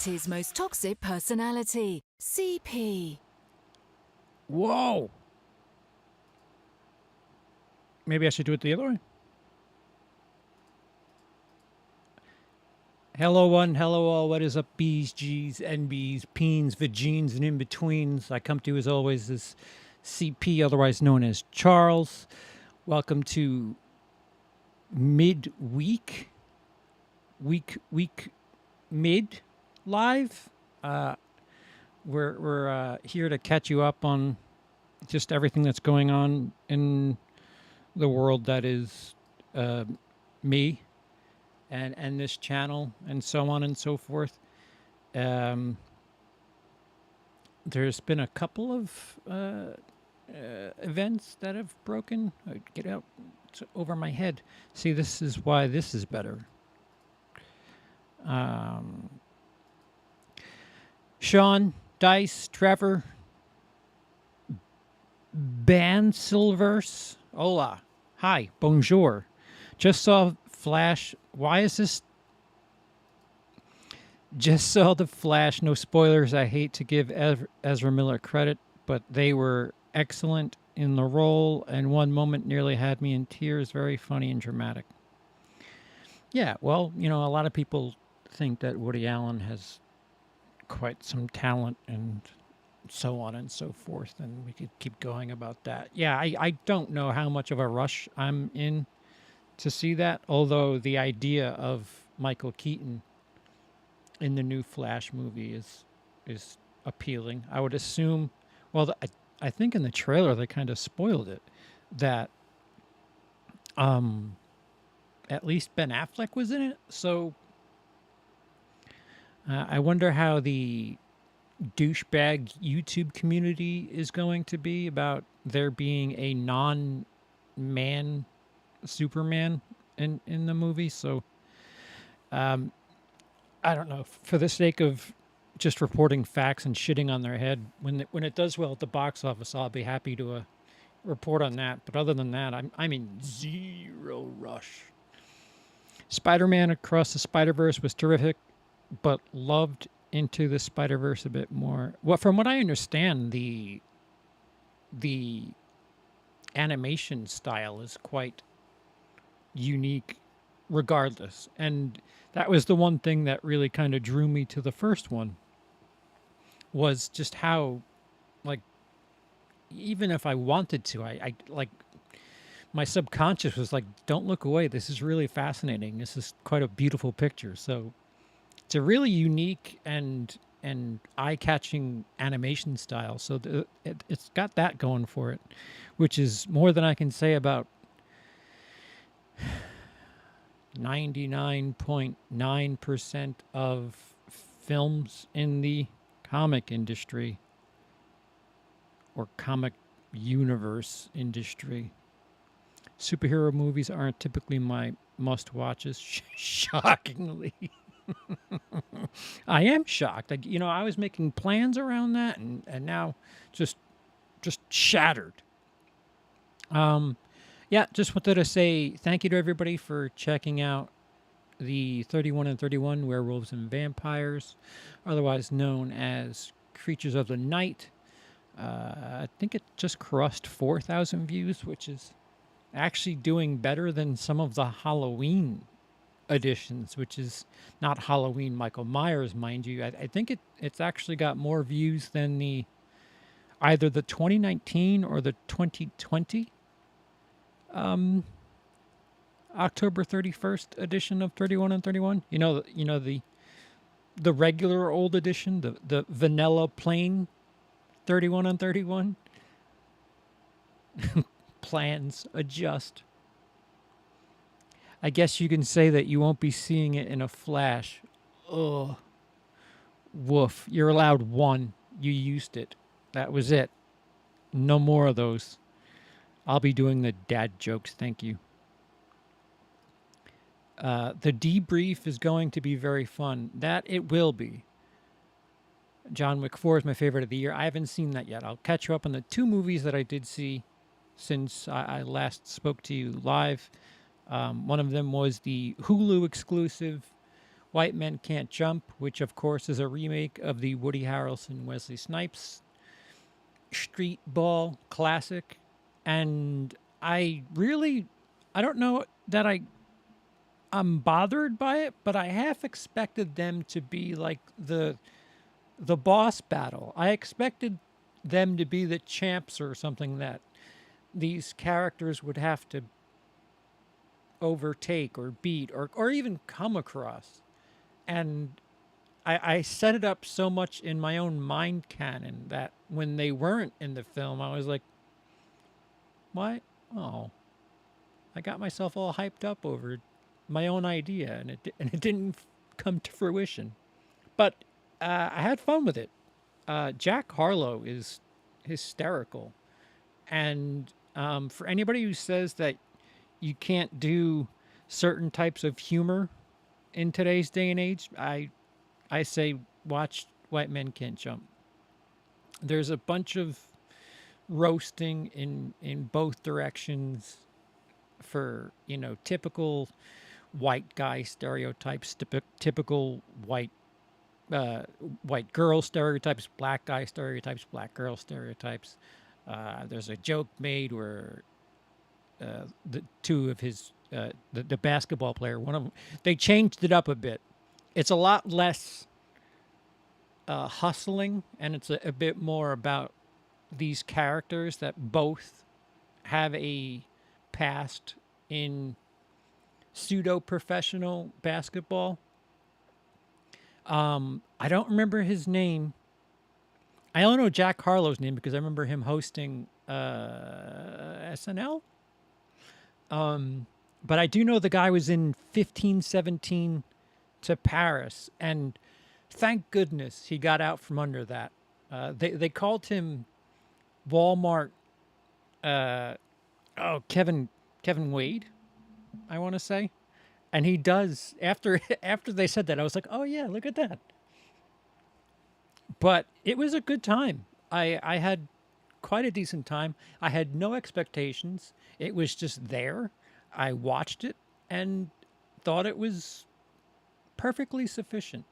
Humanity's most toxic personality, CP. Whoa. Maybe I should do it the other way. Hello one, hello all. What is up, B's, G's, NB's, Peens, Vagines, and in-betweens? I come to you as always as CP, otherwise known as Charles. Welcome to Midweek. Week mid live. We're here to catch you up on just everything that's going on in the world that is me and this channel and so on and so forth. There's been a couple of events that have broken. Get out over my head. See, this is why this is better. Sean, Dice, Trevor, Ban Silvers, hola, hi, bonjour. Just saw Flash. Why is this? Just saw the Flash. No spoilers. I hate to give Ezra Miller credit, but they were excellent in the role, and one moment nearly had me in tears. Very funny and dramatic. Yeah, well, you know, a lot of people think that Woody Allen has quite some talent and so on and so forth, and we could keep going about that. Yeah, I don't know how much of a rush I'm in to see that, although the idea of Michael Keaton in the new Flash movie is appealing. I would assume, well, I think in the trailer they kind of spoiled it, that at least Ben Affleck was in it, so I wonder how the douchebag YouTube community is going to be about there being a non-man Superman in the movie. So I don't know. For the sake of just reporting facts and shitting on their head, when it does well at the box office, I'll be happy to report on that. But other than that, I'm in zero rush. Spider-Man Across the Spider-Verse was terrific, but loved Into the Spider-Verse a bit more. Well, from what I understand, the animation style is quite unique regardless. And that was the one thing that really kind of drew me to the first one, was just how, like, even if I wanted to, I like, my subconscious was like, don't look away. This is really fascinating. This is quite a beautiful picture. So it's a really unique and eye-catching animation style. So it's got that going for it, which is more than I can say about 99.9% of films in the comic industry or comic universe industry. Superhero movies aren't typically my must-watches, shockingly. I am shocked. Like, you know, I was making plans around that, and now just shattered. Yeah, just wanted to say thank you to everybody for checking out the 31 and 31 Werewolves and Vampires, otherwise known as Creatures of the Night. I think it just crossed 4,000 views, which is actually doing better than some of the Halloween editions, which is not Halloween Michael Myers, mind you. I think it's actually got more views than either the 2019 or the 2020 October 31st edition of 31 and 31. You know the regular old edition, the vanilla plain 31 and 31. Plans adjust. I guess you can say that you won't be seeing it in a flash. Ugh. Woof. You're allowed one. You used it. That was it. No more of those. I'll be doing the dad jokes. Thank you. The debrief is going to be very fun. That it will be. John Wick 4 is my favorite of the year. I haven't seen that yet. I'll catch you up on the two movies that I did see since I last spoke to you live. One of them was the Hulu exclusive White Men Can't Jump, which of course is a remake of the Woody Harrelson Wesley Snipes street ball classic. And I don't know that I'm bothered by it, but I half expected them to be like the boss battle. I expected them to be the champs or something that these characters would have to overtake or beat or even come across. And I set it up so much in my own mind canon that when they weren't in the film, I was like, what? Oh, I got myself all hyped up over my own idea, and it didn't come to fruition. But I had fun with it. Jack Harlow is hysterical, and for anybody who says that you can't do certain types of humor in today's day and age, I say watch White Men Can't Jump. There's a bunch of roasting in both directions for typical white guy stereotypes, typical white girl stereotypes, black guy stereotypes, black girl stereotypes. There's a joke made where the two of his the basketball player, one of them, they changed it up a bit. It's a lot less hustling, and it's a bit more about these characters that both have a past in pseudo professional basketball. I don't remember his name. I only know Jack Harlow's name because I remember him hosting SNL. But I do know the guy was in 1517 to Paris, and thank goodness he got out from under that. They called him Walmart. Kevin Wade, I want to say, and he does after they said that, I was like, oh yeah, look at that. But it was a good time. I had quite a decent time. I had no expectations. It was just there. I watched it and thought it was perfectly sufficient.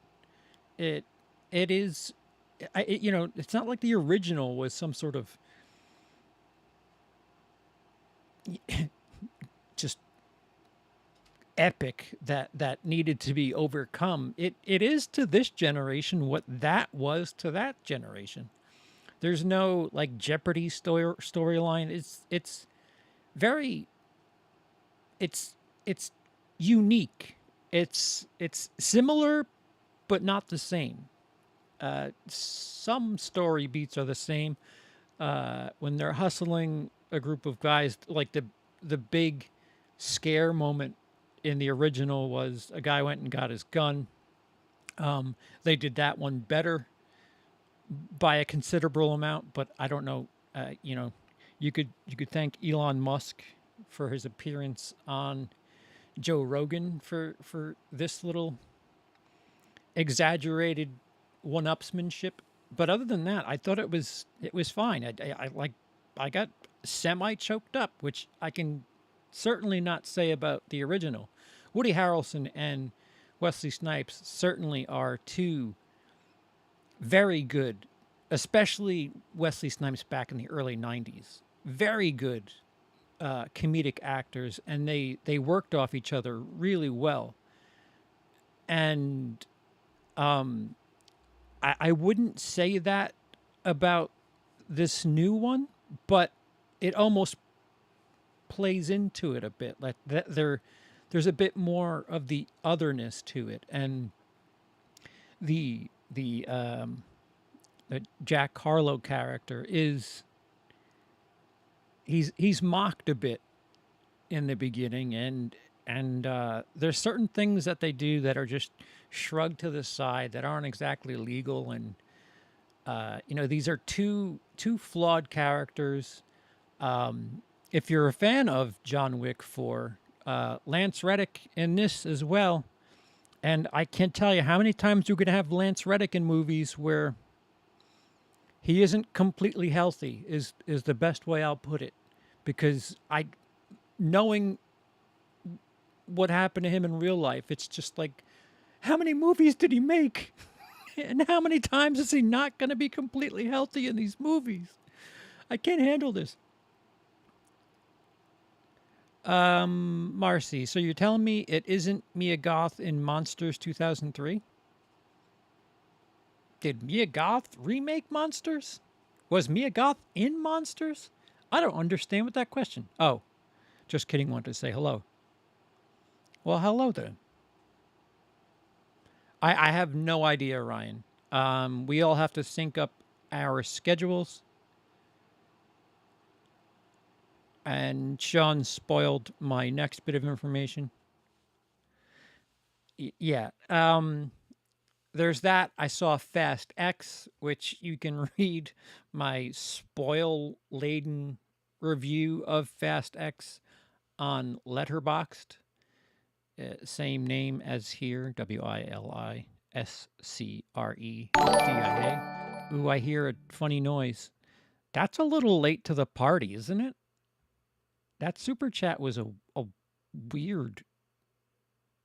It is, it's not like the original was some sort of just epic that needed to be overcome. It is to this generation what that was to that generation. There's no like Jeopardy storyline. It's very it's unique. It's similar but not the same. Some story beats are the same. When they're hustling a group of guys, like the big scare moment in the original was a guy went and got his gun. They did that one better by a considerable amount, but I don't know. You could thank Elon Musk for his appearance on Joe Rogan for this little exaggerated one-upsmanship. But other than that, I thought it was fine. I got semi choked up, which I can certainly not say about the original. Woody Harrelson and Wesley Snipes certainly are two very good, especially Wesley Snipes back in the early 90s. Very good comedic actors, and they worked off each other really well. And I wouldn't say that about this new one, but it almost plays into it a bit. Like that, there's a bit more of the otherness to it, and the Jack Harlow character is he's mocked a bit in the beginning, and there's certain things that they do that are just shrugged to the side that aren't exactly legal, and these are two flawed characters. If you're a fan of John Wick 4, Lance Reddick in this as well, and I can't tell you how many times you're going to have Lance Reddick in movies where he isn't completely healthy is the best way I'll put it, because knowing what happened to him in real life, it's just like How many movies did he make? And how many times is he not going to be completely healthy in these movies? I can't handle this. Marcy, so you're telling me it isn't Mia Goth in Monsters 2003? Did Mia Goth remake Monsters? Was Mia Goth in Monsters? I don't understand what that question. Oh, just kidding. Wanted to say hello. Well, hello then. I have no idea, Ryan. We all have to sync up our schedules. And Sean spoiled my next bit of information. Yeah. There's that. I saw Fast X, which you can read my spoil laden review of Fast X on Letterboxd. Same name as here, WILIscredia. Ooh, I hear a funny noise. That's a little late to the party, isn't it? That super chat was a weird.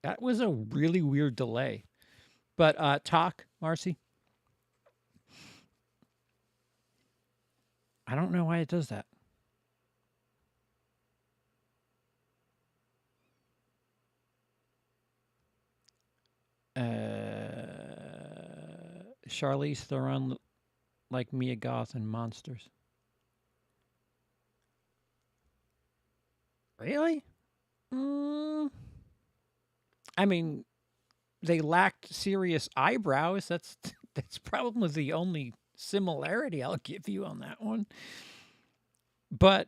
That was a really weird delay. But talk, Marcy. I don't know why it does that. Charlize Theron like Mia Goth and Monsters. Really? I mean, they lacked serious eyebrows. That's probably the only similarity I'll give you on that one. But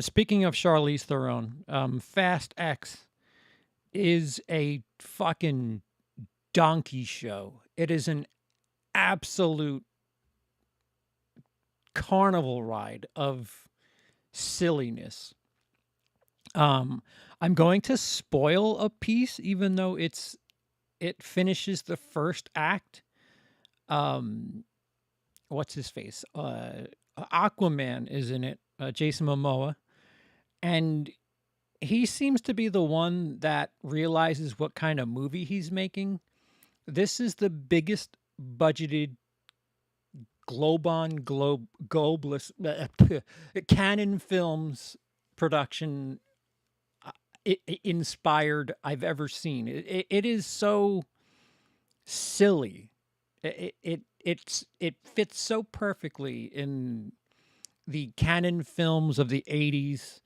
speaking of Charlize Theron, Fast X is a fucking donkey show. It is an absolute carnival ride of silliness. I'm going to spoil a piece, even though it finishes the first act. What's his face? Aquaman is in it. Jason Momoa, and he seems to be the one that realizes what kind of movie he's making. This is the biggest budgeted globalist Canon Films production inspired I've ever seen. It is so silly. It fits so perfectly in the Canon Films of the 80s,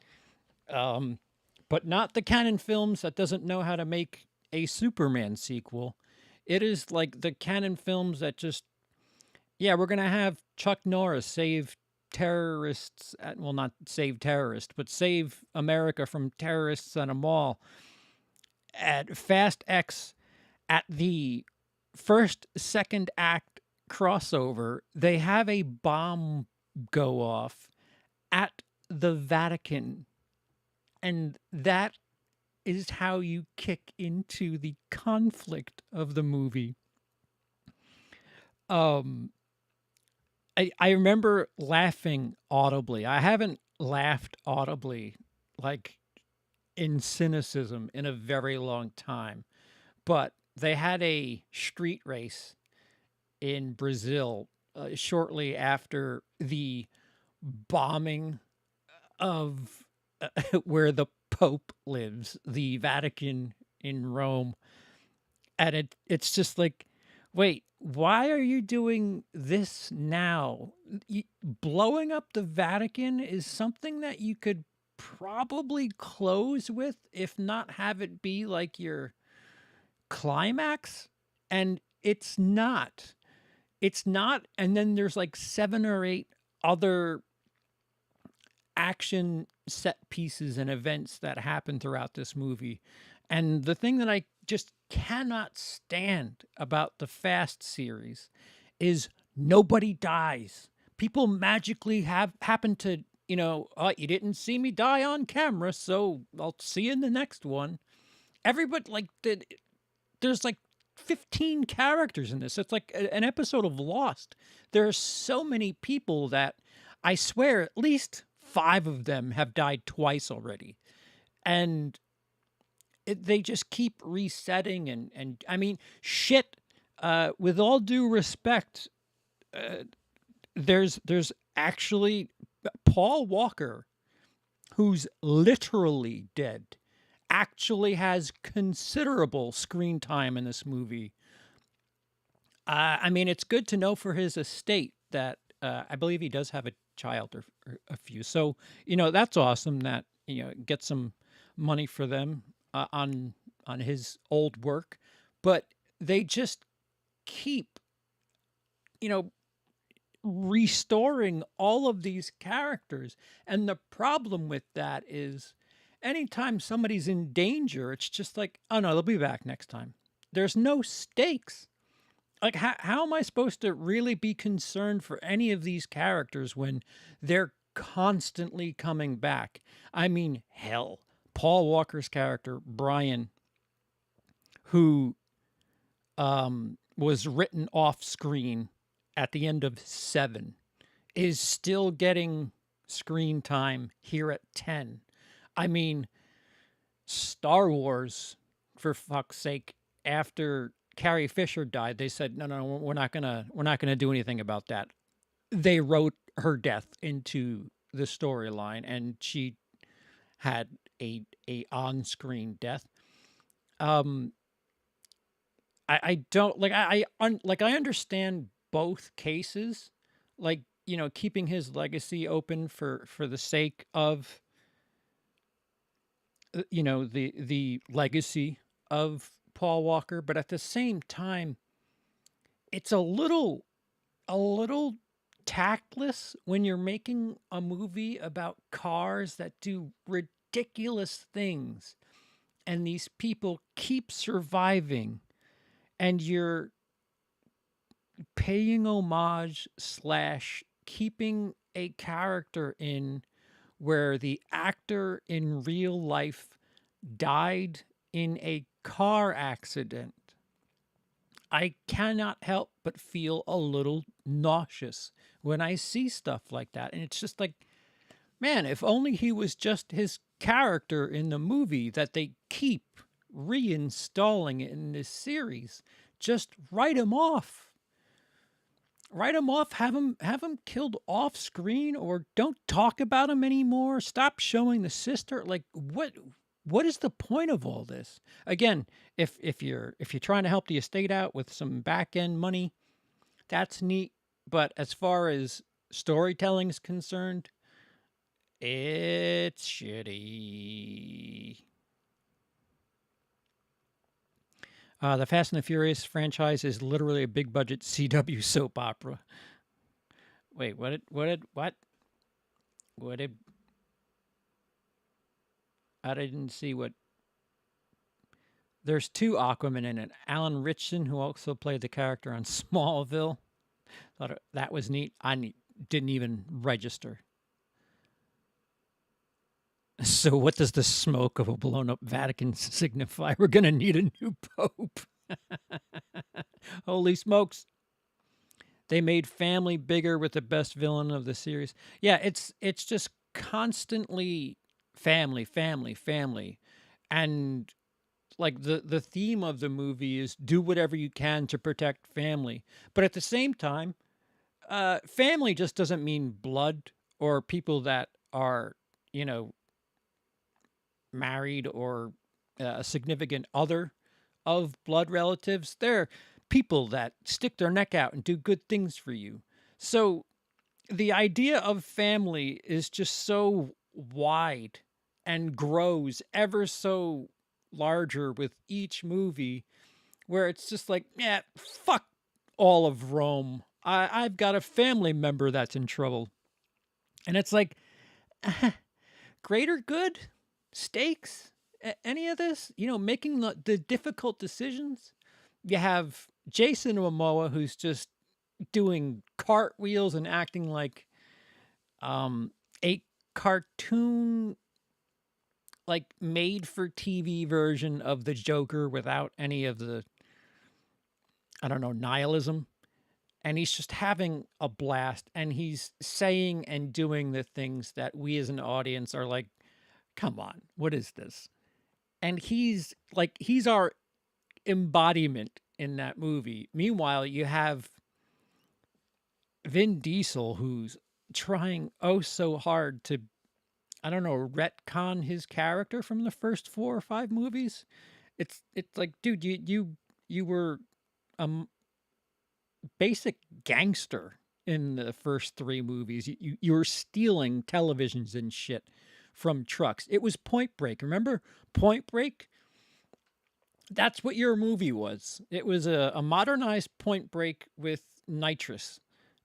but not the Canon Films that doesn't know how to make a Superman sequel. It is like the Canon Films that just, yeah, we're going to have Chuck Norris save terrorists, well, not save terrorists, but save America from terrorists at a mall. At Fast X, at the second act crossover, they have a bomb go off at the Vatican. And that is how you kick into the conflict of the movie. I remember laughing audibly. I haven't laughed audibly like in cynicism in a very long time. But they had a street race in Brazil shortly after the bombing of where the Pope lives, the Vatican in Rome. And it's just like, wait, why are you doing this now? Blowing up the Vatican is something that you could probably close with, if not have it be like your climax. And it's not. And then there's like 7 or 8 other action set pieces and events that happen throughout this movie. And the thing that I just cannot stand about the Fast series is nobody dies. People magically happen to, you didn't see me die on camera, so I'll see you in the next one. Everybody, like, there's like 15 characters in this. It's like an episode of Lost. There are so many people that I swear at least 5 of them have died twice already. And they just keep resetting and I mean, shit. With all due respect, there's actually Paul Walker, who's literally dead, actually has considerable screen time in this movie. I mean, it's good to know for his estate that I believe he does have a child or a few. So, that's awesome that, get some money for them on his old work. But they just keep, you know, restoring all of these characters. And the problem with that is anytime somebody's in danger, it's just like, oh no, they'll be back next time. There's no stakes. Like, how am I supposed to really be concerned for any of these characters when they're constantly coming back? I mean, hell, Paul Walker's character, Brian, who was written off screen at the end of 7, is still getting screen time here at 10. I mean, Star Wars, for fuck's sake, after Carrie Fisher died, they said, no, we're not gonna do anything about that. They wrote her death into the storyline, and she had a on-screen death. I don't like I understand both cases, like, keeping his legacy open for the sake of the legacy of Paul Walker, but at the same time, it's a little tactless when you're making a movie about cars that do ridiculous things and these people keep surviving, and you're paying homage slash keeping a character in where the actor in real life died in a car accident. I cannot help but feel a little nauseous when I see stuff like that. And it's just like, man, if only he was just his character in the movie that they keep reinstalling in this series. Just write him off. Write him off, have him killed off screen, or don't talk about him anymore. Stop showing the sister. Like, what is the point of all this? Again, if you're trying to help the estate out with some back end money, that's neat. But as far as storytelling is concerned, it's shitty. The Fast and the Furious franchise is literally a big budget CW soap opera. Wait, what? What did? I didn't see what. There's 2 Aquaman in it. Alan Ritchson, who also played the character on Smallville. Thought that was neat. Didn't even register. So what does the smoke of a blown up Vatican signify? We're going to need a new pope. Holy smokes. They made family bigger with the best villain of the series. Yeah, it's just constantly family. And like the theme of the movie is do whatever you can to protect family. But at the same time, family just doesn't mean blood or people that are, married or a significant other of blood relatives. They're people that stick their neck out and do good things for you. So the idea of family is just so wide and grows ever so larger with each movie, where it's just like, yeah, fuck all of Rome. I've got a family member that's in trouble. And it's like, greater good? Stakes? Any of this? Making the difficult decisions? You have Jason Momoa, who's just doing cartwheels and acting like a cartoon, like made for TV version of the Joker without any of the, I don't know, nihilism. And he's just having a blast, and he's saying and doing the things that we as an audience are like, come on, what is this? and he's our embodiment in that movie. Meanwhile, you have Vin Diesel, who's trying oh so hard to, I don't know, retcon his character from the first 4 or 5 movies. It's like, dude, you were a basic gangster in the first 3 movies. You were stealing televisions and shit from trucks. It was Point Break. Remember Point Break? That's what your movie was. It was a modernized Point Break with nitrous.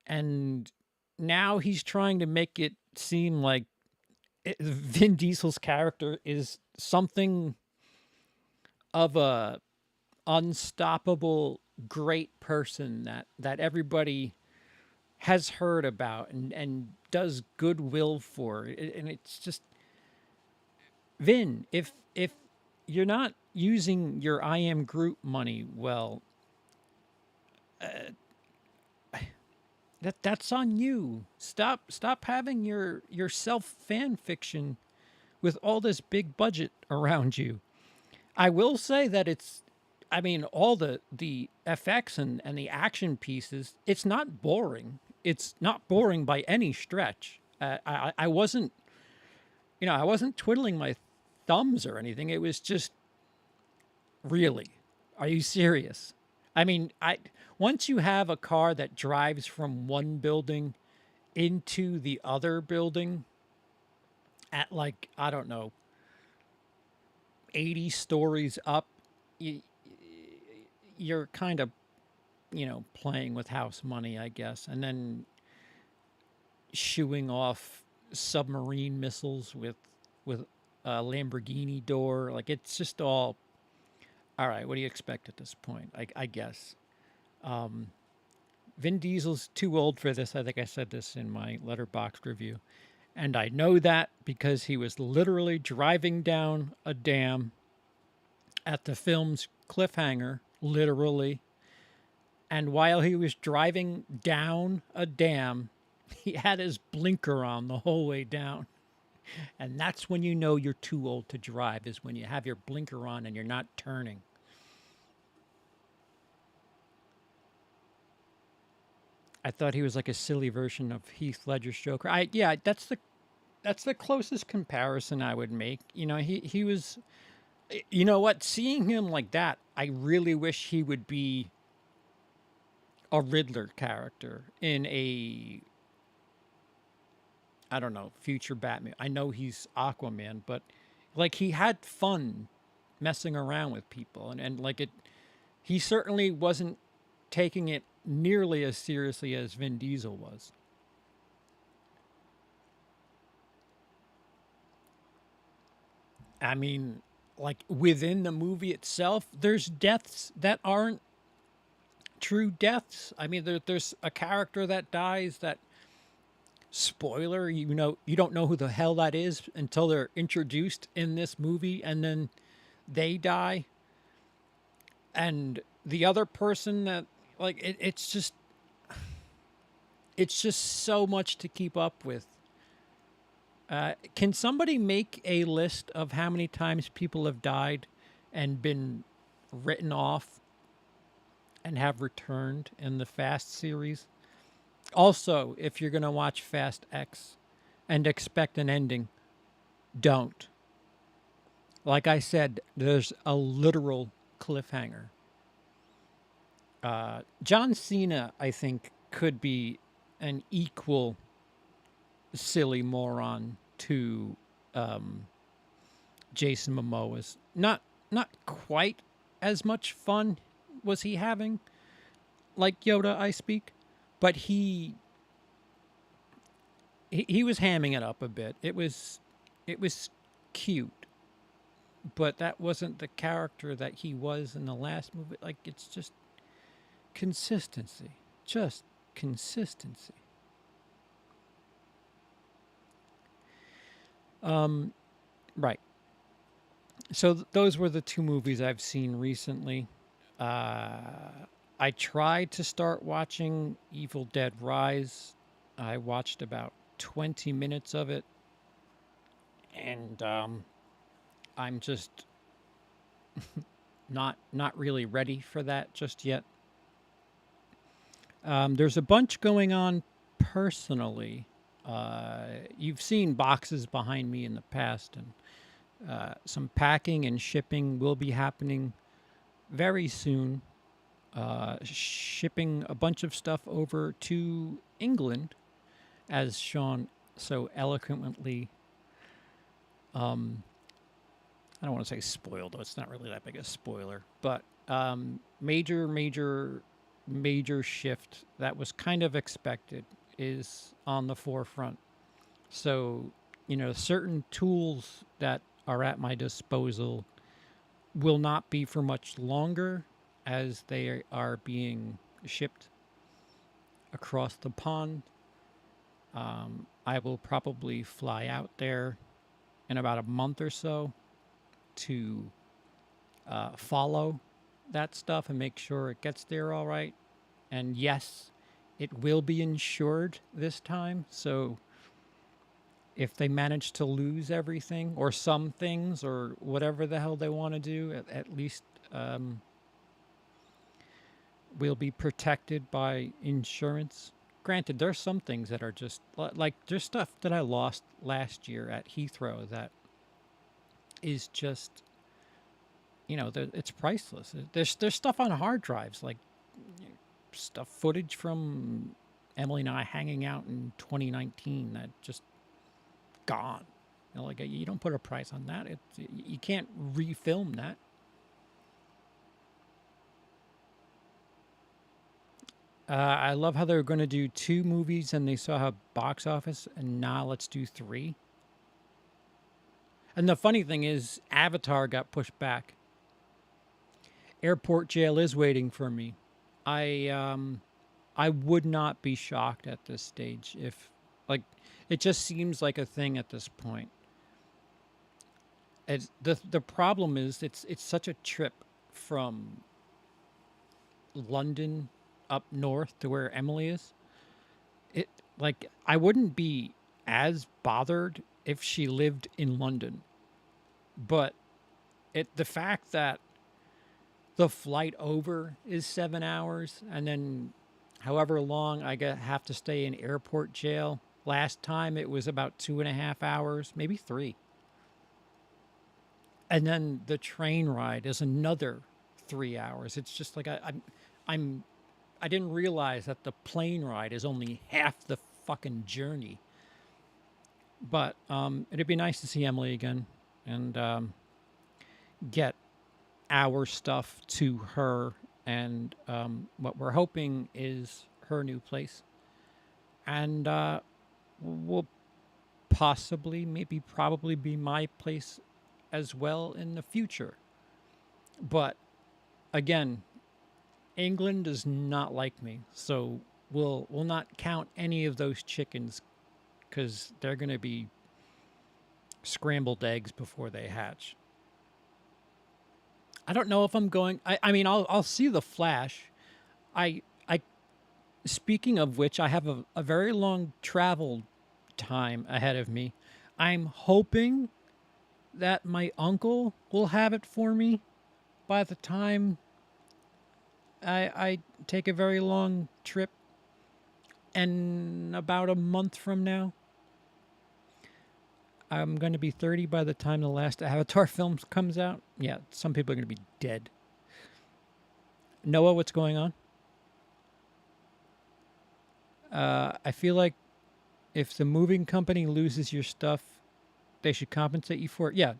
And now he's trying to make it seem like Vin Diesel's character is something of a unstoppable great person that everybody has heard about and does goodwill for. And it's just, Vin, if you're not using your I Am Groot money well, that's on you. Stop having your self fan fiction with all this big budget around you. I will say that it's, I mean, all the FX and the action pieces, it's not boring. It's not boring by any stretch. I wasn't, I wasn't twiddling my thumbs or anything. It was just, really, are you serious? I mean, once you have a car that drives from one building into the other building at, like, I don't know, 80 stories up, you're kind of, playing with house money, I guess, and then shooing off submarine missiles with a Lamborghini door. Like, it's just all right. What do you expect at this point? I guess. Vin Diesel's too old for this. I think I said this in my Letterboxd review, and I know that because he was literally driving down a dam at the film's cliffhanger, literally. And while he was driving down a dam, he had his blinker on the whole way down. And that's when you know you're too old to drive, is when you have your blinker on and you're not turning. I thought he was like a silly version of Heath Ledger's Joker. Yeah, that's the closest comparison I would make. He was, you know what, seeing him like that, I really wish he would be a Riddler character in a, I don't know, future Batman. I know he's Aquaman, but like, he had fun messing around with people, and like, he certainly wasn't taking it nearly as seriously as Vin Diesel was. I mean, like, within the movie itself, there's deaths that aren't true deaths. I mean, there's a character that dies that, spoiler, you don't know who the hell that is until they're introduced in this movie, and then they die. And the other person that, like, it's just so much to keep up with. Can somebody make a list of how many times people have died and been written off and have returned in the Fast series? Also, if you're going to watch Fast X and expect an ending, don't. Like I said, there's a literal cliffhanger. John Cena, I think, could be an equal silly moron to Jason Momoa's. Not quite as much fun was he having, like Yoda I speak, but he was hamming it up a bit. It was cute, but that wasn't the character that he was in the last movie. Like, it's just consistency. Just consistency. Right. So those were the 2 movies I've seen recently. I tried to start watching Evil Dead Rise. I watched about 20 minutes of it, and I'm just Not really ready for that just yet. There's a bunch going on personally. You've seen boxes behind me in the past, and some packing and shipping will be happening very soon. Shipping a bunch of stuff over to England, as Sean so eloquently, um, I don't want to say spoiled, though it's not really that big a spoiler, but major shift that was kind of expected is on the forefront. So, certain tools that are at my disposal will not be for much longer as they are being shipped across the pond. I will probably fly out there in about a month or so to follow that stuff and make sure it gets there all right. And yes, it will be insured this time. So if they manage to lose everything or some things or whatever the hell they want to do, at least we'll be protected by insurance. Granted, there's some things that are just like there's stuff that I lost last year at Heathrow that is just, it's priceless. There's stuff on hard drives, like stuff footage from Emily and I hanging out in 2019 that just gone. Like you don't put a price on that. You can't refilm that. I love how they were going to do 2 movies and they saw how box office, and now let's do 3. And the funny thing is, Avatar got pushed back. Airport Jail is waiting for me. I would not be shocked at this stage if, like, it just seems like a thing at this point. The problem is it's such a trip from London up north to where Emily is. It like I wouldn't be as bothered if she lived in London, but the fact that the flight over is 7 hours, and then however long have to stay in airport jail. Last time it was about 2.5 hours, maybe 3. And then the train ride is another 3 hours. It's just like I didn't realize that the plane ride is only half the fucking journey. But it'd be nice to see Emily again and get our stuff to her, and what we're hoping is her new place, and will possibly, maybe, probably be my place as well in the future. But again, England does not like me, so we'll not count any of those chickens because they're going to be scrambled eggs before they hatch. I don't know if I'm going. I mean, I'll see the Flash. I speaking of which, I have a very long travel time ahead of me. I'm hoping that my uncle will have it for me by the time I take a very long trip, and about a month from now. I'm going to be 30 by the time the last Avatar film comes out. Yeah, some people are going to be dead. Noah, what's going on? I feel like if the moving company loses your stuff, they should compensate you for it. Yeah,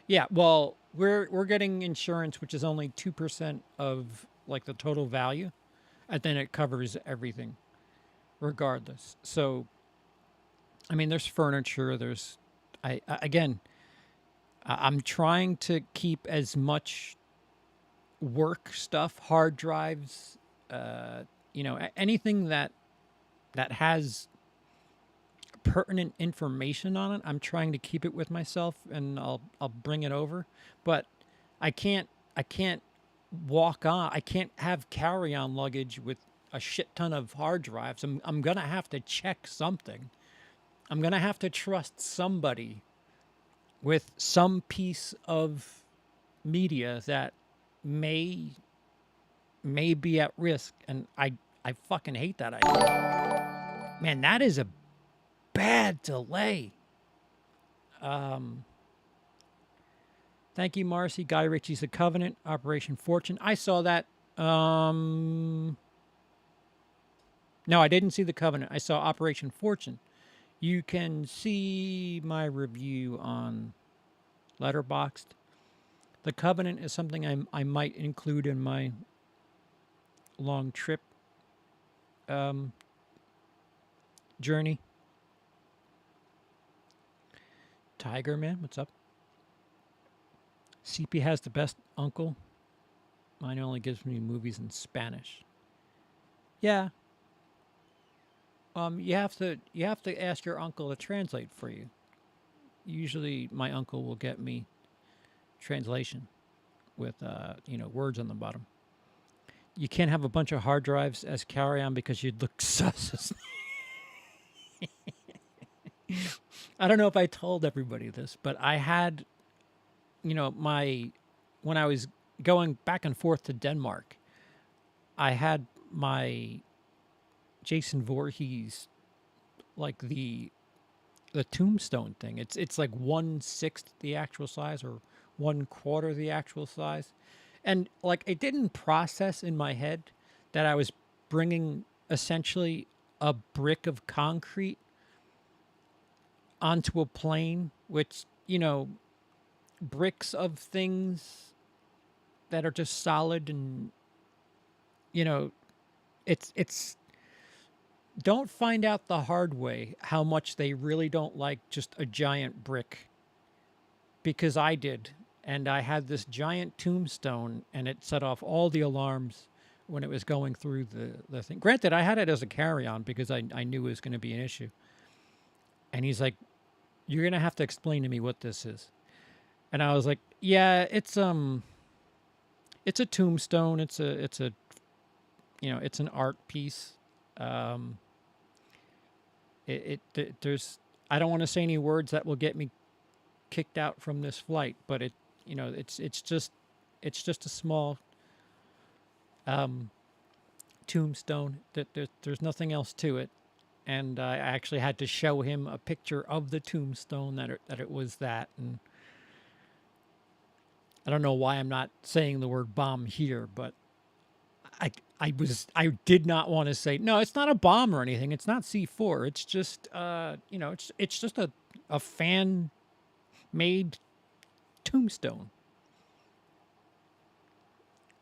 yeah. Well, we're getting insurance, which is only 2% of like the total value, and then it covers everything, regardless. So, I mean, there's furniture. I'm trying to keep as much work stuff, hard drives, anything that has pertinent information on it. I'm trying to keep it with myself, and I'll bring it over. But I can't walk on. I can't have carry-on luggage with a shit ton of hard drives. I'm gonna have to check something. I'm going to have to trust somebody with some piece of media that may be at risk, and I fucking hate that idea. Man, that is a bad delay. Thank you, Marcy. Guy Ritchie's The Covenant, Operation Fortune. I saw that. No, I didn't see The Covenant. I saw Operation Fortune. You can see my review on Letterboxd. The Covenant is something I might include in my long trip journey. Tiger Man, what's up? CP has the best uncle. Mine only gives me movies in Spanish. Yeah. You have to ask your uncle to translate for you. Usually, my uncle will get me translation with words on the bottom. You can't have a bunch of hard drives as carry-on because you'd look sus. I don't know if I told everybody this, but I had, when I was going back and forth to Denmark, I had my Jason Voorhees, like the tombstone thing. It's like 1/6 the actual size or 1/4 the actual size, and like it didn't process in my head that I was bringing essentially a brick of concrete onto a plane, which bricks of things that are just solid, and it's don't find out the hard way how much they really don't like just a giant brick, because I did, and I had this giant tombstone and it set off all the alarms when it was going through the thing. Granted, I had it as a carry-on because I knew it was going to be an issue. And he's like, "You're going to have to explain to me what this is." And I was like, "Yeah, it's a tombstone. It's a it's an art piece. There's I don't want to say any words that will get me kicked out from this flight, but it's just a small tombstone. That there's nothing else to it." And I actually had to show him a picture of the tombstone that it was that. And I don't know why I'm not saying the word bomb here, but I did not want to say, no, it's not a bomb or anything. It's not C4. It's just it's just a fan made tombstone.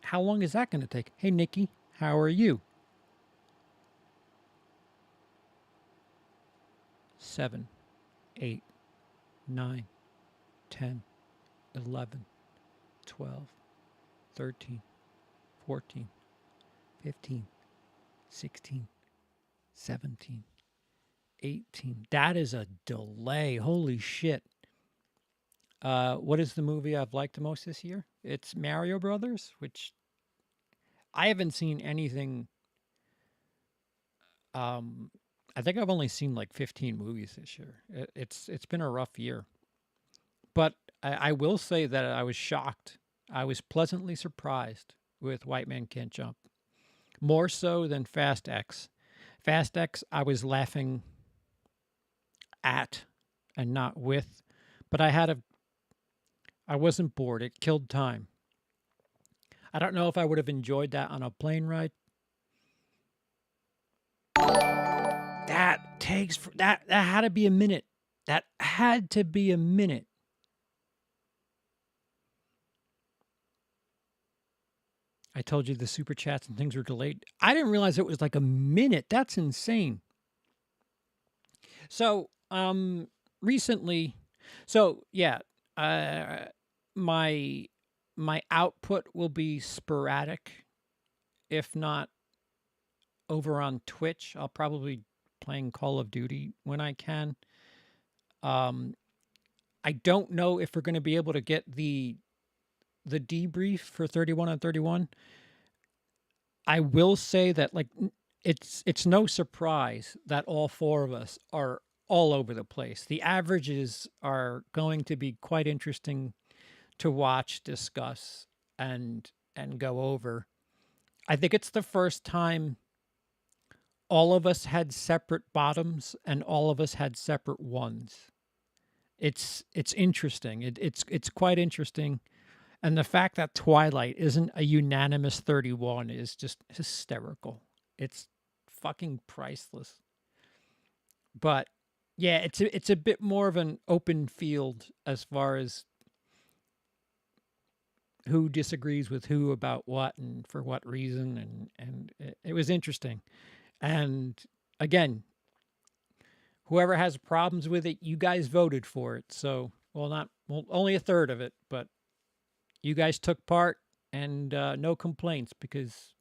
How long is that going to take? Hey Nikki, how are you? 7, 8, 9, 10, 11, 12, 13, 14, 15, 16, 17, 18. That is a delay. Holy shit. What is the movie I've liked the most this year? It's Mario Brothers, which I haven't seen anything. I think I've only seen like 15 movies this year. It's been a rough year. But I will say that I was shocked. I was pleasantly surprised with White Man Can't Jump. More so than Fast X. Fast X, I was laughing at and not with. But I wasn't bored. It killed time. I don't know if I would have enjoyed that on a plane ride. That had to be a minute. That had to be a minute. I told you the super chats and things were delayed. I didn't realize it was like a minute. That's insane. So, recently, my output will be sporadic, if not over on Twitch. I'll probably playing Call of Duty when I can. I don't know if we're going to be able to get the debrief for 31 on 31. I will say that like it's no surprise that all four of us are all over the place. The averages are going to be quite interesting to watch, discuss, and go over. I think it's the first time all of us had separate bottoms and all of us had separate ones. It's interesting. It's quite interesting. And the fact that Twilight isn't a unanimous 31 is just hysterical. It's fucking priceless. But yeah, it's a bit more of an open field as far as who disagrees with who about what and for what reason, and it was interesting. And again, whoever has problems with it, you guys voted for it. So, only a third of it, but you guys took part, and no complaints because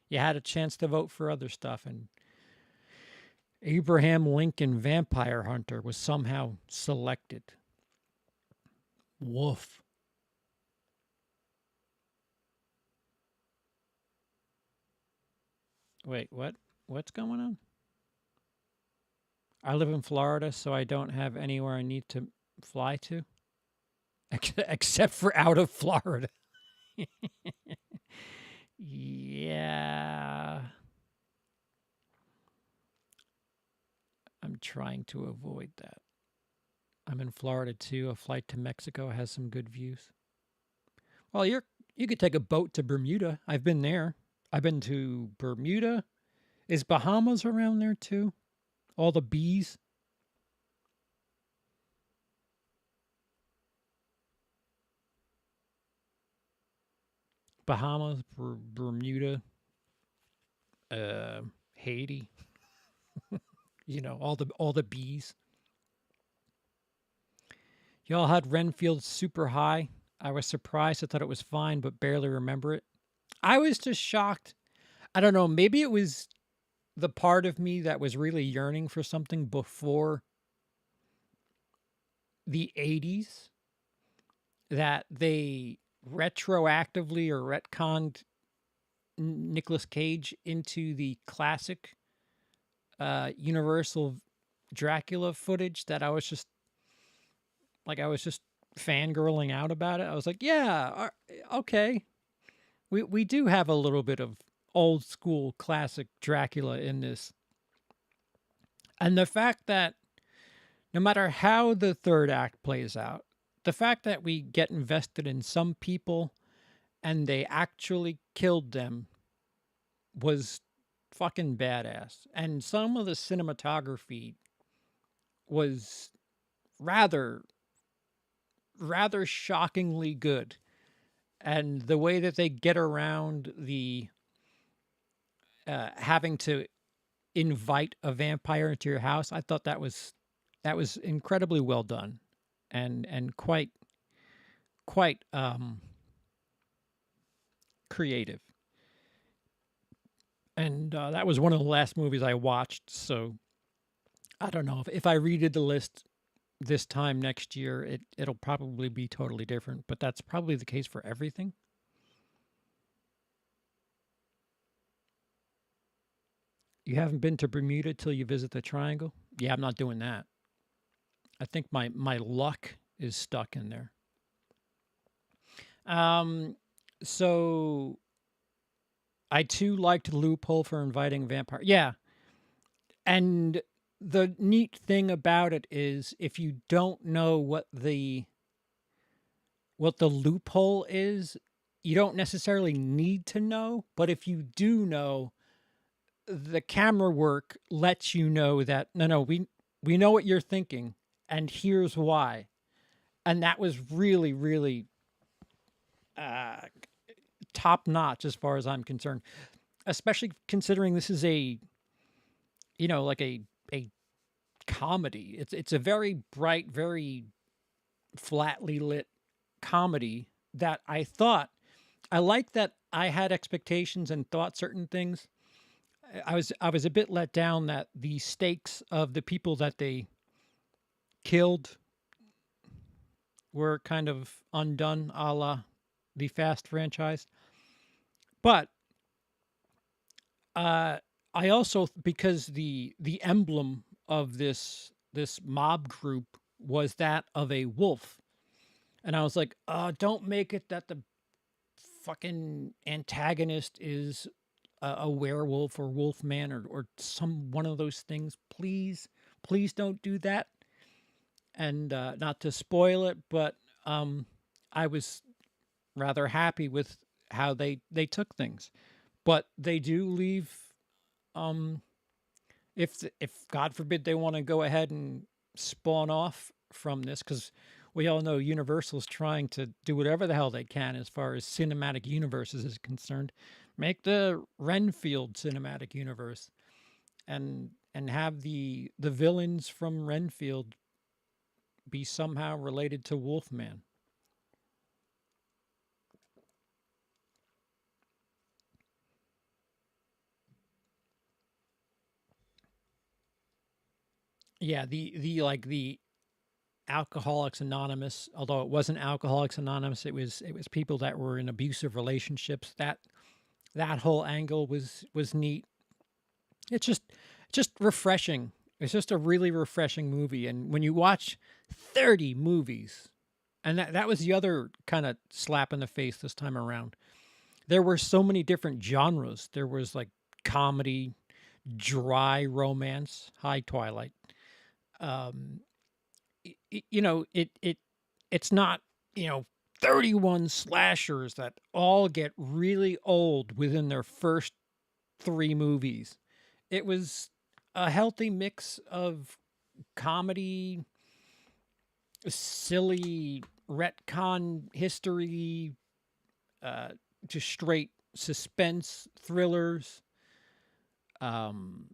you had a chance to vote for other stuff. And Abraham Lincoln Vampire Hunter was somehow selected. Woof. Wait, what? What's going on? I live in Florida, so I don't have anywhere I need to fly to, except for out of Florida. Yeah. I'm trying to avoid that. I'm in Florida too. A flight to Mexico has some good views. Well, you could take a boat to Bermuda. I've been there. I've been to Bermuda. Is Bahamas around there too? All the bees. Bahamas, Bermuda, Haiti. All the bees. Y'all had Renfield super high. I was surprised. I thought it was fine, but barely remember it. I was just shocked. I don't know. Maybe it was the part of me that was really yearning for something before the 80s that they retroactively or retconned Nicolas Cage into the classic Universal Dracula footage that I was just fangirling out about it. I was like, yeah, okay. We do have a little bit of old school classic Dracula in this. And the fact that no matter how the third act plays out, the fact that we get invested in some people and they actually killed them was fucking badass. And some of the cinematography was rather shockingly good. And the way that they get around the having to invite a vampire into your house, I thought that was incredibly well done, and quite creative. And that was one of the last movies I watched. So I don't know if I redid the list this time next year, it'll probably be totally different. But that's probably the case for everything. You haven't been to Bermuda till you visit the Triangle? Yeah, I'm not doing that. I think my luck is stuck in there. So I too liked the loophole for inviting vampire. Yeah. And the neat thing about it is if you don't know what the loophole is, you don't necessarily need to know, but if you do know, the camera work lets you know that no, we know what you're thinking and here's why. And that was really, really top notch as far as I'm concerned, especially considering this is a comedy. It's a very bright, very flatly lit comedy that I like that I had expectations and thought certain things. I was a bit let down that the stakes of the people that they killed were kind of undone, a la the Fast franchise. But I also, because the emblem of this mob group was that of a wolf, And I was like, don't make it that the fucking antagonist is a werewolf or wolfman or some one of those things. Please, please don't do that. And not to spoil it, but I was rather happy with how they took things. But they do leave, um, if God forbid they want to go ahead and spawn off from this, because we all know Universal's trying to do whatever the hell they can as far as cinematic universes is concerned. Make the Renfield cinematic universe and have the villains from Renfield be somehow related to Wolfman. Yeah, the Alcoholics Anonymous, although it wasn't Alcoholics Anonymous, it was people that were in abusive relationships. That whole angle was neat. It's just refreshing. It's just a really refreshing movie. And when you watch 30 movies, and that was the other kind of slap in the face this time around. There were so many different genres. There was like comedy, dry romance, high Twilight. Um, it's not, 31 slashers that all get really old within their first 3 movies. It was a healthy mix of comedy, silly retcon history, uh, just straight suspense thrillers. Um,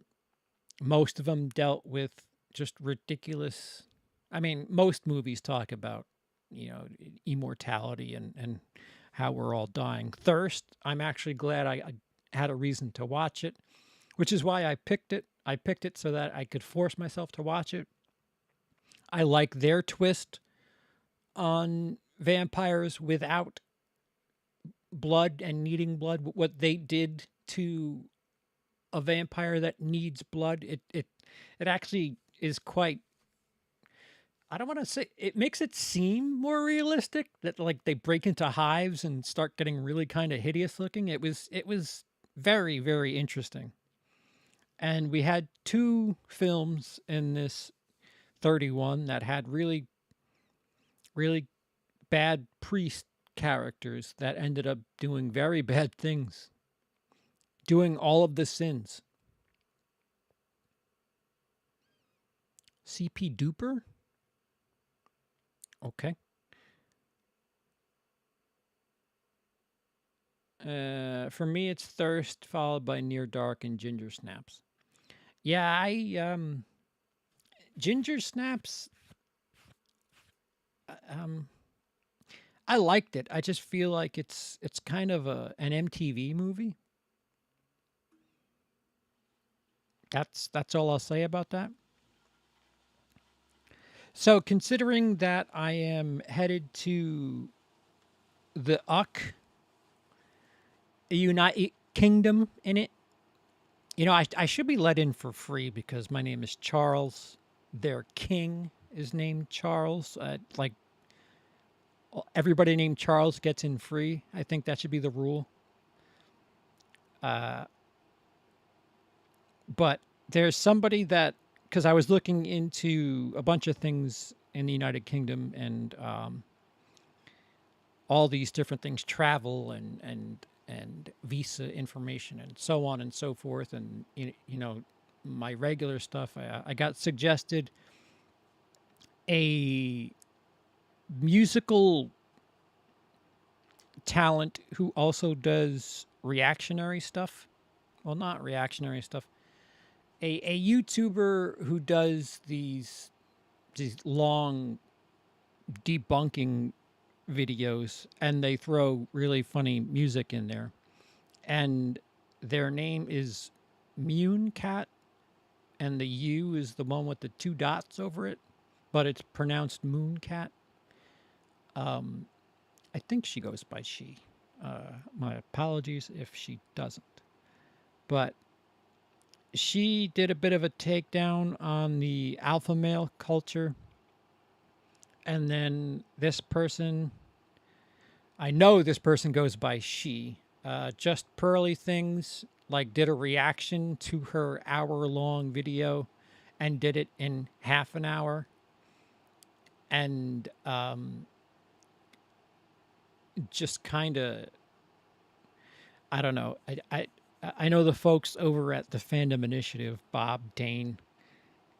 most of them dealt with just ridiculous. I mean, most movies talk about, immortality and how we're all dying. Thirst, I'm actually glad I had a reason to watch it, which is why I picked it. I picked it so that I could force myself to watch it. I like their twist on vampires without blood and needing blood. What they did to a vampire that needs blood, it actually is quite. I don't want to say it makes it seem more realistic that like they break into hives and start getting really kind of hideous looking. It was very very interesting. And we had 2 films in this 31 that had really really bad priest characters that ended up doing very bad things, doing all of the sins. CP Duper? Okay. For me, it's Thirst, followed by Near Dark and Ginger Snaps. Yeah, Ginger Snaps. Um, I liked it. I just feel like it's kind of an MTV movie. That's all I'll say about that. So, considering that I am headed to the United Kingdom in it, I should be let in for free because my name is Charles. Their king is named Charles. Like everybody named Charles gets in free. I think that should be the rule. Uh, but there's somebody that, because I was looking into a bunch of things in the United Kingdom and all these different things, travel and visa information and so on and so forth, and my regular stuff. I got suggested a musical talent who also does reactionary stuff. Well, not reactionary stuff. A YouTuber who does these long debunking videos, and they throw really funny music in there. And their name is Mune Cat, and the U is the one with the 2 dots over it, but it's pronounced Moon Cat. Um, I think she goes by she. My apologies if she doesn't. But she did a bit of a takedown on the alpha male culture And then this person, I know this person goes by she. Just Pearly Things like did a reaction to her hour-long video and did it in half an hour. And just kind of, I don't know. I know the folks over at the Fandom Initiative, Bob, Dane,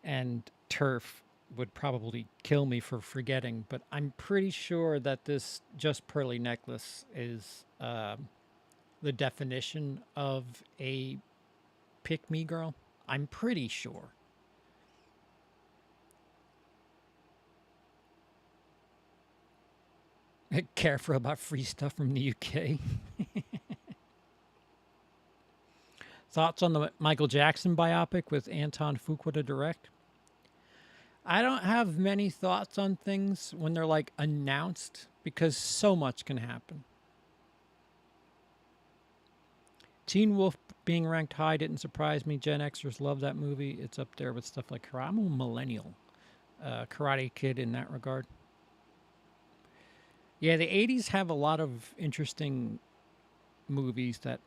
and Turf, would probably kill me for forgetting, but I'm pretty sure that this Just Pearly necklace is the definition of a pick me girl. I'm pretty sure. Careful about free stuff from the UK. Thoughts on the Michael Jackson biopic with Anton Fuqua to direct? I don't have many thoughts on things when they're like announced because so much can happen. Teen Wolf being ranked high didn't surprise me. Gen Xers love that movie. It's up there with stuff like Karate. I'm a millennial. Karate Kid in that regard. Yeah, the 80s have a lot of interesting movies that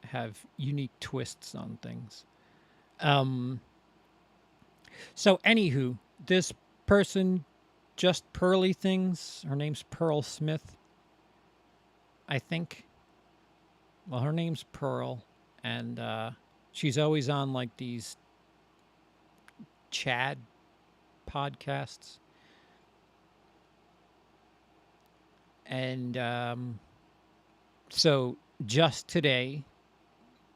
have unique twists on things. So, anywho, this person, Just Pearly Things, her name's Pearl Smith, I think. Well, her name's Pearl, and she's always on like these Chad podcasts. And so just today,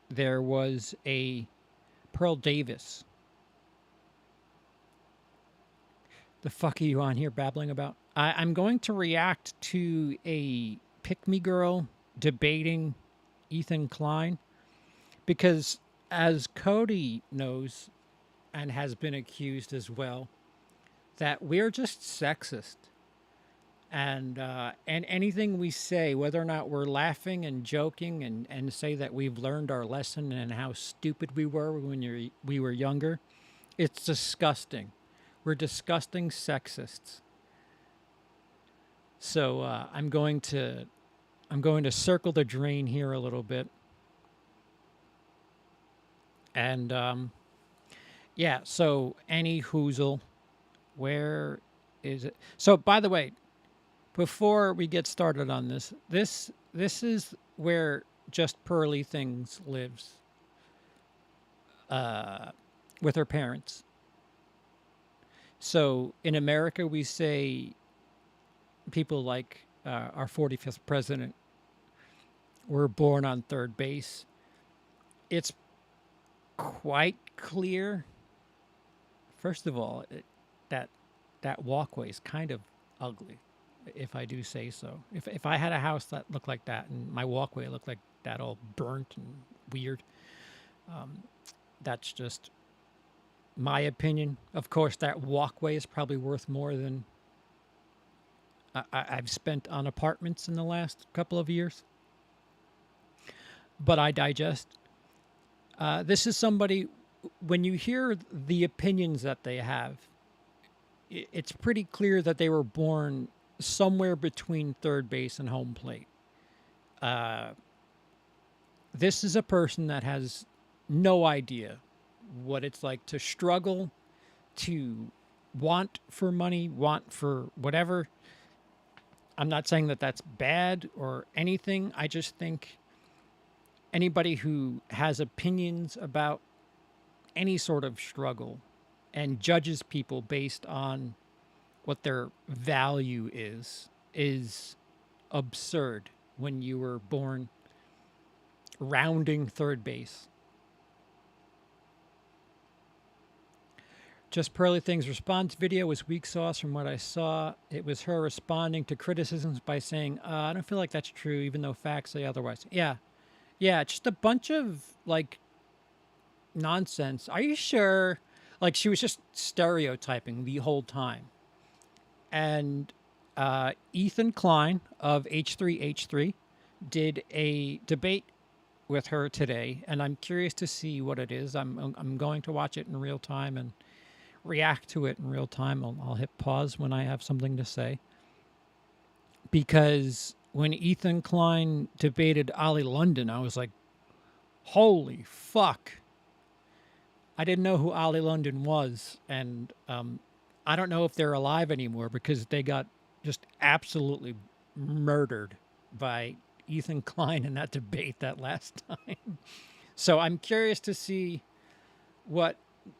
there was a Pearl Davis. The fuck are you on here babbling about? I'm going to react to a pick me girl debating Ethan Klein because, as Cody knows and has been accused as well, that we're just sexist. And anything we say, whether or not we're laughing and joking and say that we've learned our lesson and how stupid we were when we were younger, it's disgusting. We're disgusting sexists. So I'm going to circle the drain here a little bit. And yeah, so any hoozle, where is it? So by the way, before we get started on this is where Just Pearly Things lives with her parents. So in America, we say people like our 45th president were born on third base. It's quite clear. First of all, that walkway is kind of ugly, if I do say so. If I had a house that looked like that and my walkway looked like that, all burnt and weird, that's just my opinion. Of course, that walkway is probably worth more than I've spent on apartments in the last couple of years. But I digest. This is somebody, when you hear the opinions that they have, it's pretty clear that they were born somewhere between third base and home plate. This is a person that has no idea what it's like to struggle, to want for money, want for whatever. I'm not saying that that's bad or anything. I just think anybody who has opinions about any sort of struggle and judges people based on what their value is absurd when you were born rounding third base. Just Pearly Things response video was weak sauce from what I saw. It was her responding to criticisms by saying, I don't feel like that's true, even though facts say otherwise. Yeah, just a bunch of, like, nonsense. Are you sure? Like, she was just stereotyping the whole time. And Ethan Klein of H3H3 did a debate with her today, and I'm curious to see what it is. I'm going to watch it in real time and react to it in real time. I'll hit pause when I have something to say. Because when Ethan Klein debated Ollie London, I was like, holy fuck. I didn't know who Ollie London was. And I don't know if they're alive anymore because they got just absolutely murdered by Ethan Klein in that debate that last time. So I'm curious to see what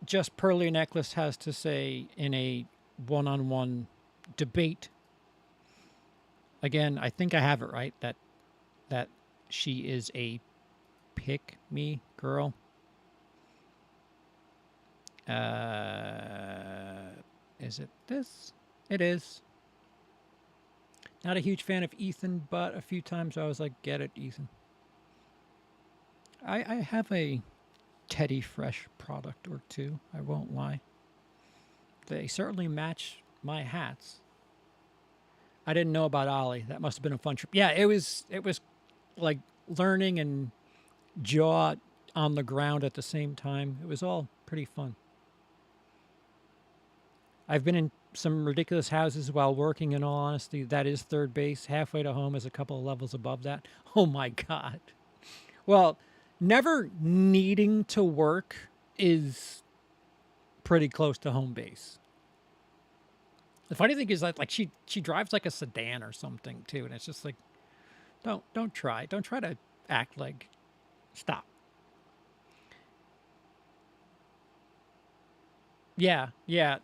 Just Pearly Necklace has to say in a one-on-one debate. Again, I think I have it right that she is a pick me girl. Is it this? It is. Not a huge fan of Ethan, but a few times I was like, get it, Ethan. I have a Teddy Fresh product or two, I won't lie. They certainly match my hats. I didn't know about Ollie. That must have been a fun trip. Yeah, it was like learning and jaw on the ground at the same time. It was all pretty fun. I've been in some ridiculous houses while working, in all honesty. That is third base. Halfway to home is a couple of levels above that. Oh my God. Well, never needing to work is pretty close to home base. The funny thing is that like she drives like a sedan or something too, and it's just like, don't try to act like, stop. Yeah,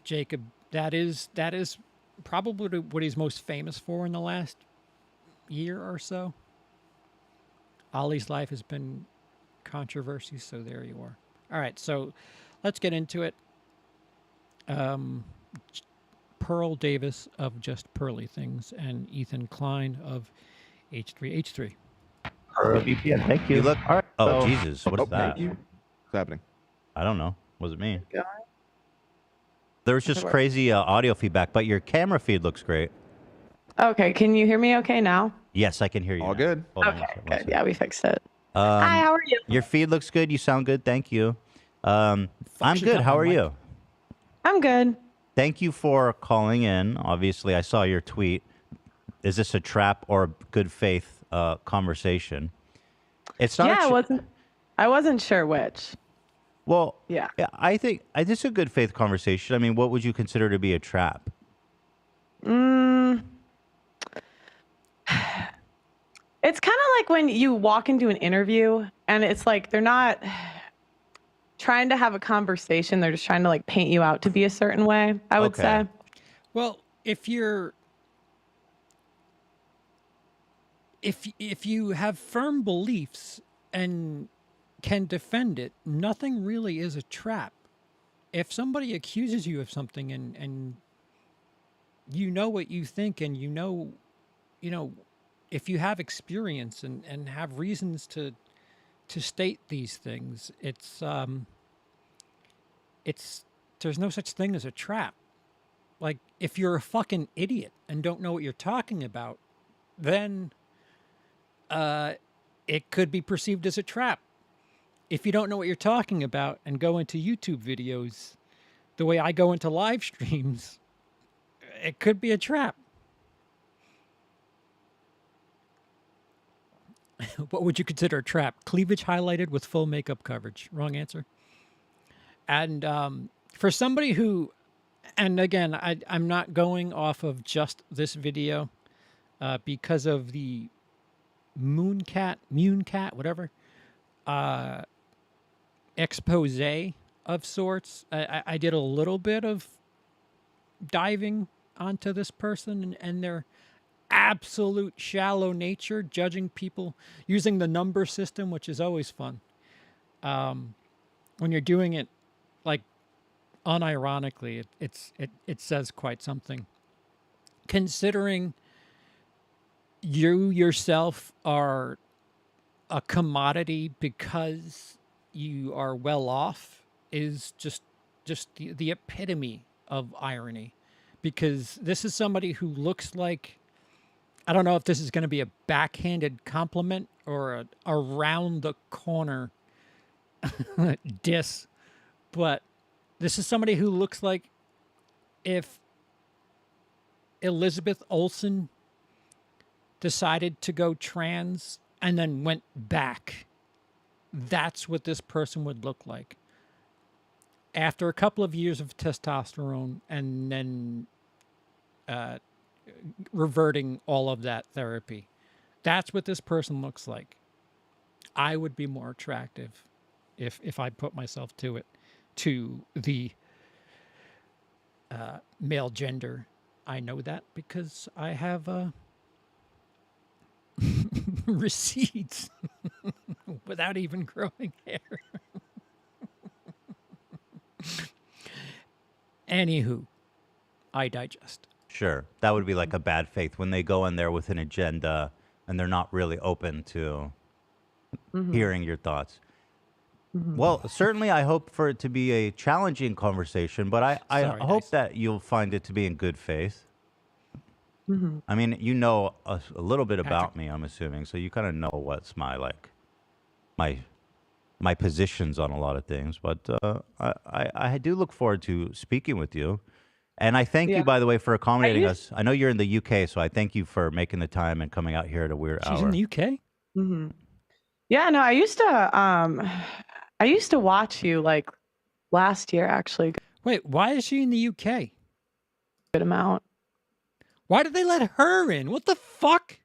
Jacob. That is probably what he's most famous for in the last year or so. Ollie's life has been controversy, so there you are. All right, so let's get into it. Pearl Davis of Just Pearly Things and Ethan Klein of H3H3. VPN, thank you. You look. All right. Oh, so- Jesus. What is that? Thank you. What's happening? I don't know. What does it mean? Yeah. There was just crazy audio feedback, but your camera feed looks great. Okay, can you hear me okay now? Yes, I can hear you. All now. good. Hold on Okay, one sec, one good. sec. Yeah, we fixed it. Hi, how are you? Your feed looks good. You sound good. Thank you. I'm Fuck, she good. got How my are mic. you? I'm good. Thank you for calling in. Obviously, I saw your tweet. Is this a trap or a good faith conversation? It's not. Yeah, I wasn't sure which. Well, Yeah. I think this is a good faith conversation. I mean, what would you consider to be a trap? It's kind of like when you walk into an interview and it's like they're not trying to have a conversation. They're just trying to like paint you out to be a certain way, I would Okay. say. Well, if you have firm beliefs and can defend it, nothing really is a trap. If somebody accuses you of something and you know what you think and you know, if you have experience and have reasons to state these things, it's there's no such thing as a trap. Like, if you're a fucking idiot and don't know what you're talking about, then it could be perceived as a trap. If you don't know what you're talking about and go into YouTube videos the way I go into live streams, it could be a trap. What would you consider a trap? Cleavage highlighted with full makeup coverage. Wrong answer. And for somebody who, and again, I'm not going off of just this video because of the Mooncat, whatever, expose of sorts. I did a little bit of diving onto this person and their absolute shallow nature, judging people using the number system, which is always fun. When you're doing it like unironically, it says quite something. Considering you yourself are a commodity because you are well off is just the epitome of irony. Because this is somebody who looks like, I don't know if this is going to be a backhanded compliment or a around the corner diss, but This is somebody who looks like if Elizabeth Olsen decided to go trans and then went back. That's what this person would look like. After a couple of years of testosterone and then reverting all of that therapy. That's what this person looks like. I would be more attractive if I put myself to it, to the male gender. I know that because I have receipts without even growing hair. Anywho, I digest. Sure. That would be like a bad faith when they go in there with an agenda and they're not really open to hearing your thoughts. Well, certainly I hope for it to be a challenging conversation, but I Sorry, hope Dice. that you'll find it to be in good faith. I mean, you know a little bit about me, I'm assuming, so you kind of know what's my positions on a lot of things. But I do look forward to speaking with you. And I thank you, Yeah. by the way, for accommodating used- us. I know you're in the UK, so I thank you for making the time and coming out here at a weird She's hour. in the UK? Yeah, no, I used to watch you like last year, actually, Wait, why is she in the UK? good amount, Why did they let her in? What the fuck?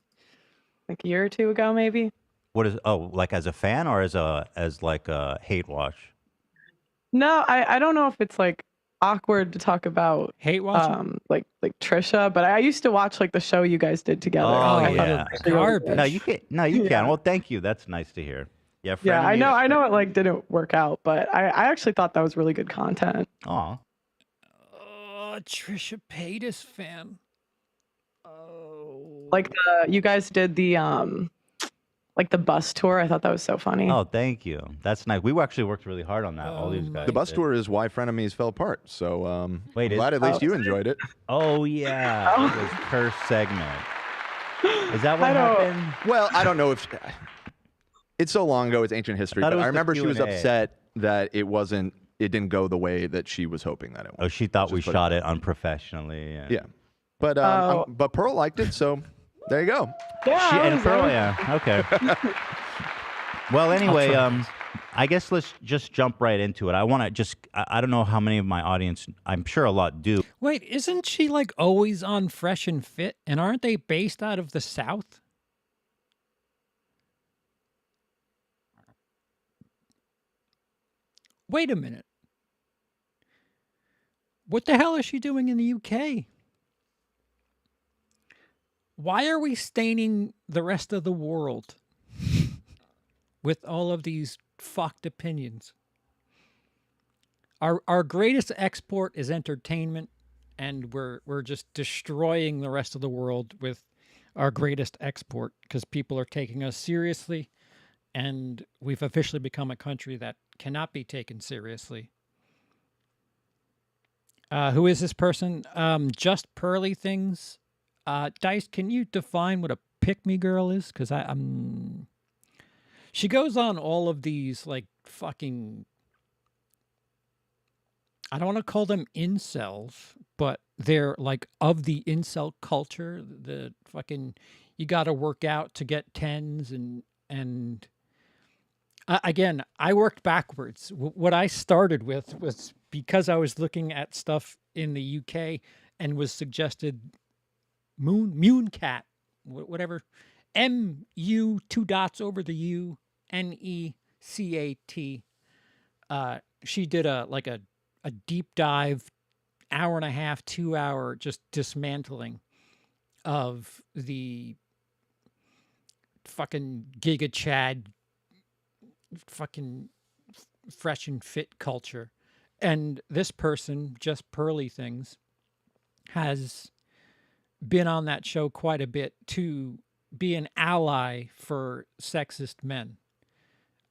like a year or two ago, maybe. What is? Oh, like as a fan or as like a hate watch? No, I don't know if it's like awkward to talk about Hate watching? like Trisha, but I used to watch like the show you guys did together. Oh, I thought it yeah. was actually really Garbage. good. No, you can. No, you Yeah. can. Well, thank you. That's nice to hear. Yeah, Yeah, I frenemies. know it like didn't work out, but I actually thought that was really good content. Aw. Oh, Trisha Paytas fan. Oh. Like you guys did the like the bus tour. I thought that was so funny. Oh, thank you. That's nice. We actually worked really hard on that. All these guys. The bus did. tour is why frenemies fell apart. So Wait, I'm glad at least you enjoyed it. Oh yeah, it was per segment. Is that what I don't- happened? Well, I don't know if it's so long ago. It's ancient history. Thought it But was I the remember she was Q&A. upset that it didn't go the way that she was hoping that it would. Oh, she thought we Just put shot it unprofessionally. Yeah. But Oh. but Pearl liked it, so there you go. Yeah, She, I and was Pearl, there. yeah. Okay. Well, anyway, I guess let's just jump right into it. I want to just, I don't know how many of my audience, I'm sure a lot do. Wait, isn't she like always on Fresh and Fit? And aren't they based out of the South? Wait a minute. What the hell is she doing in the UK? Why are we staining the rest of the world with all of these fucked opinions? Our greatest export is entertainment, and we're just destroying the rest of the world with our greatest export because people are taking us seriously, and we've officially become a country that cannot be taken seriously. Who is this person? JustPearlythings. Dice, can you define what a pick-me girl is? Because I'm. She goes on all of these like fucking. I don't want to call them incels, but they're like of the incel culture. The fucking you got to work out to get tens and. Again, I worked backwards. What I started with was because I was looking at stuff in the UK and was suggested Mooncat, whatever, MU 2 dots over the U NECAT. She did a deep dive, hour and a half, 2 hour just dismantling of the fucking Giga Chad fucking fresh and fit culture. And this person, JustPearlythings, has been on that show quite a bit to be an ally for sexist men.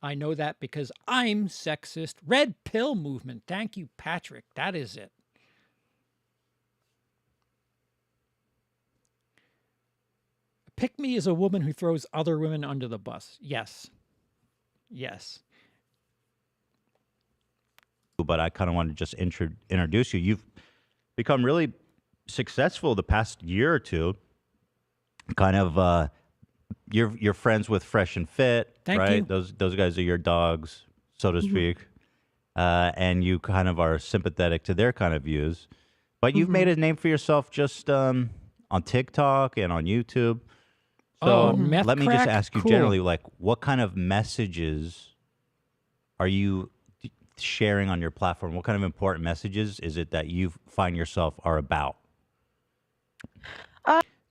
I know that because I'm sexist. Red pill movement. Thank you, Patrick. That is it. Pick me is a woman who throws other women under the bus. Yes. Yes. but I kind of want to just introduce you. You've become really successful the past year or two. Kind of, you're friends with Fresh and Fit, Thank right? you. Those guys are your dogs, so to speak, and you kind of are sympathetic to their kind of views. But you've made a name for yourself just on TikTok and on YouTube. So meth let me crack? just ask you Cool. generally, like, what kind of messages are you sharing on your platform? What kind of important messages is it that you find yourself are about?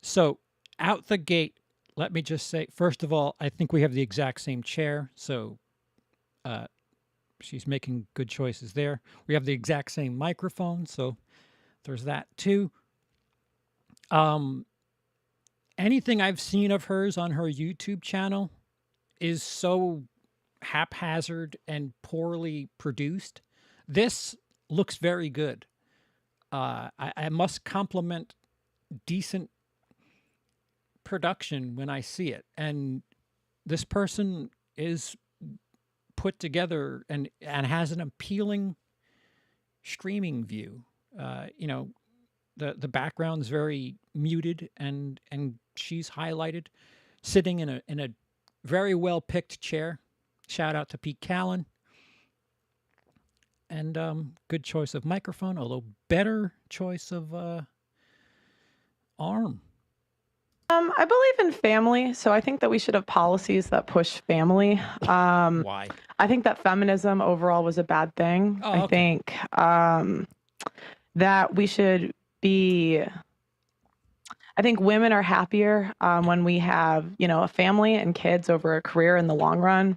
So out the gate, let me just say, first of all, I think we have the exact same chair. So she's making good choices there. We have the exact same microphone. So there's that too. Anything I've seen of hers on her YouTube channel is so haphazard and poorly produced. This looks very good. I must compliment decent production when I see it. And this person is put together and has an appealing streaming view. You know, the background's very muted and she's highlighted, sitting in a very well picked chair. Shout out to Pete Callen. And good choice of microphone, although better choice of arm. I believe in family, so I think that we should have policies that push family. Why? I think that feminism overall was a bad thing. Oh, I okay. think that we should be. I think women are happier when we have, you know, a family and kids over a career in the long run.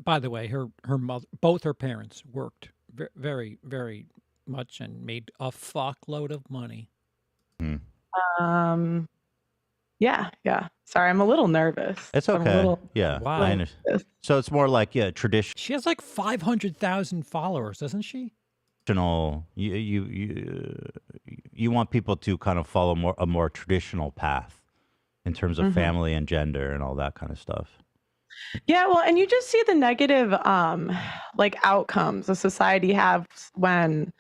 By the way, her mother, both her parents worked very, very much and made a fuckload of money. Yeah. Sorry, I'm a little nervous. It's I'm a okay. little- Yeah, Wow. I understand. So it's more like traditional. She has like 500,000 followers, doesn't she? You want people to kind of follow a more traditional path in terms of family and gender and all that kind of stuff. Yeah, well, and you just see the negative like outcomes a society has when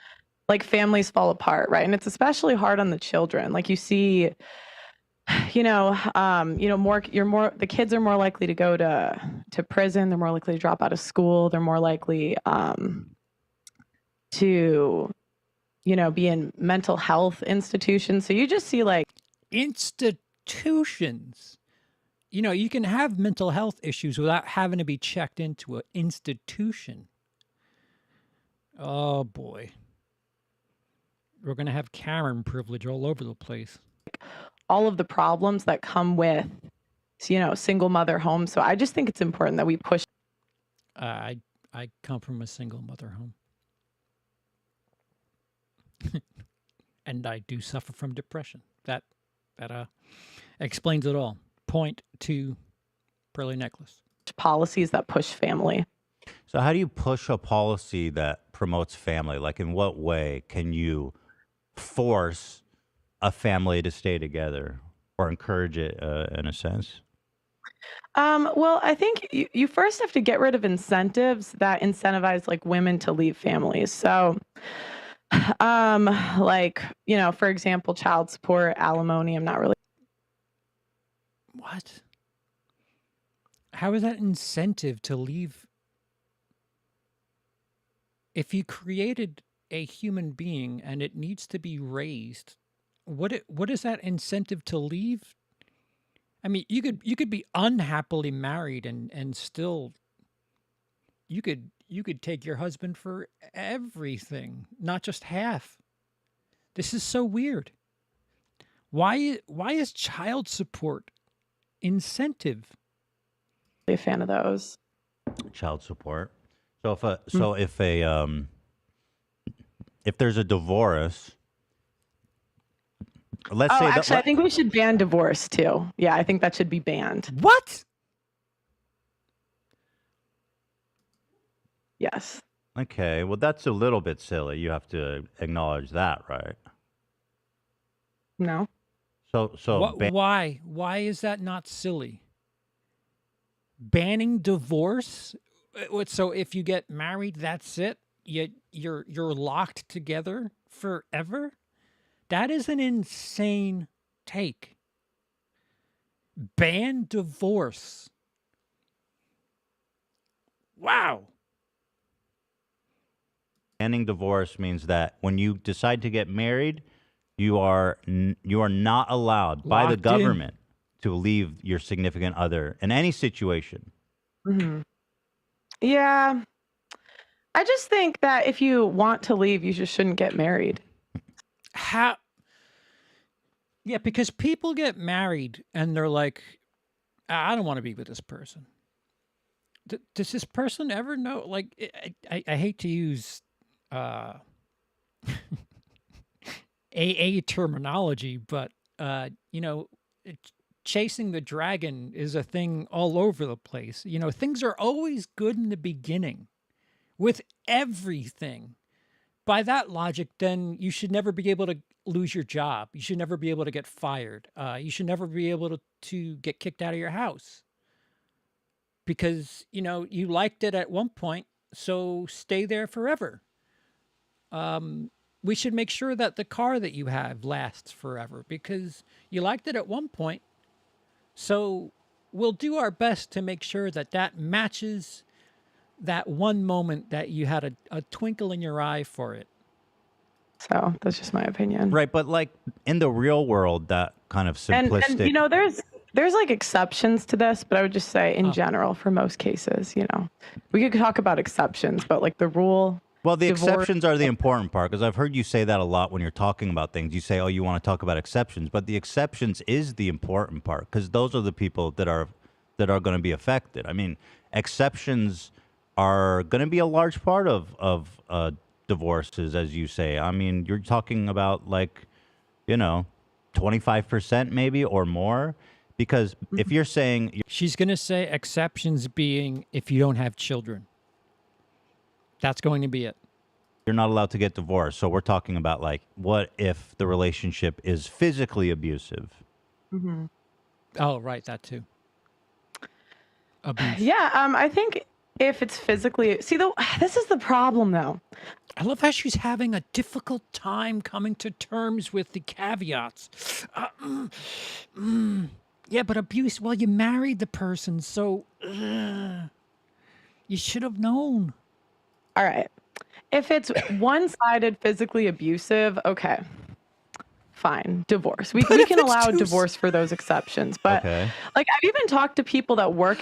like families fall apart, right? And it's especially hard on the children. Like you see, the kids are more likely to go to prison, they're more likely to drop out of school, they're more likely to be in mental health institutions. So you just see like Institutions. You know, you can have mental health issues without having to be checked into an institution. Oh boy. We're going to have Karen privilege all over the place. all of the problems that come with single mother homes. So I just think it's important that we push. I come from a single mother home. And I do suffer from depression. That explains it all. Point to Pearly Necklace. Policies that push family. So how do you push a policy that promotes family? Like, in what way can you force a family to stay together or encourage it in a sense? Well, I think you first have to get rid of incentives that incentivize like women to leave families. So, for example, child support, alimony. I'm not really. What? How is that incentive to leave? If you created a human being and it needs to be raised, what is that incentive to leave? I mean, you could be unhappily married and still you could take your husband for everything, not just half. This is so weird. Why is child support incentive? A fan of those. Child support. So if there's a divorce, let's say Actually, I think we should ban divorce too. Yeah, I think that should be banned. What? Yes. Okay, well, that's a little bit silly. You have to acknowledge that, right? No. Why? Why is that not silly? Banning divorce? So if you get married, that's it? you're locked together forever. That is an insane take. Ban divorce. Wow. Banning divorce means that when you decide to get married, you are not allowed by the Locked in. government to leave your significant other in any situation. Yeah. I just think that if you want to leave, you just shouldn't get married. How? Yeah, because people get married and they're like, I don't want to be with this person. Does this person ever know? Like, I hate to use AA terminology, but chasing the dragon is a thing all over the place. Things are always good in the beginning with everything. By that logic, then you should never be able to lose your job. You should never be able to get fired. You should never be able to get kicked out of your house because, you liked it at one point, so stay there forever. We should make sure that the car that you have lasts forever because you liked it at one point. So we'll do our best to make sure that that matches that one moment that you had a twinkle in your eye for it. So that's just my opinion. Right, but like in the real world, that kind of simplistic. And there's like exceptions to this, but I would just say in general, for most cases, we could talk about exceptions, but like the rule. Well, the exceptions are the important part because I've heard you say that a lot when you're talking about things. You say, oh, you want to talk about exceptions, but the exceptions is the important part because those are the people that are going to be affected. I mean, exceptions are going to be a large part of divorces, as you say. I mean, you're talking about like, 25% maybe or more. Because if you're saying... She's going to say exceptions being if you don't have children. That's going to be it. You're not allowed to get divorced. So we're talking about like, what if the relationship is physically abusive? Oh, right. That too. Abuse. Yeah. I think if it's physically... See, this is the problem, though. I love how she's having a difficult time coming to terms with the caveats. Yeah, but abuse, well, you married the person, so you should have known. All right. If it's one-sided physically abusive, okay, fine, divorce. We can allow divorce for those exceptions. But like I've even talked to people that work.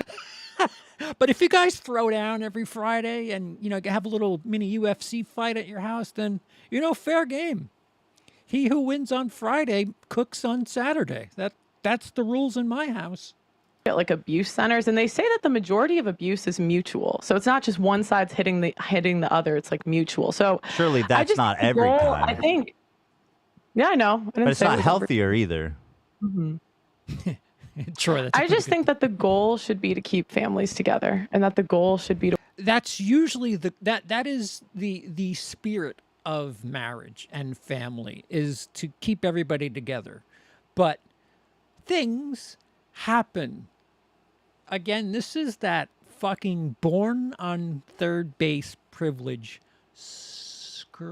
But if you guys throw down every Friday and, have a little mini UFC fight at your house, then, fair game. He who wins on Friday cooks on Saturday. That's the rules in my house. Like abuse centers, and they say that the majority of abuse is mutual. So it's not just one side's hitting the other. It's like mutual. So surely that's not every time. I think. Yeah, I know. But it's not healthier either. Troy, I just think that the goal should be to keep families together, and that the goal should be to. That's usually that is the spirit of marriage and family, is to keep everybody together. But things happen. Again, this is that fucking born on third base privilege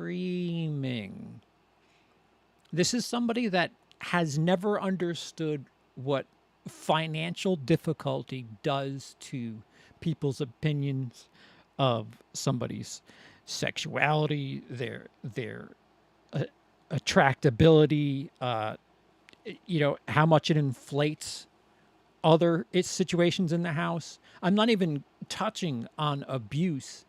screaming. This is somebody that has never understood what financial difficulty does to people's opinions of somebody's sexuality, their attractability, how much it inflates other situations in the house. I'm not even touching on abuse,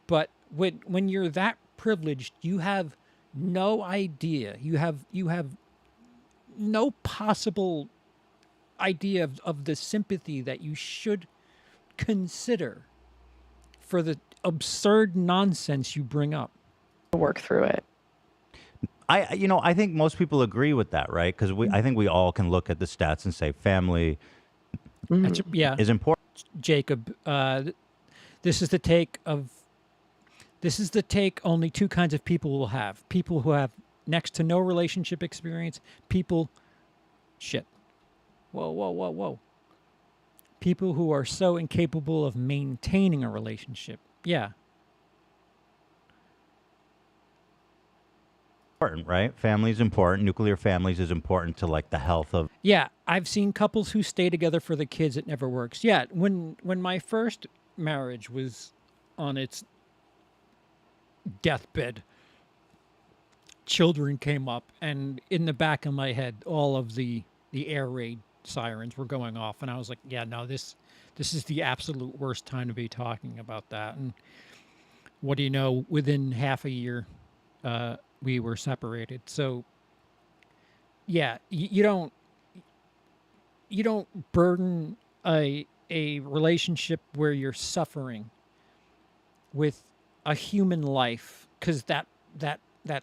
but when you're that privileged, you have no idea. You have no possible idea of the sympathy that you should consider for the absurd nonsense you bring up. Work through it. I think most people agree with that, right? Because I think we all can look at the stats and say family is important. Jacob, this is the take only two kinds of people will have. People who have next to no relationship experience. Whoa. People who are so incapable of maintaining a relationship. Yeah. important, right? Family is important. Nuclear families is important to like the health of. Yeah, I've seen couples who stay together for the kids. It never works. Yeah, when my first marriage was on its deathbed, children came up, and in the back of my head, all of the air raid sirens were going off, and I was like, yeah, no, this is the absolute worst time to be talking about that. And what do you know? Within half a year, we were separated. So, yeah, you don't burden a relationship where you're suffering with a human life, because that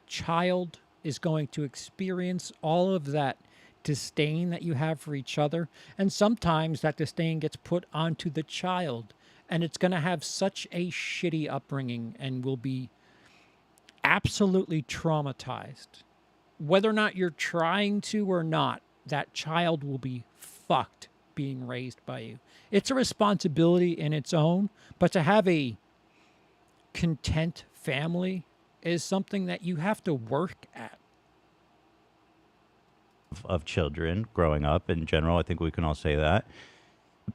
child is going to experience all of that disdain that you have for each other, and sometimes that disdain gets put onto the child, and it's going to have such a shitty upbringing and will be absolutely traumatized. Whether or not you're trying to or not, that child will be fucked being raised by you. It's a responsibility in its own, but to have a content family is something that you have to work at. Of children growing up in general, I think we can all say that.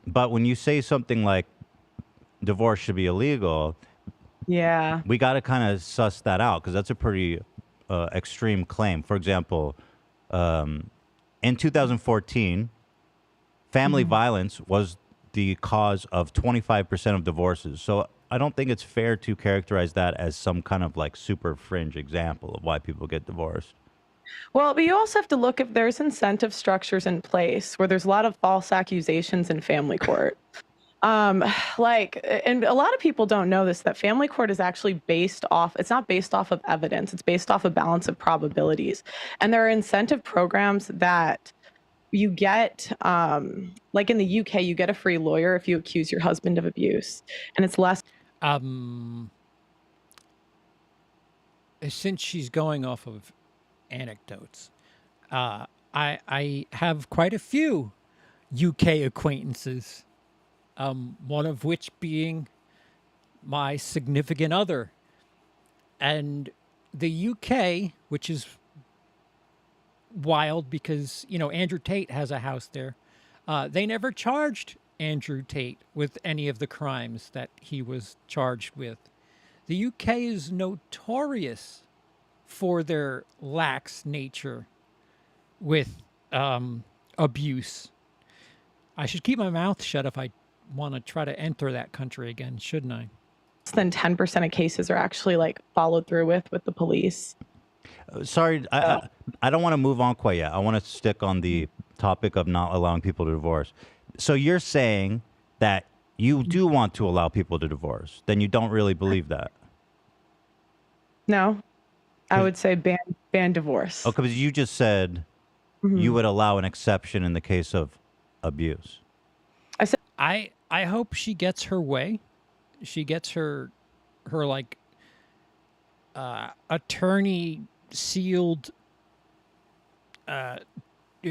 But when you say something like divorce should be illegal, yeah, we got to kind of suss that out, because that's a pretty extreme claim. For example, in 2014, family violence was the cause of 25% of divorces. So I don't think it's fair to characterize that as some kind of like super fringe example of why people get divorced. Well, but you also have to look if there's incentive structures in place where there's a lot of false accusations in family court. And a lot of people don't know this, that family court is actually it's not based off of evidence. It's based off a balance of probabilities. And there are incentive programs that you get, like in the UK, you get a free lawyer if you accuse your husband of abuse, and it's less. Since she's going off of anecdotes, I have quite a few UK acquaintances, one of which being my significant other. And the UK, which is wild because, Andrew Tate has a house there. They never charged Andrew Tate with any of the crimes that he was charged with. The UK is notorious for their lax nature with abuse. I should keep my mouth shut if I want to try to enter that country again, shouldn't I? Less than 10% of cases are actually like followed through with the police. Sorry, I don't want to move on quite yet. I want to stick on the topic of not allowing people to divorce. So you're saying that you do want to allow people to divorce. Then you don't really believe that. No, I would say ban divorce. Okay, because you just said you would allow an exception in the case of abuse. I hope she gets her way. She gets her like attorney sealed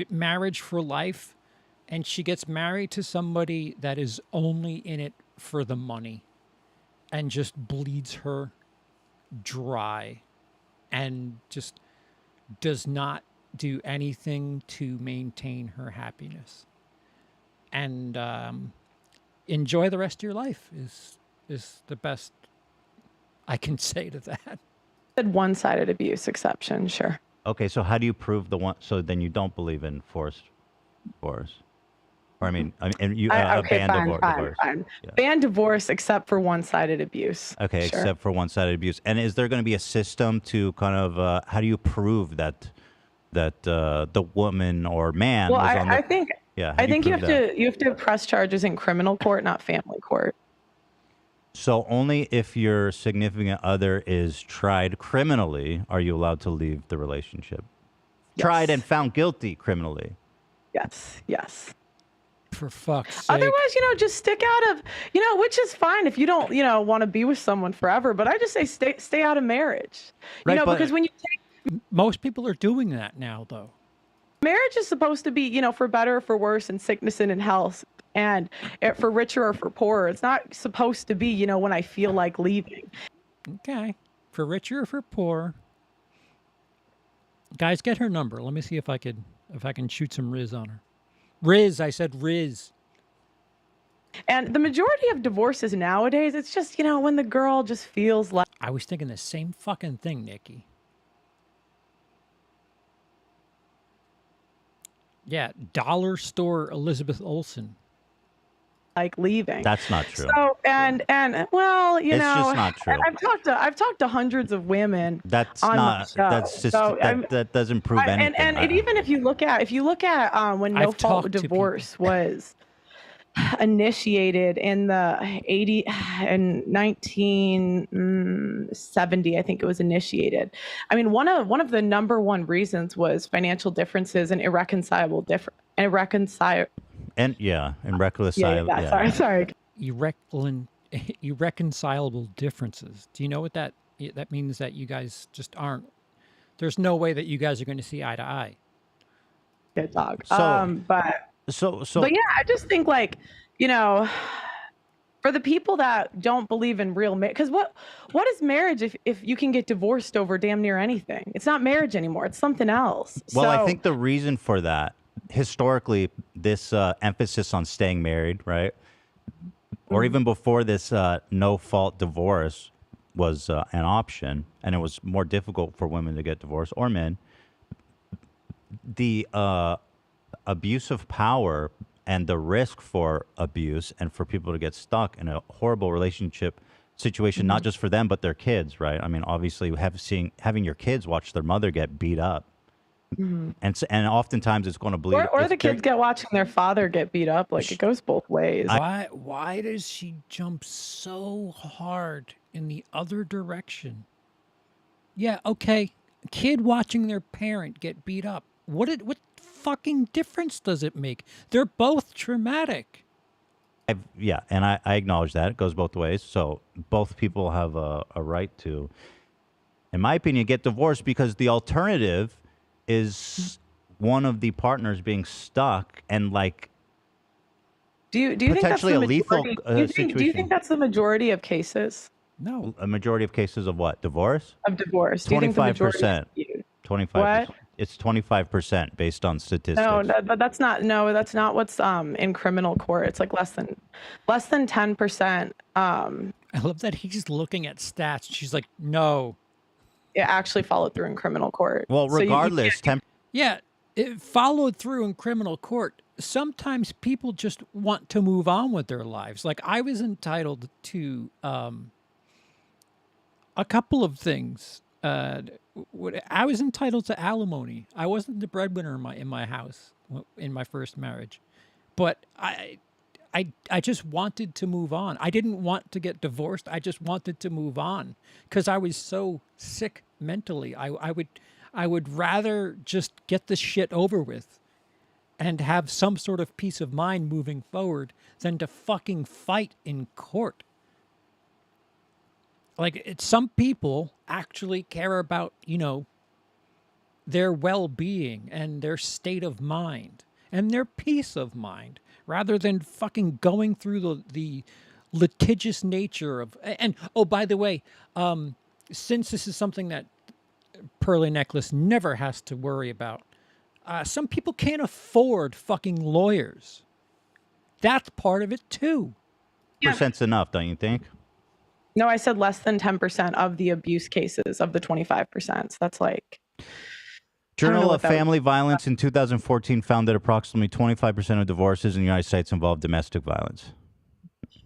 marriage for life, and she gets married to somebody that is only in it for the money and just bleeds her dry and just does not do anything to maintain her happiness. And enjoy the rest of your life is the best I can say to that. One-sided abuse exception, sure. Okay, so how do you prove the one? So then you don't believe in forced divorce, or you ban divorce. Fine. Yeah. Ban divorce except for one-sided abuse. Okay, sure. Except for one-sided abuse. And is there going to be a system to kind of how do you prove that the woman or man? Well, was on the, I think yeah. I think you have to press charges in criminal court, not family court. So only if your significant other is tried criminally are you allowed to leave the relationship. Yes. Tried and found guilty criminally. Yes. For fuck's sake. Otherwise, just stick out of, which is fine if you don't, want to be with someone forever. But I just say stay out of marriage. Right, because when you take... Most people are doing that now, though. Marriage is supposed to be, for better or for worse, in sickness and in health. And for richer or for poorer. It's not supposed to be, when I feel like leaving. Okay. For richer or for poor. Guys, get her number. Let me see if I can shoot some Riz on her. Riz, I said Riz. And the majority of divorces nowadays, it's just, when the girl just feels like... I was thinking the same fucking thing, Nikki. Yeah, dollar store Elizabeth Olsen. Like leaving. That's not true. So and well, it's just not true. I've talked to hundreds of women. That's on not. my show. That's just So, that doesn't prove anything. And even if you look at when no fault divorce was initiated in the 1970, I think it was initiated. I mean, one of the number one reasons was financial differences and irreconcilable. Sorry. Irreconcilable differences. Do you know what that means? That you guys just aren't. There's no way that you guys are going to see eye to eye. Good dog. But yeah, I just think for the people that don't believe in real marriage, because what is marriage if you can get divorced over damn near anything? It's not marriage anymore. It's something else. Well, I think the reason for that, historically, this emphasis on staying married, right? Or even before this no-fault divorce was an option, and it was more difficult for women to get divorced, or men, the abuse of power and the risk for abuse and for people to get stuck in a horrible relationship situation, not just for them, but their kids, right? I mean, obviously, having your kids watch their mother get beat up. And oftentimes it's going to bleed. Or the kids get watching their father get beat up. Like, it goes both ways. Why does she jump so hard in the other direction? Yeah, okay. Kid watching their parent get beat up. What fucking difference does it make? They're both traumatic. And I acknowledge that. It goes both ways. So both people have a right to, in my opinion, get divorced, because the alternative is one of the partners being stuck and do you think that's the lethal situation? Do you think that's the majority of cases? No. A majority of cases of what? Divorce? Of divorce. 25%. 25%. What? It's 25% based on statistics. No, but that's not what's in criminal court. It's like less than 10%. I love that he's looking at stats. She's like, no. It actually followed through in criminal court. Well, regardless, it followed through in criminal court. Sometimes people just want to move on with their lives. Like, I was entitled to a couple of things. I was entitled to alimony. I wasn't the breadwinner in my house in my first marriage, but I just wanted to move on. I didn't want to get divorced. I just wanted to move on because I was so sick mentally. I would rather just get this shit over with and have some sort of peace of mind moving forward than to fucking fight in court. Like, some people actually care about, their well-being and their state of mind and their peace of mind, rather than fucking going through the litigious nature of. And oh, by the way, since this is something that Pearly Necklace never has to worry about, some people can't afford fucking lawyers. That's part of it too. Percent's enough, don't you think? No, I said less than 10% of the abuse cases of the 25%. So that's like... Journal of Family Violence in 2014 found that approximately 25% of divorces in the United States involve domestic violence.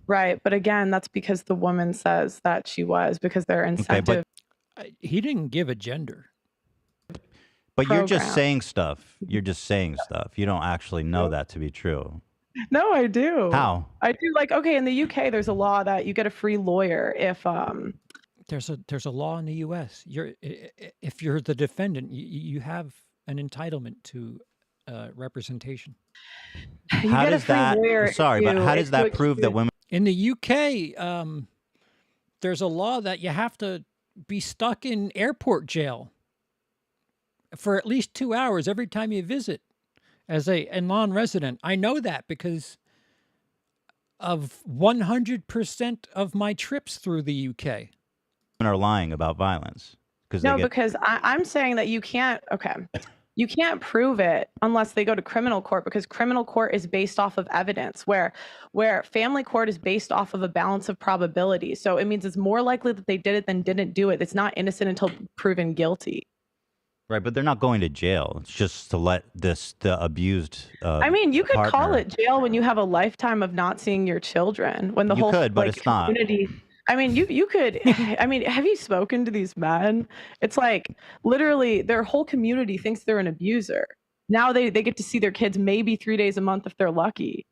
Right. But again, that's because the woman says that she was, because they're incentive. Okay, he didn't give a gender. But you're just saying stuff. You're just saying stuff. You don't actually know that to be true. No, I do. How? I do. Like, okay, in the UK, there's a law that you get a free lawyer if... There's a law in the U.S. If you're the defendant, you have an entitlement to representation. How does that? Sorry, but how does that prove that women? In the UK, there's a law that you have to be stuck in airport jail for at least 2 hours every time you visit as a non-resident. I know that because of 100% of my trips through the UK. Are lying about violence, No, because I'm saying that you can't. Okay. You can't prove it unless they go to criminal court, because criminal court is based off of evidence, where family court is based off of a balance of probability. So it means it's more likely that they did it than didn't do it. It's not innocent until proven guilty. Right, but they're not going to jail. It's just to let the abused I mean, you could partner. call it jail when you have a lifetime of not seeing your children. When the You whole could, but like, it's not. community. I mean, you could. I mean, have you spoken to these men? It's like literally their whole community thinks they're an abuser. Now they get to see their kids maybe 3 days a month if they're lucky.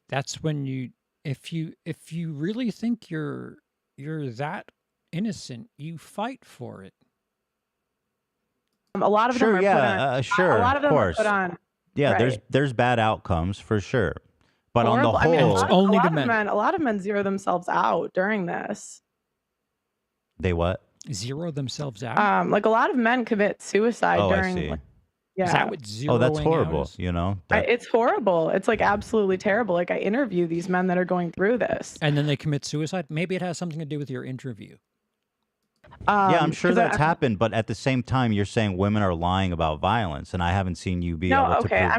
That's when you, if you really think you're that innocent, you fight for it. A lot of them are put on. Sure, a lot of them course. are put on. Yeah, right. there's bad outcomes for sure, but Horrible. on the whole, a lot of men zero themselves out during this. They what? Zero themselves out. Like a lot of men commit suicide during. I see. Like, yeah. Is that what zeroing Oh, that's horrible. out is? You know, it's horrible. It's like absolutely terrible. Like I interview these men that are going through this, and then they commit suicide. Maybe it has something to do with your interview. Yeah, I'm sure that's happened, but at the same time, you're saying women are lying about violence, and I haven't seen you be able to prove that.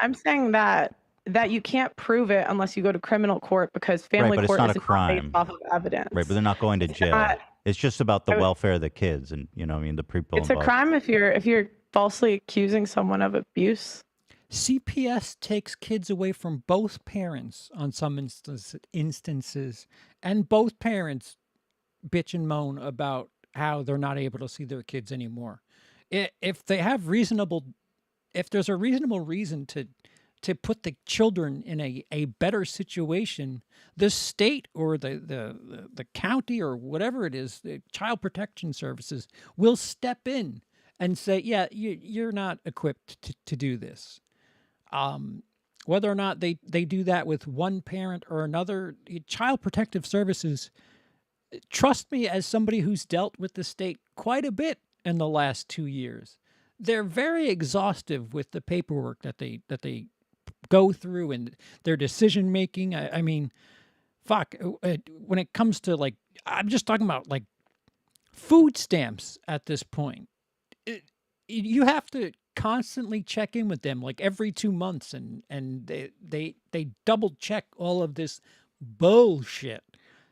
I'm saying that you can't prove it unless you go to criminal court, because family court is based off of evidence. Right, but they're not going to jail. It's just about the welfare of the kids, and the people. It's involved. A crime if you're falsely accusing someone of abuse. CPS takes kids away from both parents on some instances, and both parents bitch and moan about how they're not able to see their kids anymore. If there's a reasonable reason to put the children in a better situation, the state or the county or whatever it is, the child protection services will step in and say, yeah, you're not equipped to do this. Whether or not they do that with one parent or another, child protective services, trust me, as somebody who's dealt with the state quite a bit in the last 2 years, they're very exhaustive with the paperwork that they go through and their decision making. I mean, fuck, when it comes to, like, I'm just talking about like food stamps at this point. You have to constantly check in with them like every 2 months, and they double check all of this bullshit.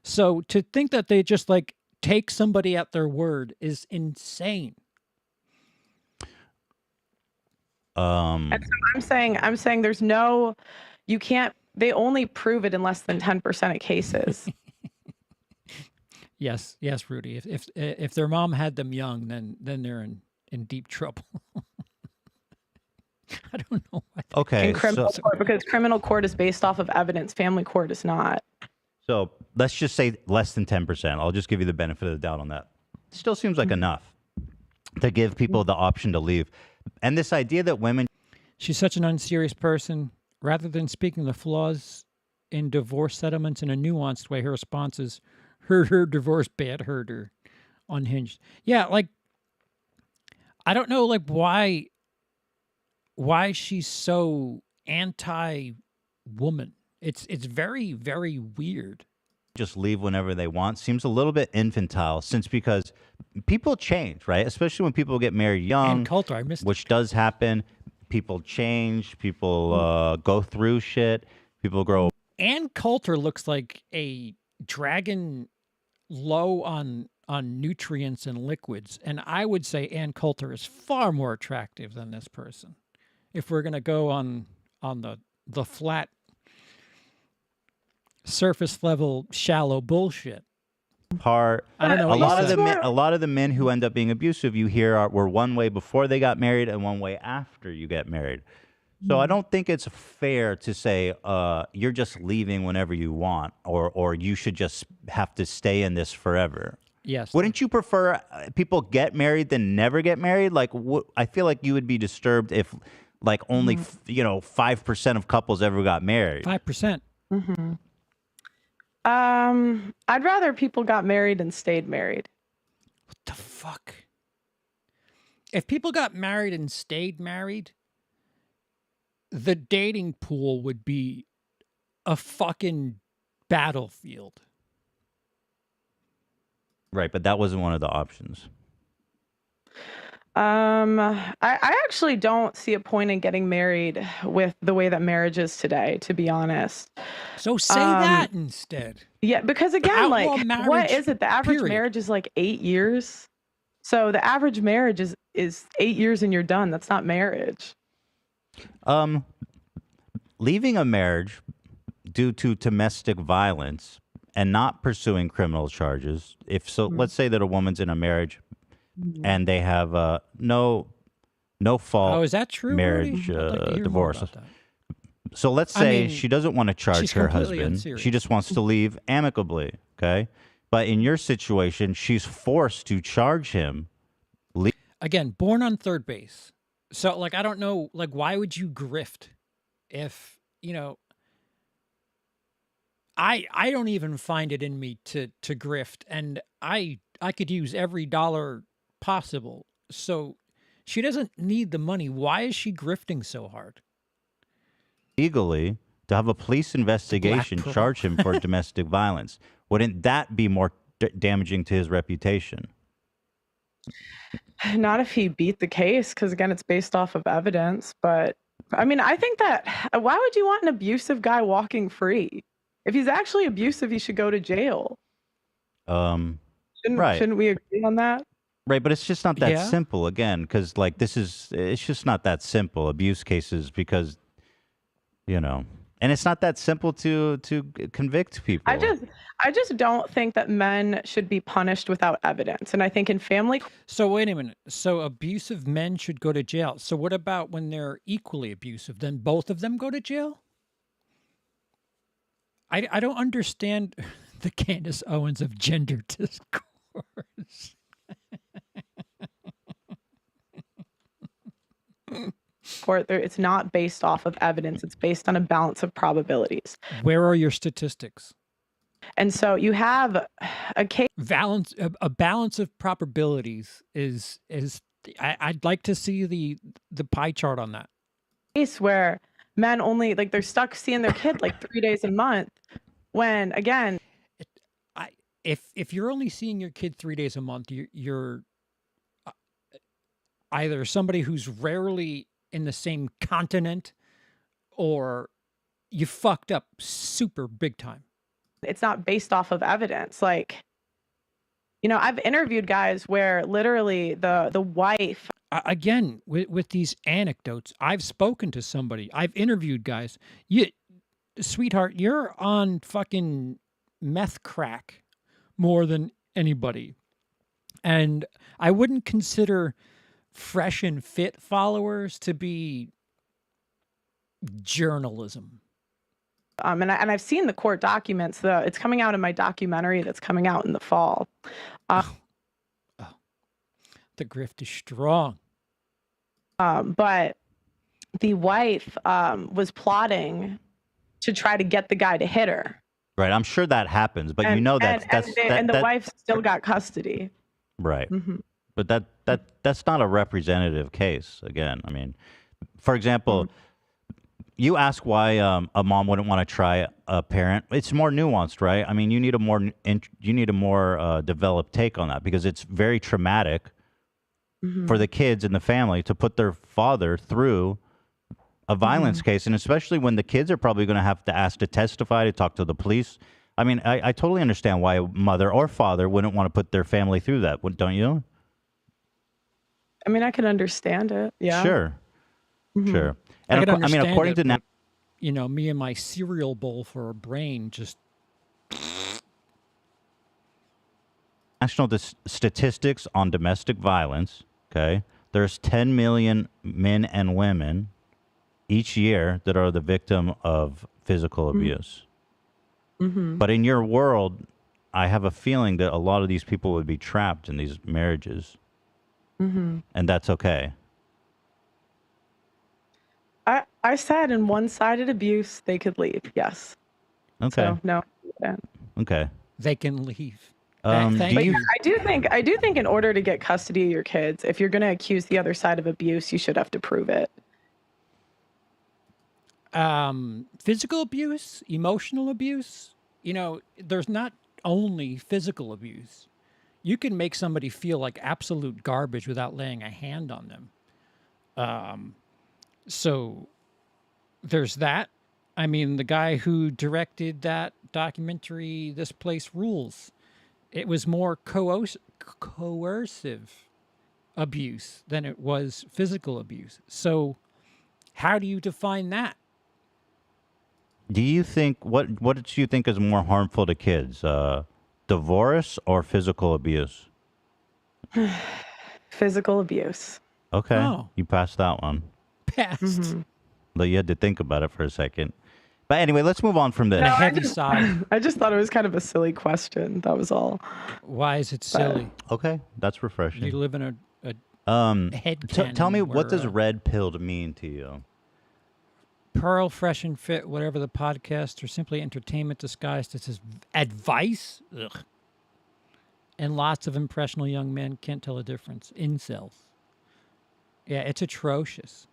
So to think that they just like take somebody at their word is insane. And so I'm saying there's no, you can't, they only prove it in less than 10% of cases. Yes, Rudy. If their mom had them young, then they're in deep trouble. I don't know why. Okay. In criminal court, because criminal court is based off of evidence, family court is not. So let's just say less than 10%. I'll just give you the benefit of the doubt on that. Still seems like enough to give people the option to leave. And this idea that women... She's such an unserious person. Rather than speaking the flaws in divorce settlements in a nuanced way, her response is, heard her divorce, bad, heard her, unhinged. Yeah, like, I don't know, like, why she's so anti-woman. It's very, very weird. Just leave whenever they want seems a little bit infantile, because people change, right? Especially when people get married young. And Coulter, I missed which does happen. People change. People go through shit. People grow. Ann Coulter looks like a dragon low on nutrients and liquids, and I would say Ann Coulter is far more attractive than this person. If we're gonna go on the flat, surface level, shallow bullshit. I don't know. A lot of the men who end up being abusive, you hear, were one way before they got married and one way after you get married. So I don't think it's fair to say you're just leaving whenever you want, or you should just have to stay in this forever. Yes. Wouldn't you prefer people get married than never get married? Like, I feel like you would be disturbed if, like, only 5% of couples ever got married. 5%. Mm-hmm. I'd rather people got married and stayed married. What the fuck? If people got married and stayed married, the dating pool would be a fucking battlefield. Right, but that wasn't one of the options. I actually don't see a point in getting married with the way that marriage is today, to be honest. So say that instead. Yeah, because again, Outlaw like, marriage, what is it? The average period. marriage is like 8 years. So the average marriage is 8 years and you're done. That's not marriage. Leaving a marriage due to domestic violence and not pursuing criminal charges. If so, let's say that a woman's in a marriage and they have no fault. Oh, is that true? Marriage I'd like to hear more divorce. about that. So let's say she doesn't want to charge she's her completely husband. unserious. She just wants to leave amicably. Okay, but in your situation, she's forced to charge him. Again, born on third base. So, like, I don't know, like, why would you grift if, you know, I don't even find it in me to grift, and I could use every dollar possible. So she doesn't need the money. Why is she grifting so hard? Legally, to have a police investigation charge him for domestic violence. Wouldn't that be more damaging to his reputation? Not if he beat the case, because again, it's based off of evidence. But I mean, I think that why would you want an abusive guy walking free? If he's actually abusive, he should go to jail. Right. Shouldn't we agree on that? Right, but it's just not that simple, again, because, like, it's just not that simple, abuse cases, because, you know, and it's not that simple to convict people. I just don't think that men should be punished without evidence. And I think in family. So wait a minute. So abusive men should go to jail. So what about when they're equally abusive? Then both of them go to jail? I don't understand the Candace Owens of gender discourse. It's not based off of evidence. It's based on a balance of probabilities. Where are your statistics? And so you have a case. A balance of probabilities is I'd like to see the pie chart on that. Case where men only, like, they're stuck seeing their kid like 3 days a month, when again, if you're only seeing your kid 3 days a month, you're either somebody who's rarely in the same continent, or you fucked up super big time. It's not based off of evidence. Like, you know, I've interviewed guys where literally the wife. Again, with these anecdotes, I've spoken to somebody. I've interviewed guys. Sweetheart, you're on fucking meth crack more than anybody. And I wouldn't consider fresh and fit followers to be journalism. And I've seen the court documents. It's coming out in my documentary that's coming out in the fall. The grift is strong. But the wife was plotting to try to get the guy to hit her. Right, I'm sure that happens, but And, you know and the wife still got custody. Right. Mm-hmm. But that's not a representative case. Again, I mean, for example, you ask why a mom wouldn't want to try a parent. It's more nuanced, right? I mean, you need a more developed take on that, because it's very traumatic for the kids and the family to put their father through a violence case, and especially when the kids are probably going to have to ask to testify, to talk to the police. I mean, I totally understand why a mother or father wouldn't want to put their family through that, don't you? I mean, I can understand it. Yeah. Sure. Sure. And I mean, according to you know, me and my cereal bowl for a brain just. National statistics on domestic violence. Okay, there's 10 million men and women each year that are the victim of physical abuse. But in your world, I have a feeling that a lot of these people would be trapped in these marriages, and that's okay. I said in one-sided abuse, they could leave. Yes. Okay. So, no. Okay. They can leave. I do think in order to get custody of your kids, if you're going to accuse the other side of abuse, you should have to prove it. Physical abuse, emotional abuse. You know, there's not only physical abuse. you can make somebody feel like absolute garbage without laying a hand on them. So there's that. I mean, the guy who directed that documentary, This Place Rules, it was more coercive abuse than it was physical abuse. So how do you define that? Do you think what do you think is more harmful to kids, divorce or physical abuse? Physical abuse. Okay, Oh. you passed that one. Past. Though you had to think about it for a second. But anyway, let's move on from this. The heavy side. I just thought it was kind of a silly question. That was all. Why is it silly? Okay, that's refreshing. You live in a head tell me, what where, does red pilled mean to you? Pearl, Fresh and Fit, whatever the podcast, or simply entertainment disguised as advice? Ugh. And lots of impressionable young men can't tell the difference. Incels. Yeah, it's atrocious.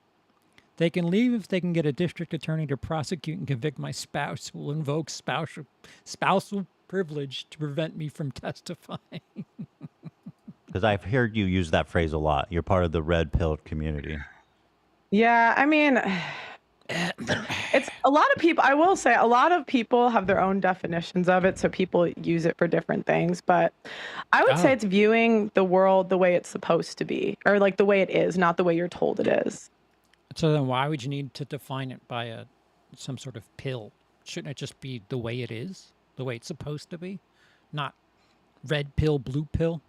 They can leave if they can get a district attorney to prosecute and convict my spouse, who will invoke spousal privilege to prevent me from testifying. Because I've heard you use that phrase a lot. You're part of the red pilled community. Yeah, I mean, it's a lot of people. I will say a lot of people have their own definitions of it, so people use it for different things. But I would say it's viewing the world the way it's supposed to be, or like the way it is, not the way you're told it is. So then why would you need to define it by some sort of pill? Shouldn't it just be the way it is, the way it's supposed to be? Not red pill, blue pill,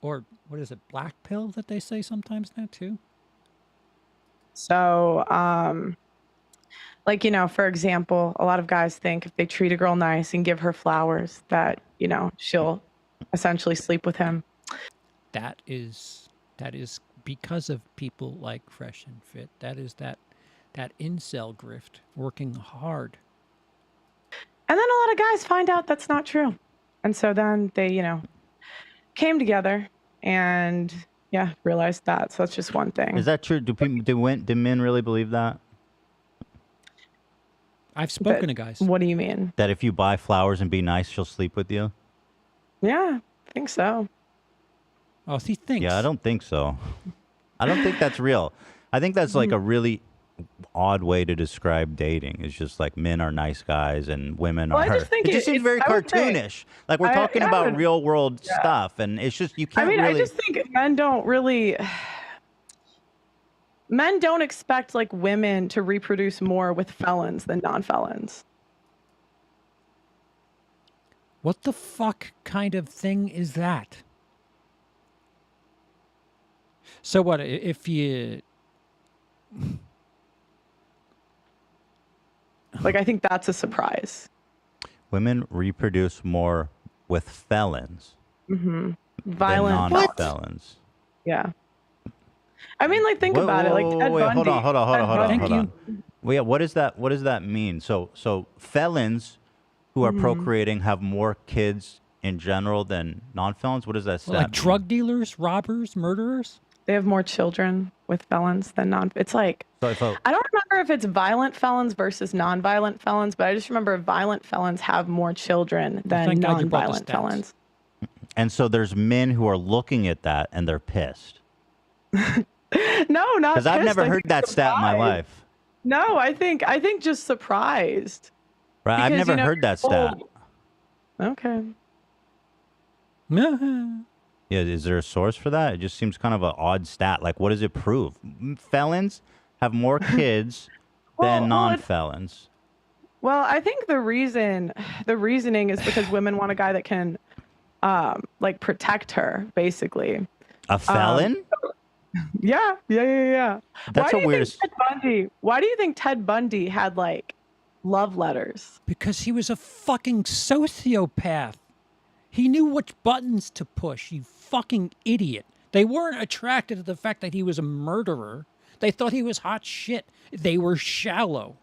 or what is it, black pill that they say sometimes now too? So, like, you know, for example, a lot of guys think if they treat a girl nice and give her flowers that, you know, she'll essentially sleep with him. That is because of people like Fresh and Fit. That is that incel grift working hard. And then a lot of guys find out that's not true. And so then they, you know, came together and realized that. So that's just one thing. Is that true? Do men really believe that? I've spoken to guys. What do you mean? That if you buy flowers and be nice, she'll sleep with you? Yeah, I think so. Oh, he thinks. Yeah, I don't think so. I don't think that's real. I think that's like a really odd way to describe dating. It's just like men are nice guys and women are. I just think it just seems very cartoonish. Like we're talking about real world stuff, and it's just you can't really. I just think men don't expect like women to reproduce more with felons than non-felons. What the fuck kind of thing is that? So what if you... Like, I think that's a surprise. Women reproduce more with felons Violent than non-felons. Yeah. I mean, like, think about it. Like, Ted Bundy. Hold on. Thank you. Well, yeah, what does that mean? So felons who are procreating have more kids in general than non-felons? What does that mean? Like drug dealers, robbers, murderers? They have more children with felons than non. It's like, I don't remember if it's violent felons versus non-violent felons, but I just remember violent felons have more children than non-violent felons. And so there's men who are looking at that and they're pissed. No, not because I've never heard that stat in my life. No, I think just surprised. Right, because, I've never heard that stat. Okay. Yeah, is there a source for that? It just seems kind of an odd stat. Like, what does it prove? Felons have more kids than non-felons. Well, I think the reasoning is because women want a guy that can, like, protect her, basically. A felon? Yeah. That's Why do you think Ted Bundy had, like, love letters? Because he was a fucking sociopath. He knew which buttons to push, you fucking idiot. They weren't attracted to the fact that he was a murderer. They thought he was hot shit. They were shallow.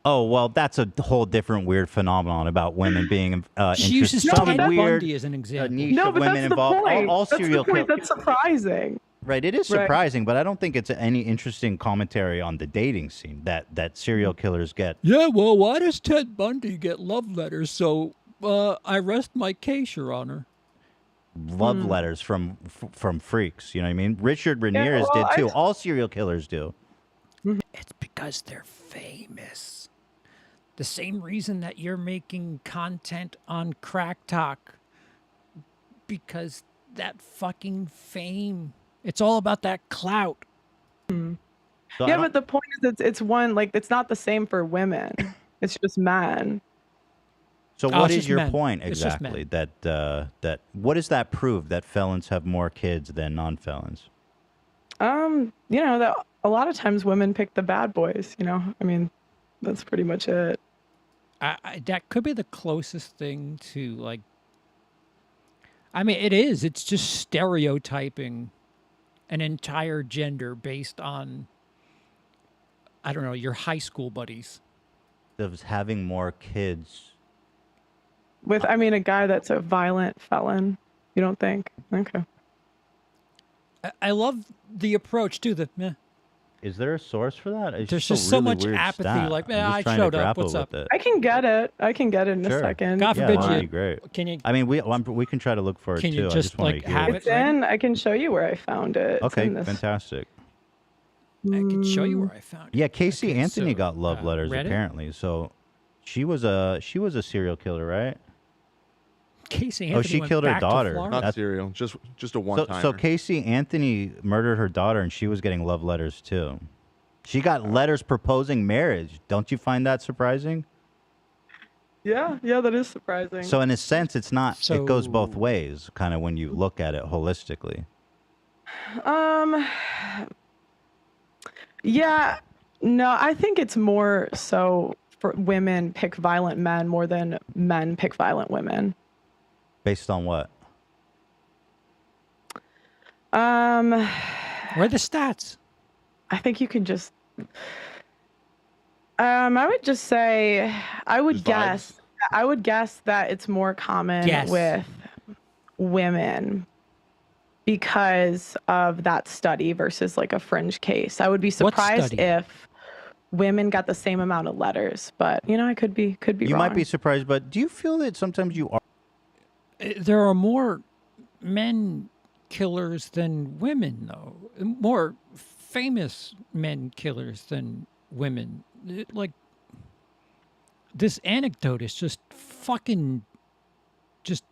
Oh, well, that's a whole different weird phenomenon about women being She uses Ted Bundy as an example. No, but that's the point. All serial killers. That's surprising. Right, it is surprising, but I don't think it's any interesting commentary on the dating scene that serial killers get. Yeah, well, why does Ted Bundy get love letters? So I rest my case, Your Honor. love letters from freaks. You know what I mean? Richard Ramirez did too. All serial killers do. It's because they're famous. The same reason that you're making content on Crack Talk. Because that fucking fame. It's all about that clout. So yeah, but the point is it's one, like, it's not the same for women. It's just men. So what is your point exactly? That what does that prove, that felons have more kids than non-felons? You know, that a lot of times women pick the bad boys, you know? I mean, that's pretty much it. That could be the closest thing to, like, I mean, it is. It's just stereotyping an entire gender based on, I don't know, your high school buddies. Of having more kids. With, I mean, a guy that's a violent felon, you don't think? Okay. I love the approach, too. Is there a source for that? It's There's just so much apathy. Stat. Like, I showed up. What's up? I can get it. I can get it in a second. God forbid you. Great. Can you? I mean, we can try to look for it too. Can you just like have it? It's in. I can show you where I found it. Okay, fantastic. I can show you where I found it. Yeah, Casey Anthony got love letters apparently. So she was a serial killer, right? Casey Anthony. She killed her daughter. Not serial, just a one-timer. So Casey Anthony murdered her daughter, and she was getting love letters too. She got letters proposing marriage. Don't you find that surprising? Yeah, that is surprising. So in a sense, it's not. It goes both ways, kind of when you look at it holistically. Yeah, no, I think it's more so for women pick violent men more than men pick violent women. Based on what? Where are the stats? I think you can just. I would just say, I would guess that it's more common with women because of that study versus like a fringe case. I would be surprised if women got the same amount of letters, but you know, I could be wrong. You might be surprised, but do you feel that sometimes you are? There are more men killers than women, though. More famous men killers than women. Like, this anecdote is just fucking, just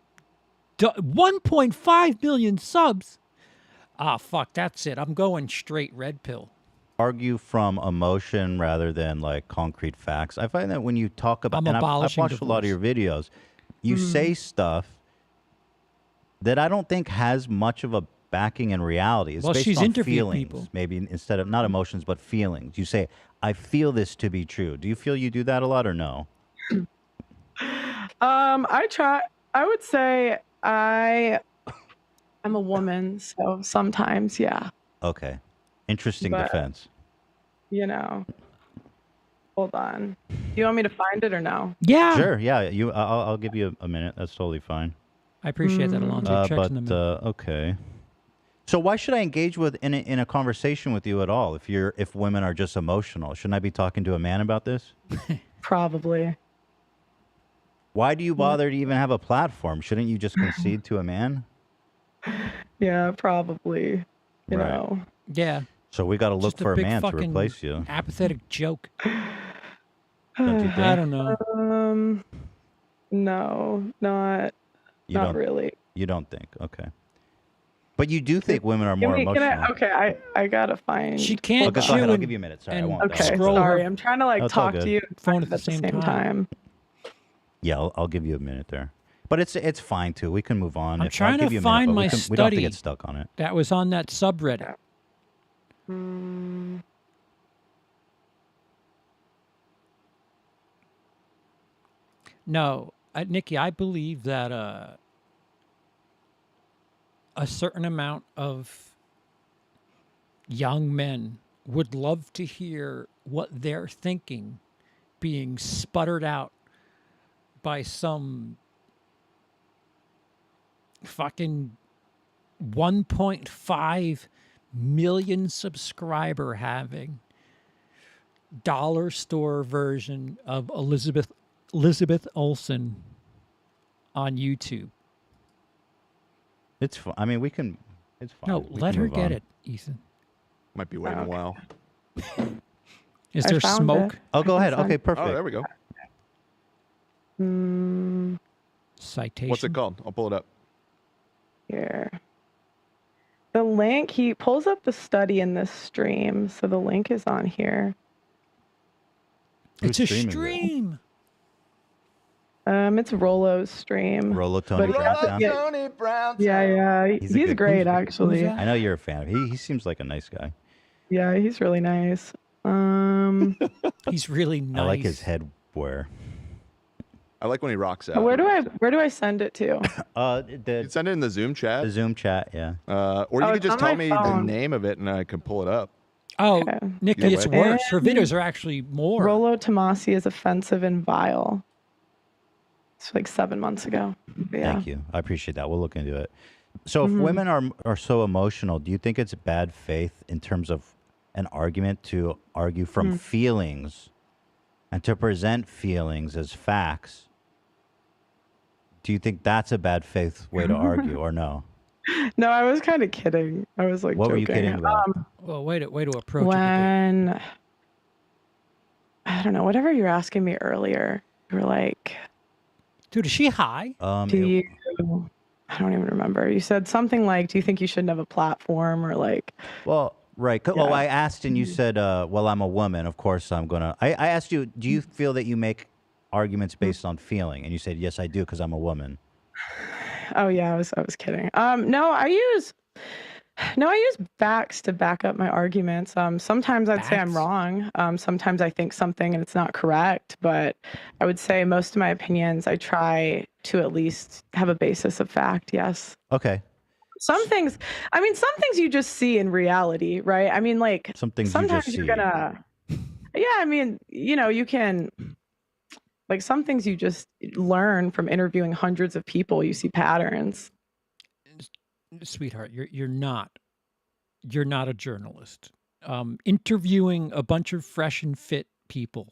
1.5 million subs. Ah, fuck, that's it. I'm going straight red pill. Argue from emotion rather than like concrete facts. I find that when you talk about, I've watched a lot of your videos, you say stuff that I don't think has much of a backing in reality. It's based on feelings, maybe instead of not emotions, but feelings. You say, I feel this to be true. Do you feel you do that a lot or no? I try. I would say I'm a woman, so sometimes, yeah. Okay. Interesting defense. You know. Hold on. Do you want me to find it or no? Yeah. Sure. Yeah. I'll give you a minute. That's totally fine. I appreciate that, Alonzo. Okay. So why should I engage in a conversation with you at all if women are just emotional? Shouldn't I be talking to a man about this? Probably. Why do you bother to even have a platform? Shouldn't you just concede to a man? Yeah, probably. You know. Yeah. So we got to look for a man to replace you. Apathetic joke. Don't you think? I don't know. No, not really. You don't think? Okay. But you do think women are more emotional. I gotta find. She can't. Go ahead. I'll give you a minute. Sorry, I won't. Okay, sorry. I'm trying to like talk to you phone at the same time. Yeah, I'll give you a minute there. But it's fine too. We can move on. I'm trying to find my study. We don't have to get stuck on it. That was on that subreddit. No, Nikki, I believe that a certain amount of young men would love to hear what they're thinking being sputtered out by some fucking 1.5 million subscriber having dollar store version of Elizabeth Olsen on YouTube. It's fine. I mean, we can. It's fine. No, We let can her move get on. it, Ethan. Might be waiting a while. Is I there found smoke? it. Oh, go I ahead. can Okay, send- perfect. Oh, there we go. Citation. What's it called? I'll pull it up. Here. The link, he pulls up the study in this stream, so the link is on here. It's a Who's streaming it? stream. It's Rolo's stream. Rollo Tony But Browntown. Yeah. He's a He's good- great, who's- actually. that? I know you're a fan of him. He seems like a nice guy. Yeah, he's really nice. He's really nice. I like his head wear. I like when he rocks out. Where do I send it to? You can send it in the Zoom chat. The Zoom chat, yeah. Or you Oh, could it's just on tell my me the phone. name of it and I can pull it up. Oh, Okay. Nikki, Good it's way. worse. Her videos are actually more. Rolo Tomasi is offensive and vile. It's like 7 months ago. But yeah. Thank you. I appreciate that. We'll look into it. So if women are so emotional, do you think it's bad faith in terms of an argument to argue from feelings and to present feelings as facts? Do you think that's a bad faith way to argue or no? No, I was kind of kidding. I was like What were joking. you kidding about? Well, way to approach it. When I don't know, whatever you were asking me earlier, you were like, Dude, is she high? do you? I don't even remember. You said something like, "Do you think you shouldn't have a platform?" Or like, Well, right. Yeah. Well, I asked and you said, well, I'm a woman. Of course, I'm going to. I asked you, do you feel that you make arguments based on feeling? And you said, yes, I do, because I'm a woman. oh yeah, I was kidding. No, I use facts to back up my arguments. Sometimes I'd say I'm Facts? wrong. Sometimes I think something and it's not correct. But I would say most of my opinions, I try to at least have a basis of fact. Yes. Okay. Some things you just see in reality, right? I mean, like Some things you sometimes just you're see. gonna, yeah. I mean, you can, like some things you just learn from interviewing hundreds of people. You see patterns. Sweetheart, you're not a journalist. Interviewing a bunch of fresh and fit people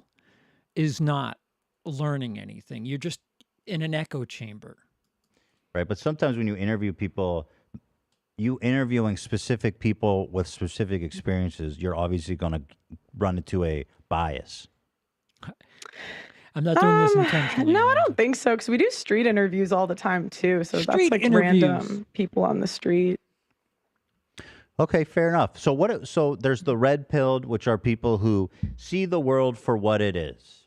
is not learning anything. You're just in an echo chamber. Right. But sometimes when you interview people, you interviewing specific people with specific experiences, you're obviously going to run into a bias. I'm not doing this intentionally. No, I Amanda. don't think so. Because we do street interviews all the time too. So Street that's like interviews. random people on the street. Okay, fair enough. So so there's the red pilled, which are people who see the world for what it is.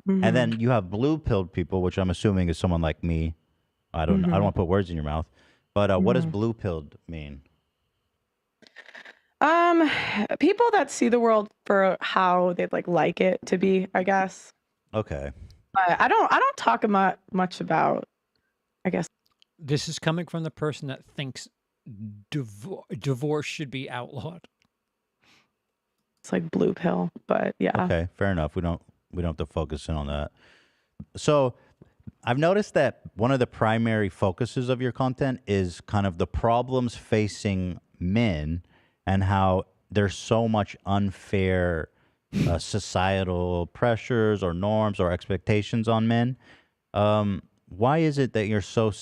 And then you have blue pilled people, which I'm assuming is someone like me. I don't want to put words in your mouth. But what does blue pilled mean? People that see the world for how they'd like it to be, I guess. Okay. But I don't talk much about, I guess. This is coming from the person that thinks divorce should be outlawed. It's like blue pill, but yeah. Okay, fair enough. We don't have to focus in on that. So I've noticed that one of the primary focuses of your content is kind of the problems facing men and how there's so much unfair societal pressures or norms or expectations on men. Why is it that you're so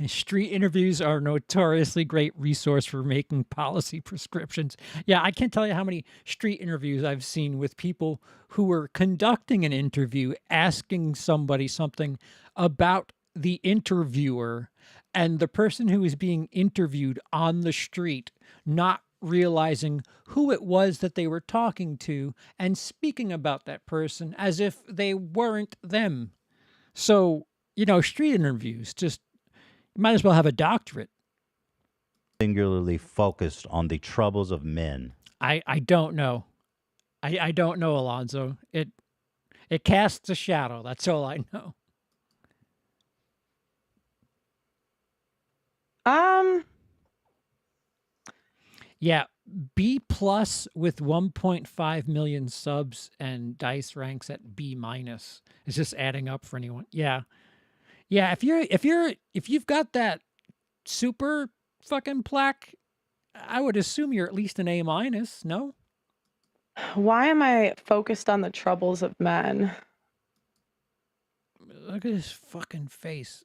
Street interviews are a notoriously great resource for making policy prescriptions. Yeah, I can't tell you how many street interviews I've seen with people who were conducting an interview, asking somebody something about the interviewer, and the person who was being interviewed on the street not realizing who it was that they were talking to and speaking about that person as if they weren't them. So, street interviews, just you might as well have a doctorate. singularly focused on the troubles of men? I don't know. I don't know, Alonzo. It casts a shadow. That's all I know. Yeah, B+ with 1.5 million subs and Dice ranks at B-. It's just adding up for anyone. Yeah. Yeah, if you've got that super fucking plaque, I would assume you're at least an A-. No? Why am I focused on the troubles of men? Look at his fucking face.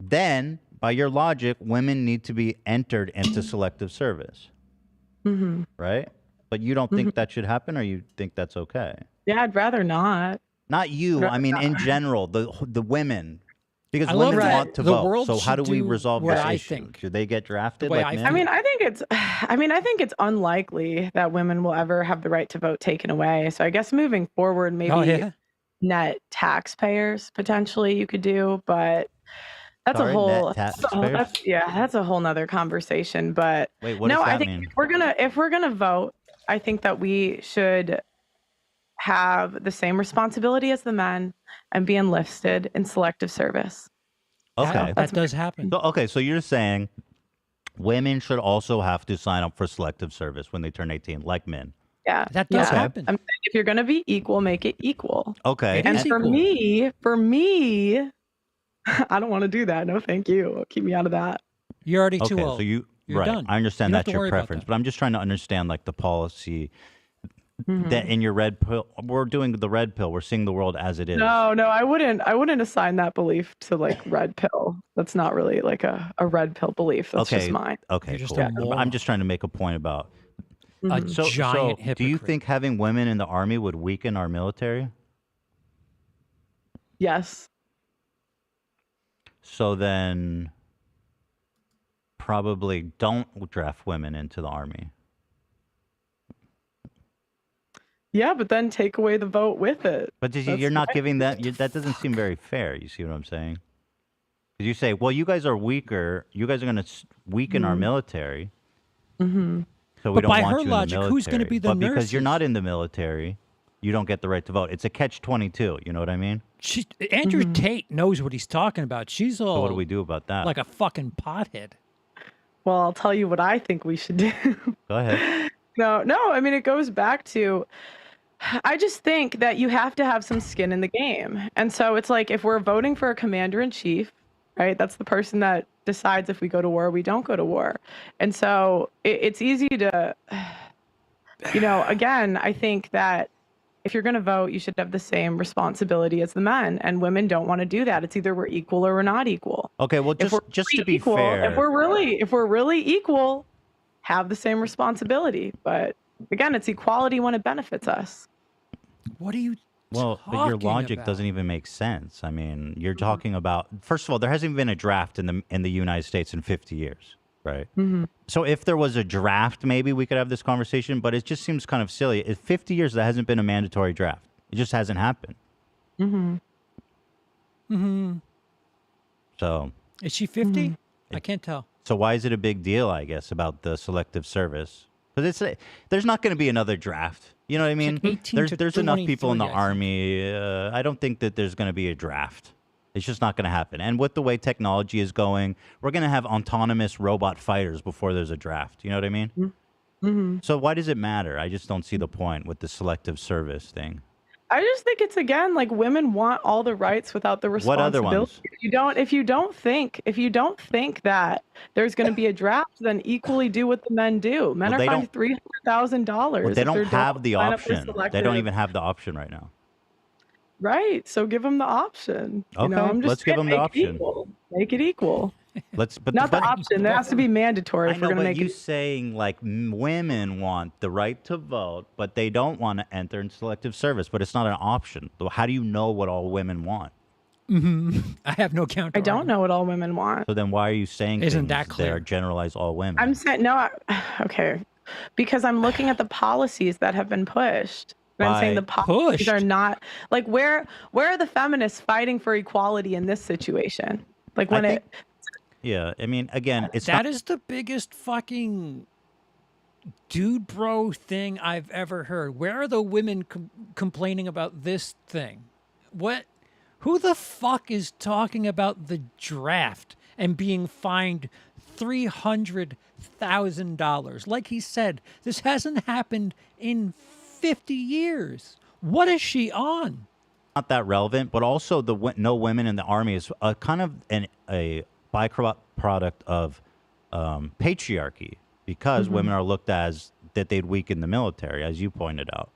then by your logic, women need to be entered into selective service. Right? But you don't think that should happen, or you think that's okay? Yeah, I'd rather not. Not you. I mean, in general, the women. Because I women love that want to the vote. world So how do should we do resolve what this I issue? think. Should they get drafted The way like I men? I mean, I think it's unlikely that women will ever have the right to vote taken away. So I guess moving forward, maybe net taxpayers potentially you could do, but that's Sorry, a whole net taxpayers? that's a whole nother conversation. But Wait, what no, does I that think mean? if we're gonna vote, I think that we should have the same responsibility as the men and be enlisted in selective service. Okay. That does happen. So you're saying women should also have to sign up for selective service when they turn 18, like men. Yeah. That does happen. I'm saying if you're gonna be equal, make it equal. Okay. And for me, I don't want to do that. No, thank you. Keep me out of that. You're already too Okay, old. so you're You're right. done. I understand You don't have that's to worry your about preference, that. but I'm just trying to understand like the policy that in your red pill. We're doing the red pill. We're seeing the world as it is. No, I wouldn't assign that belief to like red pill. That's not really like a red pill belief. That's just mine. Okay, You're just cool. a moron. I'm just trying to make a point about. A So, giant do hypocrite. you think having women in the army would weaken our military? Yes. So then, probably don't draft women into the army. Yeah, but then take away the vote with it. But you're not giving that. That doesn't seem very fair. You see what I'm saying? Because you say, well, you guys are weaker. You guys are going to weaken our military. So we But don't by want her you in logic, the who's gonna military. be the But because you're nurses? not in the military, you don't get the right to vote. It's a catch-22. You know what I mean? Andrew Tate knows what he's talking about. She's all So what do we do about that? like a fucking pothead. Well, I'll tell you what I think we should do. Go ahead. No, I mean, it goes back to, I just think that you have to have some skin in the game. And so it's like, if we're voting for a commander in chief, right, that's the person that decides if we go to war or we don't go to war. And so it's easy to, again, I think that if you're going to vote, you should have the same responsibility as the men. And women don't want to do that. It's either we're equal or we're not equal. Okay, well, just to be equal, fair, if we're really equal, have the same responsibility. But again, it's equality when it benefits us. What are you well, but your logic doesn't even make sense. I mean, you're talking about, first of all, there hasn't been a draft in the United States in 50 years, right? So if there was a draft, maybe we could have this conversation, but it just seems kind of silly. In 50 years, there hasn't been a mandatory draft. It just hasn't happened. So. Is she 50? I can't tell. So why is it a big deal, I guess, about the selective service? Because there's not going to be another draft. You know what I mean? like 18 to There's enough people in the 23, I think. army. I don't think that there's going to be a draft. It's just not going to happen. And with the way technology is going, we're going to have autonomous robot fighters before there's a draft. You know what I mean? So why does it matter? I just don't see the point with the selective service thing. I just think it's, again, like, women want all the rights without the What other responsibility. ones? If you don't think that there's going to be a draft, then equally do what the men do. Men Well, are they fined $300,000. Well, they if don't they're have the sign up for option. They don't selective. even have the option right now. Right. So give them the option. Okay, I'm just let's give saying, them the make it option. equal. Make it equal. But Not the option. It has to be mandatory I if we're know, going to but make you it. saying like women want the right to vote, but they don't want to enter in selective service, but it's not an option. So how do you know what all women want? I have no counter. I don't know what all women want. So then why are you saying Isn't things that clear? are generalize all women? I'm saying, okay. Because I'm looking at the policies that have been pushed. And I'm saying the policies are not, like, where are the feminists fighting for equality in this situation? Like, when yeah, I mean, again, it's That is the biggest fucking dude bro thing I've ever heard. Where are the women complaining about this thing? What? Who the fuck is talking about the draft and being fined $300,000? Like he said, this hasn't happened in 50 years. What is she on? not that relevant, but also no women in the army is a kind of a byproduct of patriarchy, because women are looked as that they'd weaken the military, as you pointed out.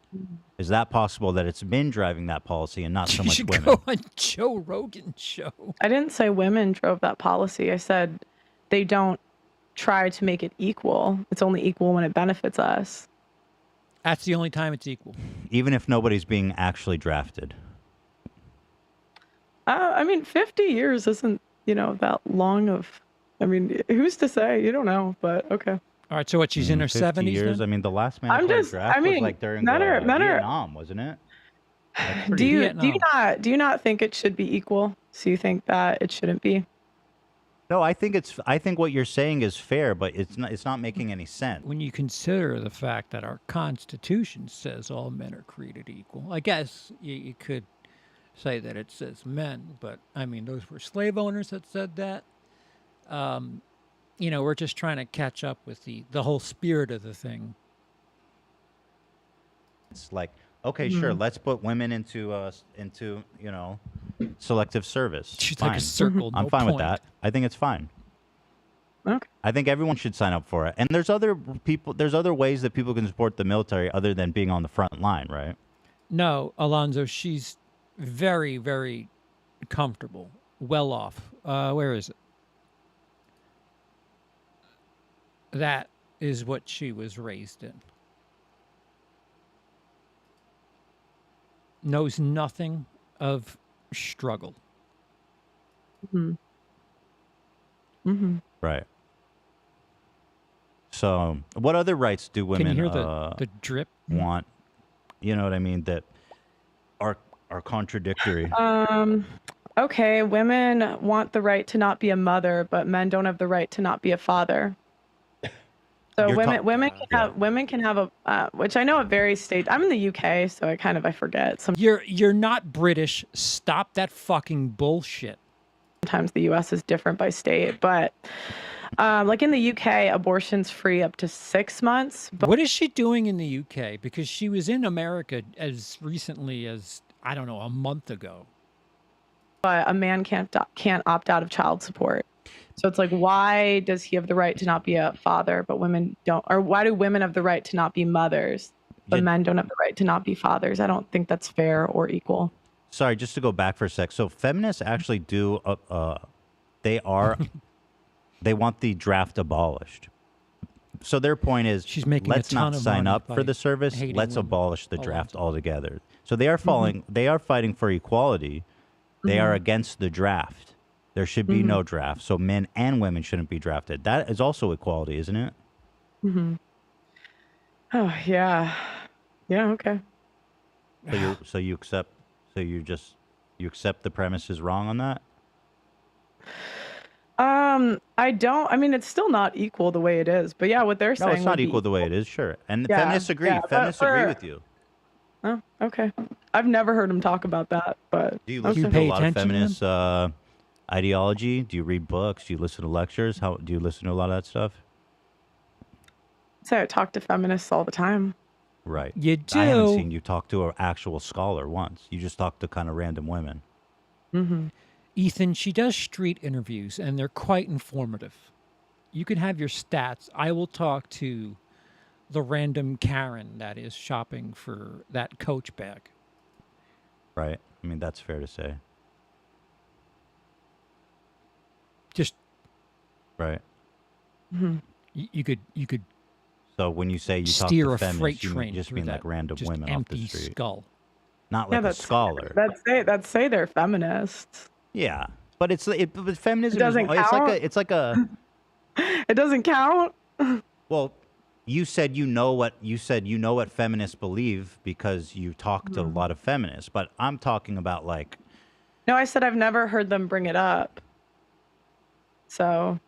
Is that possible that it's men driving that policy and not so You much should women? go on Joe Rogan's show. I didn't say women drove that policy. I said they don't try to make it equal. It's only equal when it benefits us. That's the only time it's equal. Even if nobody's being actually drafted. I mean, 50 years isn't, that long of. I mean, who's to say? You don't know, but okay. All right, so what? She's in her 50 70s. years. Then? I mean, the last mandatory draft was like during Vietnam, wasn't it? Do you not think it should be equal? So you think that it shouldn't be? No, I think what you're saying is fair, but it's not making any sense. When you consider the fact that our Constitution says all men are created equal, I guess you could say that it says men, but I mean, those were slave owners that said that. We're just trying to catch up with the whole spirit of the thing. It's like, okay, sure, let's put women into selective service. She's fine. like a circle. I'm fine with that. I think it's fine. Okay. I think everyone should sign up for it. And there's other ways that people can support the military other than being on the front line, right? No, Alonzo, she's very, very comfortable, well off. Where is it? That is what she was raised in. Knows nothing of struggle. Right. So, what other rights do women Can you hear the drip? want? You know what I mean? That are contradictory. Okay, women want the right to not be a mother, but men don't have the right to not be a father. So women can have a which I know it varies state. I'm in the UK, so I forget. You're not British. Stop that fucking bullshit. Sometimes the US is different by state, but like in the UK, abortion's free up to 6 months. But what is she doing in the UK? Because she was in America as recently as, I don't know, a month ago. But a man can't opt out of child support. So it's like, why does he have the right to not be a father, but women don't? Or why do women have the right to not be mothers, but men don't have the right to not be fathers? I don't think that's fair or equal. Sorry, just to go back for a sec. So feminists actually do, they want the draft abolished. So their point is, let's not sign up for the service. Let's abolish the draft altogether. So they are fighting for equality. They are against the draft. There should be no draft. So men and women shouldn't be drafted. That is also equality, isn't it? Oh, yeah. Yeah, okay. So you accept the premise is wrong on that? I don't. I mean, it's still not equal the way it is. But yeah, what they're saying. No, it's not equal the way it is, sure. And feminists agree. Feminists agree with you. Oh, okay. I've never heard him talk about that, but do you listen to a lot of feminist ideology? Do you read books? Do you listen to lectures? Do you listen to a lot of that stuff? So I talk to feminists all the time. Right. You do. I haven't seen you talk to an actual scholar once. You just talk to kind of random women. Ethan, she does street interviews, and they're quite informative. You can have your stats. I will talk to the random Karen that is shopping for that Coach bag. Right. I mean, that's fair to say. Just right. You could. So when you say you talk steer to a feminists, freight you train just through mean that like random just women off the empty street. skull. Not like a scholar. That say they're feminists. Yeah, but but feminism doesn't count. It's like a. It doesn't count. Well, you said you know what feminists believe because you talk to a lot of feminists, but I'm talking about like. No, I said I've never heard them bring it up. So.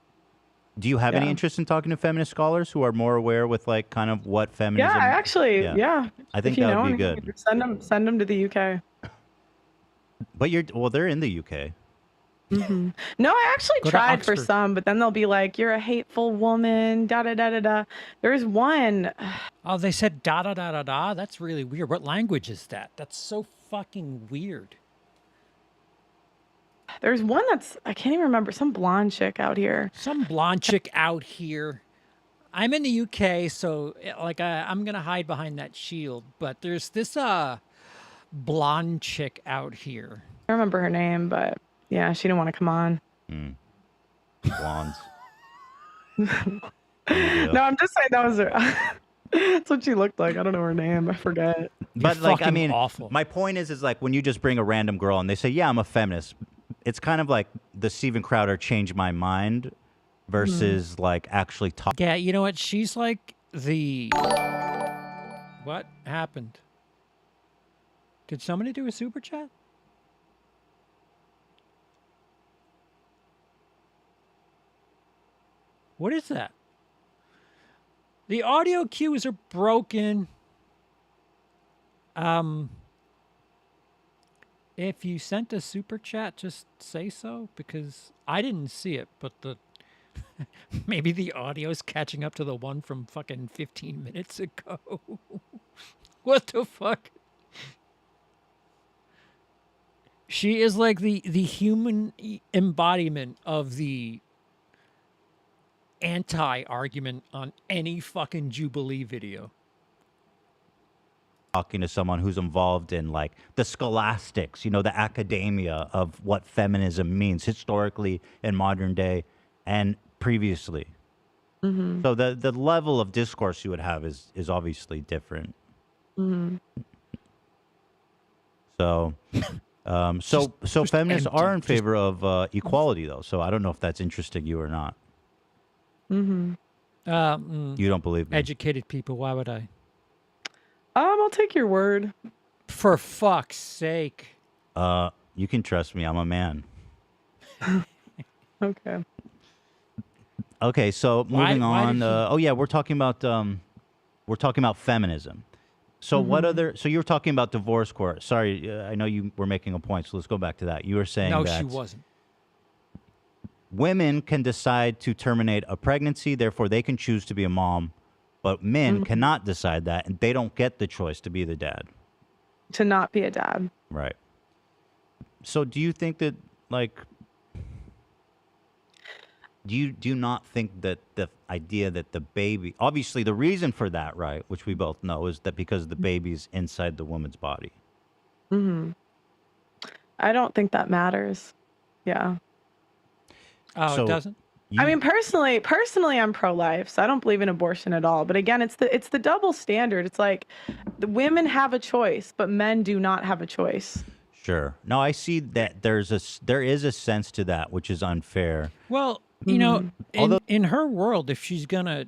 Do you have any interest in talking to feminist scholars who are more aware with like kind of what feminism? Yeah, actually, yeah. I think that would be good. Send them to the UK. But they're in the UK. No, I actually tried for some, but then they'll be like, "You're a hateful woman." Da da da da da. There's one. Oh, they said da da da da da. That's really weird. What language is that? That's so fucking weird. There's one I can't even remember. Some blonde chick out here. Some blonde chick out here. I'm in the UK, so like I'm gonna hide behind that shield. But there's this blonde chick out here. I remember her name, but yeah, she didn't want to come on. Blondes. No, I'm just saying that was her. That's what she looked like. I don't know her name. I forget. But like, I mean, awful. My point is like when you just bring a random girl and they say, "Yeah, I'm a feminist," it's kind of like the Steven Crowder "Change My Mind" versus like actually talk. Yeah, you know what? She's like the. What happened? Did somebody do a super chat? What is that? The audio cues are broken. If you sent a super chat, just say so, because I didn't see it, but the maybe the audio is catching up to the one from fucking 15 minutes ago. What the fuck? She is like the human embodiment of the anti-argument on any fucking Jubilee video. Talking to someone who's involved in like the scholastics, you know, the academia of what feminism means historically in modern day and previously. So the level of discourse you would have is obviously different. So feminists are in favor of equality, though. So I don't know if that's interesting you or not. You don't believe me. Educated people, why would I? I'll take your word. For fuck's sake. You can trust me. I'm a man. Okay. Okay, so moving on. Oh yeah, we're talking about feminism. So what other? So you were talking about divorce court. Sorry, I know you were making a point. So let's go back to that. You were saying no, that she wasn't. Women can decide to terminate a pregnancy, therefore they can choose to be a mom, but men cannot decide that, and they don't get the choice to be the dad. To not be a dad. Right. So do you think that, like, do you not think that the idea that the baby, obviously the reason for that, right, which we both know, is that because the baby's inside the woman's body? I don't think that matters. Yeah. Oh, so it doesn't? I mean, personally, I'm pro-life, so I don't believe in abortion at all. But again, it's the double standard. It's like the women have a choice, but men do not have a choice. Sure. No, I see that there is a sense to that which is unfair. Well, you know, in her world, if she's gonna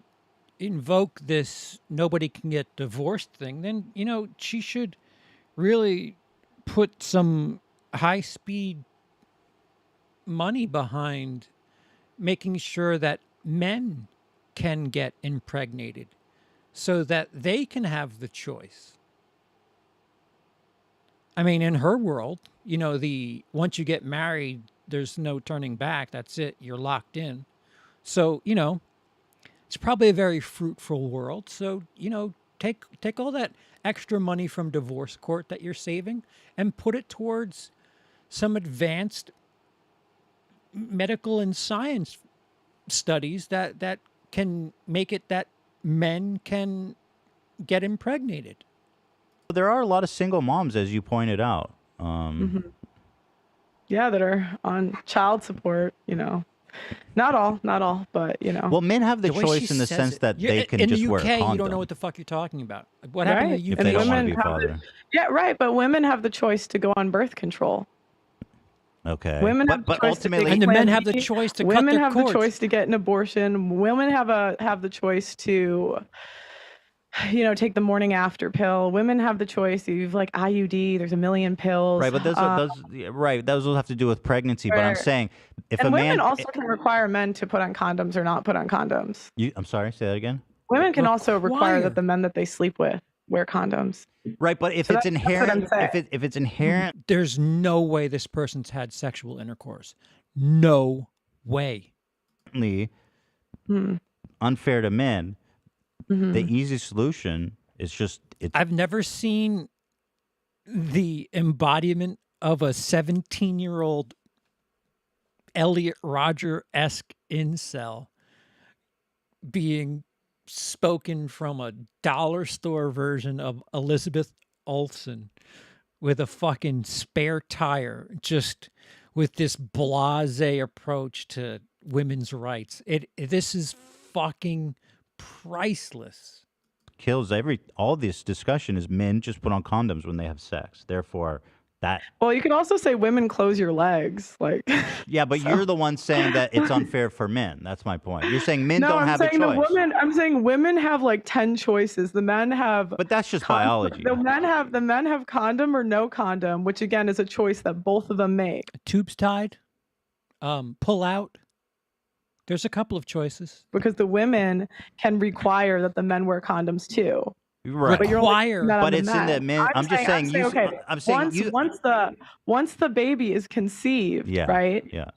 invoke this nobody can get divorced thing, then, you know, she should really put some high-speed money behind making sure that men can get impregnated so that they can have the choice. I mean, in her world, you know, once you get married, there's no turning back. That's it. You're locked in. So, you know, it's probably a very fruitful world. So, you know, take all that extra money from divorce court that you're saving and put it towards some advanced medical and science studies that can make it that men can get impregnated. There are a lot of single moms, as you pointed out. Yeah, that are on child support, you know. Not all, but, you know. Well, men have the choice in the sense that they can just wear a condom. In the UK, you don't know what the fuck you're talking about. What happened to you? If they don't want to be a father. Yeah, right, but women have the choice to go on birth control. Okay. Women have but the ultimately, and the men have the choice to cut their cords. Women have the choice to get an abortion. Women have the choice to, you know, take the morning after pill. Women have the choice. You've like IUD. There's a million pills. Right, but those will have to do with pregnancy. But I'm saying, if a man, women also can require men to put on condoms or not put on condoms. I'm sorry, say that again. Women can also require that the men that they sleep with wear condoms. Right, but if it's inherent, if it's inherent, there's no way this person's had sexual intercourse. No way. Unfair to men. The easy solution is just. I've never seen the embodiment of a 17-year-old Elliot Rodger-esque incel being spoken from a dollar store version of Elizabeth Olsen with a fucking spare tire, just with this blasé approach to women's rights. This is fucking priceless. Kills all this discussion is men just put on condoms when they have sex. Therefore, that. Well, you can also say women close your legs, like. Yeah, but you're the one saying that it's unfair for men. That's my point. You're saying men don't have a choice. I'm saying women have like 10 choices. The men have. But that's just biology. The men have condom or no condom, which again is a choice that both of them make. Tubes tied, pull out. There's a couple of choices. Because the women can require that the men wear condoms too. Right. But it's in the men. I'm saying once the baby is conceived, right? Yeah.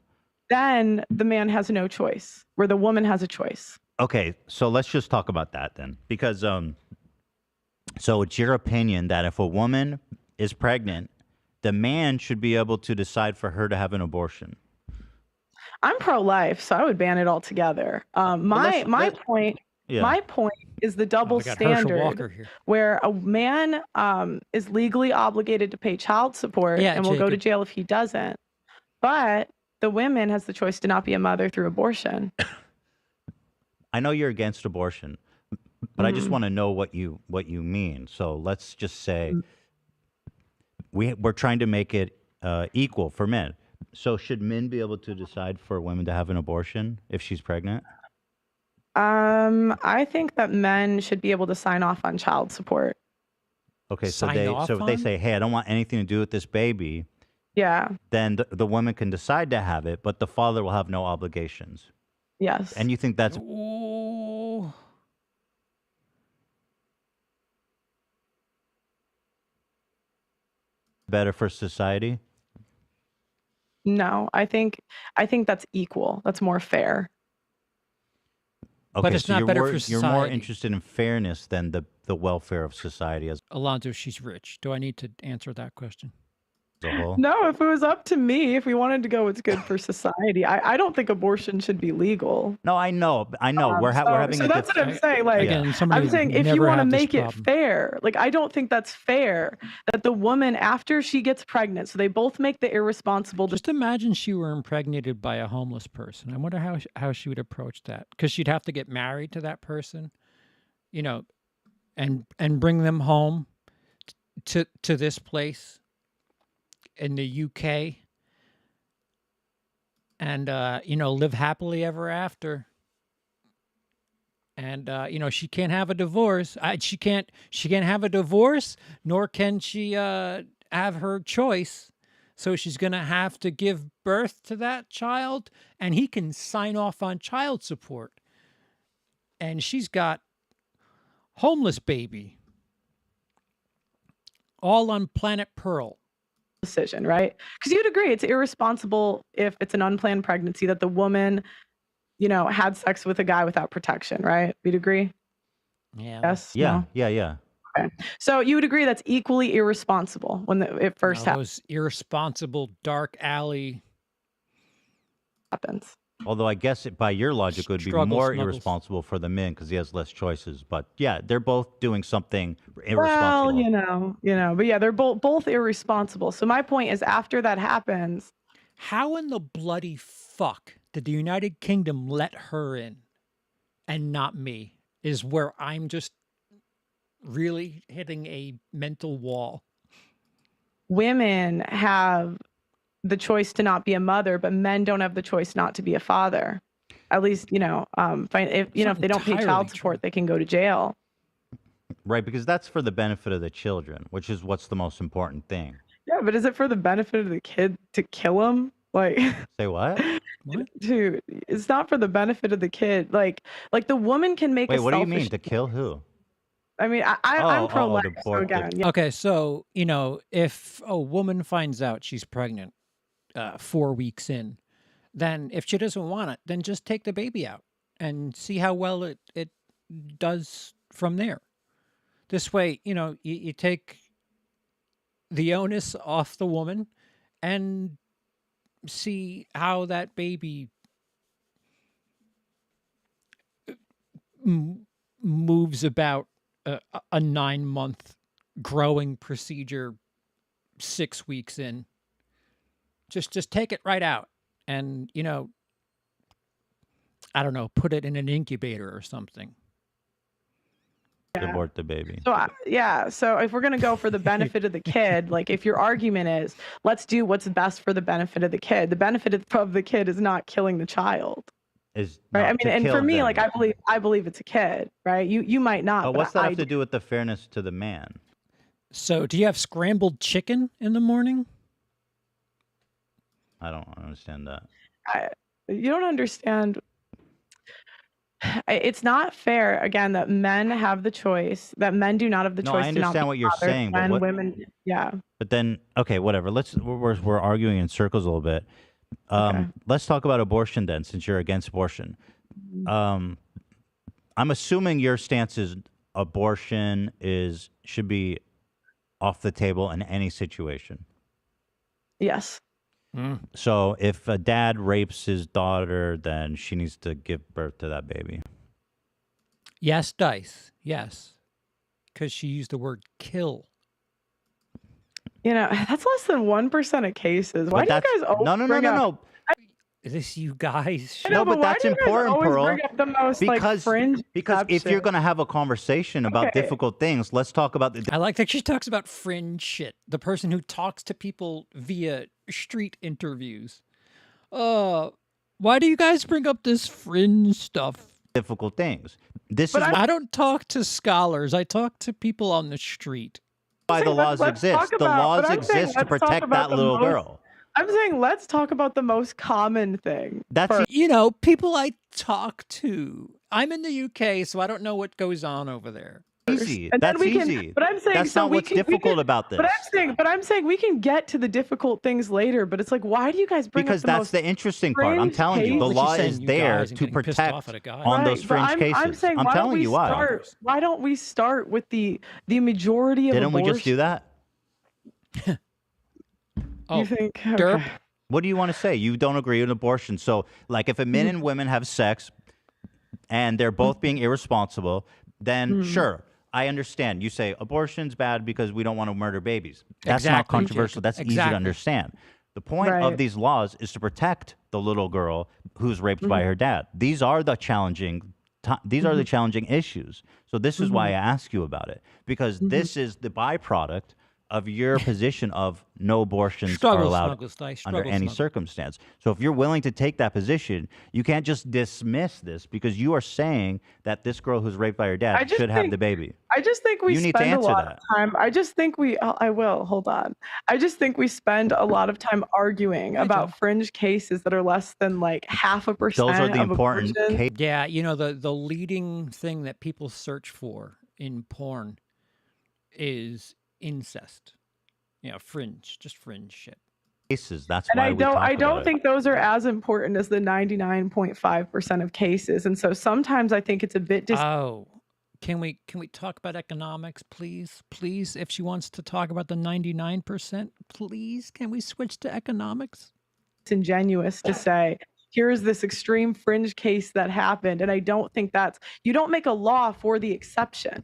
Then the man has no choice, where the woman has a choice. Okay, so let's just talk about that then, because so it's your opinion that if a woman is pregnant, the man should be able to decide for her to have an abortion. I'm pro-life, so I would ban it altogether. My point is the double standard where a man is legally obligated to pay child support and will go to jail if he doesn't. But the woman has the choice to not be a mother through abortion. I know you're against abortion, but I just want to know what you mean. So let's just say we're trying to make it equal for men. So should men be able to decide for women to have an abortion if she's pregnant? I think that men should be able to sign off on child support. Okay, so if they say, "Hey, I don't want anything to do with this baby," then the woman can decide to have it, but the father will have no obligations. Yes. And you think that's better for society? No, I think that's equal. That's more fair. Okay, but it's not better for society. You're more interested in fairness than the welfare of society as Alonzo, she's rich. Do I need to answer that question? a whole? No, if it was up to me, if we wanted to go, it's good for society. I don't think abortion should be legal. No, I know. We're having. So that's what I'm saying. Like, I'm saying if you want to make it fair, like I don't think that's fair that the woman after she gets pregnant, so they both make the irresponsible. Just imagine she were impregnated by a homeless person. I wonder how she would approach that, because she'd have to get married to that person, and bring them home to this place in the UK and live happily ever after. And she can't have a divorce. She can't have a divorce, nor can she have her choice. So she's going to have to give birth to that child, and he can sign off on child support. And she's got homeless baby all on Planet Pearl. Decision, right? Because you'd agree it's irresponsible if it's an unplanned pregnancy that the woman, had sex with a guy without protection, right? You'd agree? Yeah. Yes. Yeah. No? Yeah. Okay. So you would agree that's equally irresponsible when it first happens. Those irresponsible dark alley happens. Although I guess by your logic, it would be more irresponsible for the men because he has less choices. But yeah, they're both doing something irresponsible. Well, but yeah, they're both irresponsible. So my point is, after that happens, how in the bloody fuck did the United Kingdom let her in and not me? Is where I'm just really hitting a mental wall. Women have the choice to not be a mother, but men don't have the choice not to be a father. At least, if they don't pay child support, they can go to jail. Right, because that's for the benefit of the children, which is what's the most important thing. Yeah, but is it for the benefit of the kid to kill him? Like, say what? Dude, it's not for the benefit of the kid. Like the woman can make. Wait, what do you mean to kill who? I mean, I'm pro-life. So again, Okay, so if a woman finds out she's pregnant 4 weeks in, then if she doesn't want it, then just take the baby out and see how well it does from there. This way, you take the onus off the woman and see how that baby moves about a 9-month growing procedure 6 weeks in. Just take it right out and, I don't know, put it in an incubator or something. Abort the baby. So so if we're going to go for the benefit of the kid, like if your argument is let's do what's best for the benefit of the kid, the benefit of the kid is not killing the child. Is right. not I mean, to and kill for me, them. like I believe it's a kid, right? You might not. But But what's that I have to do. do with the fairness to the man? So do you have scrambled chicken in the morning? I don't understand that. You don't understand. It's not fair, again, that men have the choice, that men do not have the No, choice I to not understand be what you're fathers saying, but when what? women, yeah. But then, okay, whatever. We're arguing in circles a little bit. Okay. Let's talk about abortion then, since you're against abortion. I'm assuming your stance is abortion should be off the table in any situation. Yes. So if a dad rapes his daughter, then she needs to give birth to that baby. Yes, Dice. Yes. Because she used the word kill. That's less than 1% of cases. Why But do you guys always bring up? No. Is this you guys? No, but that's important, Pearl. Bring up the most fringe because if you're going to have a conversation about difficult things, let's talk about the. I like that she talks about fringe shit. The person who talks to people via street interviews. Why do you guys bring up this fringe stuff? Difficult things. I don't talk to scholars. I talk to people on the street. Why the laws exist? The laws exist to protect that little girl. I'm saying let's talk about the most common thing. That's people I talk to. I'm in the UK, so I don't know what goes on over there. Easy. And That's easy. But I'm saying that's not what's difficult about this. But I'm saying we can get to the difficult things later. But it's like, why do you guys bring because up that's the interesting part. I'm telling you, the law is there to protect on those fringe cases. I'm saying, I'm telling you why. Why don't we start with the majority of Didn't abortion? we just do that? You think? Derp. Okay. What do you want to say? You don't agree with abortion. So, like, if a men and women have sex and they're both being irresponsible, then sure, I understand. You say abortion's bad because we don't want to murder babies. That's not controversial. That's easy to understand. The point of these laws is to protect the little girl who's raped by her dad. These are the challenging issues. So this is why I ask you about it, because this is the byproduct of your position of no abortions are allowed under any circumstance. So if you're willing to take that position, you can't just dismiss this because you are saying that this girl who's raped by her dad should have the baby. I just think we need to spend a answer lot that. of time. I just think hold on. I just think we spend a lot of time arguing about fringe cases that are less than 0.5%. Those are the of important abortion. cases. Yeah, the leading thing that people search for in porn is incest. Fringe, just fringe shit. Cases. That's and why I don't think those are as important as the 99.5% of cases. And so sometimes I think it's a bit can we talk about economics, please? Please, if she wants to talk about the 99%, please, can we switch to economics? disingenuous to say, here's this extreme fringe case that happened. And I don't think you don't make a law for the exception.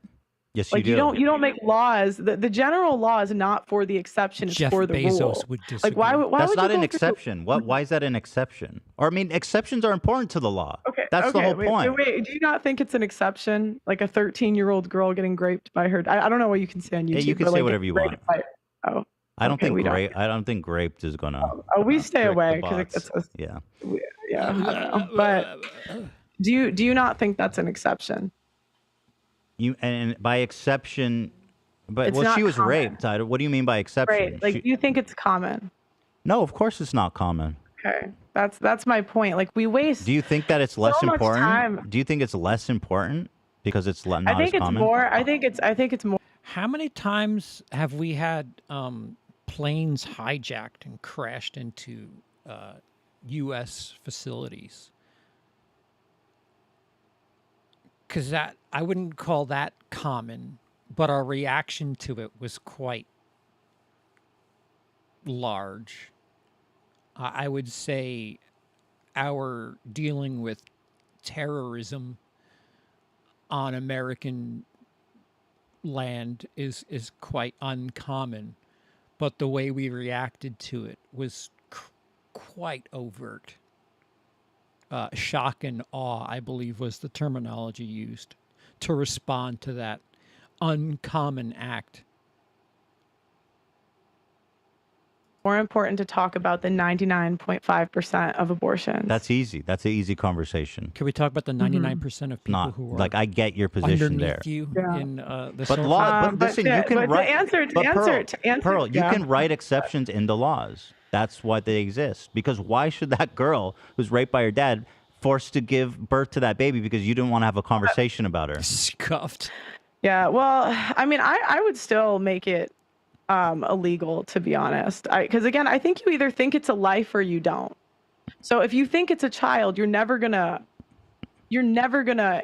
Yes, you do. You don't make laws. The general law is not for the exception. It's Jeff for the Bezos rule. would disagree. Why That's would not you an go exception. Why is that an exception? Or I mean, exceptions are important to the law. That's the whole point. Wait, do you not think it's an exception? Like a 13-year-old girl getting raped by her? I don't know what you can say on YouTube. Yeah, you can say whatever you want. I don't think raped is gonna. We stay away because it's yeah. Yeah, I don't know. But do you not think that's an exception? And by exception, but It's not she was common. raped. What do you mean by exception? Right. Do you think it's common? No, of course it's not common. Okay. That's my point. We waste. Do you think that it's less so much important? time. Do you think it's less important because it's not I think as it's common? more. I think it's more. How many times have we had planes hijacked and crashed into U.S. facilities? Because I wouldn't call that common, but our reaction to it was quite large. I would say our dealing with terrorism on American land is quite uncommon, but the way we reacted to it was quite overt. Shock and awe, I believe, was the terminology used to respond to that uncommon act. More important to talk about the 99.5% of abortions. That's easy. That's an easy conversation. Can we talk about the 99% of people Not who are like I get your position underneath there. you Yeah. in the But social- law, but listen, you can write. Pearl, you yeah. can write exceptions into laws. That's why they exist. Because why should that girl who's raped by her dad forced to give birth to that baby because you didn't want to have a conversation about her? Scuffed. Yeah, well, I mean, I would still make it illegal, to be honest. Because again, I think you either think it's a life or you don't. So if you think it's a child, you're never gonna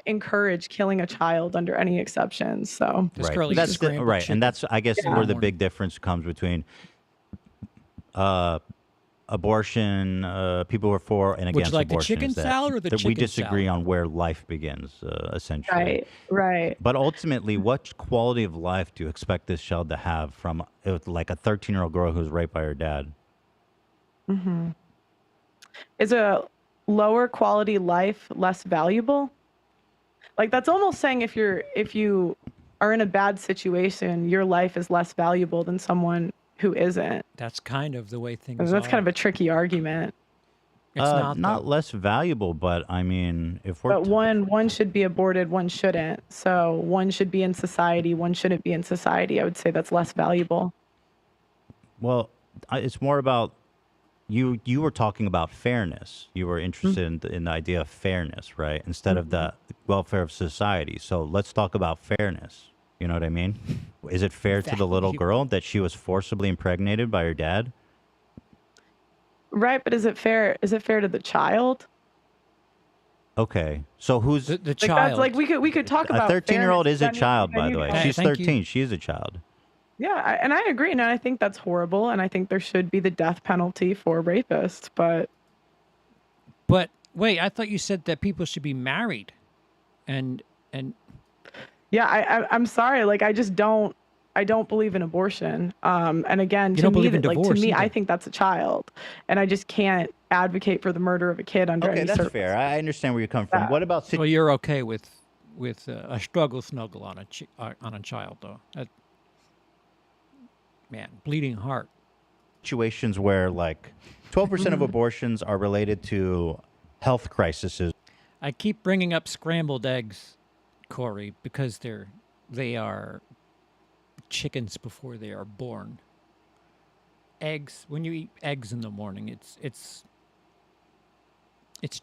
encourage killing a child under any exceptions. So Right. That's right, and that's I guess where the big difference comes between abortion, people who are for and Would you against like the abortion. chicken is that, salad or the that we chicken disagree salad? on where life begins, essentially. Right. But ultimately, what quality of life do you expect this child to have from like a 13-year-old girl who's raped by her dad? Mm-hmm. Is a lower quality life less valuable? Like that's almost saying if you are in a bad situation, your life is less valuable than someone who isn't. That's kind of the way things That's are. kind of a tricky argument. It's not less valuable, but I mean, if we're But one should be aborted, one shouldn't. So one should be in society, one shouldn't be in society. I would say that's less valuable. Well, it's more about you were talking about fairness. You were interested in the idea of fairness, right? Instead of the welfare of society. So let's talk about fairness. You know what I mean? Is it fair to the little girl that she was forcibly impregnated by her dad? Right, but is it fair? Is it fair to the child? Okay, so who's the Like child? that's like we could talk a about 13-year-old fairness. is a Then you- child, then by you the way. go- She's Thank you. 13. She is a child. Yeah, and I agree, and I think that's horrible, and I think there should be the death penalty for rapists. But wait, I thought you said that people should be married, and yeah, I'm sorry, like I don't believe in abortion. And again, You to don't me, believe in to divorce me, I either. think that's a child, and I just can't advocate for the murder of a kid under Okay, any that's circumstance. fair. I understand where you're coming from. Yeah. What about well, you're okay with a struggle snuggle on a child though. Man, bleeding heart. situations where like 12% of abortions are related to health crises? I keep bringing up scrambled eggs, Corey, because they are chickens before they are born. Eggs, when you eat eggs in the morning, it's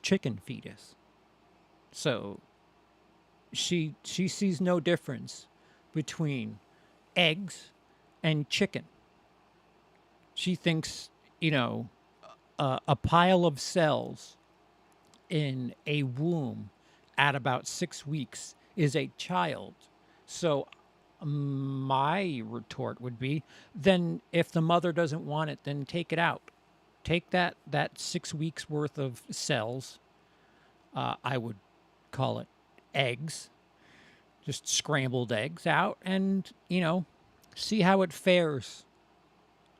chicken fetus. So she sees no difference between eggs and chicken. She thinks, a pile of cells in a womb at about 6 weeks is a child. So my retort would be, then if the mother doesn't want it, then take it out. Take that 6 weeks worth of cells. I would call it eggs, just scrambled eggs out, and see how it fares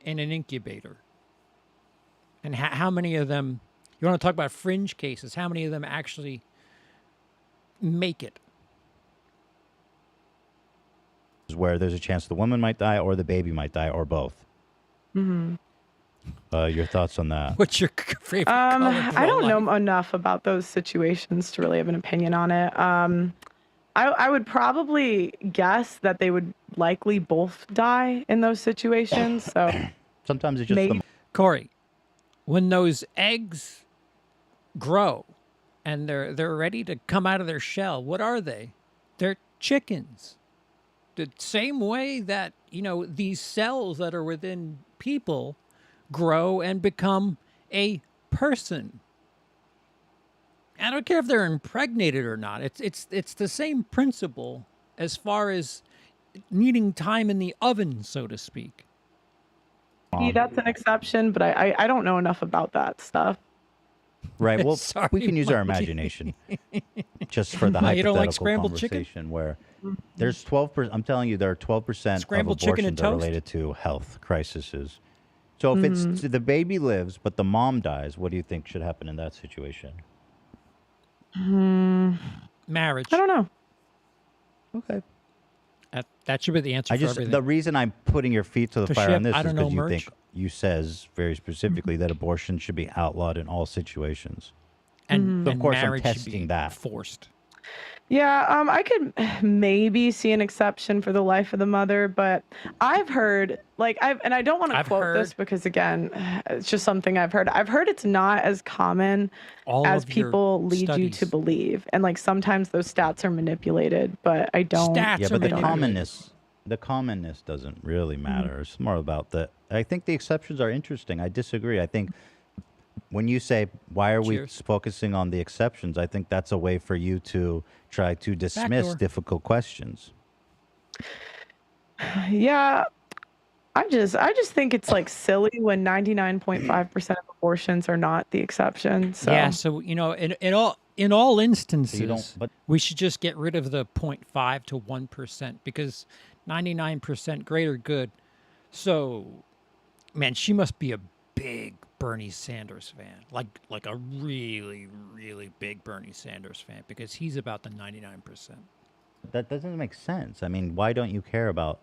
in an incubator. And how many of them, you want to talk about fringe cases, how many of them actually make it? Where there's a chance the woman might die or the baby might die or both. Mm-hmm. Your thoughts on that? What's your favorite color? I don't know enough about those situations to really have an opinion on it. I would probably guess that they would likely both die in those situations. So sometimes it's just Corey, when those eggs grow and they're ready to come out of their shell, what are they? They're chickens. The same way that, these cells that are within people grow and become a person. I don't care if they're impregnated or not. It's the same principle as far as needing time in the oven, so to speak. that's an exception, but I don't know enough about that stuff. Right. Well, Sorry, we can use our Mikey. imagination just for the Why, you don't like hypothetical scrambled chicken? conversation where there's 12%. I'm telling you, there are 12% of Scrambled chicken and abortions are toast? related to health crises. So if it's the baby lives but the mom dies, what do you think should happen in that situation? Marriage. I don't know. Okay. That should be the answer I for just everything. the reason I'm putting your feet to the Does fire she on have, this I is don't know, because you merch? think you says very specifically that abortion should be outlawed in all situations. and, Of and course, I'm marriage should testing be that. forced. Yeah, I could maybe see an exception for the life of the mother, but I've heard, and I don't want to I've quote this heard- because, again, it's just something I've heard. I've heard it's not as common All as of your people lead you to studies. believe, and sometimes those stats are manipulated. But I don't. Stats Yeah, are but the manipulated. commonness doesn't really matter. It's more about I think the exceptions are interesting. I disagree. I think when you say, why are we Cheers. focusing on the exceptions, I think that's a way for you to try to dismiss Backdoor. difficult questions. Yeah, I just think it's silly when 99.5% of abortions are not the exception. So Yeah, so in all instances, but we should just get rid of the 0.5 to 1% because 99% greater good. So, man, she must be a big Bernie Sanders fan, like a really, really big Bernie Sanders fan, because he's about the 99%. that doesn't make sense. I mean, why don't you care about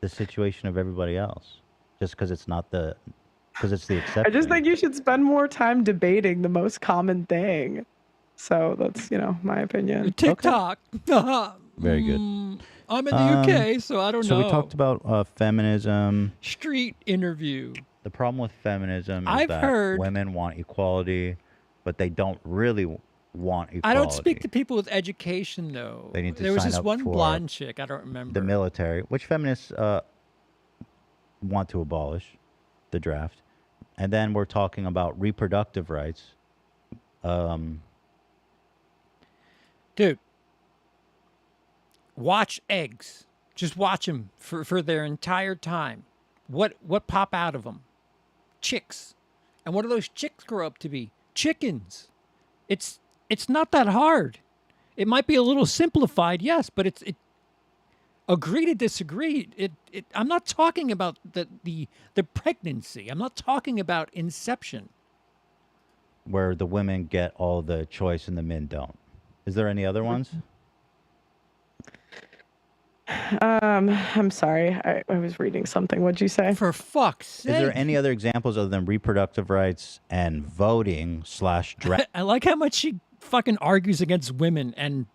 the situation of everybody else? Just because it's the exception. I just think you should spend more time debating the most common thing. So that's, my opinion. TikTok. Very good. I'm in the UK, so I don't know. So we talked about feminism. Street interview. The problem with feminism is I've that heard- women want equality, but they don't really want equality. I don't speak to people with education, though. They need to There was sign this up one for blonde chick. I don't remember. the military, which feminists want to abolish the draft. And then we're talking about reproductive rights. Dude, watch eggs. Just watch them for their entire time. What pop out of them? Chicks. And what do those chicks grow up to be? Chickens. It's not that hard. It might be a little simplified, yes, but it agree to disagree. I'm not talking about the pregnancy. I'm not talking about inception. Where the women get all the choice and the men don't. Is there any other ones? I'm sorry. I was reading something. What'd you say? For fuck's sake. Is there any other examples other than reproductive rights and voting / draft? I like how much she fucking argues against women and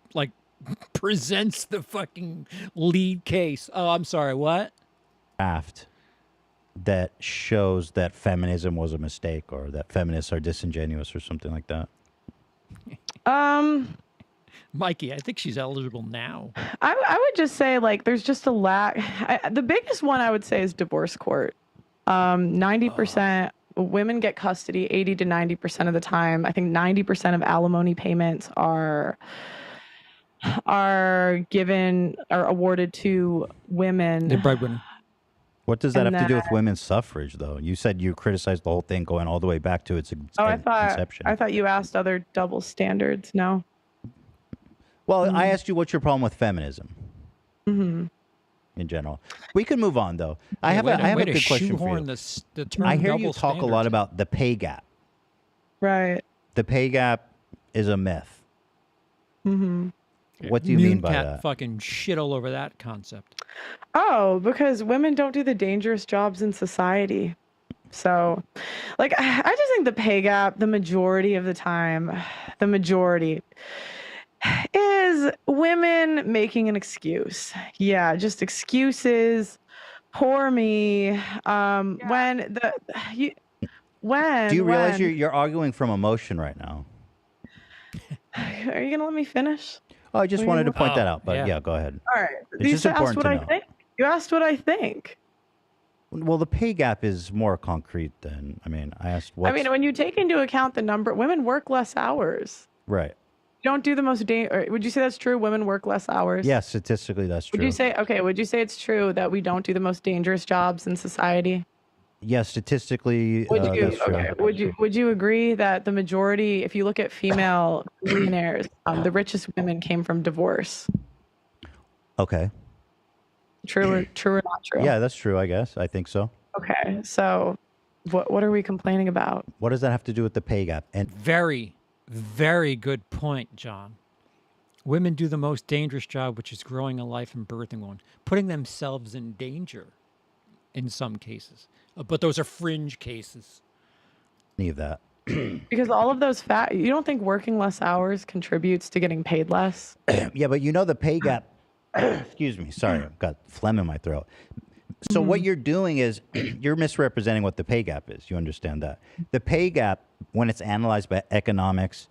presents the fucking lead case. Oh, I'm sorry. What? That shows that feminism was a mistake or that feminists are disingenuous or something like that. Mikey, I think she's eligible now. I would just say there's just a lack. The biggest one I would say is divorce court. 90% women get custody 80 to 90% of the time. I think 90% of alimony payments are awarded to women. The breadwinner. What does that And have to do with women's suffrage, though? You said you criticized the whole thing going all the way back to its inception. I thought you asked other double standards. No. Well, I asked you what's your problem with feminism in general. We can move on, though. I have a good question for you. The term I hear double you talk a lot standards. about the pay gap. Right. The pay gap is a myth. Mm-hmm. What do you mean by Cat that? fucking shit all over that concept. Oh, because women don't do the dangerous jobs in society. So, I just think the pay gap, the majority of the time, is women making an excuse. Yeah, just excuses. Poor me. When Do you realize you're arguing from emotion right now? Are you gonna let me finish? Oh, I just wanted to point that out, but yeah, go ahead. All right. It's You just asked important what to I know. think. You asked what I think. Well, the pay gap is more concrete than, I asked what. When you take into account the number, women work less hours. Right. You don't do the most would you say that's true? Women work less hours? Yeah, statistically, that's true. Would you say it's true that we don't do the most dangerous jobs in society? Yeah, statistically, Would you that's true. okay? Would you agree that the majority, if you look at female billionaires, the richest women came from divorce? Okay. True or not true? Yeah, that's true. I guess I think so. Okay, so what are we complaining about? What does that have to do with the pay gap? And Very, very good point, John. Women do the most dangerous job, which is growing a life and birthing one, putting themselves in danger in some cases. But those are fringe cases. any of that. Because all of those you don't think working less hours contributes to getting paid less? Yeah, but you know the pay gap. Excuse me. Sorry, I've got phlegm in my throat. So what you're doing is you're misrepresenting what the pay gap is. You understand that? The pay gap, when it's analyzed by economics,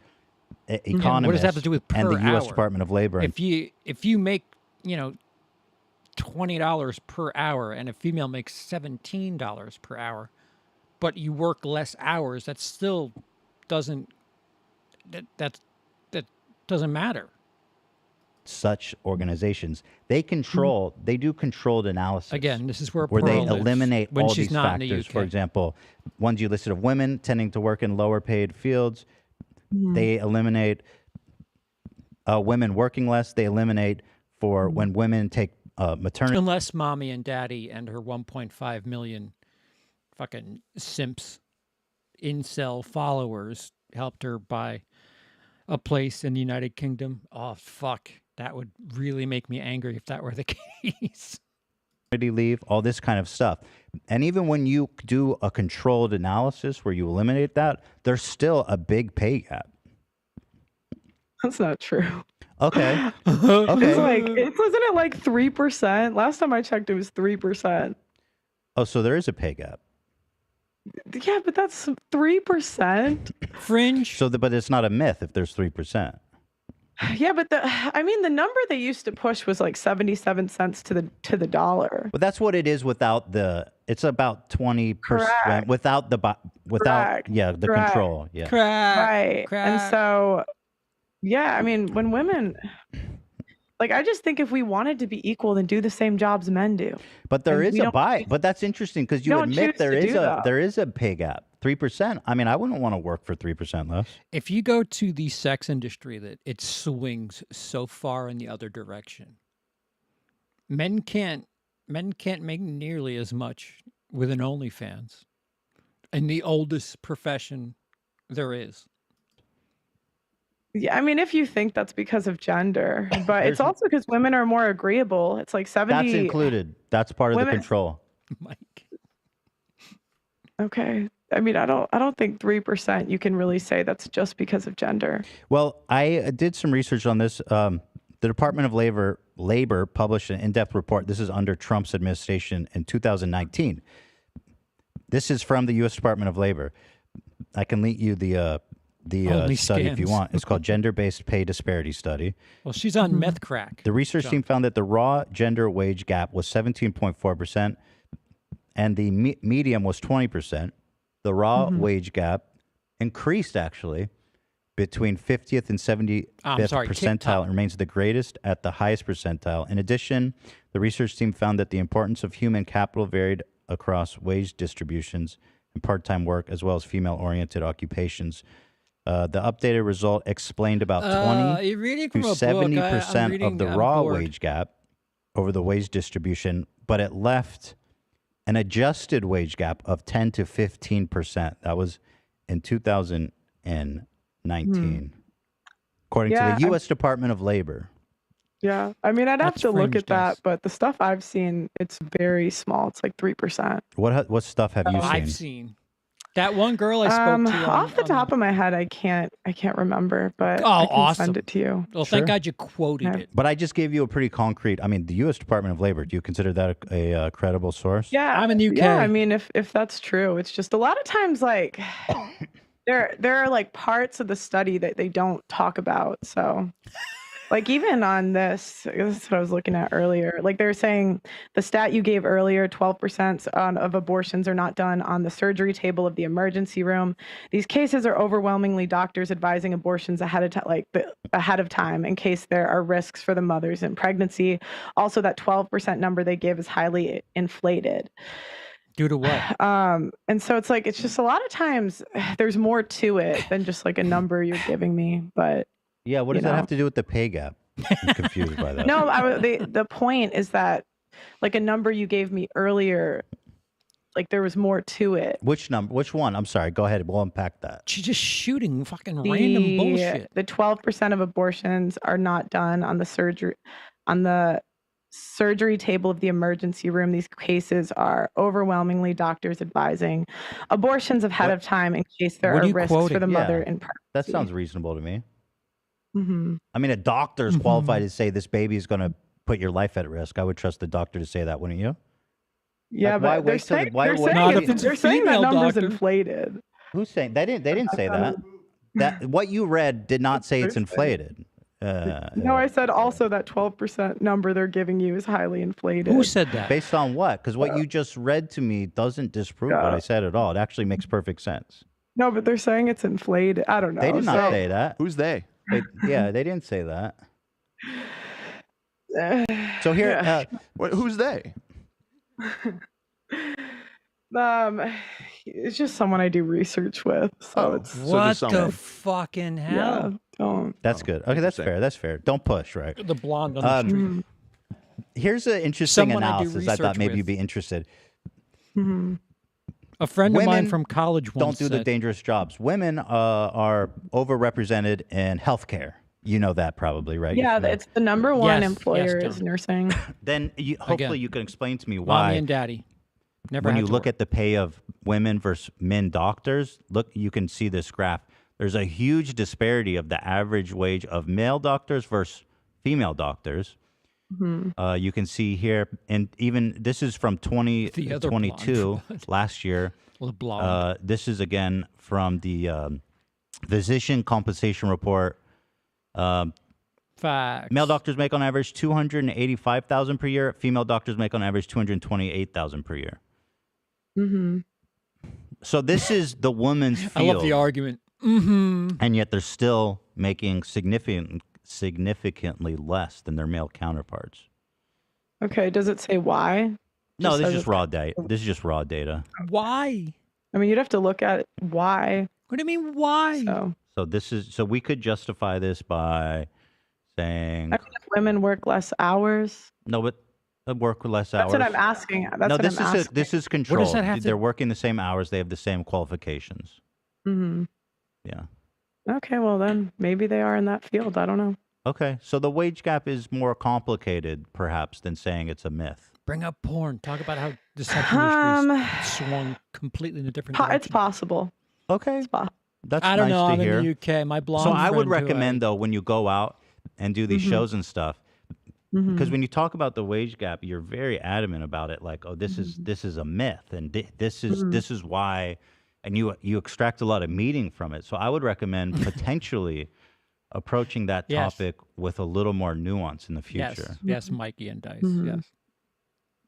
economists, what does that have to do with per and the U.S. hour? Department of Labor. If you make, $20 per hour and a female makes $17 per hour, but you work less hours, that still doesn't that doesn't matter. Such organizations, they do controlled analysis. Again, this is where they Pearl lives eliminate when all she's these not in the factors. UK. For example, ones you listed of women tending to work in lower paid fields. They eliminate women working less. They eliminate for when women take maternity. Unless mommy and daddy and her 1.5 million fucking simps, incel followers helped her buy a place in the United Kingdom. Oh, fuck. That would really make me angry if that were the case. Leave, all this kind of stuff. And even when you do a controlled analysis where you eliminate that, there's still a big pay gap. That's not true. Okay. Wasn't it like 3%? Last time I checked, it was 3%. Oh, so there is a pay gap. Yeah, but that's 3%. Fringe. But it's not a myth if there's 3%. Yeah, but the number they used to push was like 77 cents to the dollar. But that's what it is without it's about 20% without the Correct. control. Yeah. Correct. Right. Correct. And so, yeah, when women, I just think if we wanted to be equal, then do the same jobs men do. But there is a bias. But that's interesting because you admit there is a pay gap. 3%. I mean, I wouldn't want to work for 3% less. If you go to the sex industry, that it swings so far in the other direction. Men can't make nearly as much with an OnlyFans, in the oldest profession there is. Yeah, I mean, if you think that's because of gender, but it's also because women are more agreeable. It's like 70. That's included. That's part of the control. Mike. Okay. I mean, I don't think 3% you can really say that's just because of gender. Well, I did some research on this. The Department of Labor published an in-depth report. This is under Trump's administration in 2019. This is from the U.S. Department of Labor. I can link you the study if you want. It's called Gender-Based Pay Disparity Study. Well, she's on meth crack. The research team found that the raw gender wage gap was 17.4%, and the median was 20%. The raw wage gap increased, actually, between 50th and 75th percentile and remains the greatest at the highest percentile. In addition, the research team found that the importance of human capital varied across wage distributions and part-time work, as well as female-oriented occupations. The updated result explained about 20 to 70% of the raw wage gap over the wage distribution, but it left an adjusted wage gap of 10 to 15%. That was in 2019, according to the U.S. Department of Labor. Yeah, I mean, I'd have to look at that, but the stuff I've seen, it's very small. It's like 3%. What stuff have you seen? I've seen that one girl I spoke to. Off the top of my head, I can't remember, but I can send it to you. Well, thank God you quoted it. But I just gave you a pretty concrete. I mean, the U.S. Department of Labor. Do you consider that a credible source? Yeah, I'm in the UK. Yeah, I mean, if that's true, it's just a lot of times like there are like parts of the study that they don't talk about. So. Like even on this is what I was looking at earlier. Like they're saying the stat you gave earlier, 12% of abortions are not done on the surgery table of the emergency room. These cases are overwhelmingly doctors advising abortions ahead of time in case there are risks for the mothers in pregnancy. Also, that 12% number they give is highly inflated. Due to what? And so it's like, it's just a lot of times there's more to it than just like a number you're giving me. But yeah, what does that have to do with the pay gap? I'm confused by that. No, the point is that like a number you gave me earlier, like there was more to it. Which number? Which one? I'm sorry. Go ahead. We'll unpack that. She's just shooting fucking random bullshit. The 12% of abortions are not done on the surgery table of the emergency room. These cases are overwhelmingly doctors advising abortions ahead of time in case there are risks for the mother in pregnancy. That sounds reasonable to me. Mm-hmm. I mean, a doctor's qualified to say this baby is going to put your life at risk. I would trust the doctor to say that, wouldn't you? Yeah, like, but they're saying that number's inflated. Who's saying they didn't say that. That what you read did not say it's inflated. No, I said also that 12% number they're giving you is highly inflated. Who said that? Based on what? Because what you just read to me doesn't disprove what I said at all. It actually makes perfect sense. No, but they're saying it's inflated. I don't know. They did not say that. Who's they? Yeah, they didn't say that. So here, who's they? It's just someone I do research with. So it's what the fucking hell? Yeah, don't. That's good. Okay, that's fair. That's fair. Don't push, right? The blonde on the street. Here's an interesting Someone I do analysis. I thought research maybe with. you'd be interested. A friend of mine Women from college once don't do the dangerous jobs. Women are overrepresented in healthcare. You know that probably, right? Yeah, it's the number one employer is nursing. Then hopefully you can explain to me why. Mommy and daddy. Never when had you to look work. at the pay of women versus men doctors, look, you can see this graph. There's a huge disparity of the average wage of male doctors versus female doctors. You can see here, and even this is from 2022, last year. This is again from the Physician Compensation Report. Facts. Male doctors make on average $285,000 per year. Female doctors make on average $228,000 per year. So this is the woman's field. I love the argument. And yet they're still making significantly less than their male counterparts. Okay, does it say why? No, this is just raw data. This is just raw data. Why? I mean, you'd have to look at why. What do you mean why? So we could justify this by saying I mean, if women work less hours. No, but work less hours. That's what I'm asking. This is controlled. What does that have They're working the same hours. They have the same qualifications. Yeah. Okay, well then maybe they are in that field. I don't know. Okay, so the wage gap is more complicated, perhaps, than saying it's a myth. Bring up porn. Talk about how the sex industry's swung completely in a different direction. It's possible. Okay. That's I don't nice know. to I'm hear. in the UK. My blonde So I would friend who recommend, though, when you go out and do these shows and stuff, because when you talk about the wage gap, you're very adamant about it. Like, oh, this is a myth, and this is why, and you extract a lot of meaning from it. So I would recommend potentially approaching that topic with a little more nuance in the future. Yes, Mikey and Dice. Yes.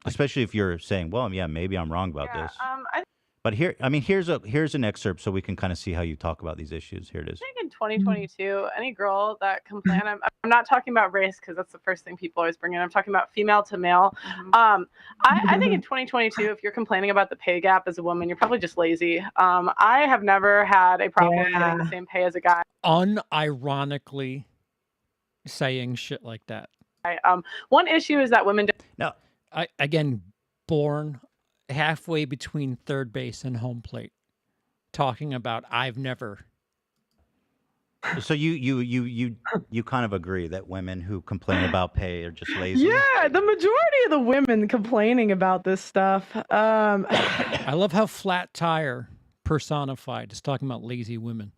Especially if you're saying, well, yeah, maybe I'm wrong about this. But here, I mean, here's an excerpt so we can kind of see how you talk about these issues. Here it is. I think in 2022, any girl that complain, I'm not talking about race because that's the first thing people always bring in. I'm talking about female to male. I think in 2022, if you're complaining about the pay gap as a woman, you're probably just lazy. I have never had a problem getting the same pay as a guy. Unironically saying shit like that. One issue is that women No. Again, born halfway between third base and home plate, talking about I've never. So you kind of agree that women who complain about pay are just lazy? Yeah, the majority of the women complaining about this stuff. I love how Flat Tire personified is talking about lazy women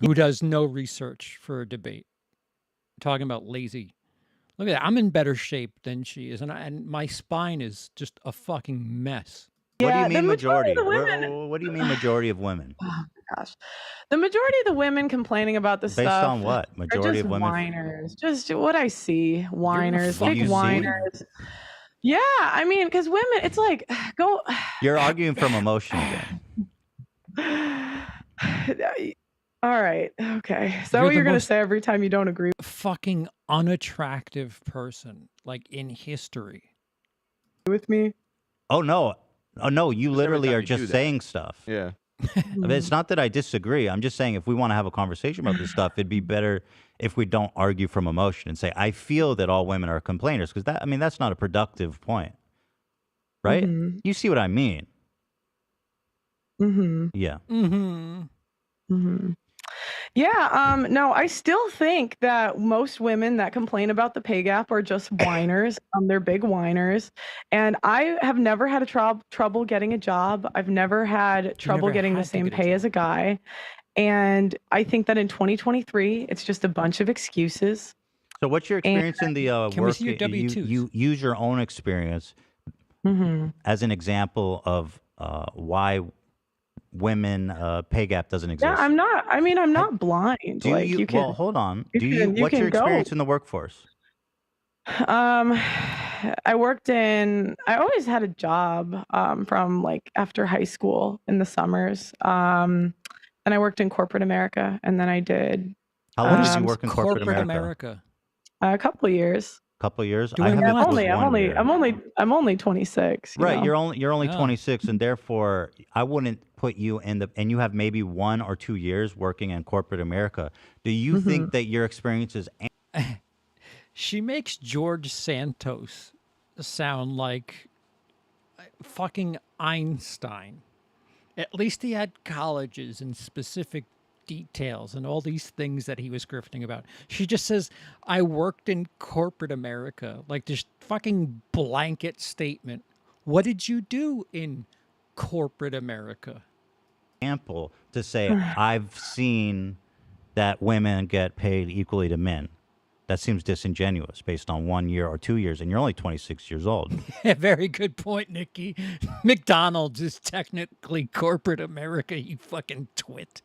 who does no research for a debate, talking about lazy. Look at that. I'm in better shape than she is, and my spine is just a fucking mess. What do you mean majority? What do you mean majority of women? Oh my gosh. The majority of the women complaining about this Based stuff on what? Majority of women? Whiners. Just what I see. Whiners. What Big you see? whiners. Yeah, I mean, because women, it's like, go. You're arguing from emotion again. All right. Okay. Is that what you're going to say every time you don't agree? Fucking unattractive person, like in history. With me? Oh, no. Oh no, you Just every literally time are you do just that. saying stuff. Yeah. I mean, it's not that I disagree. I'm just saying if we want to have a conversation about this stuff, it'd be better if we don't argue from emotion and say, I feel that all women are complainers, because that's not a productive point. Right? Mm-hmm. You see what I mean? Mm-hmm. Yeah. Mm-hmm. Mm-hmm. Yeah, no, I still think that most women that complain about the pay gap are just whiners. They're big whiners. And I have never had trouble getting a job. I've never had trouble getting the same pay as a guy. And I think that in 2023, it's just a bunch of excuses. So what's your experience in the Can we work? see your W-2s? You use your own experience as an example of why women pay gap doesn't exist. Yeah, I'm not blind. Do like, you, well, hold on. What's your experience in the workforce? I always had a job from like after high school in the summers. And I worked in corporate America, and then I did. How long did you work in corporate America? A couple of years. Couple of years. I'm only 26. Right, know? you're only 26, and therefore I wouldn't put you in the. And you have maybe 1 or 2 years working in corporate America. Do you think that your experience is? She makes George Santos sound like fucking Einstein. At least he had colleges and specific details and all these things that he was grifting about. She just says, I worked in corporate America. Like this fucking blanket statement. What did you do in corporate America? Example to say, I've seen that women get paid equally to men. That seems disingenuous based on 1 year or 2 years, and you're only 26 years old. Very good point, Nikki. McDonald's is technically corporate America, you fucking twit.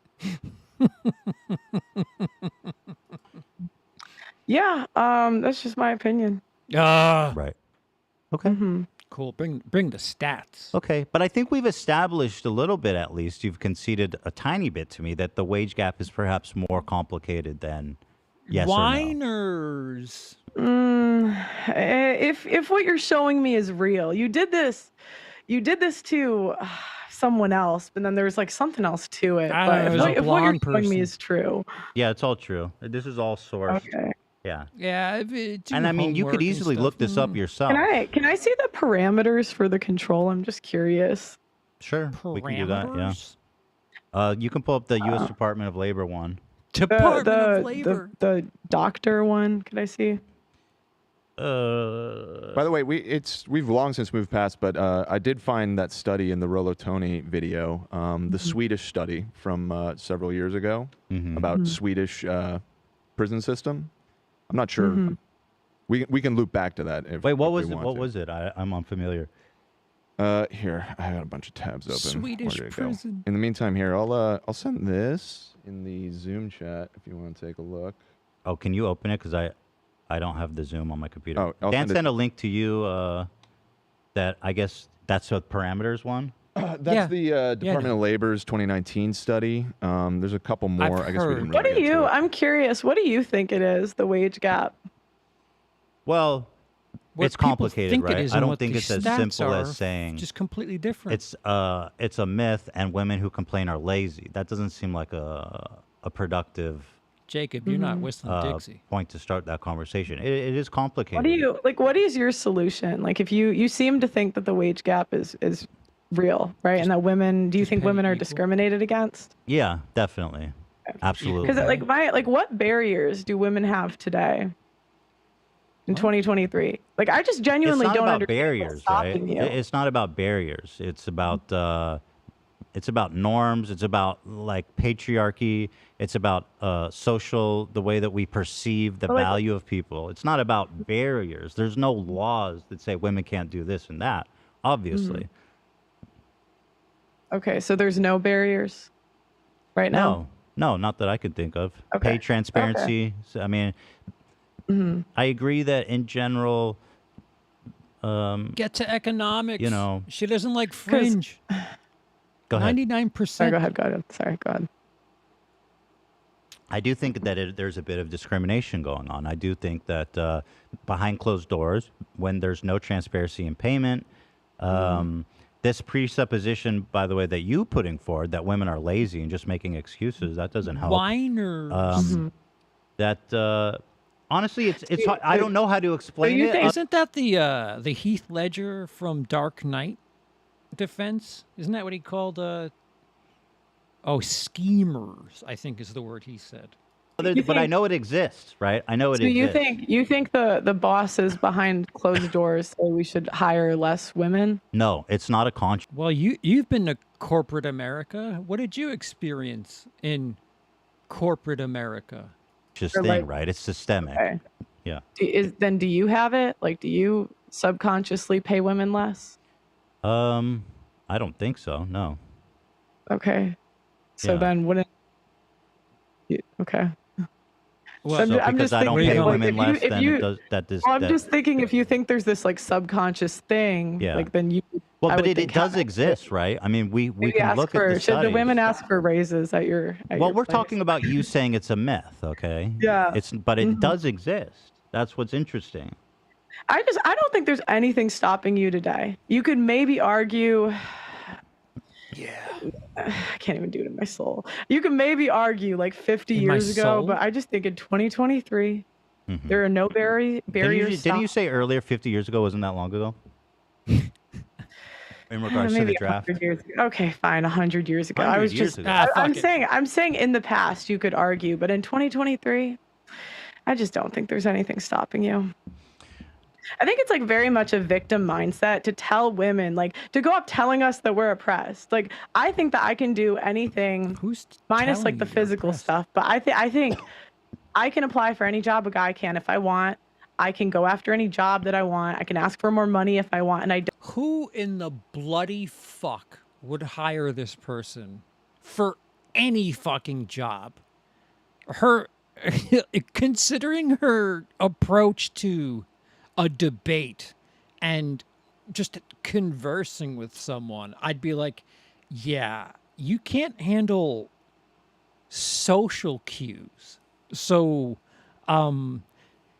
Yeah, that's just my opinion. Right. Okay. Cool. Bring the stats. Okay, but I think we've established a little bit, at least. You've conceded a tiny bit to me that the wage gap is perhaps more complicated than yes Whiners. or no. If what you're showing me is real, you did this to someone else, but then there's like something else to it. But if what you're showing me is true, yeah, it's all true. This is all sourced. Okay. Yeah. Yeah. And I mean, you could easily look this up yourself. Can I see the parameters for the control? I'm just curious. Sure, we can do that. Yeah. You can pull up the U.S. Department of Labor one. Department of Labor. The doctor one. Could I see? By the way, we've long since moved past, but I did find that study in the Rollo Tony video, the Swedish study from several years ago about Swedish prison system. I'm not sure. We can loop back to that. Wait, what was it? What was it? I'm unfamiliar. Here, I got a bunch of tabs open. Swedish prison. In the meantime, here I'll send this in the Zoom chat if you want to take a look. Oh, can you open it? Because I don't have the Zoom on my computer. Oh, I'll Dan send sent a link to you. That I guess that's a parameters one. That's the Department of Labor's 2019 study. There's a couple more. I guess we didn't really What do get you? to it. I'm curious. What do you think it is? The wage gap? Well, What it's people complicated, think right? it is I and don't what think the it's as stats simple are as saying just completely different. it's a myth, and women who complain are lazy. That doesn't seem like a productive Jacob, you're not whistling Dixie. point to start that conversation. It is complicated. What do you like? What is your solution? Like, if you seem to think that the wage gap is real, right? And that women, do you think women are discriminated against? Yeah, definitely, absolutely. Because what barriers do women have today in 2023? Like, I just genuinely don't understand barriers, right? It's not about barriers. It's about norms. It's about like patriarchy. It's about the way that we perceive the value of people. It's not about barriers. There's no laws that say women can't do this and that, obviously. Okay, so there's no barriers right now? No, not that I could think of. Okay. Pay transparency. So, I mean, I agree that in general, Get to economics. you know, She doesn't like fringe. go ahead. 99%. Sorry, go ahead. Sorry, go ahead. I do think that there's a bit of discrimination going on. I do think that behind closed doors, when there's no transparency in payment, this presupposition, by the way, that you putting forward that women are lazy and just making excuses, that doesn't help. Whiners. That honestly, it's hard. I don't know how to explain it. Isn't that the Heath Ledger from Dark Knight defense? Isn't that what he called? Schemers, I think is the word he said. But I know it exists, right? I know it exists. You think the bosses behind closed doors say we should hire less women? No, it's not a conscious. Well, you've been to corporate America. What did you experience in corporate America? Just thing, right? It's systemic. Okay. Yeah. Do you have it? Like, do you subconsciously pay women less? I don't think so. No. Okay. So then wouldn't you, okay. Well, so I'm just thinking, I don't pay women less, then it does that. I'm just thinking if you think there's this like subconscious thing, like then you. Well, but it does exist, right? I mean, we can look at the studies. Should the women ask for raises at your? Well, we're talking about you saying it's a myth, okay? Yeah. But it does exist. That's what's interesting. I don't think there's anything stopping you today. You could maybe argue. Yeah. I can't even do it in my soul. You can maybe argue like 50 years ago, but I just think in 2023, there are no barriers. Didn't you say earlier 50 years ago wasn't that long ago? In regards to the draft. Years ago. Okay, fine, 100 years ago. I was just I'm saying in the past you could argue, but in 2023, I just don't think there's anything stopping you. I think it's like very much a victim mindset to tell women, like, to go up telling us that we're oppressed. Like, I think that I can do anything minus like the physical stuff, but I think I can apply for any job a guy can if I want. I can go after any job that I want. I can ask for more money if I want, and I don't. Who in the bloody fuck would hire this person for any fucking job? Her, considering her approach to a debate and just conversing with someone, I'd be like, yeah, you can't handle social cues. So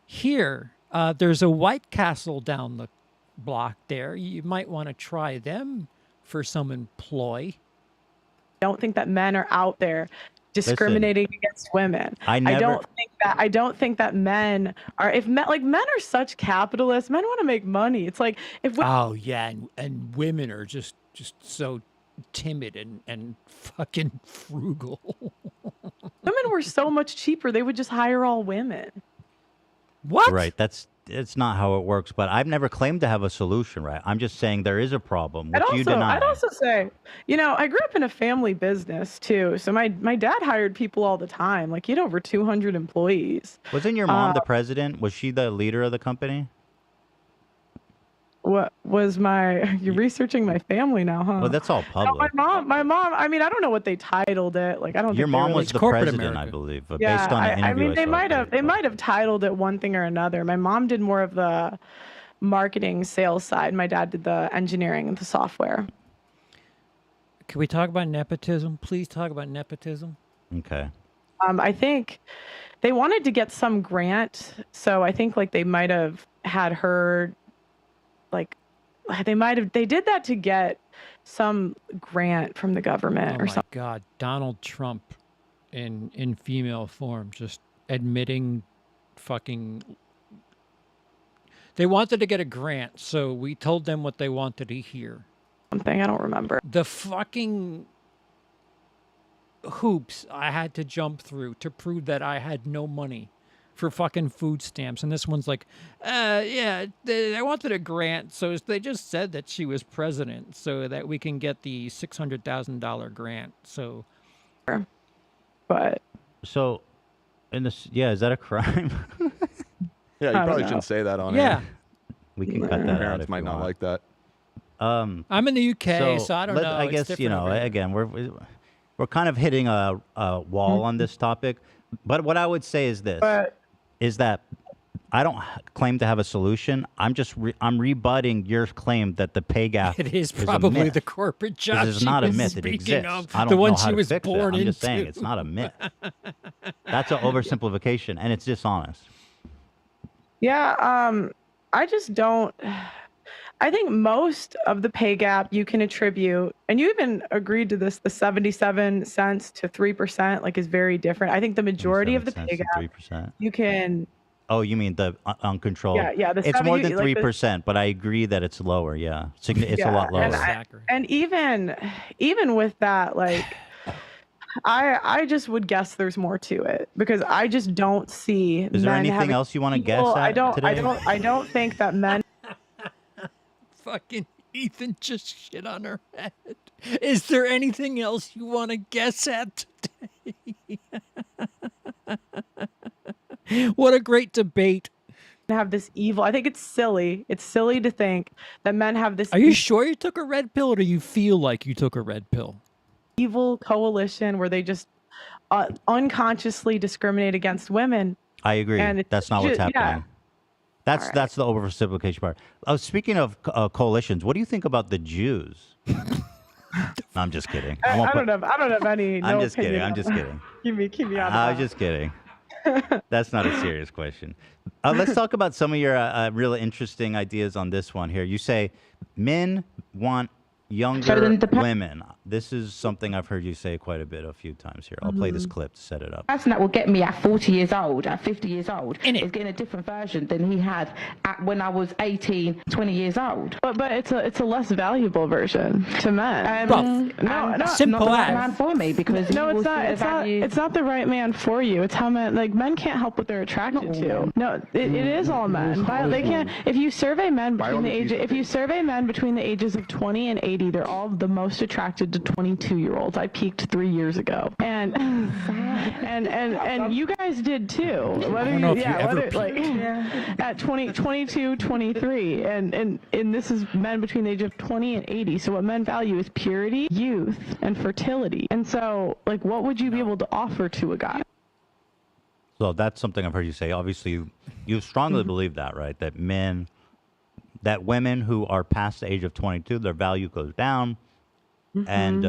here, there's a White Castle down the block there. You might want to try them for some employ. I don't think that men are out there discriminating against women. I don't think that men are. If men are such capitalists, men want to make money. It's like if and women are just so timid and fucking frugal. Women were so much cheaper, they would just hire all women. What? Right. It's not how it works, but I've never claimed to have a solution, right? I'm just saying there is a problem, which you deny. I'd also say, I grew up in a family business too. So my dad hired people all the time. Like, he had over 200 employees. Wasn't your mom the president? Was she the leader of the company? What was you're researching my family now, huh? Well, that's all public. No, my mom, I mean, I don't know what they titled it. Like, I don't Your think mom really was the president, I believe, based on an interview. I mean, they might have titled it one thing or another. My mom did more of the marketing sales side. My dad did the engineering and the software. Can we talk about nepotism? Please talk about nepotism. Okay. I think they wanted to get some grant. So I think like they might have had her they did that to get some grant from the government or something. Oh my God, Donald Trump in female form, just admitting fucking. They wanted to get a grant, so we told them what they wanted to hear. Something, I don't remember. The fucking hoops I had to jump through to prove that I had no money for fucking food stamps. And this one's like, they wanted a grant, so they just said that she was president so that we can get the $600,000 grant. So, but so, is that a crime? Yeah, you probably shouldn't say that on air. We can cut that out. Parents might not like that. I'm in the UK, so I don't know. I guess again, we're kind of hitting a wall on this topic. But what I would say is this: is that I don't claim to have a solution. I'm rebutting your claim that the pay gap it is probably the corporate job. This is not a myth. It exists. I don't the one know how she was to fix born it. I'm into. just saying it's not a myth. That's an oversimplification, and it's dishonest. Yeah, I just don't. I think most of the pay gap you can attribute, and you even agreed to this, the 77 cents to 3%, like, is very different. I think the majority of the pay gap, 3%. you can. Oh, you mean the uncontrolled? Yeah. It's more than 3%, but I agree that it's lower. Yeah, it's a lot lower. And even with that, like, I just would guess there's more to it because I just don't see. Is there anything else you want to guess at today? I don't think that men. Fucking Ethan just shit on her head. Is there anything else you want to guess at today? What a great debate. Have this evil. I think it's silly. It's silly to think that men have this. Are you sure you took a red pill, or do you feel like you took a red pill? Evil coalition where they just unconsciously discriminate against women. I agree. And that's not what's happening. Yeah. That's the oversimplification part. Speaking of coalitions, what do you think about the Jews? No, I'm just kidding. I don't have any. I'm just kidding. I'm just kidding. Keep me on. I'm just kidding. That's not a serious question. Let's talk about some of your really interesting ideas on this one here. You say men want younger women. This is something I've heard you say quite a few times here. I'll play this clip to set it up. The person that will get me at 40 years old, at 50 years old, is getting a different version than he had when I was 18, 20 years old. But it's a less valuable version to men. Simple not the right man for me because no, it's not. It's not the right man for you. It's how men can't help what they're attracted to. No, it is all men. They can't. If you survey men between the ages of 20 and 80, they're all the most attracted to 22-year-olds. I peaked 3 years ago, and you guys did too. At 20, 22, 23, and this is men between the age of 20 and 80. So what men value is purity, youth, and fertility. And so, like, what would you be able to offer to a guy? So that's something I've heard you say. Obviously, you strongly believe that, right? That women who are past the age of 22, their value goes down, and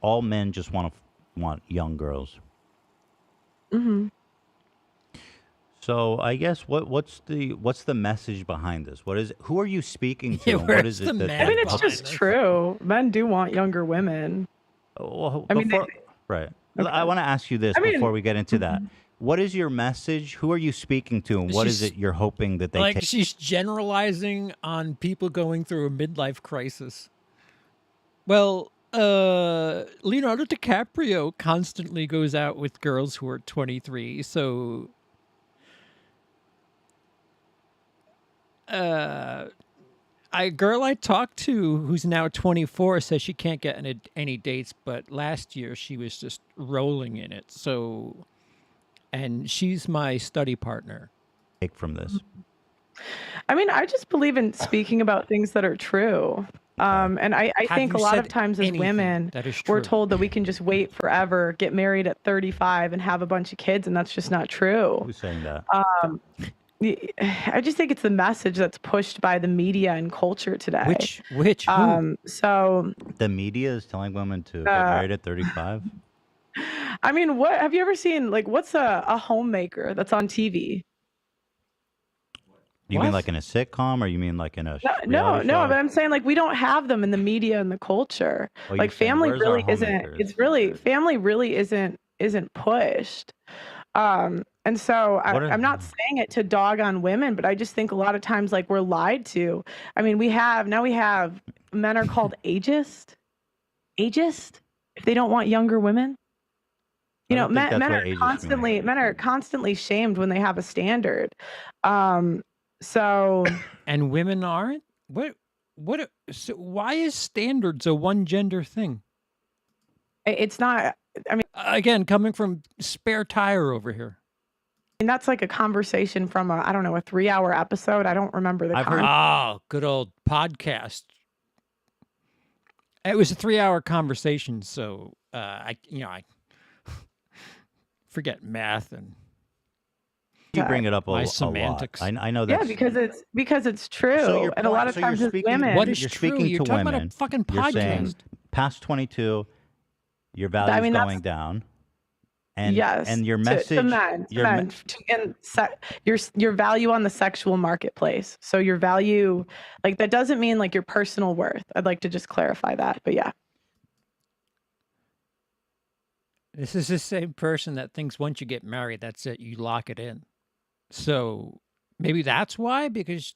all men just want young girls. Mm-hmm. So I guess what's the message behind this? Who are you speaking to? And what is it that? I mean, it's just true. Men do want younger women. Well, right. Okay. I want to ask you this before we get into that. What is your message? Who are you speaking to, and what is it you're hoping that they take? Like, she's generalizing on people going through a midlife crisis. Well, Leonardo DiCaprio constantly goes out with girls who are 23, so a girl I talked to who's now 24 says she can't get any dates, but last year she was just rolling in it. So, and she's my study partner. Take from this. I mean, I just believe in speaking about things that are true. And I think a lot of times as women, we're told that we can just wait forever, get married at 35 and have a bunch of kids. And that's just not true. Who's saying that? I just think it's the message that's pushed by the media and culture today. Which? So the media is telling women to get married at 35? I mean, what have you ever seen? Like, what's a homemaker that's on TV? You mean like in a sitcom, or you mean like in a no? But I'm saying, like, we don't have them in the media and the culture. Like, family really isn't. Family really isn't pushed. And so I'm not saying it to dog on women, but I just think a lot of times, like, we're lied to. I mean, we have men are called ageist if they don't want younger women. You know, men are constantly shamed when they have a standard. So and women aren't? So why is standards a one gender thing? It's not. I mean, again, coming from Spare Tire over here. And that's like a conversation from a 3-hour episode. I don't remember the content. Oh, good old podcast. It was a 3-hour conversation, so I forget math and you bring it up a semantics. lot. I know that. Yeah, because it's true. So and a lot of times as women, what is you're true? Speaking you're to talking women, about a fucking podcast. You're saying past 22, your value is going down. And Yes, and your to message, men, your me- and your value on the sexual marketplace. So your value, like that doesn't mean like your personal worth. I'd like to just clarify that. But yeah, This is the same person that thinks once you get married, that's it, you lock it in. So maybe that's why, because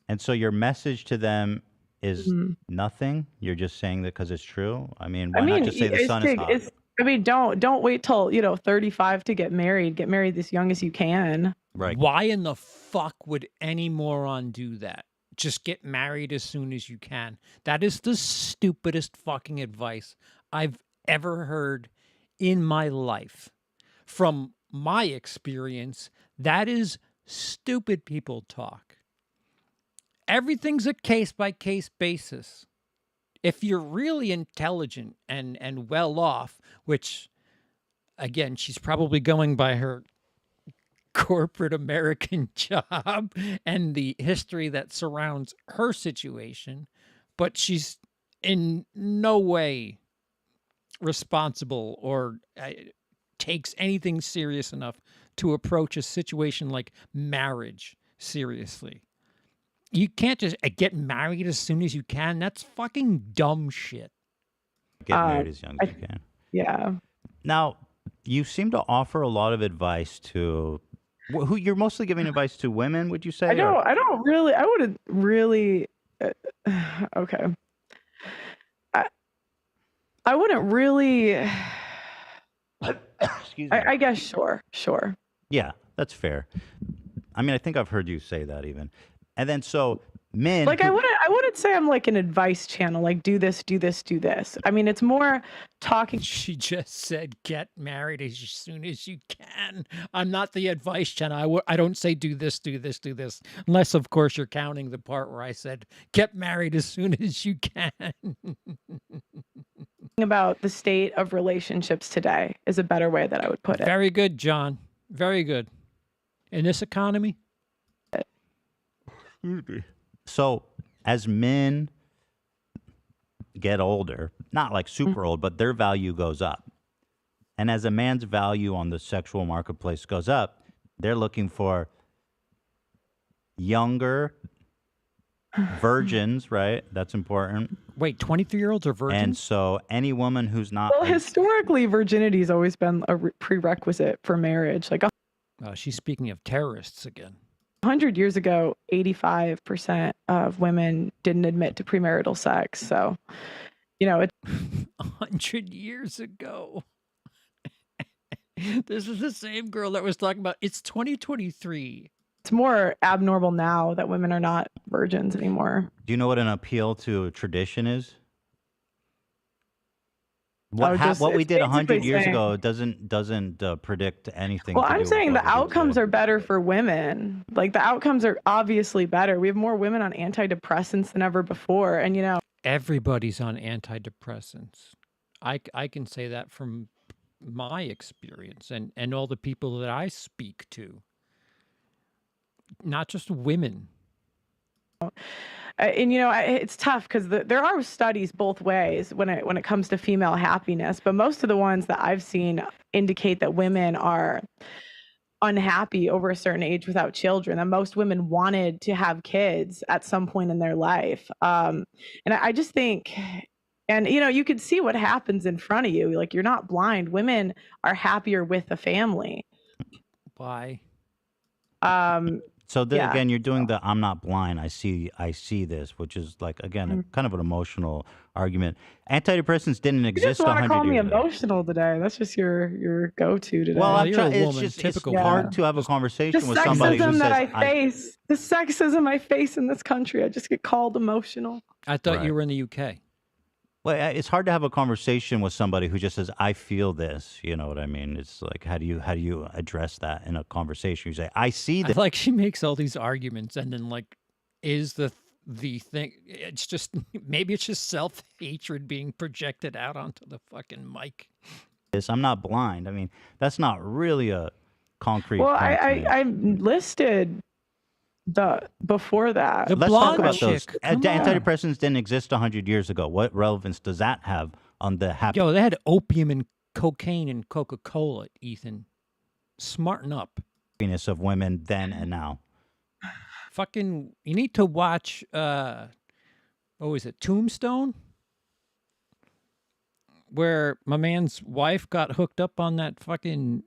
and so your message to them is Mhm. nothing. You're just saying that because it's true. I mean, I why not mean, just say the sun is hot? I mean, don't wait till 35 to get married. Get married as young as you can. Right. why in the fuck would any moron do that? Just get married as soon as you can. That is the stupidest fucking advice I've ever heard in my life. From my experience, that is stupid people talk. Everything's a case by case basis. If you're really intelligent and well off, which again, she's probably going by her corporate American job and the history that surrounds her situation, but she's in no way responsible or takes anything serious enough to approach a situation like marriage seriously. You can't just get married as soon as you can. That's fucking dumb shit. Get married as young as you can. Yeah. Now, you seem to offer a lot of advice to who you're mostly giving advice to women, would you say? I don't really. I wouldn't really. Okay. I wouldn't really. Excuse me. I guess sure. Yeah, that's fair. I mean, I think I've heard you say that even. And then so men Like I wouldn't say I'm like an advice channel, like do this, do this, do this. I mean, it's more talking. She just said get married as soon as you can. I'm not the advice channel. I don't say do this, do this, do this. Unless, of course, you're counting the part where I said get married as soon as you can. About the state of relationships today is a better way that I would put it. Very good, John. Very good. In this economy? So as men get older, not like super old, but their value goes up. And as a man's value on the sexual marketplace goes up, they're looking for younger virgins, right? That's important. Wait, 23-year-olds are virgins? And so any woman who's not Well, historically, virginity has always been a prerequisite for marriage. Like she's speaking of terrorists again. 100 years ago, 85% of women didn't admit to premarital sex. So, it's 100 years ago. This is the same girl that was talking about it's 2023. It's more abnormal now that women are not virgins anymore. Do you know what an appeal to tradition is? What we did 100 years ago doesn't predict anything. Well, I'm saying the outcomes are better for women. Like the outcomes are obviously better. We have more women on antidepressants than ever before, and everybody's on antidepressants. I can say that from my experience and all the people that I speak to. Not just women. And it's tough because there are studies both ways when it comes to female happiness, but most of the ones that I've seen indicate that women are unhappy over a certain age without children, and most women wanted to have kids at some point in their life. And I just think, and you could see what happens in front of you. Like you're not blind. Women are happier with a family. Why? So again, you're doing the I'm not blind. I see this, which is like again kind of an emotional argument. Antidepressants didn't exist 100 years ago. You just want to call me emotional today. That's just your go-to today. Well, it's hard to have a conversation with somebody who says the sexism I face in this country. I just get called emotional. I thought you were in the UK. Well, it's hard to have a conversation with somebody who just says, "I feel this." You know what I mean? It's like, how do you address that in a conversation? You say, "I see this." Like she makes all these arguments, and then like, is the thing? It's just maybe it's just self-hatred being projected out onto the fucking mic. I'm not blind. I mean, that's not really a concrete. Well, I listed before that. Let's talk about those. Antidepressants didn't exist 100 years ago. What relevance does that have on the happy? Yo, they had opium in cocaine and Coca-Cola, Ethan. Smarten up. Of women then and now. Fucking, you need to watch, what was it, Tombstone? Where my man's wife got hooked up on that fucking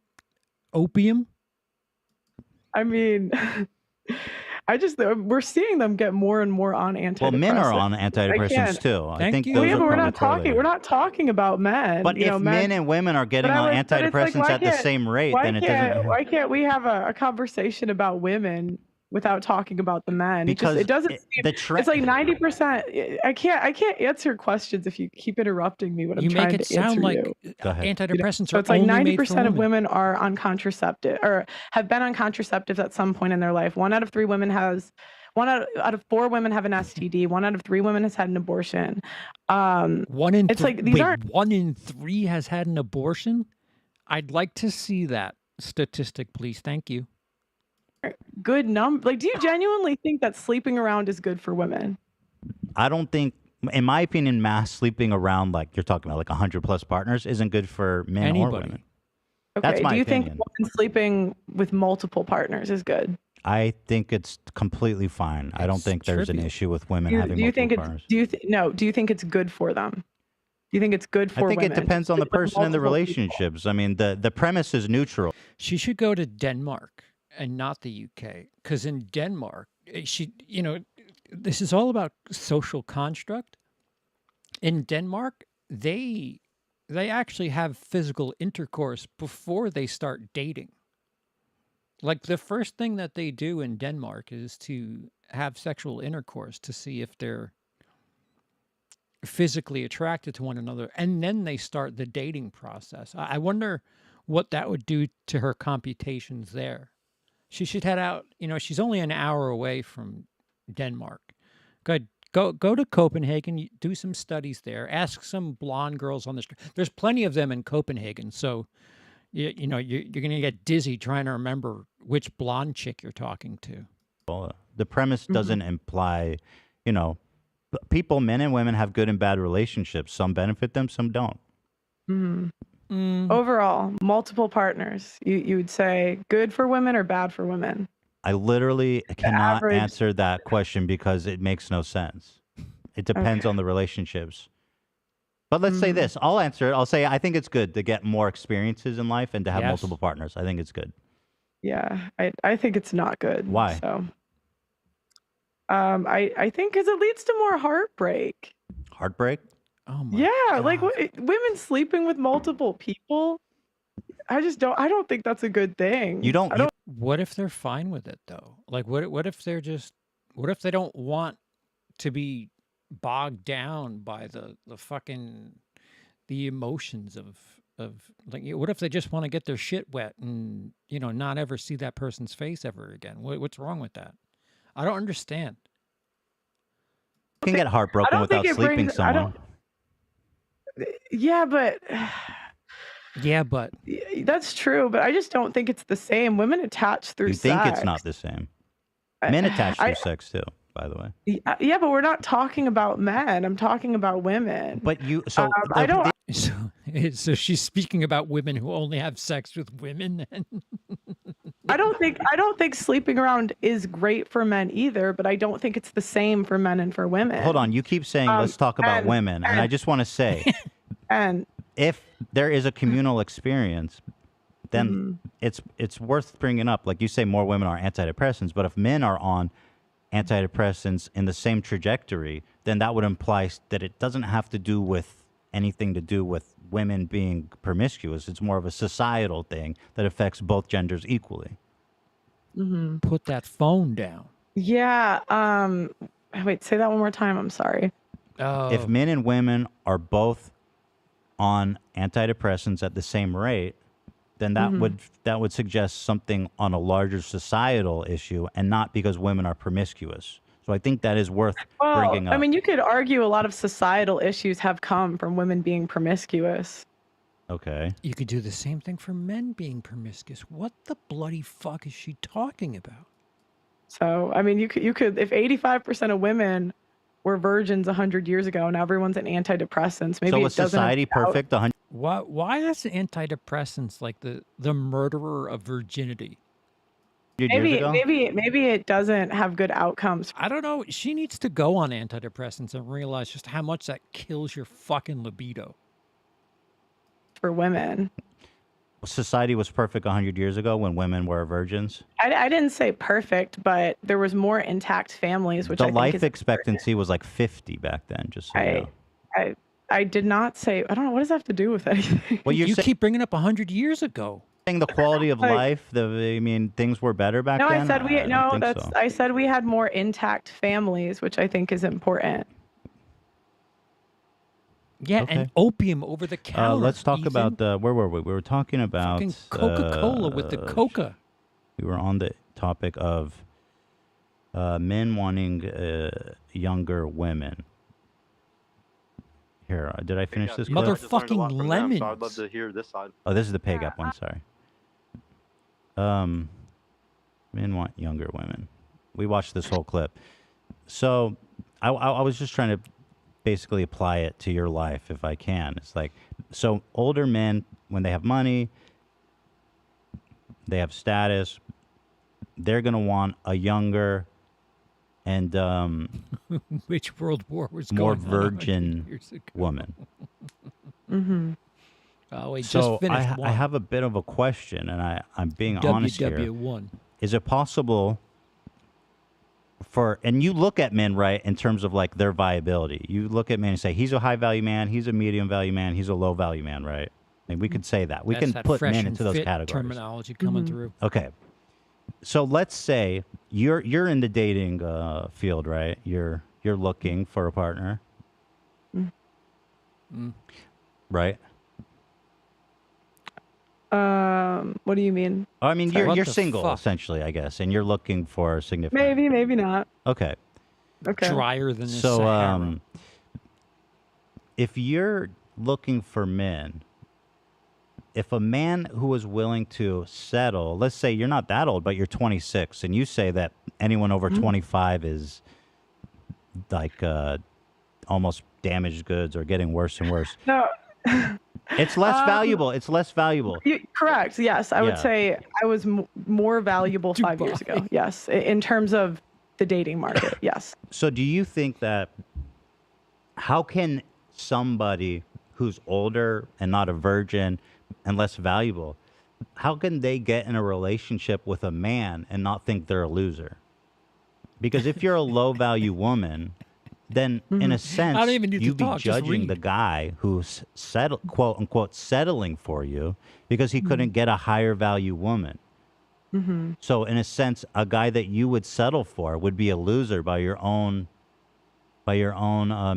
opium. I mean, we're seeing them get more and more on antidepressants. Well, men are on antidepressants too. I think those yeah, are but probably we're not talking about men. But if men and women are getting on antidepressants at the same rate, then it doesn't. Why can't we have a conversation about women without talking about the men? Because it doesn't. It's like 90%. I can't answer questions if you keep interrupting me when I'm trying to answer you. You make it sound like antidepressants so are it's like only 90% of women are on contraceptive or have been on contraceptives at some point in their life. 1 out of 3 women has. 1 out of 4 women have an STD. 1 out of 3 women has had an abortion. 1 in it's like these aren't 1 in 3 has had an abortion. I'd like to see that statistic, please. Thank you. Good number. Like, do you genuinely think that sleeping around is good for women? I don't think, in my opinion, mass sleeping around, like you're talking about, like 100+ partners, isn't good for men or women. Okay. That's my do you opinion. think women sleeping with multiple partners is good? I think it's completely fine. I don't think there's an issue with women having multiple partners. Do you think it's good for them? Do you think it's good for women? I think it depends on the person and the relationships. People. I mean, the premise is neutral. She should go to Denmark and not the UK, because in Denmark, this is all about social construct. In Denmark, they actually have physical intercourse before they start dating. Like, the first thing that they do in Denmark is to have sexual intercourse to see if they're physically attracted to one another, and then they start the dating process. I wonder what that would do to her computations there. She should head out, she's only an hour away from Denmark. Go to Copenhagen, do some studies there, ask some blonde girls on the street. There's plenty of them in Copenhagen, so you're going to get dizzy trying to remember which blonde chick you're talking to. Well, the premise doesn't imply, people, men and women, have good and bad relationships. Some benefit them, some don't. Mm-hmm. Overall, multiple partners, you would say good for women or bad for women? I literally cannot answer that question because it makes no sense. It depends on the relationships. But let's say this. I'll answer it. I'll say I think it's good to get more experiences in life and to have multiple partners. I think it's good. Yeah, I think it's not good. Why? So, I think because it leads to more heartbreak. Heartbreak? Oh my yeah, God. like women sleeping with multiple people. I don't think that's a good thing. What if they're fine with it though? Like what if they don't want to be bogged down by the emotions of like, what if they just want to get their shit wet and not ever see that person's face ever again? What's wrong with that? I don't understand. You can get heartbroken without sleeping someone. Yeah, but that's true. But I just don't think it's the same. Women attach through sex. You think it's not the same? Men attach through sex too, by the way. Yeah, but we're not talking about men. I'm talking about women. But so she's speaking about women who only have sex with women. I don't think sleeping around is great for men either, but I don't think it's the same for men and for women. Hold on, you keep saying let's talk about women, and I just want to say, and if there is a communal experience, then it's worth bringing up. Like you say, more women are antidepressants, but if men are on antidepressants in the same trajectory, then that would imply that it doesn't have to do with anything to do with women being promiscuous. It's more of a societal thing that affects both genders equally. Put that phone down. Yeah. Wait, say that one more time. I'm sorry. If men and women are both on antidepressants at the same rate, then that would suggest something on a larger societal issue and not because women are promiscuous. So I think that is worth bringing up. I mean, you could argue a lot of societal issues have come from women being promiscuous. Okay. You could do the same thing for men being promiscuous. What the bloody fuck is she talking about? So, I mean, you could if 85% of women were virgins 100 years ago and everyone's on antidepressants, maybe so it is doesn't society perfect? Why is antidepressants like the murderer of virginity? Maybe it doesn't have good outcomes. I don't know. She needs to go on antidepressants and realize just how much that kills your fucking libido. For women. Society was perfect 100 years ago when women were virgins. I didn't say perfect, but there was more intact families, which the I think life is expectancy was like 50 back then. Just so you know. I did not say. I don't know. What does that have to do with anything? Well, you keep bringing up 100 years ago. Saying the quality of life. I mean, things were better back then. I said I said we had more intact families, which I think is important. Yeah, and opium over the counter. Let's talk about where were we? We were talking about fucking Coca-Cola with the coca. We were on the topic of men wanting younger women. Here, did I finish this? Motherfucking lemons. So I'd love to hear this side. Oh, this is the pay gap one. Sorry. Men want younger women. We watched this whole clip. So I was just trying to basically apply it to your life if I can. It's like, so older men, when they have money, they have status, they're going to want a younger and which world war was more going virgin woman. Mm-hmm. Oh, we so just finished one. I have a bit of a question, and I'm being honest here. WW1. Is it possible and you look at men, right, in terms of like their viability. You look at men and say, he's a high value man, he's a medium value man, he's a low value man, right? And we could say that. We can put men into those categories. Terminology coming through. Okay. So let's say you're in the dating field, right? You're looking for a partner. Right? What do you mean? I mean, you're single, essentially, I guess, and you're looking for a significant. Maybe not. Okay. Drier than the so, Sahara. if you're looking for men, if a man who is willing to settle, let's say you're not that old, but you're 26, and you say that anyone over 25 is like almost damaged goods or getting worse and worse. No. It's less valuable. It's less valuable. Correct. Yes. I would say I was more valuable 5 years ago. Yes. In terms of the dating market. Yes. So do you think that how can somebody who's older and not a virgin and less valuable, how can they get in a relationship with a man and not think they're a loser? Because if you're a low value woman, then in a sense, you'd be judging the guy who's quote unquote settling for you because he couldn't get a higher value woman. So in a sense, a guy that you would settle for would be a loser by your own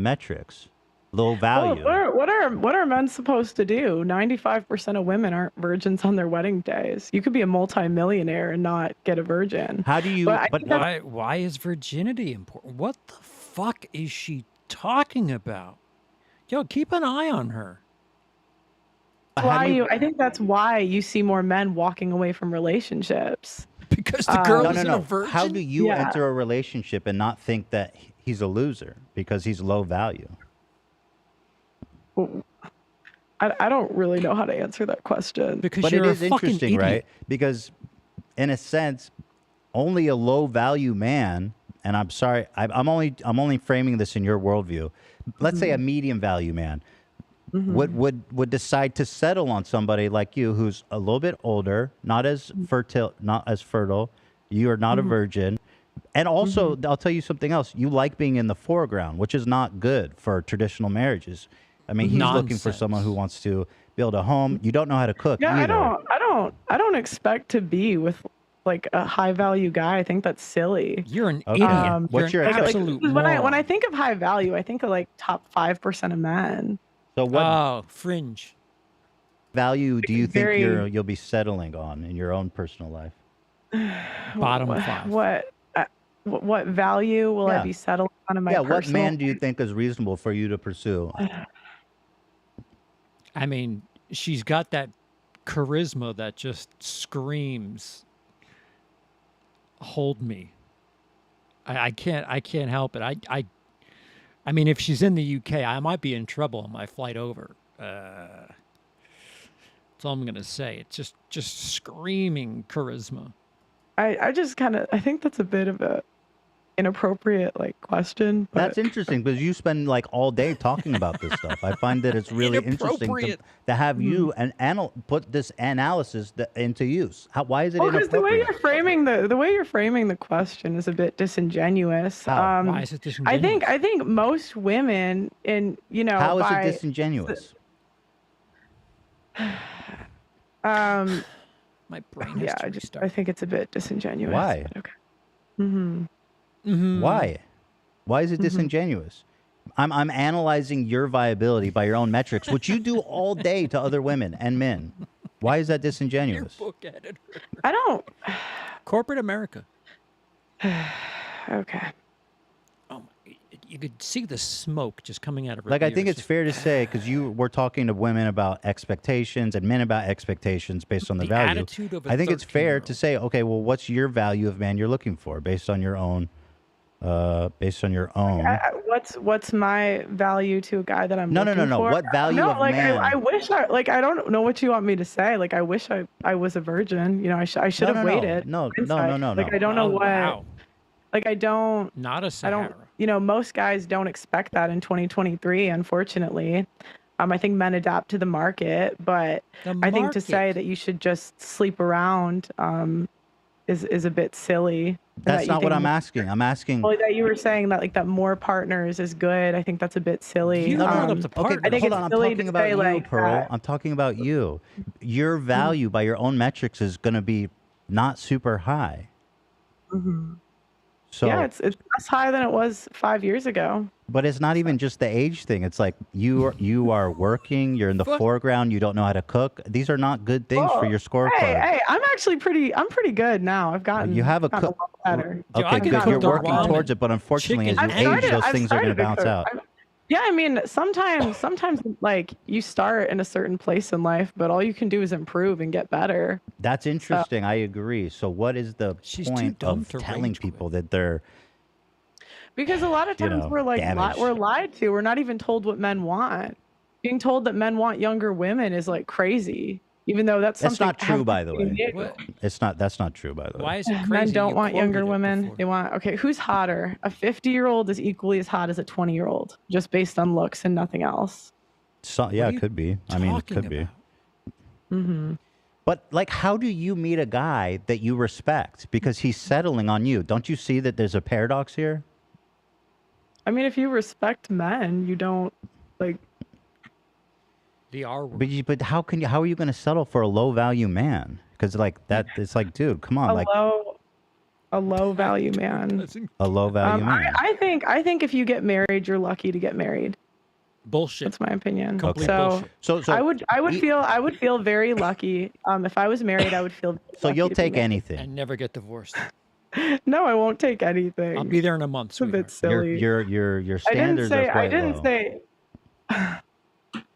metrics. Low value. Well, what are men supposed to do? 95% of women aren't virgins on their wedding days. You could be a multimillionaire and not get a virgin. How do you? But why is virginity important? What the fuck is she talking about? Yo, keep an eye on her. I think that's why you see more men walking away from relationships. Because the girl isn't a virgin? How do you enter a relationship and not think that he's a loser because he's low value? I don't really know how to answer that question. But it is interesting, right? Because in a sense, only a low value man, and I'm sorry, I'm only framing this in your worldview. Let's say a medium value man would decide to settle on somebody like you who's a little bit older, not as fertile. You are not a virgin. And also, I'll tell you something else. You like being in the foreground, which is not good for traditional marriages. I mean, he's looking for someone who wants to build a home. You don't know how to cook either. I don't expect to be with like a high value guy. I think that's silly. You're an idiot. What's your absolute when I think of high value, I think of like top 5% of men. So what fringe value do you think you'll be settling on in your own personal life? Bottom 5. What value will I be settling on in my personal? What man do you think is reasonable for you to pursue? I mean, she's got that charisma that just screams, "Hold me." I can't help it. I mean, if she's in the UK, I might be in trouble on my flight over. That's all I'm gonna say. It's just screaming charisma. I just kind of, I think that's a bit of a inappropriate like question. But That's interesting because you spend like all day talking about this stuff. I find that it's really interesting to have you and put this analysis into use. Why is it because the way inappropriate? you're framing the question is a bit disingenuous. How? Why is it disingenuous? I think most women How is it disingenuous? My brain has to restart. I think it's a bit disingenuous. Why? Okay. Why? Why is it disingenuous? I'm analyzing your viability by your own metrics, which you do all day to other women and men. Why is that disingenuous? Your book editor. I don't. Corporate America. Okay. Oh, you could see the smoke just coming out of her Like, I think ears. it's fair to say, because you were talking to women about expectations and men about expectations based on the value. Attitude of a I think it's fair to say, okay, well, what's your value of man you're looking for based on your own? What's my value to a guy that I'm No. looking for? What value of man? I wish I don't know what you want me to say. Like, I wish I was a virgin. You know, I should have waited. No. Like, I don't know what. Wow. Like, I don't. Not a Sahara. Most guys don't expect that in 2023, unfortunately. I think men adapt to the market, but I think to say that you should just sleep around is a bit silly. That's not what I'm asking. I'm asking. Well, that you were saying that that more partners is good. I think that's a bit silly. You brought up the partners. I think hold it's on. I'm silly talking to about say you, Pearl. I'm talking about you. Your value by your own metrics is going to be not super high. So yeah, it's less high than it was 5 years ago. But it's not even just the age thing. It's like you are working. You're in the foreground. You don't know how to cook. These are not good things for your scorecard. Hey, I'm actually pretty good now. I've gotten You have a gotten cook. lot better. Okay, good. You're working towards it, but unfortunately, as you age, those things are going to bounce out. Yeah, I mean, sometimes like you start in a certain place in life, but all you can do is improve and get better. That's interesting. I agree. So what is the point of telling people that they're... Because a lot of times we're like we're lied to. We're not even told what men want. Being told that men want younger women is like crazy, even though that's not true, by the way. That's not true, by the way. Why is it crazy? Men don't want younger women. They want who's hotter? A 50-year-old is equally as hot as a 20-year-old, just based on looks and nothing else. So, yeah, it could be. I mean, it could be. But like, how do you meet a guy that you respect because he's settling on you? Don't you see that there's a paradox here? I mean, if you respect men, you don't like the R word. But how are you going to settle for a low value man? Because like that, it's like, dude, come on, a low value man. A low value man. I think if you get married, you're lucky to get married. Bullshit. That's my opinion. Bullshit. So I would feel very lucky. If I was married, I would feel. So you'll take anything and never get divorced. No, I won't take anything. I'll be there in a month. It's a bit silly. Your standards are quite low. I didn't say.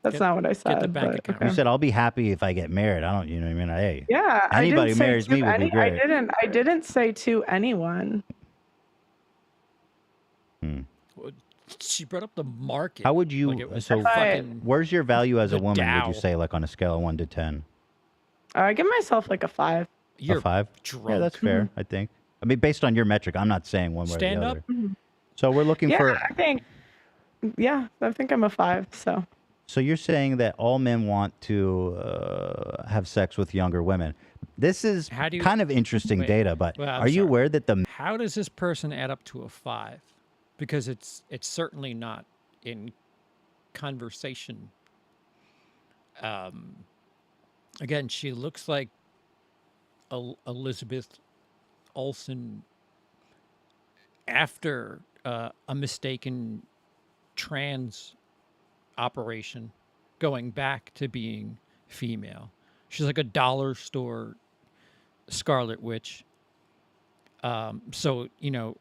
That's not what I said. Get the bank account. You said I'll be happy if I get married. I don't. You know what I mean? Hey. Yeah. Anybody who marries me would be great. I didn't say to anyone. She brought up the market. How would you? Where's your value as a woman? Dow. Would you say, like on a scale of 1 to 10? I give myself like a 5. You're a 5? Drunk. Yeah, that's fair. I think. I mean, based on your metric, I'm not saying one way or the other. Stand up. So we're looking for. I think I'm a 5. So you're saying that all men want to have sex with younger women. This is kind of interesting data, but are you aware that How does this person add up to a 5? Because it's certainly not in conversation. Again, she looks like Elizabeth Olsen after a mistaken trans operation, going back to being female. She's like a dollar store Scarlet Witch. So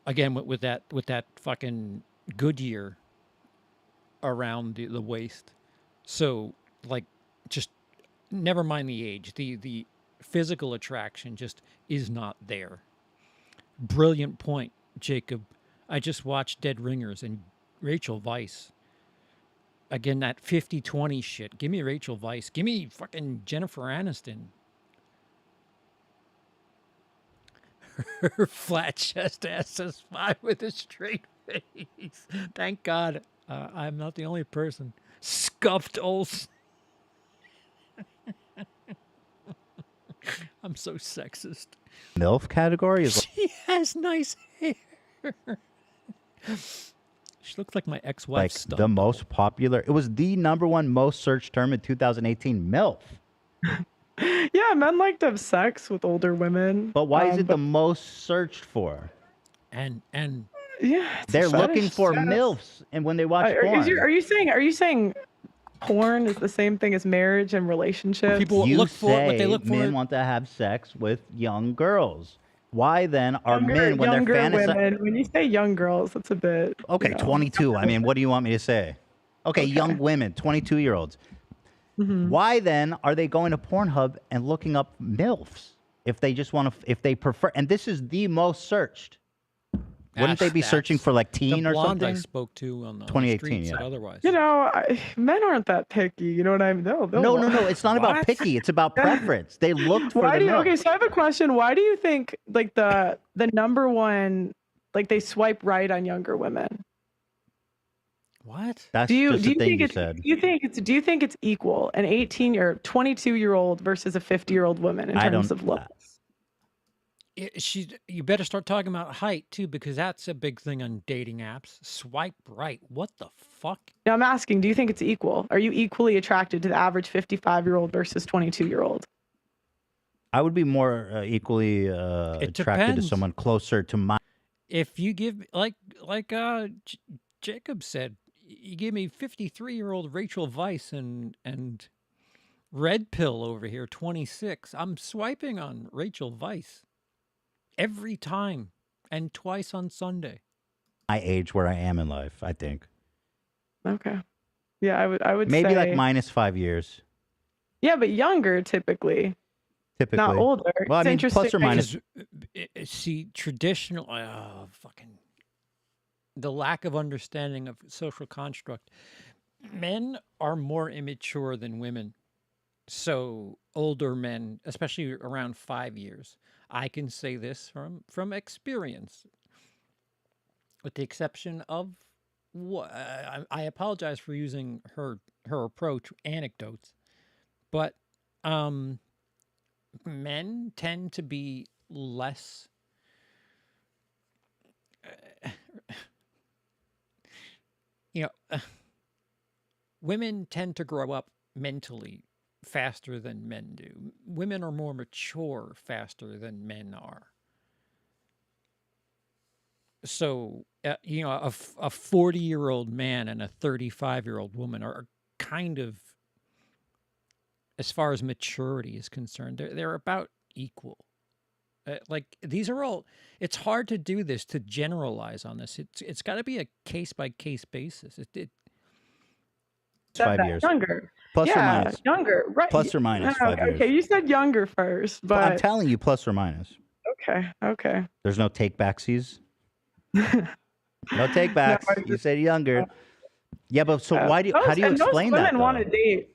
again with that fucking Goodyear around the waist. So like, just never mind the age. The physical attraction just is not there. Brilliant point, Jacob. I just watched Dead Ringers, and Rachel Weisz Again, that 50-20 shit. Give me Rachel Weisz. Give me fucking Jennifer Aniston. Her flat chest ass says 5 with a straight face. Thank God I'm not the only person. Scuffed Olsen. I'm so sexist. MILF category is. She has nice hair. She looks like my ex-wife. Like the most popular. It was the #1 most searched term in 2018. MILF. Yeah, men like to have sex with older women. But why is it the most searched for? And yeah, they're looking for MILFs, and when they watch porn, are you saying porn is the same thing as marriage and relationships? People you look for say what they look for. men want to have sex with young girls. Why then are men when they're fantasizing? When you say young girls, that's a bit. Okay, 22. I mean, what do you want me to say? Okay, young women, 22-year-olds. Why then are they going to Pornhub and looking up MILFs if they just want to, if they prefer? And this is the most searched. Wouldn't they be searching for like teen or something? I spoke to on the 2018, street said yeah. otherwise. You know, men aren't that picky. You know what I mean? No. It's not about picky. It's about preference. They looked for the MILF. Okay, so I have a question. Why do you think like the #1, like they swipe right on younger women? What? That's just the thing you said. Do you think it's equal, an 18 or 22-year-old versus a 50-year-old woman in terms of looks? You better start talking about height too, because that's a big thing on dating apps. Swipe right. What the fuck? Now I'm asking, do you think it's equal? Are you equally attracted to the average 55-year-old versus 22-year-old? I would be more equally attracted to someone closer to my. If you give like Jacob said, you give me 53-year-old Rachel Weisz and Red Pill over here, 26. I'm swiping on Rachel Weisz every time, and twice on Sunday. My age where I am in life, I think. Okay. Yeah, I would maybe say, like -5 years. Yeah, but younger typically. Not older. Well, I mean, plus or minus. See, traditional, fucking, the lack of understanding of social construct. Men are more immature than women. So older men, especially around 5 years, I can say this from experience, with the exception of I apologize for using her approach, anecdotes, but men tend to be less women tend to grow up mentally faster than men do. Women are more mature faster than men are. So, a 40-year-old man and a 35-year-old woman are kind of, as far as maturity is concerned, they're about equal. Like, these are all, it's hard to do this, to generalize on this. It's got to be a case-by-case basis. 5 years. Younger. Plus or minus. Younger. Right. Plus or minus 5 years. Okay, you said younger first, but I'm telling you, plus or minus. Okay. There's no take-backsies? No take-backs. You said younger. Yeah, but so how do you explain that?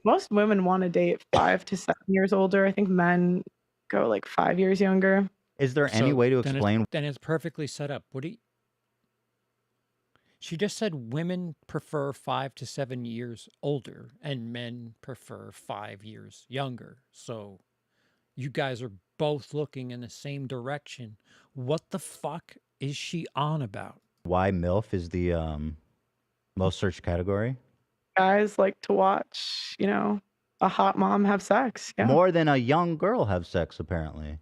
Most women want to date 5 to 7 years older. I think men go like 5 years younger. Is there any way to explain? Then it's perfectly set up. She just said women prefer 5 to 7 years older and men prefer 5 years younger. So you guys are both looking in the same direction. What the fuck is she on about? Why MILF is the most searched category? Guys like to watch, a hot mom have sex. Yeah. More than a young girl have sex, apparently.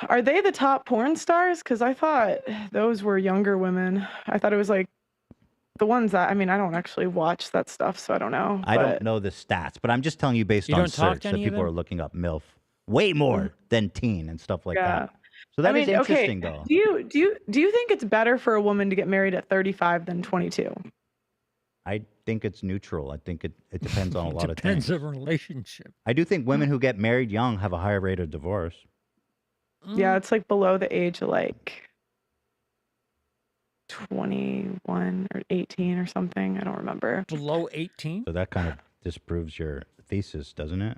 Are they the top porn stars? Because I thought those were younger women. I thought it was like the ones that, I don't actually watch that stuff, so I don't know. I don't know the stats, but I'm just telling you based on search that people are looking up MILF way more than teen and stuff like that. So that is interesting, though. Do you think it's better for a woman to get married at 35 than 22? I think it's neutral. I think it depends on a lot of things. Depends on relationship. I do think women who get married young have a higher rate of divorce. Yeah, it's like below the age of like 21 or 18 or something. I don't remember. Below 18? So that kind of disproves your thesis, doesn't it?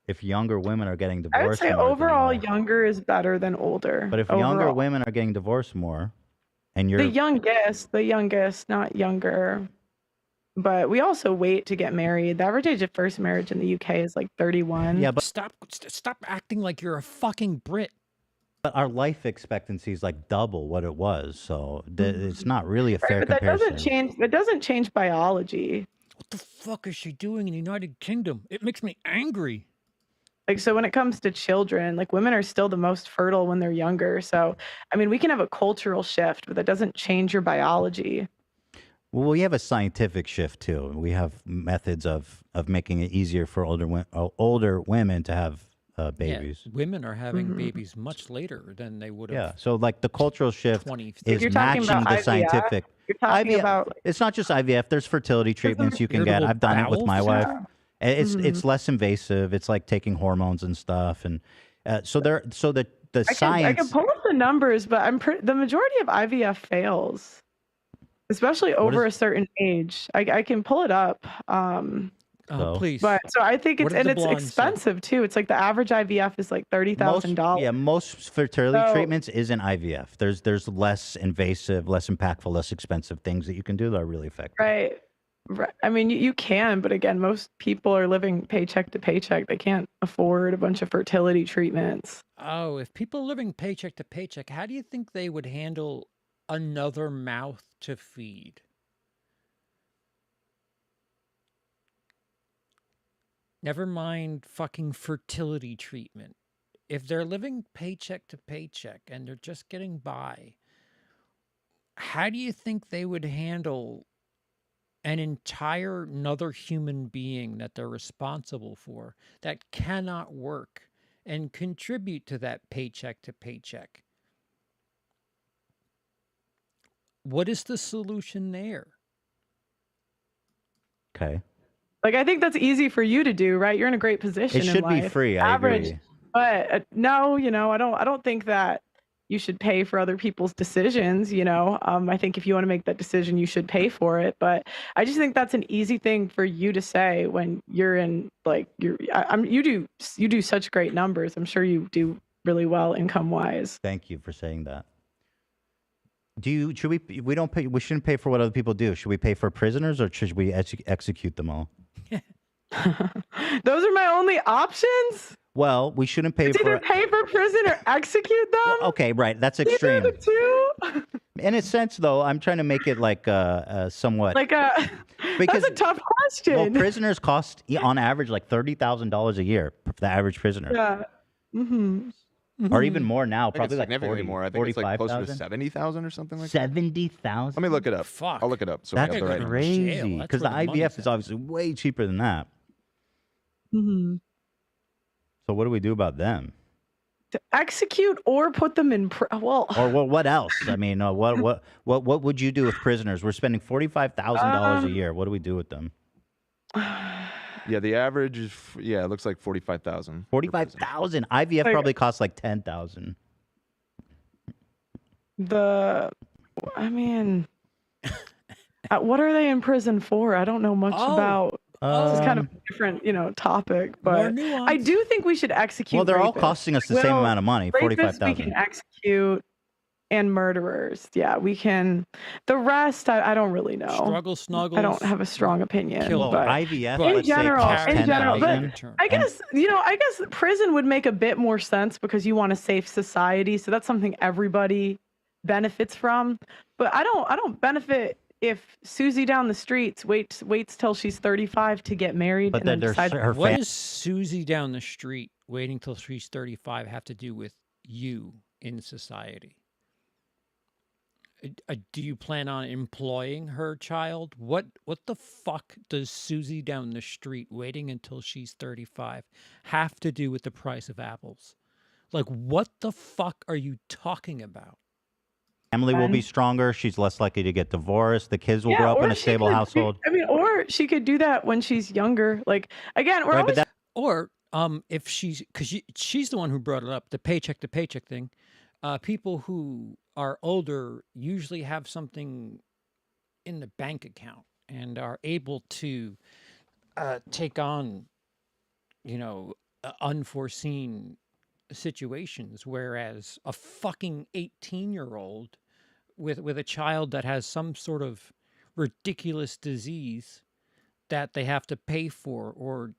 If younger women are getting I would divorced say more, overall younger is better than older. but if overall. younger women are getting divorced more, and you're The youngest, not younger. But we also wait to get married. The average age of first marriage in the UK is like 31. yeah, but Stop acting like you're a fucking Brit. But our life expectancy is like double what it was, so it's not really a fair Right, but that comparison. doesn't change. It doesn't change biology. What the fuck is she doing in the United Kingdom? It makes me angry. Like, so when it comes to children, like women are still the most fertile when they're younger. So, I mean, we can have a cultural shift, but that doesn't change your biology. Well, we have a scientific shift too. We have methods of making it easier for older women to have babies. Yeah, women are having babies much later than they would have. Yeah, so like the cultural shift 20, is You're talking matching about the IVF. scientific. You're talking IVF, about it's not just IVF. There's fertility treatments you can get. irritable I've done it with my bowel wife. syndrome? It's less invasive. It's like taking hormones and stuff, and so the science. I can pull up the numbers, but the majority of IVF fails, especially over a certain age. I can pull it up. Please. But so I think What it's did the blonde say? expensive too. It's like the average IVF is like $30,000. Yeah, most fertility So- treatments isn't IVF. There's less invasive, less impactful, less expensive things that you can do that are really effective. Right. I mean, you can, but again, most people are living paycheck to paycheck. They can't afford a bunch of fertility treatments. Oh, if people are living paycheck to paycheck, how do you think they would handle another mouth to feed? Never mind fucking fertility treatment. If they're living paycheck to paycheck and they're just getting by, how do you think they would handle an entire another human being that they're responsible for that cannot work and contribute to that paycheck to paycheck? What is the solution there? Okay. Like, I think that's easy for you to do, right? You're in a great position. It in should be life. free. I Average, agree. but no, I don't think that you should pay for other people's decisions. I think if you want to make that decision, you should pay for it. But I just think that's an easy thing for you to say when you're in you do such great numbers. I'm sure you do really well income wise. Thank you for saying that. We shouldn't pay for what other people do. Should we pay for prisoners or should we execute them all? Those are my only options. Well, we shouldn't pay It's for either pay for prison or execute them. Well, okay, right. That's Either extreme. the two. In a sense, though, I'm trying to make it like somewhat That's a tough question. Well, prisoners cost on average like $30,000 a year for the average prisoner. Yeah. Mm-hmm. Or even more now, probably like significantly 40, more. I think it's like closer to 45,000. 70,000 or something like that. 70,000. Let me look it up. Fuck. I'll look it up. So That's we have the right crazy. Because the IVF is obviously way cheaper than that. Mm-hmm. So what do we do about them? To execute or put them in Or what else? I mean, what would you do with prisoners? We're spending $45,000 a year. What do we do with them? Yeah, the average is it looks like 45,000. 45,000. IVF probably costs like 10,000. What are they in prison for? I don't know much about. This is kind of a different, topic, but I do think we should execute. Well, they're all rapists. costing us the same amount of money, Rapists 45,000. we can execute, and murderers. Yeah, we can. The rest, I don't really know. Struggle snuggles. I don't have a strong opinion. Well, but IVF, in let's say, general, costs $10,000. but I guess prison would make a bit more sense because you want a safe society, so that's something everybody benefits from. But I don't benefit if Susie down the streets waits till she's 35 to get married. But and then then decides What does Susie down the street waiting till she's 35 have to do with you in society? Do you plan on employing her child? What the fuck does Susie down the street waiting until she's 35 have to do with the price of apples? Like, what the fuck are you talking about? Family will be stronger. She's less likely to get divorced. The kids will grow up in a stable household. Or she could do that when she's younger. Like, again, we're always... Or if she's the one who brought it up, the paycheck to paycheck thing. People who are older usually have something in the bank account and are able to take on, unforeseen situations, whereas a fucking 18-year-old with a child that has some sort of ridiculous disease that they have to pay for, or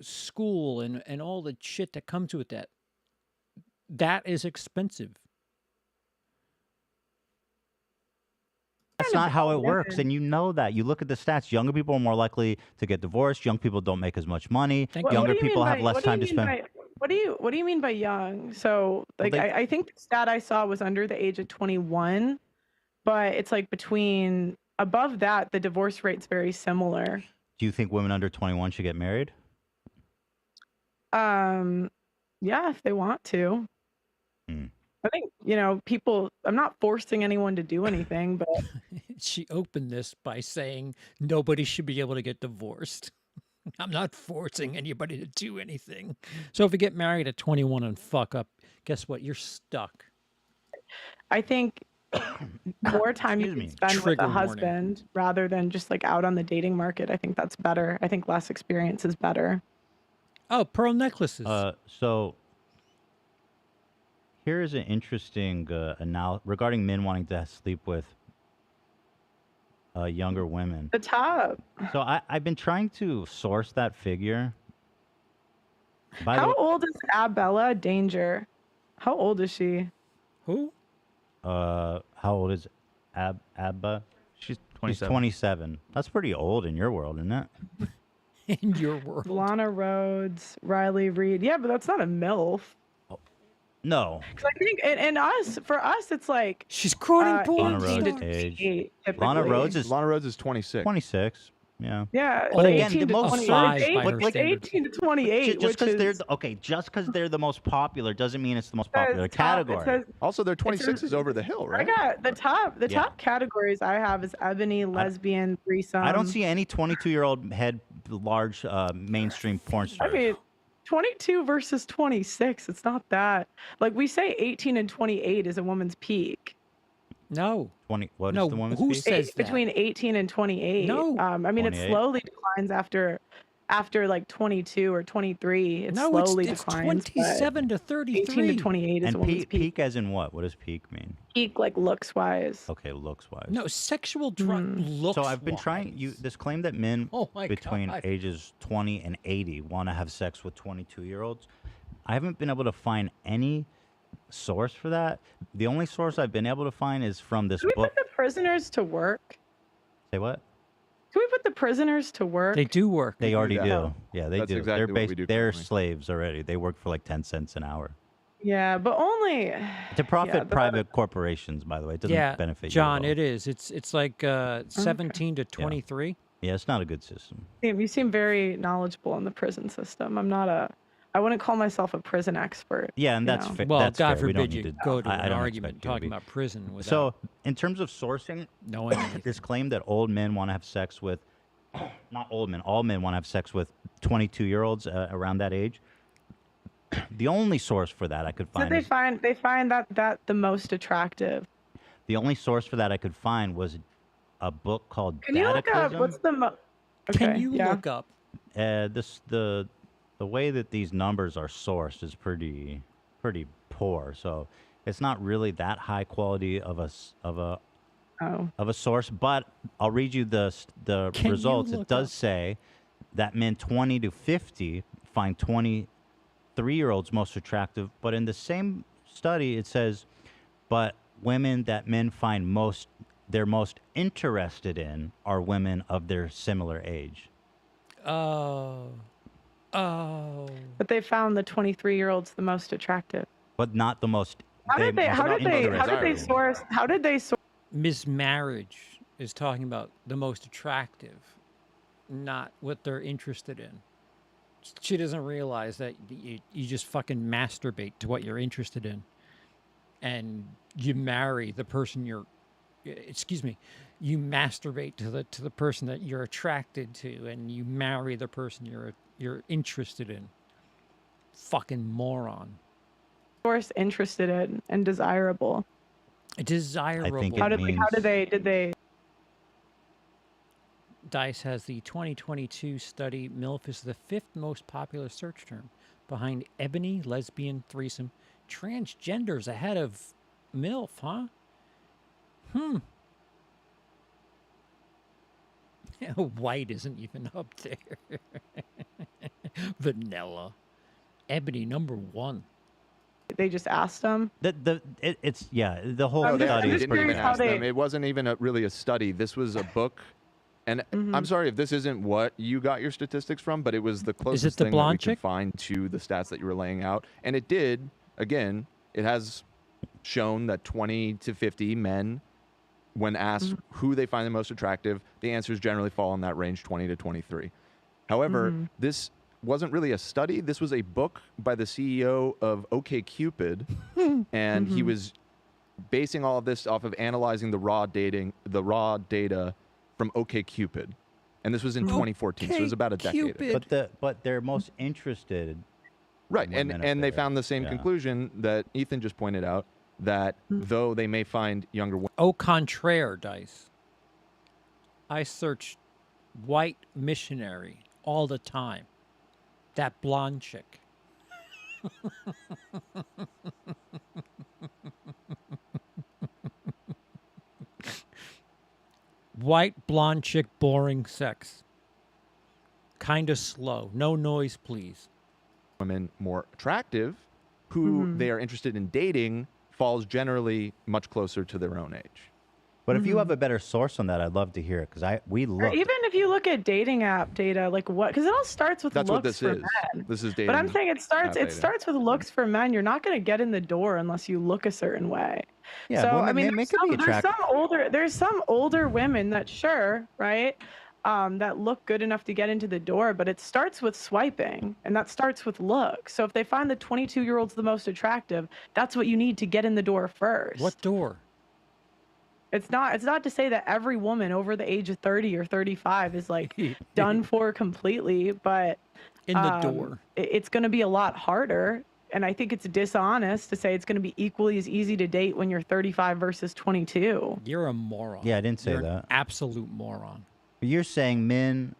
school and all the shit that comes with that is expensive. That's not how it works, and you know that. You look at the stats. Younger people are more likely to get divorced. Young people don't make as much money. Younger people have less time to spend. What do you mean by young? So, like, I think the stat I saw was under the age of 21, but it's like above that, the divorce rate's very similar. Do you think women under 21 should get married? Yeah, if they want to. I think, people, I'm not forcing anyone to do anything, but she opened this by saying nobody should be able to get divorced. I'm not forcing anybody to do anything. So if you get married at 21 and fuck up, guess what? You're stuck. I think more time you can spend with a husband rather than just like out on the dating market. I think that's better. I think less experience is better. Oh, pearl necklaces. So here is an interesting analysis regarding men wanting to sleep with younger women. The top. So I've been trying to source that figure. How old is Abella Danger? How old is she? Who? How old is Abba? She's 27. She's 27. That's pretty old in your world, isn't it? In your world. Lana Rhodes, Riley Reid. Yeah, but that's not a MILF. No. I think, and for us, it's like she's quoting Lana Rhodes' age. Lana Rhodes is 26. 26. Yeah. Yeah. But Like again, the most 18 to 28. Just because they're the most popular doesn't mean it's the most popular category. Also, their 26 is over the hill, right? I got the top categories I have is ebony, lesbian, threesome. I don't see any 22-year-old head large mainstream porn stars. I mean, 22 versus 26. It's not that. Like we say 18 and 28 is a woman's peak. No. 20. What is the woman's who peak? says that? Between 18 and 28. No. I mean, 28. it slowly declines after like 22 or 23. It slowly it's declines. 27 to 33. 18 to 28 is a woman's peak. Peak as in what? What does peak mean? Peak like looks wise. Okay, looks wise. No, sexual looks. So I've been trying this claim that men between ages 20 and 80 want to have sex with 22-year-olds. I haven't been able to find any source for that. The only source I've been able to find is from this Can we book. put the prisoners to work? Say what? Can we put the prisoners to work? They do work. They already do. Yeah, they That's do. exactly what we do They're currently. slaves already. They work for like 10 cents an hour. Yeah, but only To profit private corporations, by the way. It doesn't benefit John, you at all. it is. It's like 17 to 23. Yeah, it's not a good system. you seem very knowledgeable in the prison system. I wouldn't call myself a prison expert. Yeah, and that's know. fair. Well, that's God fair. We don't forbid you need to go to I an don't argument expect you to talking be. about prison without So, in terms of sourcing, knowing this claim that old men want to have sex with, not old men, all men want to have sex with 22-year-olds around that age. The only source for that I could find. So they find that the most attractive. The only source for that I could find was a book called Can you look up what's the Can you look up? The way that these numbers are sourced is pretty poor. So it's not really that high quality of a source. But I'll read you the results. It does say that men 20 to 50 find 23-year-olds most attractive. But in the same study, it says, but women that men find they're most interested in are women of their similar age. Oh. But they found the 23-year-olds the most attractive. But not the most. How did they source? Miss Marriage is talking about the most attractive, not what they're interested in. She doesn't realize that you just fucking masturbate to what you're interested in, and you marry the person you masturbate to the person that you're attracted to, and you marry the person you're interested in. Fucking moron. Source interested in and desirable. Desirable. I think How it did means... how did they? Dice has the 2022 study. MILF is the 5th most popular search term, behind ebony, lesbian, threesome, transgenders ahead of MILF, huh? White isn't even up there. Vanilla. Ebony, #1. They just asked them. The whole I'm just- study I'm is just pretty curious how bad. they- It wasn't even really a study. This was a book. And I'm sorry if this isn't what you got your statistics from, but it was the closest the thing that blonde we chick? could find to the stats that you were laying out. And it did, again, it has shown that 20 to 50 men, when asked who they find the most attractive, the answers generally fall in that range, 20 to 23. However, this wasn't really a study. This was a book by the CEO of OkCupid, and he was basing all of this off of analyzing the raw data from OkCupid, and this was in 2014, so it was about a decade ago. But they're most interested. Right, in women and up they there. found the same Yeah. conclusion that Ethan just pointed out, that though they may find younger women... Au contraire, Dice. I search white missionary all the time. That blonde chick. White blonde chick, boring sex. Kinda slow. No noise, please. women more attractive, who they are interested in dating, falls generally much closer to their own age. But if you have a better source on that, I'd love to hear it, because we Or looked. even if you look at dating app data, like what? Because it all starts with That's looks what this for is. men. This is dating. But I'm saying it app dating. starts with looks for men. You're not going to get in the door unless you look a certain way. Yeah, So women- I mean, men could be attractive. there's some older women that sure, right, that look good enough to get into the door, but it starts with swiping, and that starts with looks. So if they find the 22-year-old's the most attractive, that's what you need to get in the door first. What door? It's not to say that every woman over the age of 30 or 35 is like done for completely, but In the door. it's going to be a lot harder. And I think it's dishonest to say it's going to be equally as easy to date when you're 35 versus 22. You're a moron. Yeah, I didn't say You're that. An absolute moron. You're saying men.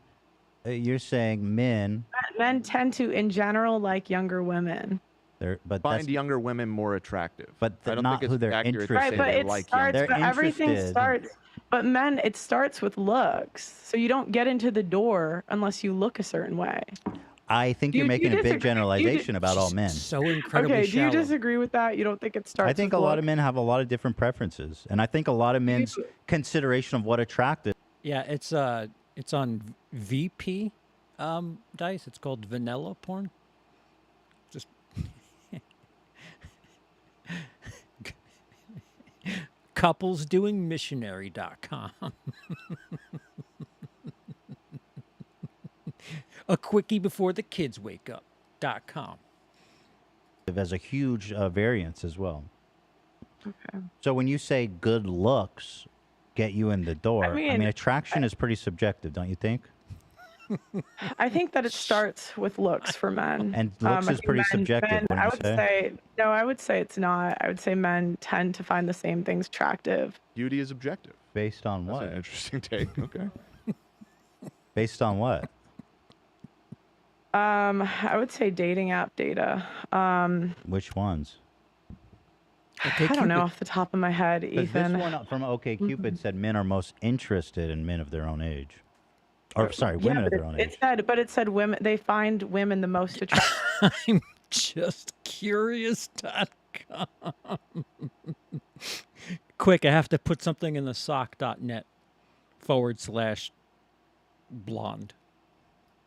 Men tend to, in general, like younger women. But Find that's younger women more attractive. But I don't not think it's who they're accurate to interested say Right, but they it like starts, younger. but everything interested. starts, but men, it starts with looks. So you don't get into the door unless you look a certain way. I think you're You making a big disagree- generalization about all men. So incredibly Okay, do shallow. you disagree with that? You don't think it starts I think with a lot of looks? men have a lot of different preferences, and I think a lot of men's consideration of what attractive. Yeah, it's on VP Dice. It's called vanilla porn. Just couplesdoingmissionary.com. A quickie before the kids wake up.com. As a huge variance as well. Okay. So when you say good looks get you in the door, I mean attraction is pretty subjective, don't you think? I think that it starts with looks for men. And looks I is think pretty subjective, wouldn't I you would say? no, I would say it's not. I would say men tend to find the same things attractive. Beauty is objective. Based on That's what? an interesting take. Okay. Based on what? I would say dating app data. Which ones? I don't know off the top of my head, Because Ethan. this one from OkCupid said men are most interested in men of their own age. Or sorry, women of their own age. It said women. They find women the most attractive. I'm just curious.com. Quick, I have to put something in the sock.net/blonde.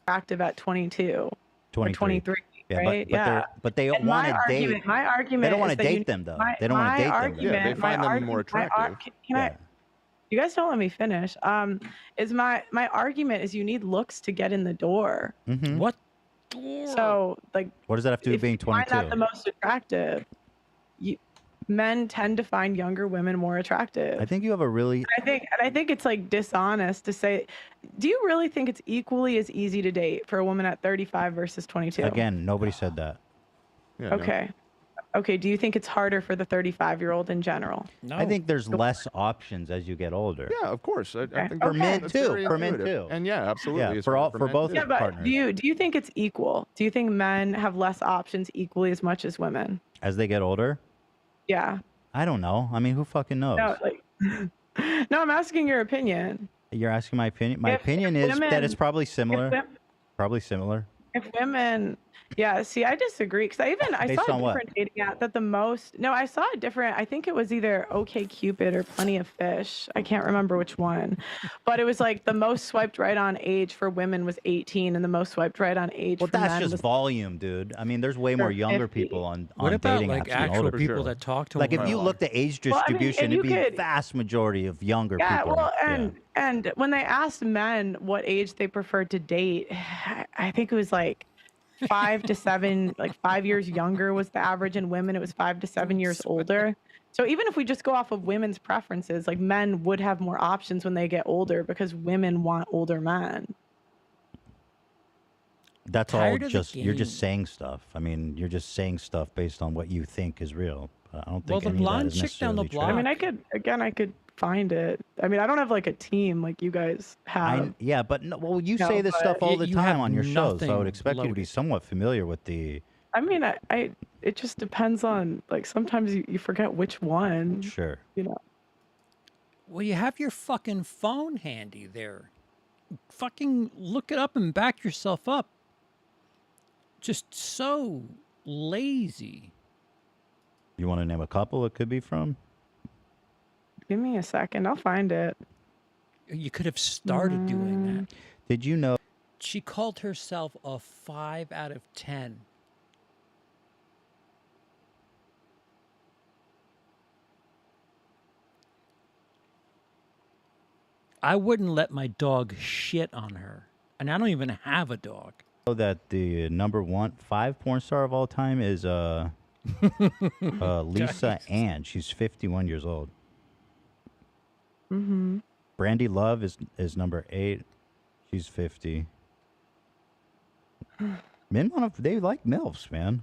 Attractive at 22 or 23, Yeah, right? but they And want to date. My argument. They don't want is to that date them though. They don't want to date them. Yeah, they find them more attractive. You guys don't let me finish. Is my argument is you need looks to get in the door. Mm-hmm. What? So like, What does that have to do with if being you find 22? that the most attractive, men tend to find younger women more attractive. I think you have a really. I think it's like dishonest to say. Do you really think it's equally as easy to date for a woman at 35 versus 22? Again, nobody said that. Yeah, Okay. Okay, do you think it's harder for the 35-year-old in general? No. I think there's less options as you get older. Yeah, of course. I think For men that's too. very For men intuitive. too. And yeah, absolutely. Yeah, it's for harder both men, Yeah, too. but partners. do you think it's equal? Do you think men have less options equally as much as women? As they get older, Yeah. I don't know. I mean, who fucking knows? No, like, no, I'm asking your opinion. You're asking my opinion. My If opinion is that women- it's probably similar. If, Probably similar. if women, yeah, see, I disagree because I Based saw on a what? different dating app that I saw a different, I think it was either OkCupid or Plenty of Fish. I can't remember which one, but it was like the most swiped right on age for women was 18 and the most swiped right on age Well, for that's men just was volume, dude. I mean, there's way more younger 50. people on What about dating like apps than actual older people sure. that talk to Like one if you another? looked at age Well, I mean, distribution, and it'd you be could- vast majority of younger Yeah, people. well, Yeah. and when they asked men what age they preferred to date, I think it was like 5 to 7, like 5 years younger was the average, and women it was 5 to 7 years older. So even if we just go off of women's preferences, like men would have more options when they get older because women want older men. That's all Tired of the just you're just game. saying stuff. I mean, you're just saying stuff based on what you think is real. I don't Well, think the any of that blonde is chick down the necessarily true. block. I mean, I could find it. I mean, I don't have like a team like you guys have. Yeah, but no, well, you No, say this stuff but all the you time have on your show, so I nothing would expect you to be loaded. somewhat familiar with the. I mean, it just depends on, like, sometimes you forget which one, Sure. you know. Well, you have your fucking phone handy there. Fucking look it up and back yourself up. Just so lazy. You want to name a couple it could be from? Give me a second. I'll find it. You could have started doing that. Did you know? She called herself a 5 out of 10. I wouldn't let my dog shit on her. And I don't even have a dog. That the number 5 porn star of all time is Lisa Ann. She's 51 years old. Mm-hmm. Brandy Love is number 8. She's 50. Men they like MILFs, man.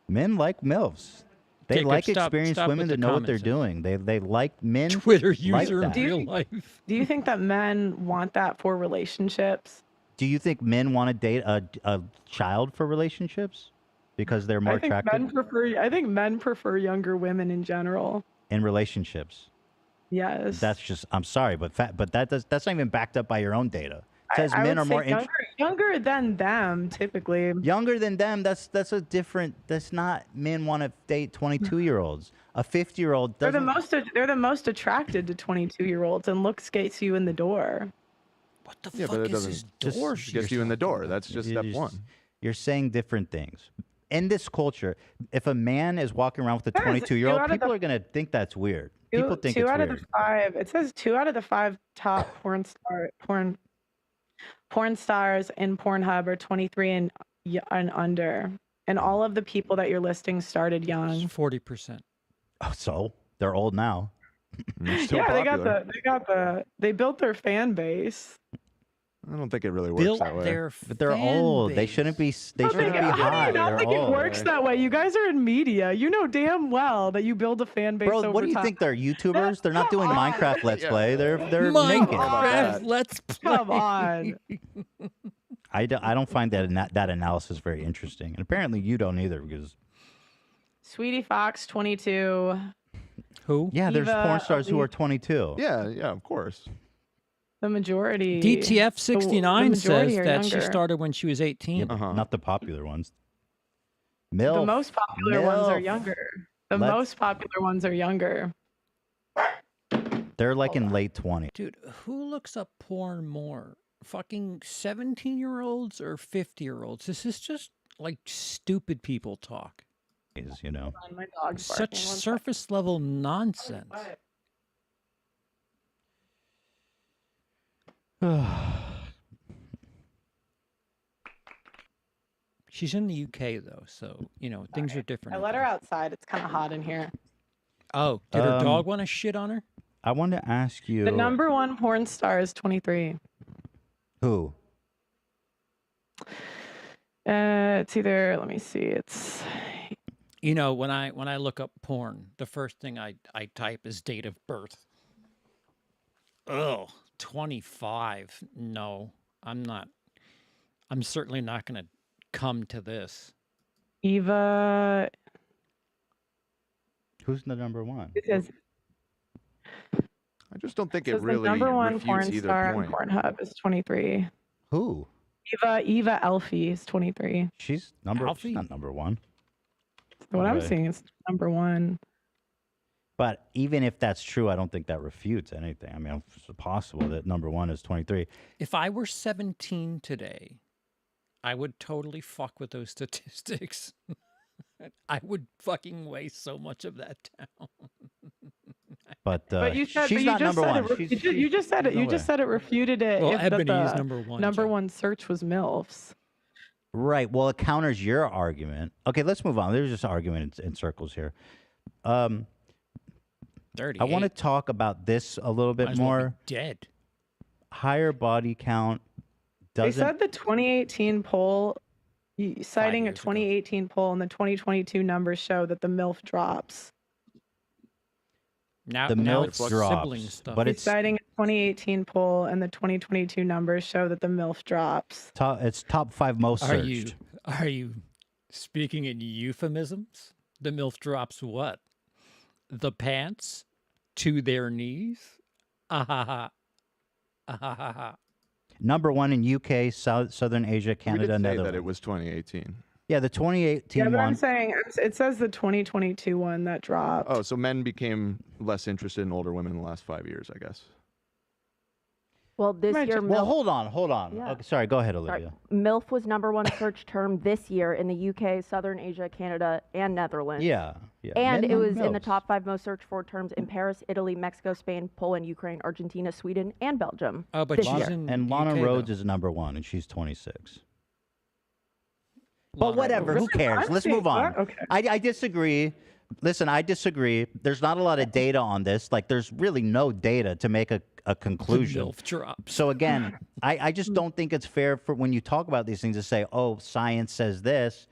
Men like MILFs. They Jacob, like stop experienced with women the that know what they're comments. doing. They like men. Twitter like user in that. real life. Do you think that men want that for relationships? Do you think men want to date a child for relationships because they're more attractive I think men prefer younger women in general. in relationships? Yes. That's just. I'm sorry, but that's not even backed up by your own data. It says I men would are say more younger than them, typically. younger than them. That's a different. That's not men want to date 22-year-olds. A 50-year-old They're doesn't. they're the most attracted to 22-year-olds, and looks gets you in the door. What the Yeah, fuck but it is this doesn't door? just get you in the door. That's just step one. You're saying different things. In this culture, if a man is walking around with a Guys, 22-year-old, 2 out of people the- are gonna think that's weird. People think two it's out weird. of the 5. It says 2 out of the 5 top porn stars in Pornhub are 23 and under, and all of the people that you're listing started young. 40%. Oh, so they're old now. Still Yeah, popular. they built their fan base. I don't think it really works Built that way. their But they're fan old. They base. shouldn't be. They How shouldn't be do you hot. not They're think it old. works that way? You guys are in media. You know damn well that you build a fan base Bro, over what do you time. think? They're YouTubers. They're not doing Come on. Minecraft Let's Yeah. Play. They're Minecraft, making. that? let's play. Come on. I don't find that analysis very interesting, and apparently you don't either because Sweetie Fox 22. Who? yeah, there's Eva porn stars who are Elite. 22. Yeah, of course. The majority. DTF 69 the says majority are that she younger. started when she was 18. Not the popular ones. The MILF. most popular ones are MILF. younger. The Let's- most popular ones are younger. They're like in late 20s. Dude, who looks up porn more? Fucking 17-year-olds or 50-year-olds? This is just like stupid people talk. You know. My dog's Such barking. One surface level nonsense. She's in the UK though, so you know things are different. I let her outside. It's kind of hot in here. Oh, did her dog want to shit on her? I want to ask you. The number 1 porn star is 23. Who? It's either, let me see, it's You know, when I look up porn, the first thing I type is date of birth. Ugh, 25. No, I'm not. I'm certainly not going to come to this. Eva. Who's the number one? It says, I just don't think it it really the number one refutes porn either star point. on Pornhub is 23. Who? Eva Elfie is 23. She's Alfie? not number one. What I'm Okay. saying is number one. But even if that's true, I don't think that refutes anything. I mean, it's possible that number one is 23. If I were 17 today, I would totally fuck with those statistics. I would fucking waste so much of that down. But you said, she's but you not just number said one. it, you just said it. no You way. just said it refuted it. Well, if that Ebony is the number one. number John. one search was MILFs. Right. Well, it counters your argument. Okay, let's move on. There's just argument in circles here. I 38. want to talk about this a little bit Might as well be more. dead. Higher body count They doesn't. said the 2018 poll, citing a years ago. 2018 poll and the 2022 numbers show that the MILF drops. Now, The now milk it's drops, sibling stuff. but He's it's citing a 2018 poll and the 2022 numbers show that the MILF drops. top 5 most searched. Are you speaking in euphemisms? The MILF drops what? The pants to their knees? Ah ha ha. Ah ha ha ha. Number one in UK, Southern Asia, We Canada, did say Netherlands. that it was 2018. Yeah, the 2018 Yeah, but I'm one. saying it says the 2022 one that dropped. Oh, so men became less interested in older women in the last 5 years, I guess. Well, this year, Well, MILF, hold on. Yeah. Okay, sorry, go ahead, sorry, Olivia. MILF was number one search term this year in the UK, Southern Asia, Canada, and Netherlands. Yeah. And Men it love was in the MILFs. top 5 most searched for terms in Paris, Italy, Mexico, Spain, Poland, Ukraine, Argentina, Sweden, and Belgium. Oh, but this she's year. in And Lana UK, Rhodes though. is number one, and she's 26. Lana But whatever, Rhodes. who cares? Let's move on. Okay. I disagree. Listen, I disagree. There's not a lot of data on this. Like, there's really no data to make a conclusion. MILF drops. So again, I just don't think it's fair for when you talk about these things to say, oh, science says this,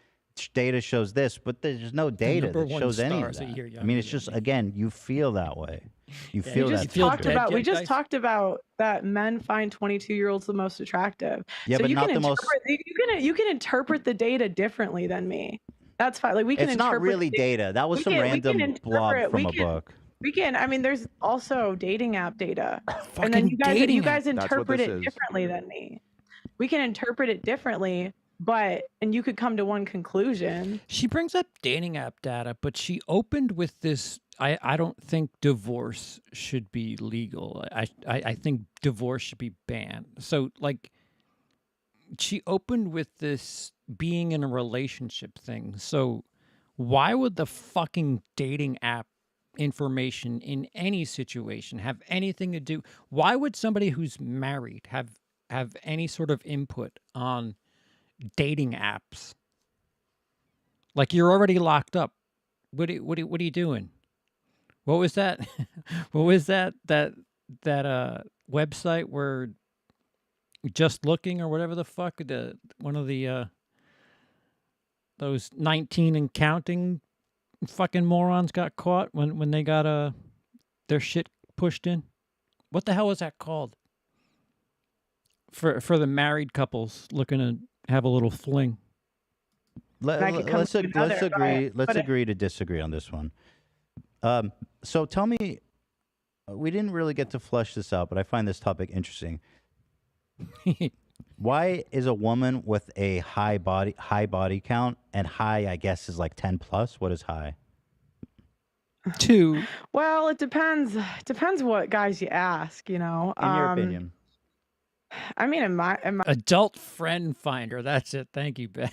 data shows this, but there's no data number that one shows any star of is a that. year I mean, it's younger just, than me. again, you feel that way. You Yeah, feel you that. just feel Talked dead about, we yet, just guys? talked about that men find 22-year-olds the most attractive. Yeah, so but you not can the most. you can interpret the data differently than me. That's fine. Like we can It's interpret not really the data. That was we some can- we random can blob interpret- from we a can- book. We can. I mean, there's also dating app data, and Fucking then you dating guys That's what interpret this it is. differently than me. We can interpret it differently, and you could come to one conclusion. She brings up dating app data, but she opened with this. I don't think divorce should be legal. I think divorce should be banned. So, like, she opened with this being in a relationship thing. So, why would the fucking dating app information in any situation have anything to do? Why would somebody who's married have any sort of input on dating apps? Like, you're already locked up. What are you doing? What was that? What was that website where Just Looking or whatever the fuck, one of the those 19 and counting fucking morons got caught when they got their shit pushed in? What the hell is that called? For the married couples looking to have a little fling. Let's agree to disagree on this one. So tell me, we didn't really get to flesh this out, but I find this topic interesting. Why is a woman with a high body count, and high, I guess, is like 10 plus? What is high? 2. Well, it depends. Depends what guys you ask. You know. In your opinion. I mean, in my Adult friend finder. That's it. Thank you, Ben.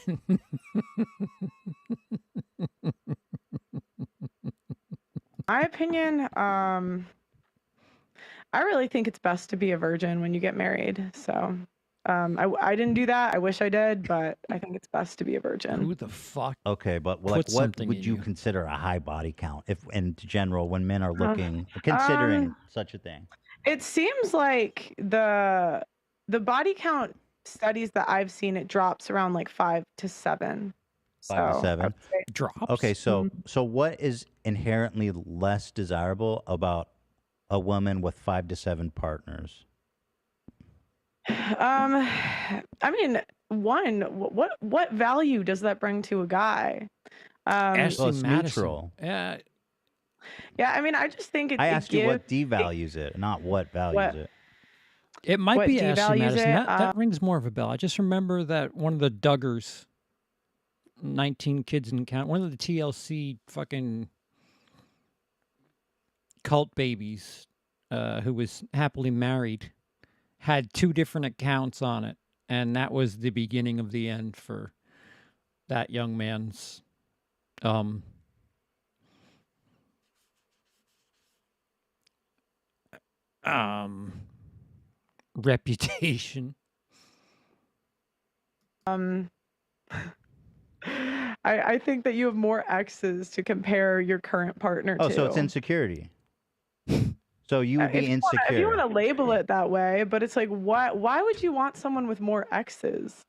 my opinion, I really think it's best to be a virgin when you get married. So, I didn't do that. I wish I did, but I think it's best to be a virgin. Who the fuck? Okay, but like, Put what something would in you you. consider a high body count, if in general, when men are looking, considering such a thing? It seems like the body count studies that I've seen, it drops around like 5 to 7. 5 to So 7 drops. Okay, so what is inherently less desirable about a woman with 5 to 7 partners? I mean, one, what value does that bring to a guy? Ashley it's Madison. neutral. Yeah, I mean, I just think I asked you what devalues it, not what values it. It might what be Ashley devalues Madison. it, That rings more of a bell. I just remember that one of the Duggars, 19 Kids and Count, one of the TLC fucking cult babies who was happily married, had 2 different accounts on it. And that was the beginning of the end for that young man's reputation. I think that you have more exes to compare your current partner to. Oh, so it's insecurity. So you would be insecure. If you want to label it that way, but it's like, why would you want someone with more exes?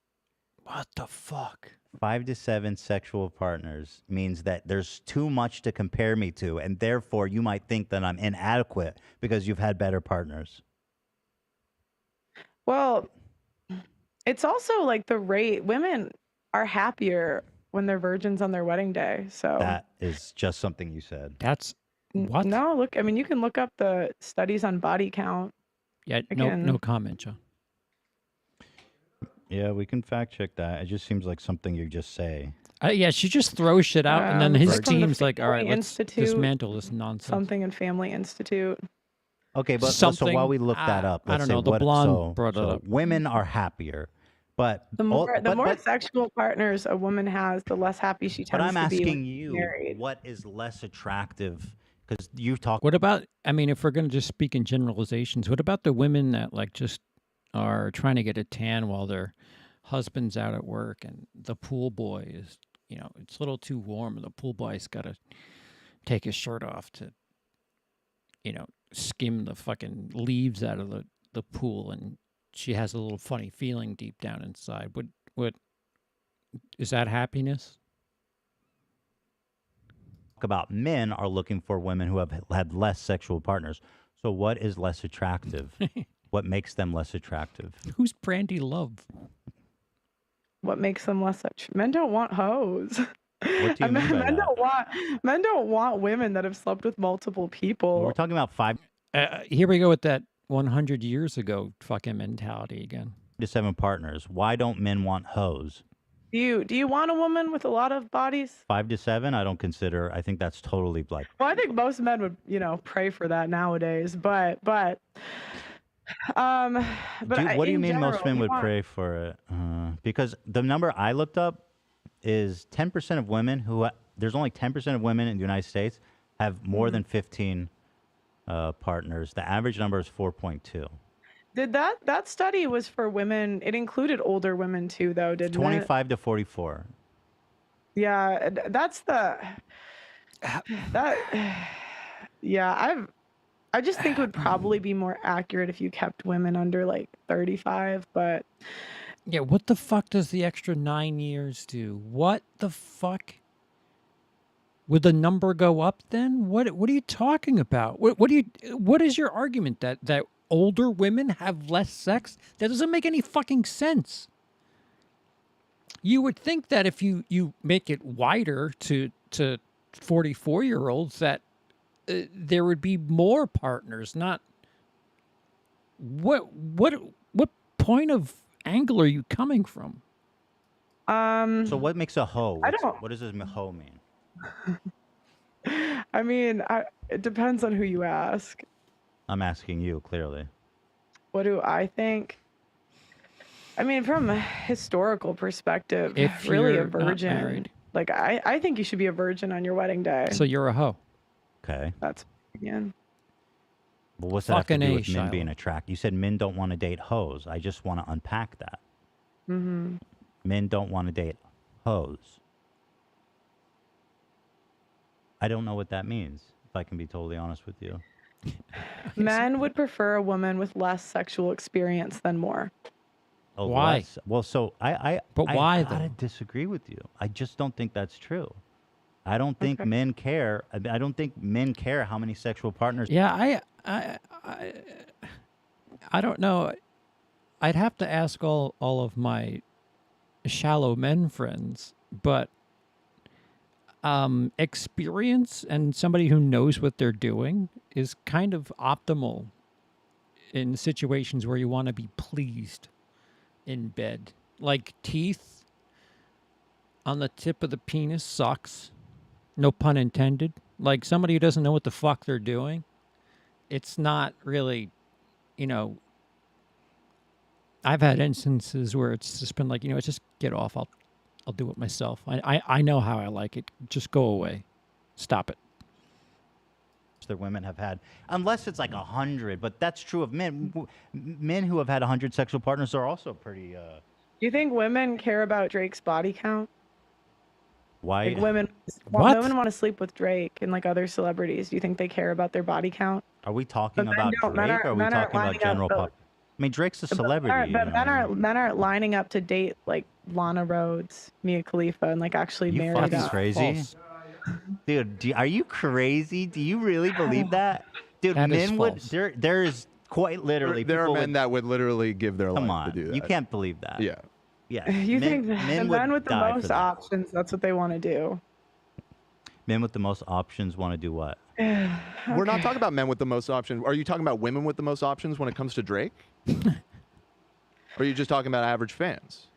What the fuck? 5 to 7 sexual partners means that there's too much to compare me to, and therefore you might think that I'm inadequate because you've had better partners. Well, it's also like the rate. Women are happier when they're virgins on their wedding day. So that is just something you said. That's what? No, look, I mean, you can look up the studies on body count. Yeah, no comment, Joe. Yeah, we can fact check that. It just seems like something you just say. Yeah, she just throws shit out, and then his from the team's like, all right, Family let's Institute, dismantle this nonsense. Something in Family Institute. Okay, but so while we look that up, I let's don't know. say The blonde brought it up. Women are happier, but The more sexual partners a woman has, the less happy she tends but I'm to be asking when you, married. what is less attractive? Because you talk. What about? I mean, if we're going to just speak in generalizations, what about the women that like just are trying to get a tan while their husband's out at work and the pool boy is, it's a little too warm and the pool boy's got to take his shirt off to, skim the fucking leaves out of the pool, and she has a little funny feeling deep down inside. What is that happiness? About men are looking for women who have had less sexual partners. So what is less attractive? What makes them less attractive? Who's Brandy Love? What makes them less such? Men don't want hoes. What do you mean by that? Men don't want women that have slept with multiple people. Well, we're talking about 5 Here we go with that 100 years ago fucking mentality again. to 7 partners. Why don't men want hoes? Do you want a woman with a lot of bodies? 5 to 7, I don't consider. I think that's totally like. Well, I think most men would, pray for that nowadays. But what do you mean general, most men would pray for it? Because the number I looked up is 10% of women there's only 10% of women in the United States have more than 15 partners. The average number is 4.2. Did that study was for women? It included older women too, though, didn't 25 to 44. Yeah, that's yeah. I just think it would probably be more accurate if you kept women under like 35, but yeah, what the fuck does the extra 9 years do? What the fuck? Would the number go up then? What are you talking about? What is your argument that older women have less sex? That doesn't make any fucking sense. You would think that if you make it wider to 44-year-olds that there would be more partners, not what point of angle are you coming from? So what makes a hoe? What does a hoe mean? I mean, it depends on who you ask. I'm asking you, clearly. What do I think? I mean, from a historical perspective, if really you're a virgin. Not married. Like I think you should be a virgin on your wedding day. So you're a hoe. Okay. That's again. Well, what's that have to Fucking do A, with men Shiloh. being attracted? You said men don't want to date hoes. I just want to unpack that. Mm-hmm. Men don't want to date hoes. I don't know what that means, if I can be totally honest with you. Men would prefer a woman with less sexual experience than more. Oh, Why? less. Well, so But why, I gotta though? disagree with you. I just don't think that's true. I don't think men care. I don't think men care how many sexual partners. Yeah, I don't know. I'd have to ask all of my shallow men friends, but experience and somebody who knows what they're doing is kind of optimal in situations where you want to be pleased in bed. Like teeth on the tip of the penis sucks. No pun intended. Like somebody who doesn't know what the fuck they're doing, it's not really, you know, I've had instances where it's just been like, you know, just get off. I'll do it myself. I know how I like it. Just go away. Stop it. That women have had, unless it's like 100, but that's true of men. Men who have had 100 sexual partners are also pretty. Do you think women care about Drake's body count? Why? Like women want to sleep with Drake and like other celebrities. Do you think they care about their body count? Are we talking But men about don't. Men Drake? are- Or are we men aren't talking about lining up, general but- pop? I mean, Drake's a But celebrity. men you know? men aren't lining up to date like Lana Rhoades, Mia Khalifa, and like actually You marry fucking them. crazy, dude. Are you crazy? Do you really believe that, dude? That is men would. false. There's quite literally. There are people men that would literally give their Come life on, to do that. you can't believe that. Yeah. Yeah. You think the would men with the die for most that. options, that's what they want to do. Men with the most options want to do what? We're not talking about men with the most options. Are you talking about women with the most options when it comes to Drake? Or are you just talking about average fans?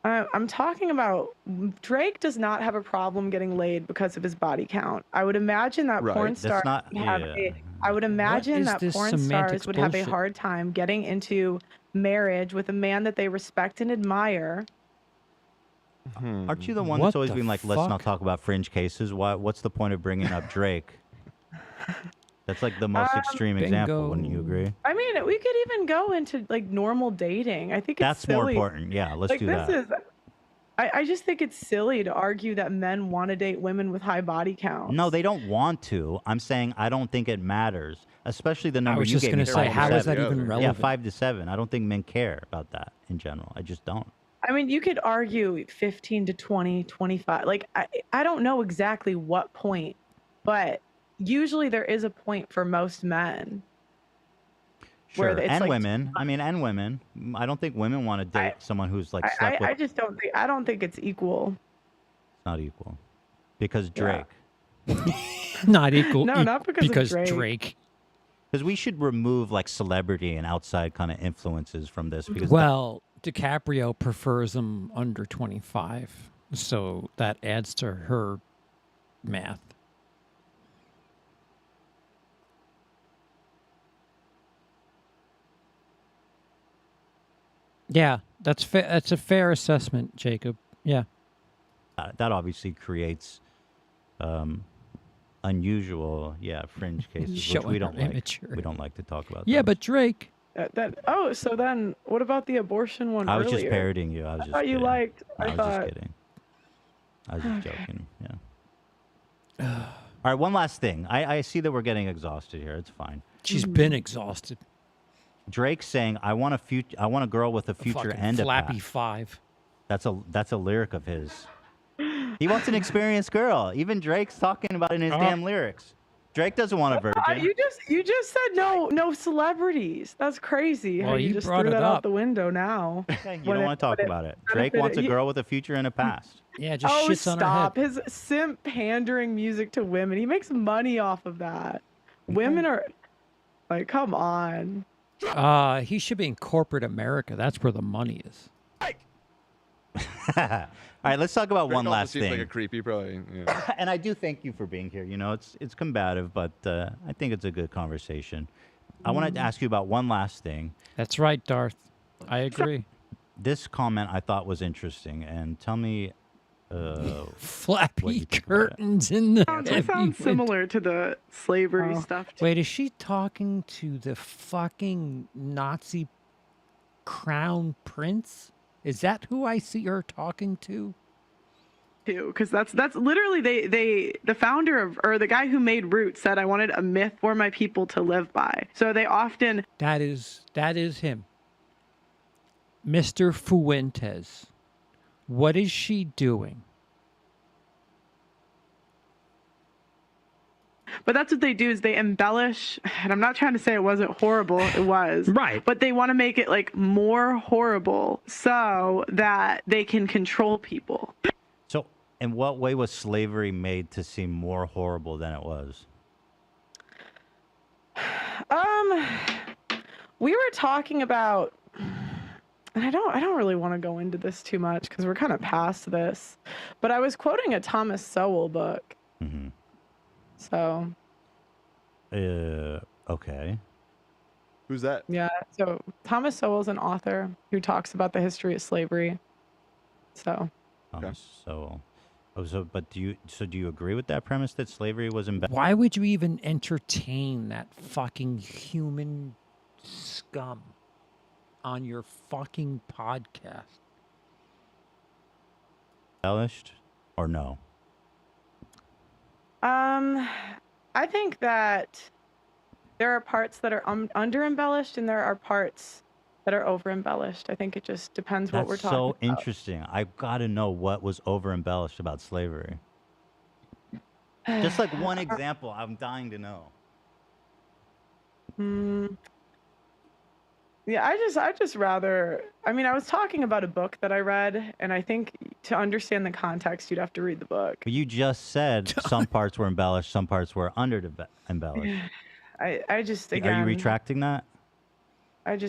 I'm talking about Drake does not have a problem getting laid because of his body count. I would imagine that Right. porn That's stars not- would have yeah. I would imagine is that this porn semantics stars would have a bullshit? hard time getting into marriage with a man that they respect and admire. Aren't you the one What that's always the been like, let's not fuck? talk about fringe cases? What's the point of bringing up Drake? That's like the most extreme example. Wouldn't you agree? I mean, we could even go into like normal dating. I think it's That's more silly. important. Yeah, let's Like do this that. is. I just think it's silly to argue that men want to date women with high body counts. No, they don't want to. I'm saying I don't think it matters, especially the number was you just gave gonna me. say, 5 to how is 7. that even Yeah, relevant? 5 to 7. I don't think men care about that in general. I just don't. I mean, you could argue 15 to 20, 25. Like, I don't know exactly what point, but usually there is a point for most men. Sure, Where it's and like- women. I mean, and women. I don't think women want to date someone who's like slept with. I just don't think, I don't think it's equal. It's not equal, because Drake. Not equal. No, not because of Drake. Drake. Because we should remove like celebrity and outside kind of influences from this. Because Well, DiCaprio prefers them under 25, so that adds to her math. Yeah, that's that's a fair assessment, Jacob. Yeah. that obviously creates unusual, fringe cases, which Showing we don't her like. immature. We don't like to talk about. Yeah, those. but Drake. So then what about the abortion one I was earlier? just parodying you. I was I just. thought you kidding. liked. I was just kidding. I was just joking. Yeah. All right, one last thing. I see that we're getting exhausted here. It's fine. She's been exhausted. Drake saying, "I want I want a girl with a future Fucking and a flappy past." 5. That's a lyric of his. He wants an experienced girl. Even Drake's talking about it in his damn lyrics. Drake doesn't want a virgin. You just said no celebrities. That's crazy. Well, how you you just brought threw it that up. out the window now. You don't want to talk about it. Drake benefit wants a it. girl with a future and a past. Yeah, just Oh, shits on her stop. head. His simp pandering music to women. He makes money off of that. Women are like, come on. He should be in corporate America. That's where the money is. All right, let's talk about Drake one also last seems thing. like a creepy, probably. Yeah. And I do thank you for being here. You know, it's combative, but I think it's a good conversation. I wanted to ask you about one last thing. That's right, Darth. I agree. This comment I thought was interesting, and tell me. Flappy curtains in the. It heavy sounds wind. similar to the slavery stuff. Wait, is she talking to the fucking Nazi crown prince? Is that who I see her talking to? Too, because that's literally the founder of, or the guy who made Roots said, I wanted a myth for my people to live by. So they often That is him. Mr. Fuentes. What is she doing? But that's what they do is they embellish, and I'm not trying to say it wasn't horrible, it was. Right. But they want to make it like more horrible so that they can control people. So, in what way was slavery made to seem more horrible than it was? We were talking about, and I don't really want to go into this too much because we're kind of past this, but I was quoting a Thomas Sowell book. Mm-hmm. So. Okay. Who's that? Yeah. So Thomas Sowell's an author who talks about the history of slavery. So. Thomas Sowell. Oh, so do you agree with that premise that slavery was embellished? Why would you even entertain that fucking human scum on your fucking podcast? Embellished or no? I think that there are parts that are under embellished and there are parts that are over embellished. I think it just depends what we're talking about. That's so interesting. I've got to know what was over embellished about slavery. Just like one example, I'm dying to know. Yeah, I just rather, I mean, I was talking about a book that I read, and I think to understand the context, you'd have to read the book. But you just said some parts were embellished, some parts were under embellished. I just, again. Are you retracting that? I'd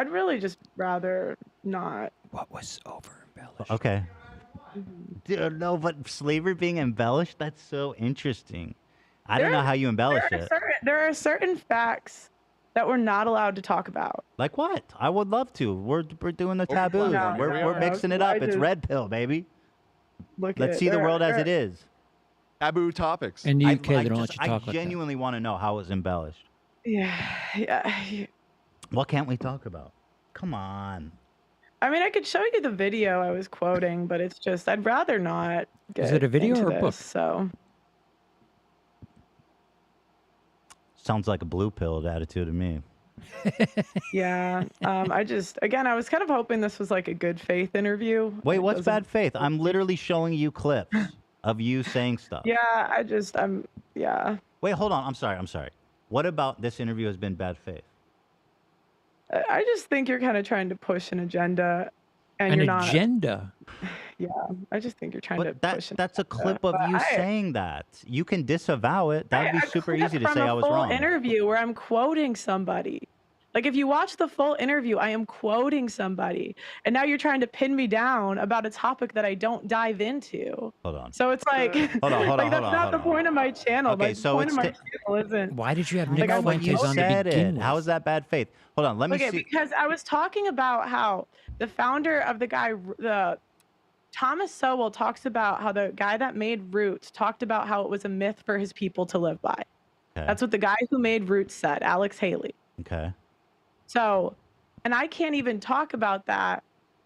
really just rather not. What was over embellished? Okay. Dude, no, but slavery being embellished, that's so interesting. I don't know how you embellish it. There are certain facts that we're not allowed to talk about. Like what? I would love to. We're doing the taboo. No, we're mixing it up. It's red pill, baby. Let's see the world as it is. Taboo topics. In the UK, they don't let you talk I like that. genuinely want to know how it was embellished. Yeah. What can't we talk about? Come on. I mean, I could show you the video I was quoting, but it's just, I'd rather not get Is it a video into or a book? this, So. Sounds like a blue pilled attitude to me. Yeah. I was kind of hoping this was like a good faith interview. Wait, what's bad faith? I'm literally showing you clips of you saying stuff. Yeah, yeah. Wait, hold on. I'm sorry. What about this interview has been bad faith? I just think you're kind of trying to push an agenda, and you're not. An agenda? Yeah, I just think you're trying to push an That's a clip of you saying that. You can disavow it. That'd be super easy to say I was wrong. From a full interview where I'm quoting somebody. Like, if you watch the full interview, I am quoting somebody. And now you're trying to pin me down about a topic that I don't dive into. Hold on. So it's like, hold on, that's not the point of my channel. Okay, the point of my channel isn't. Why did you have Nick when Fuentes you on said to begin it? with? How is that bad faith? Hold on, let me see. Because I was talking about how the founder of Thomas Sowell talks about how the guy that made Roots talked about how it was a myth for his people to live by. Okay. That's what the guy who made Roots said, Alex Haley. Okay. So, and I can't even talk about that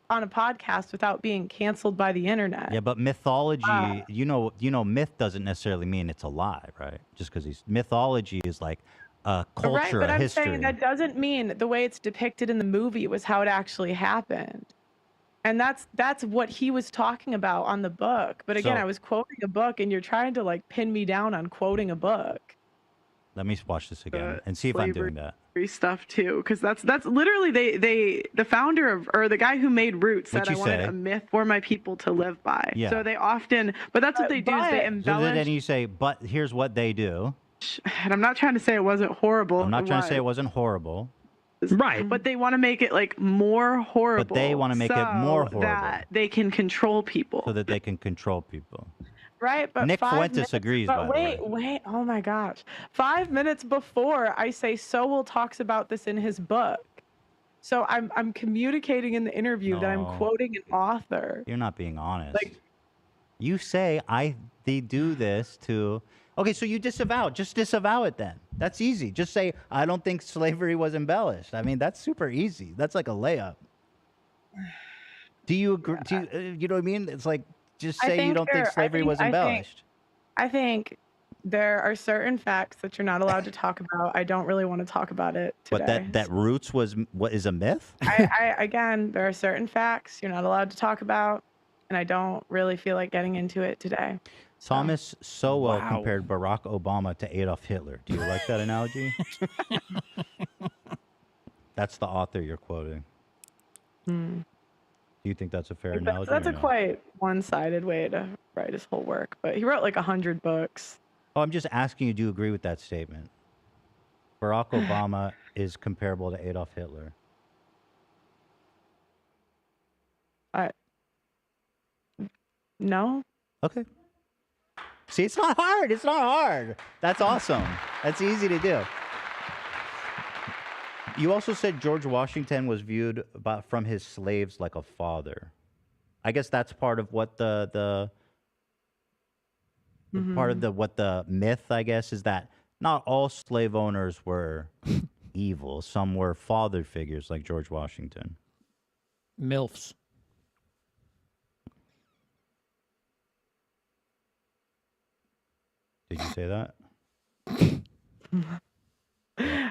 on a podcast without being canceled by the internet. Yeah, but mythology, you know, myth doesn't necessarily mean it's a lie, right? Just because mythology is like a culture, right, but a I'm history. saying that doesn't mean the way it's depicted in the movie was how it actually happened. And that's what he was talking about on the book. But again, I was quoting a book, and you're trying to like pin me down on quoting a book. Let me watch this again and see if I'm doing that. Stuff too, because that's literally the founder of, or the guy who made Roots said I wanted a myth for my people to live by. Yeah. So they often, but that's what they do is they embellish. So then you say, but here's what they do. And I'm not trying to say it wasn't horrible. I'm not trying to say it wasn't horrible. Right. But they want to make it like more horrible. But they want to make it more horrible. That they can control people. So that they can control people. Right, but Nick 5 Fuentes minutes, agrees, but by the way. wait, oh my gosh. 5 minutes before I say Sowell talks about this in his book. So I'm communicating in the interview that I'm quoting an author. You're not being honest. You say they do this to. Okay, so you disavow. Just disavow it then. That's easy. Just say I don't think slavery was embellished. I mean, that's super easy. That's like a layup. Do you agree? You know what I mean? It's like just say you don't think slavery was embellished. I think There are certain facts that you're not allowed to talk about. I don't really want to talk about it today. But that roots was what is a myth? Again, there are certain facts you're not allowed to talk about, and I don't really feel like getting into it today. Thomas Sowell compared Barack Obama to Adolf Hitler. Do you like that analogy? That's the author you're quoting. Do you think that's a fair analogy? That's a quite one-sided way to write his whole work, but he wrote like 100 books. Oh, I'm just asking you, do you agree with that statement? Barack Obama is comparable to Adolf Hitler. No. Okay. See, it's not hard. It's not hard. That's awesome. That's easy to do. You also said George Washington was viewed from his slaves like a father. I guess that's part of what the what the myth, I guess, is that not all slave owners were evil. Some were father figures like George Washington. MILFs. Did you say that?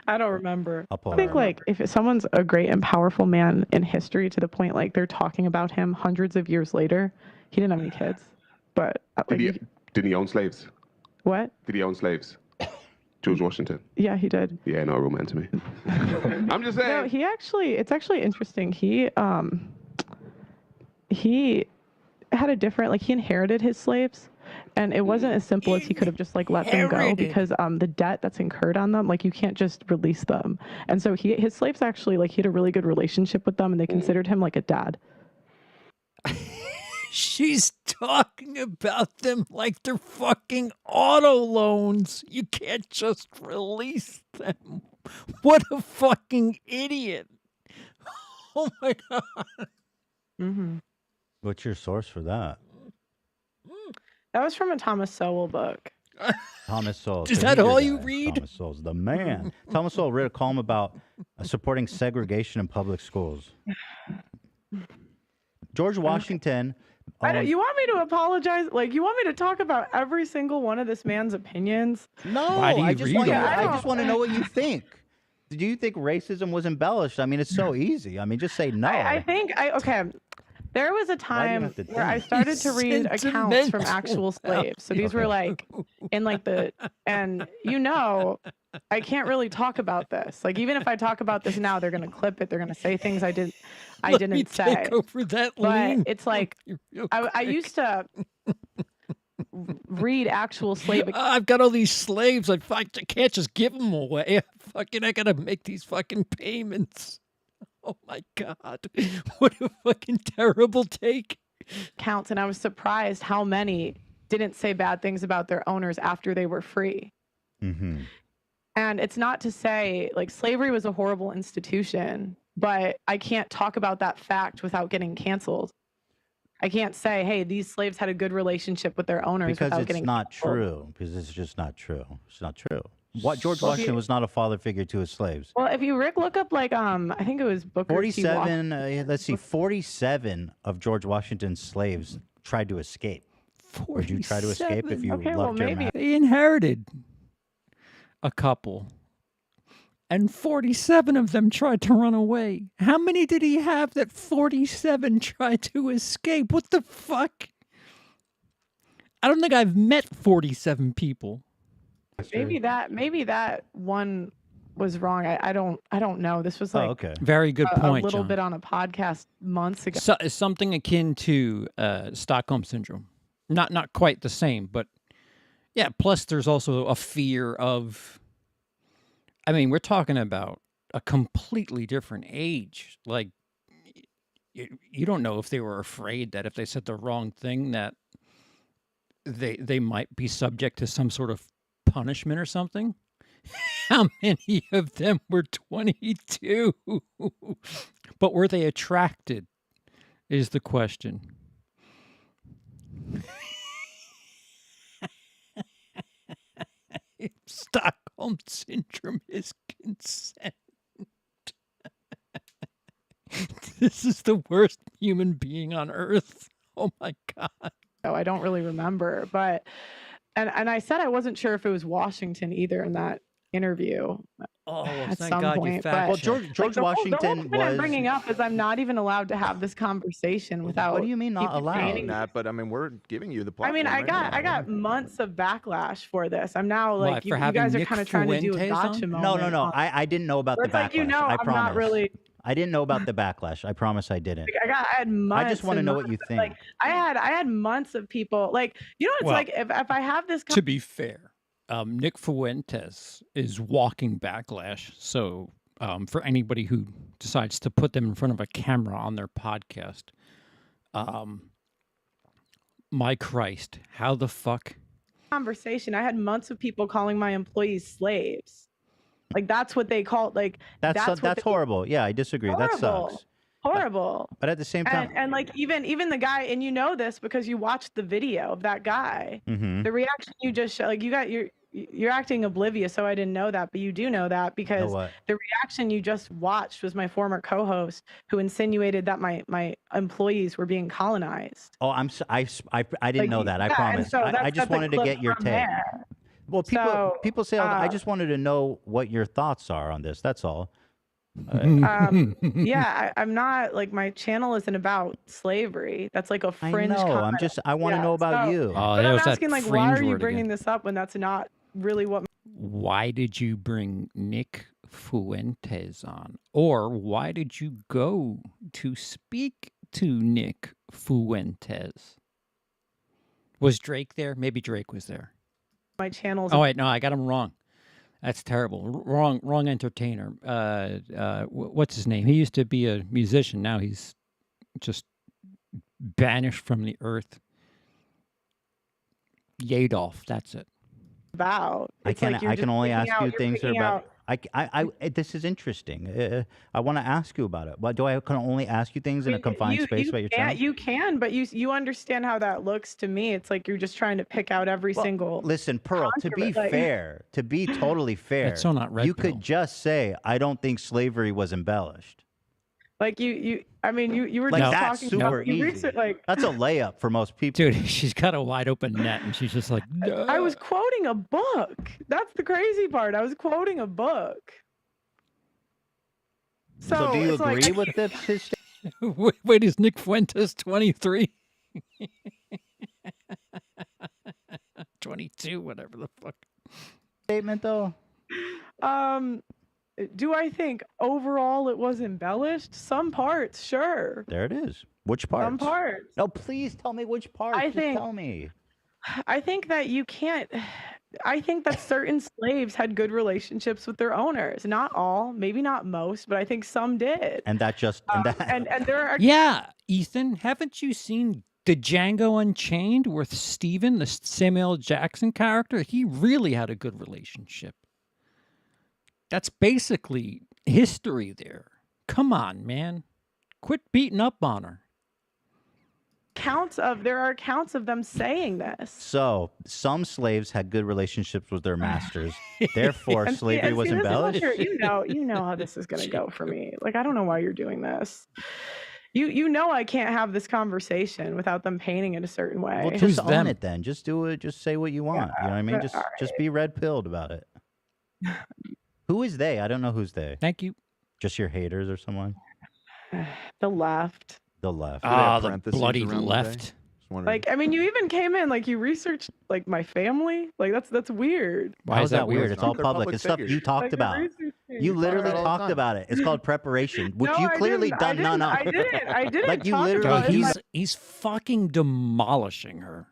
I don't remember. I think like if someone's a great and powerful man in history to the point like they're talking about him hundreds of years later, he didn't have any kids. But like, did he own slaves? What? Did he own slaves? George Washington. Yeah, he did. Yeah, no real man to me. I'm just saying. No, it's actually interesting. He had a different, like he inherited his slaves, and it wasn't as simple as he could have just like let them go, because the debt that's incurred on them, like you can't just release them. And so his slaves actually, like, he had a really good relationship with them, and they considered him like a dad. She's talking about them like they're fucking auto loans. You can't just release them. What a fucking idiot. Oh my God. Mm-hmm. What's your source for that? That was from a Thomas Sowell book. Thomas Sowell. Is that all you read? Thomas Sowell's the man. Thomas Sowell wrote a column about supporting segregation in public schools. George Washington. You want me to apologize? Like, you want me to talk about every single one of this man's opinions? No, I just want to know what you think. Do you think racism was embellished? I mean, it's so easy. I mean, just say no. I think okay. There was a time where I started to read accounts from actual slaves. So these were like in like and I can't really talk about this. Like, even if I talk about this now, they're going to clip it. They're going to say things I didn't say. Take over that but lean. it's like, I used to read actual slave. I've got all these slaves. I can't just give them away. I got to make these fucking payments. Oh my God. What a fucking terrible take. Counts, and I was surprised how many didn't say bad things about their owners after they were free. Mm-hmm. And it's not to say like slavery was a horrible institution, but I can't talk about that fact without getting canceled. I can't say, hey, these slaves had a good relationship with their owners without getting canceled. Because it's not true. Because it's just not true. It's not true. George Washington was not a father figure to his slaves. Well, if you look up like I think it was Booker 47. Let's see, 47 of George Washington's slaves tried to escape. 47? Would you try to escape if you loved your master? They inherited a couple, and 47 of them tried to run away. How many did he have that 47 tried to escape? What the fuck? I don't think I've met 47 people. Maybe that one was wrong. I don't know. This was like Very good point. A little John. bit on a podcast months ago. So, something akin to Stockholm syndrome. Not quite the same, but yeah. Plus, there's also a fear of. I mean, we're talking about a completely different age. Like, you don't know if they were afraid that if they said the wrong thing that they might be subject to some sort of punishment or something. How many of them were 22? But were they attracted is the question. Stockholm syndrome is consent. This is the worst human being on earth. Oh my God. I don't really remember, but And I said I wasn't sure if it was Washington either in that interview. Oh, at thank some God you point. fact Well, But George the whole Washington point I'm was. bringing up is I'm not even allowed to have this conversation without. What do you mean not people allowed? painting- That, but I mean, we're giving you the I platform. mean, I right? got months of backlash for this. I'm now Why, like, for you having guys are Nick kind of trying to do a Fuentes on? gotcha No, moment. no. I didn't know about the It's like, backlash. you know, I I'm promise. not really. I didn't know about the backlash. I promise I didn't. Like, I had months. I just want to and know what you months of, think. Like I had months of people. Like, you know, it's Well, like if I have this. To be fair, Nick Fuentes is walking backlash. So for anybody who decides to put them in front of a camera on their podcast, my Christ, how the fuck? Conversation. I had months of people calling my employees slaves. Like that's what they call like. That's horrible. Yeah, I disagree. That sucks. Horrible. But at the same time, and like even the guy, and you know this because you watched the video of that guy. Mhm. The reaction you just showed, like you're acting oblivious, so I didn't know that, but you do know that because what? the reaction you just watched was my former co-host who insinuated that my employees were being colonized. Oh, I didn't know that. I Yeah, and promise. so I that's just the wanted to clip get your from take. there. Well, people say, I just wanted to know what your thoughts are on this. That's all. Yeah, I'm not like my channel isn't about slavery. That's like a fringe. I know. comment. I want to know about you. But I'm asking, like, why are you bringing this up when that's not really what? Why did you bring Nick Fuentes on? Or why did you go to speak to Nick Fuentes? Was Drake there? Maybe Drake was there. My channel's. Oh, wait, no, I got him wrong. That's terrible. Wrong entertainer. What's his name? He used to be a musician. Now he's just banished from the earth. Yadolf, that's it. About. I can only ask you things about. This is interesting. I want to ask you about it. But I can only ask you things in a confined space about your channel? You can, but you understand how that looks to me. It's like you're just trying to pick out every single. Listen, Pearl, to be fair, to be totally fair, That's so not red you pill. could just say, I don't think slavery was embellished. Like you I mean, you were Like, just that's talking super about you easy. research, like That's a layup for most people. Dude, she's got a wide open net and she's just like, I was quoting a book. That's the crazy part. I was quoting a book. So do you it's like- agree with his Wait, is Nick Fuentes 23? 22, whatever the fuck. statement, though? Do I think overall it was embellished? Some parts, sure. There it is. Which parts? Some parts. No, please tell me which parts. I Just think- tell me. I think that you can't. I think that certain slaves had good relationships with their owners. Not all, maybe not most, but I think some did. And that just And there are Yeah, Ethan, haven't you seen the Django Unchained with Steven, the Samuel L. Jackson character? He really had a good relationship. That's basically history there. Come on, man. Quit beating up on her. there are accounts of them saying this. So some slaves had good relationships with their masters. Therefore, slavery was this is what embellished. you know how this is going to go for me. Like, I don't know why you're doing this. You know I can't have this conversation without them painting it a certain way. Well, just own it then. Just do it. Just say what you want. You know what I mean? all Just be red pilled about it. Who is they? I don't know who's they. Thank you. Just your haters or someone? The left. The left. Ah, the bloody left. Like, I mean, you even came in, like, you researched, like, my family. Like, that's weird. Why is that weird? It's all They're public. public It's stuff figures. you talked Like, about. you're researching. You literally all the talked time. about it. It's called preparation, which No, you I clearly didn't. done none of. I didn't Like, you talk literally- about Dude, it. he's fucking demolishing her.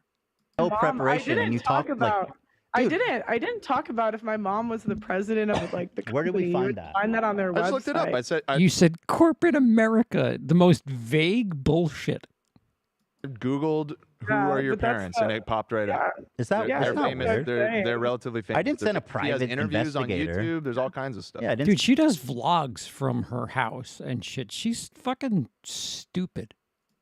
No Mom, preparation, I didn't and you talk talked about. like. I Dude. didn't talk about if my mom was the president of like the company. Where did we You find would that? Find that on their I website. just looked it up. I said You said corporate America, the most vague bullshit. Googled who Yeah, are your but that's parents, and it popped right up. Is that? Yeah, They're that's not famous. weird. They're relatively famous. I didn't send a He has private interviews investigator. on YouTube. There's all kinds of stuff. Yeah, I didn't. Dude, she does vlogs from her house and shit. She's fucking stupid.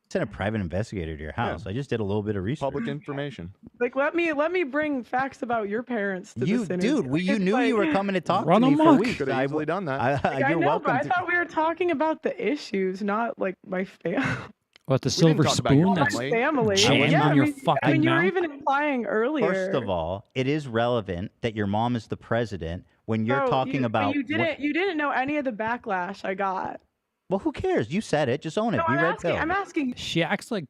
send a private investigator to your house. I just did a little bit of research. Public information. Like, let me bring facts about your parents to You, this interview. dude, you It's knew like- you were coming to talk Run to me for amok. weeks. Could have easily done that. Like, I You're know, welcome but I to. thought we were talking about the issues, not like my family. What, the We didn't silver talk about spoon your that's family. Family. jammed Yeah, in your I fucking mean, you were mouth? even implying earlier. First of all, it is relevant that your mom is the president when you're No, talking but about. you didn't know any of the backlash I got. Well, who cares? You said it. Just own it. No, Be red pill. I'm asking. She acts like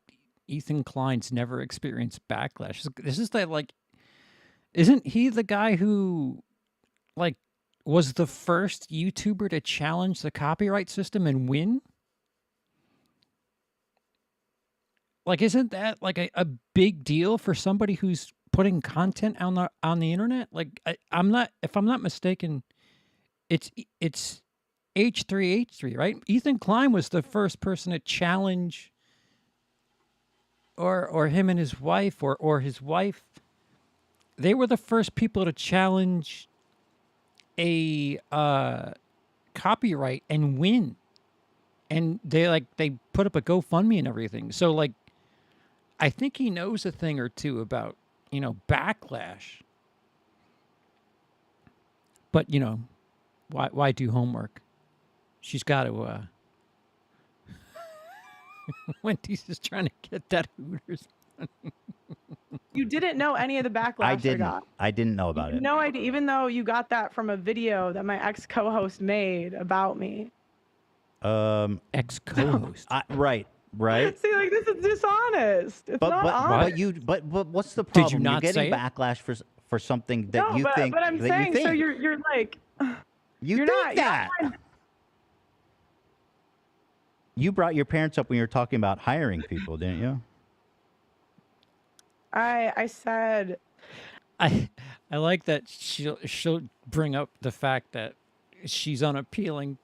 Ethan Klein's never experienced backlash. This is that, like, isn't he the guy who, like, was the first YouTuber to challenge the copyright system and win? Like, isn't that like a big deal for somebody who's putting content on the internet? Like, I'm not, if I'm not mistaken, it's H3H3, right? Ethan Klein was the first person to challenge, or him and his wife, or his wife. They were the first people to challenge a copyright and win. And they put up a GoFundMe and everything. So, like, I think he knows a thing or two about, backlash. But, why do homework? She's got to, Wendy's just trying to get that Hooters money. You didn't know any of the backlash I didn't know about it. No idea, even though you got that from a video that my ex-co-host made about me. Ex-co-host. Right. See, like, this is dishonest. It's not honest. But what's the problem? Did you not You're getting say it? backlash for something that you think. But I'm that saying, you think. so you're like, you you're think not that. You brought your parents up when you were talking about hiring people, didn't you? I said. I like that she'll bring up the fact that she's unappealing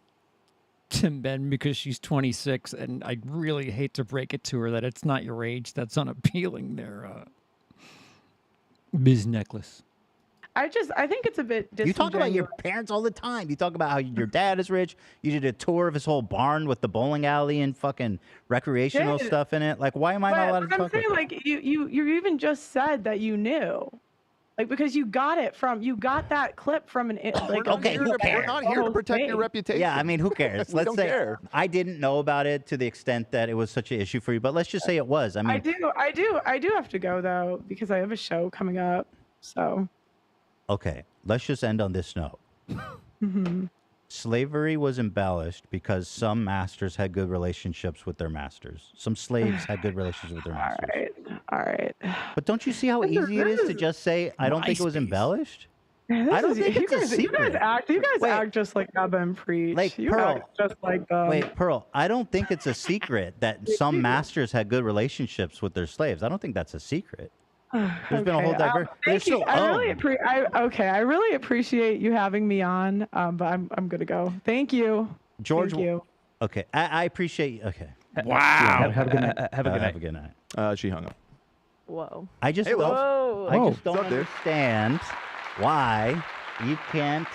to men because she's 26, and I really hate to break it to her that it's not your age that's unappealing there, Ms. Necklace. I think it's a bit disingenuous. You talk about your parents all the time. You talk about how your dad is rich. You did a tour of his whole barn with the bowling alley and fucking recreational stuff in it. Like, why am I not allowed to talk about that? Like, you even just said that you knew. Like, because you got that clip from an like. Okay, who cares? We're not here to protect your reputation. Yeah, I mean, who cares? We Let's don't say care. I didn't know about it to the extent that it was such an issue for you, but let's just say it was. I mean, I do have to go though because I have a show coming up. So. Okay, let's just end on this note. Slavery was embellished because some masters had good relationships with their masters. Some slaves had good relationships with their masters. All right. But don't you see how easy it is to just say, I don't think it was embellished? I don't think it's a secret. You guys act just like Abba and Preach. Like, you Pearl, act just like them. Wait, Pearl, I don't think it's a secret that some masters had good relationships with their slaves. I don't think that's a secret. There's been a whole diverse. Thank you. I really appreciate you having me on, but I'm gonna go. Thank you. George. Thank you. Okay, I appreciate you. Okay. Wow. Have a good night. Have a good night. She hung up. Whoa. I just don't understand why you can't.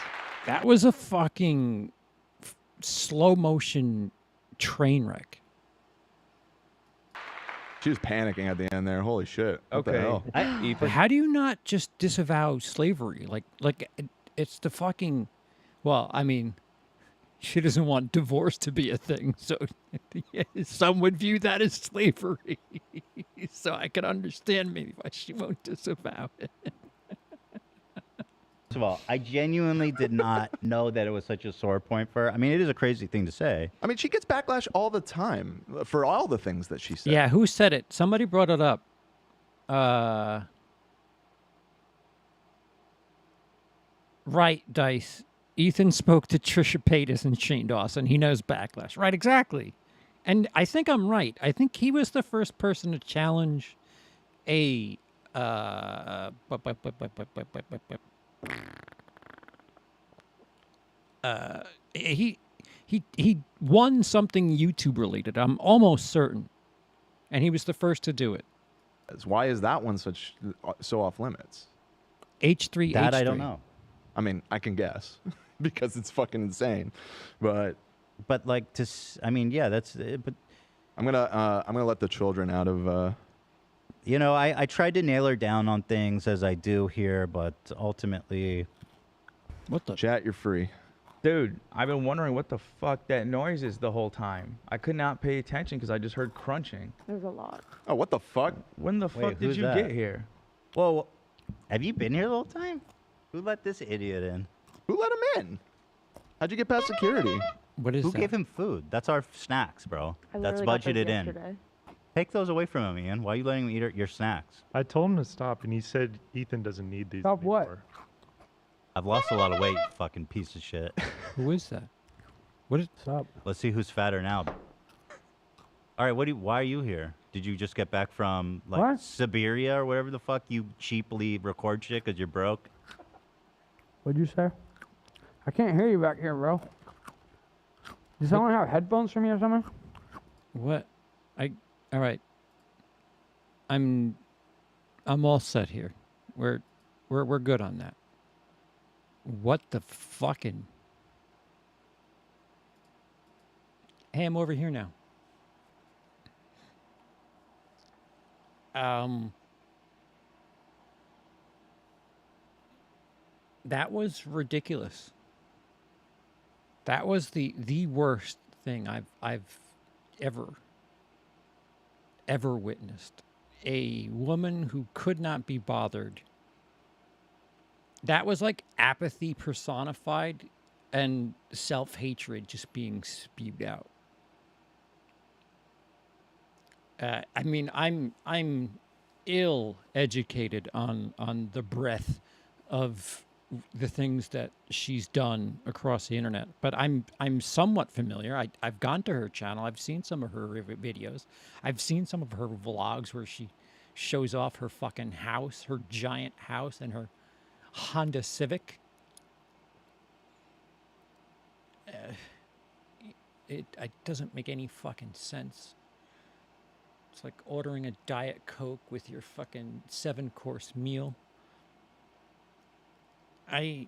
That was a fucking slow motion train wreck. She was panicking at the end there. Holy shit. What the hell? But how do you not just disavow slavery? Like it's the fucking. Well, I mean, she doesn't want divorce to be a thing, so some would view that as slavery. So I can understand maybe why she won't disavow it. First of all, I genuinely did not know that it was such a sore point for her. I mean, it is a crazy thing to say. I mean, she gets backlash all the time for all the things that she said. Yeah, who said it? Somebody brought it up. Right, Dice. Ethan spoke to Trisha Paytas and Shane Dawson. He knows backlash. Right, exactly. And I think I'm right. I think he was the first person to challenge a he won something YouTube related. I'm almost certain, and he was the first to do it. Why is that one so off limits? H3H3. That I don't know. I mean, I can guess because it's fucking insane, but like I mean, yeah, that's. But I'm gonna let the children out of. You know, I tried to nail her down on things as I do here, but ultimately, what the chat? You're free. Dude, I've been wondering what the fuck that noise is the whole time. I could not pay attention because I just heard crunching. There's a lot. Oh, what the fuck? When the fuck did you get here? Whoa, have you been here the whole time? Who let this idiot in? Who let him in? How'd you get past security? What is Who that? gave him food? That's our snacks, bro. I That's literally got those budgeted in. yesterday. Take those away from him, Ian. Why are you letting him eat your snacks? I told him to stop, and he said Ethan doesn't need these. Stop what? anymore. I've lost a lot of weight, you fucking piece of shit. Who is that? What is up? Let's see who's fatter now. All right, why are you here? Did you just get back from like What? Siberia or whatever the fuck you cheaply record shit because you're broke? What'd you say? I can't hear you back here, bro. Does someone have headphones for me or something? What? All right. I'm all set here. We're good on that. What the fucking? Hey, I'm over here now. That was ridiculous. That was the worst thing I've ever witnessed. A woman who could not be bothered. That was like apathy personified and self-hatred just being spewed out. I mean, I'm ill-educated on the breadth of the things that she's done across the internet, but I'm somewhat familiar. I've gone to her channel. I've seen some of her videos. I've seen some of her vlogs where she shows off her fucking house, her giant house, and her Honda Civic. It doesn't make any fucking sense. It's like ordering a Diet Coke with your fucking 7-course meal. I'm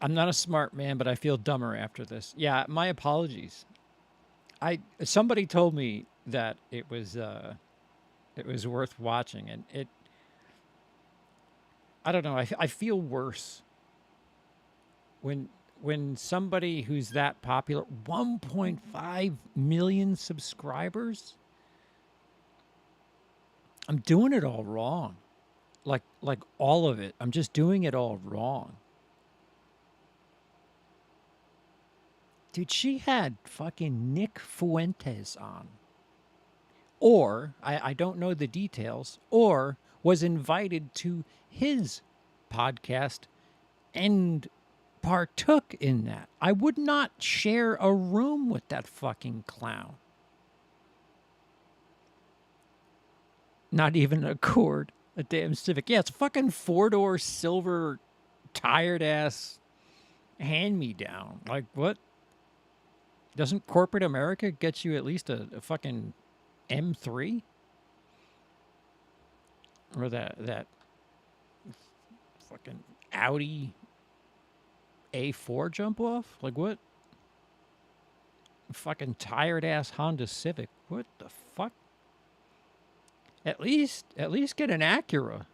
not a smart man, but I feel dumber after this. Yeah, my apologies. Somebody told me that it was worth watching, and I don't know. I feel worse when somebody who's that popular, 1.5 million subscribers. I'm doing it all wrong. Like all of it. I'm just doing it all wrong. Dude, she had fucking Nick Fuentes on. Or, I don't know the details, or was invited to his podcast and partook in that. I would not share a room with that fucking clown. Not even a Accord. A damn Civic. Yeah, it's a fucking 4-door silver tired ass hand-me-down. Like, what? Doesn't corporate America get you at least a fucking M3? Or that fucking Audi A4 jump off? Like, what? Fucking tired ass Honda Civic. What the fuck? At least get an Acura.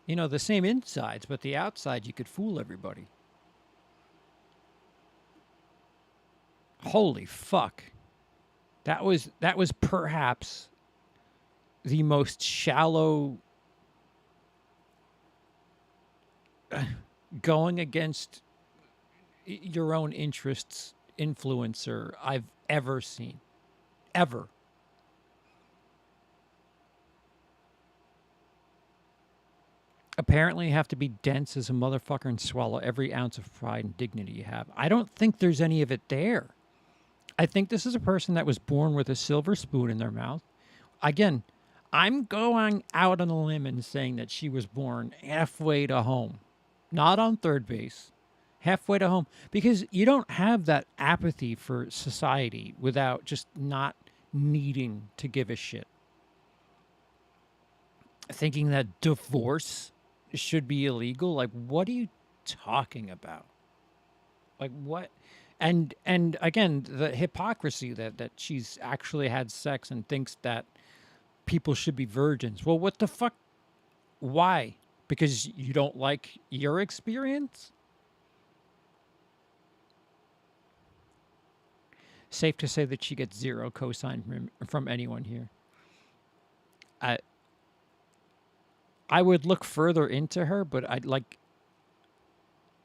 You know, the same insides, but the outside you could fool everybody. Holy fuck. That was perhaps the most shallow going against your own interests influencer I've ever seen. Ever. Apparently you have to be dense as a motherfucker and swallow every ounce of pride and dignity you have. I don't think there's any of it there. I think this is a person that was born with a silver spoon in their mouth. Again, I'm going out on a limb and saying that she was born halfway to home. Not on third base. Halfway to home. Because you don't have that apathy for society without just not needing to give a shit. Thinking that divorce should be illegal? Like, what are you talking about? Like, what? And again, the hypocrisy that she's actually had sex and thinks that people should be virgins. Well, what the fuck? Why? Because you don't like your experience? Safe to say that she gets zero cosign from anyone here. I would look further into her, but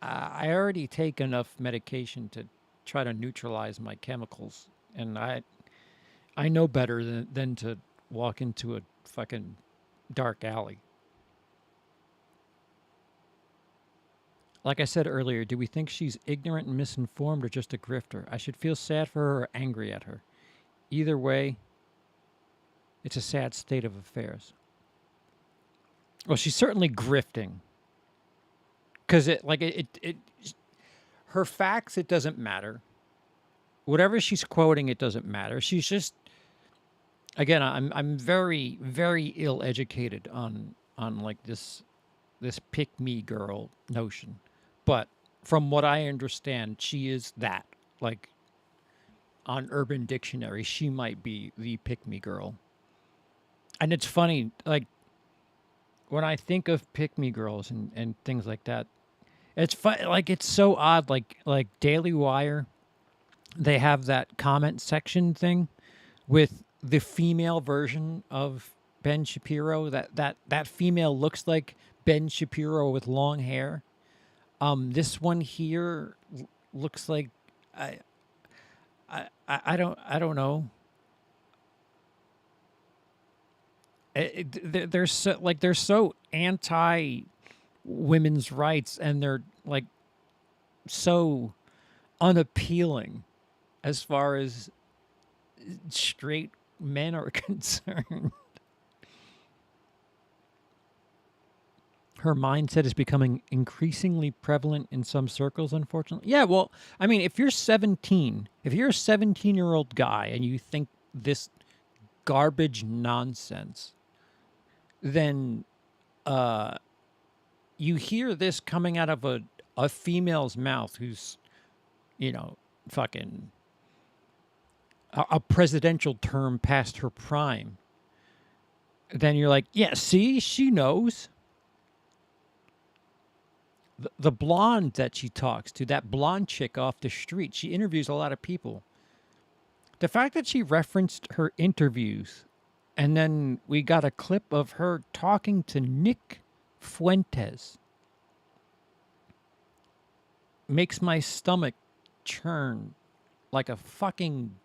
I already take enough medication to try to neutralize my chemicals, and I know better than to walk into a fucking dark alley. Like I said earlier, do we think she's ignorant and misinformed or just a grifter? I should feel sad for her or angry at her. Either way, it's a sad state of affairs. Well, she's certainly grifting. Because her facts, it doesn't matter. Whatever she's quoting, it doesn't matter. She's just, again, I'm very, very ill-educated on like this pick-me girl notion. But from what I understand, she is that. Like, on Urban Dictionary, she might be the pick-me girl. And it's funny, like, when I think of pick-me girls and things like that, it's fun. Like, it's so odd. Like Daily Wire, they have that comment section thing with the female version of Ben Shapiro. That female looks like Ben Shapiro with long hair. This one here looks like I don't know. They're so anti women's rights, and they're like so unappealing as far as straight men are concerned. Her mindset is becoming increasingly prevalent in some circles, unfortunately. Yeah, well, I mean, if you're 17, if you're a 17-year-old guy and you think this garbage nonsense, then you hear this coming out of a female's mouth who's, you know, fucking a presidential term past her prime. Then you're like, yeah, see, she knows. The blonde that she talks to, that blonde chick off the street, she interviews a lot of people. The fact that she referenced her interviews, and then we got a clip of her talking to Nick Fuentes, makes my stomach churn like a fucking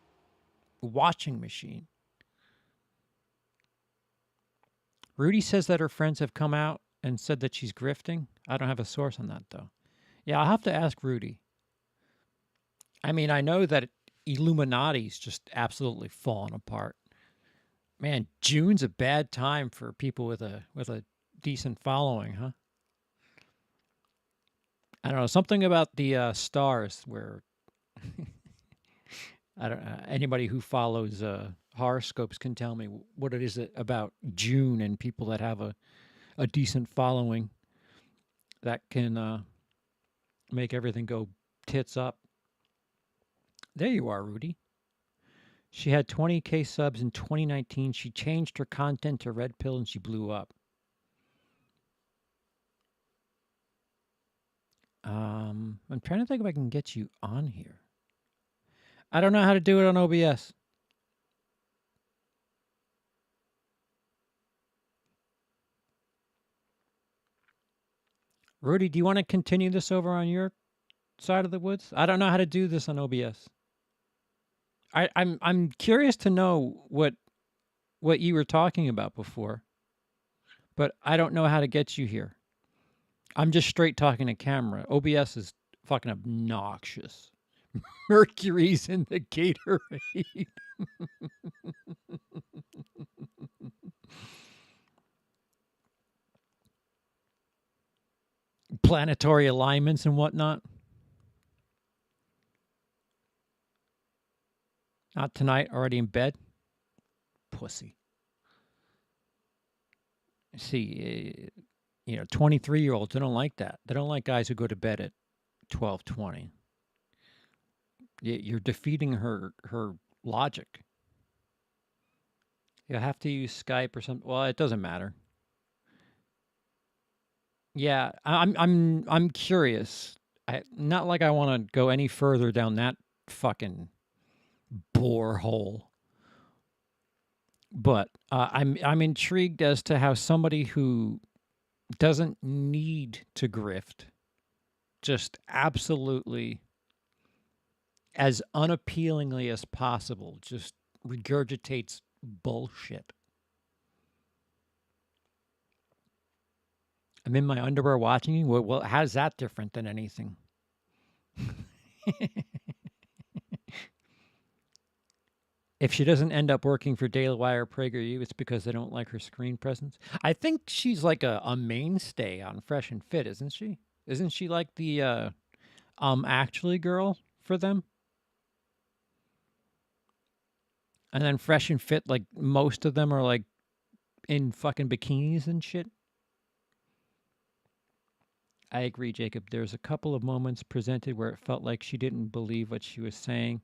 washing machine. Rudy says that her friends have come out and said that she's grifting. I don't have a source on that, though. Yeah, I'll have to ask Rudy. I mean, I know that Illuminati's just absolutely fallen apart. Man, June's a bad time for people with a decent following, huh? I don't know, something about the stars where I don't anybody who follows horoscopes can tell me what it is about June and people that have a decent following that can make everything go tits up. There you are, Rudy. She had 20K subs in 2019. She changed her content to Red Pill and she blew up. I'm trying to think if I can get you on here. I don't know how to do it on OBS. Rudy, do you want to continue this over on your side of the woods? I don't know how to do this on OBS. I'm curious to know what you were talking about before, but I don't know how to get you here. I'm just straight talking to camera. OBS is fucking obnoxious. Mercury's in the Gatorade. Planetary alignments and whatnot. Not tonight, already in bed. Pussy. See, 23-year-olds, they don't like that. They don't like guys who go to bed at 12:20. You're defeating her logic. You'll have to use Skype or something. Well, it doesn't matter. Yeah, I'm curious. Not like I want to go any further down that fucking borehole. But I'm intrigued as to how somebody who doesn't need to grift, just absolutely as unappealingly as possible, just regurgitates bullshit. I'm in my underwear watching you. Well, how's that different than anything? If she doesn't end up working for Daily Wire or PragerU, it's because they don't like her screen presence. I think she's like a mainstay on Fresh and Fit, isn't she? Isn't she like the actually girl for them? And then Fresh and Fit, like most of them are like in fucking bikinis and shit. I agree, Jacob. There's a couple of moments presented where it felt like she didn't believe what she was saying.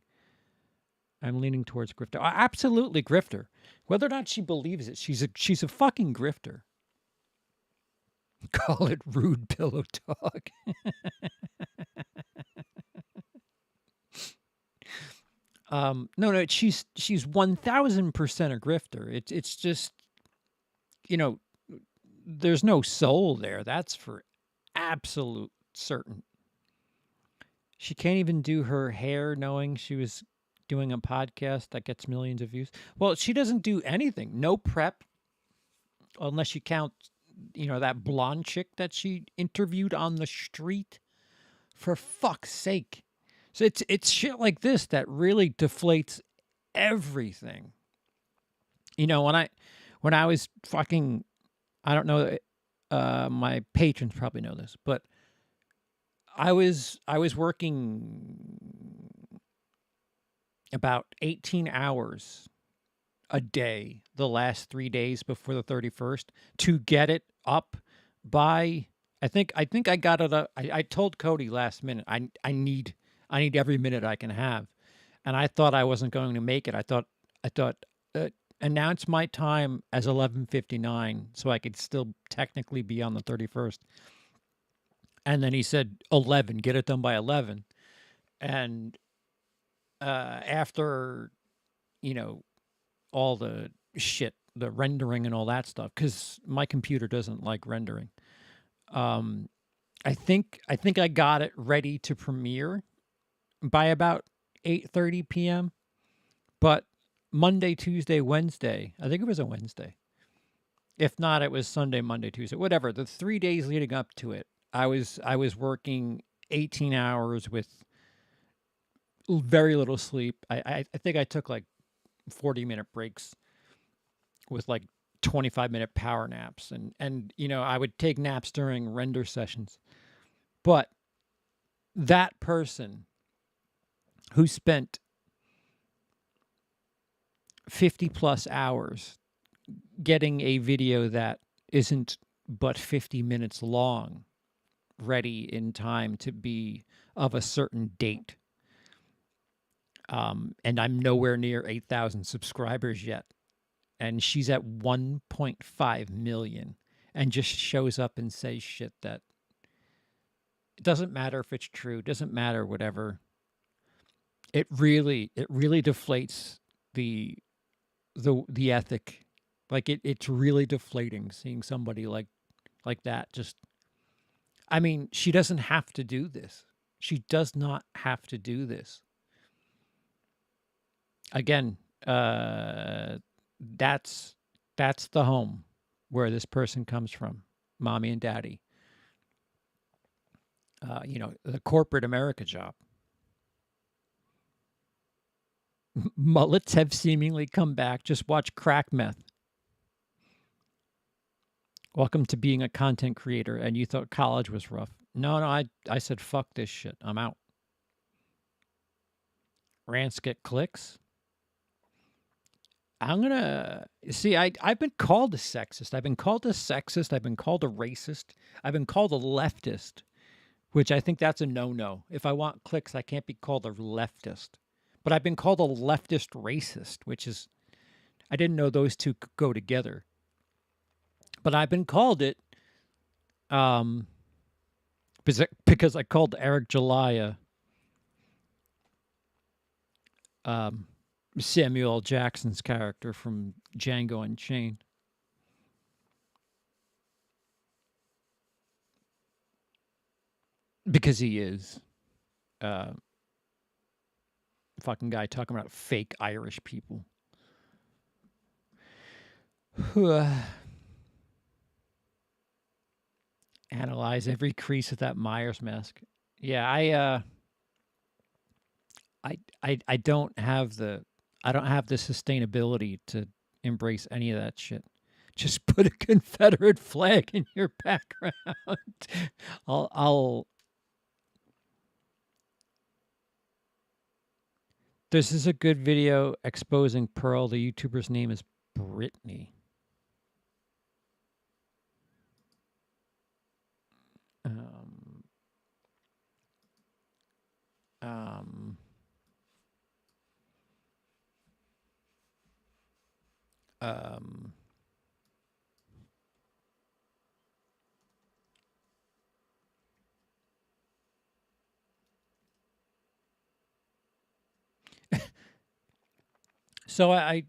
I'm leaning towards grifter. Absolutely grifter. Whether or not she believes it, she's a fucking grifter. Call it rude pillow talk. No, she's 1000% a grifter. It's just, you know, there's no soul there. That's for absolute certain. She can't even do her hair knowing she was doing a podcast that gets millions of views. Well, she doesn't do anything. No prep, unless you count, you know, that blonde chick that she interviewed on the street. For fuck's sake. So it's shit like this that really deflates everything. You know, when I was fucking, I don't know, my patrons probably know this, but I was working about 18 hours a day the last 3 days before the 31st to get it up by, I think I got it up. I told Cody last minute, I need every minute I can have. And I thought I wasn't going to make it. I thought announce my time as 11:59 so I could still technically be on the 31st. And then he said 11, get it done by 11. And after, you know, all the shit, the rendering and all that stuff, because my computer doesn't like rendering. I think I got it ready to premiere by about 8:30 p.m. But Monday, Tuesday, Wednesday, I think it was a Wednesday. If not, it was Sunday, Monday, Tuesday, whatever. The 3 days leading up to it, I was working 18 hours with very little sleep. I think I took like 40-minute breaks with like 25-minute power naps. And you know, I would take naps during render sessions. But that person who spent 50 plus hours getting a video that isn't but 50 minutes long ready in time to be of a certain date. And I'm nowhere near 8,000 subscribers yet. And she's at 1.5 million and just shows up and says shit that it doesn't matter if it's true, doesn't matter, whatever. It really deflates the ethic. Like it's really deflating seeing somebody like that. Just, I mean, she doesn't have to do this. She does not have to do this. Again, that's the home where this person comes from, mommy and daddy. You know, the corporate America job. Mullets have seemingly come back. Just watch crack meth. Welcome to being a content creator, and you thought college was rough. No, I said, fuck this shit. I'm out. Rants get clicks. I'm going to... See, I've been called a sexist. I've been called a sexist. I've been called a racist. I've been called a leftist, which I think that's a no-no. If I want clicks, I can't be called a leftist. But I've been called a leftist racist, which is... I didn't know those two could go together. But I've been called it because I called Eric Jalaya Samuel L. Jackson's character from Django Unchained. Because he is. Fucking guy talking about fake Irish people. Analyze every crease of that Myers mask. Yeah, I don't have the sustainability to embrace any of that shit. Just put a Confederate flag in your background. I'll This is a good video exposing Pearl. The YouTuber's name is Brittany. So I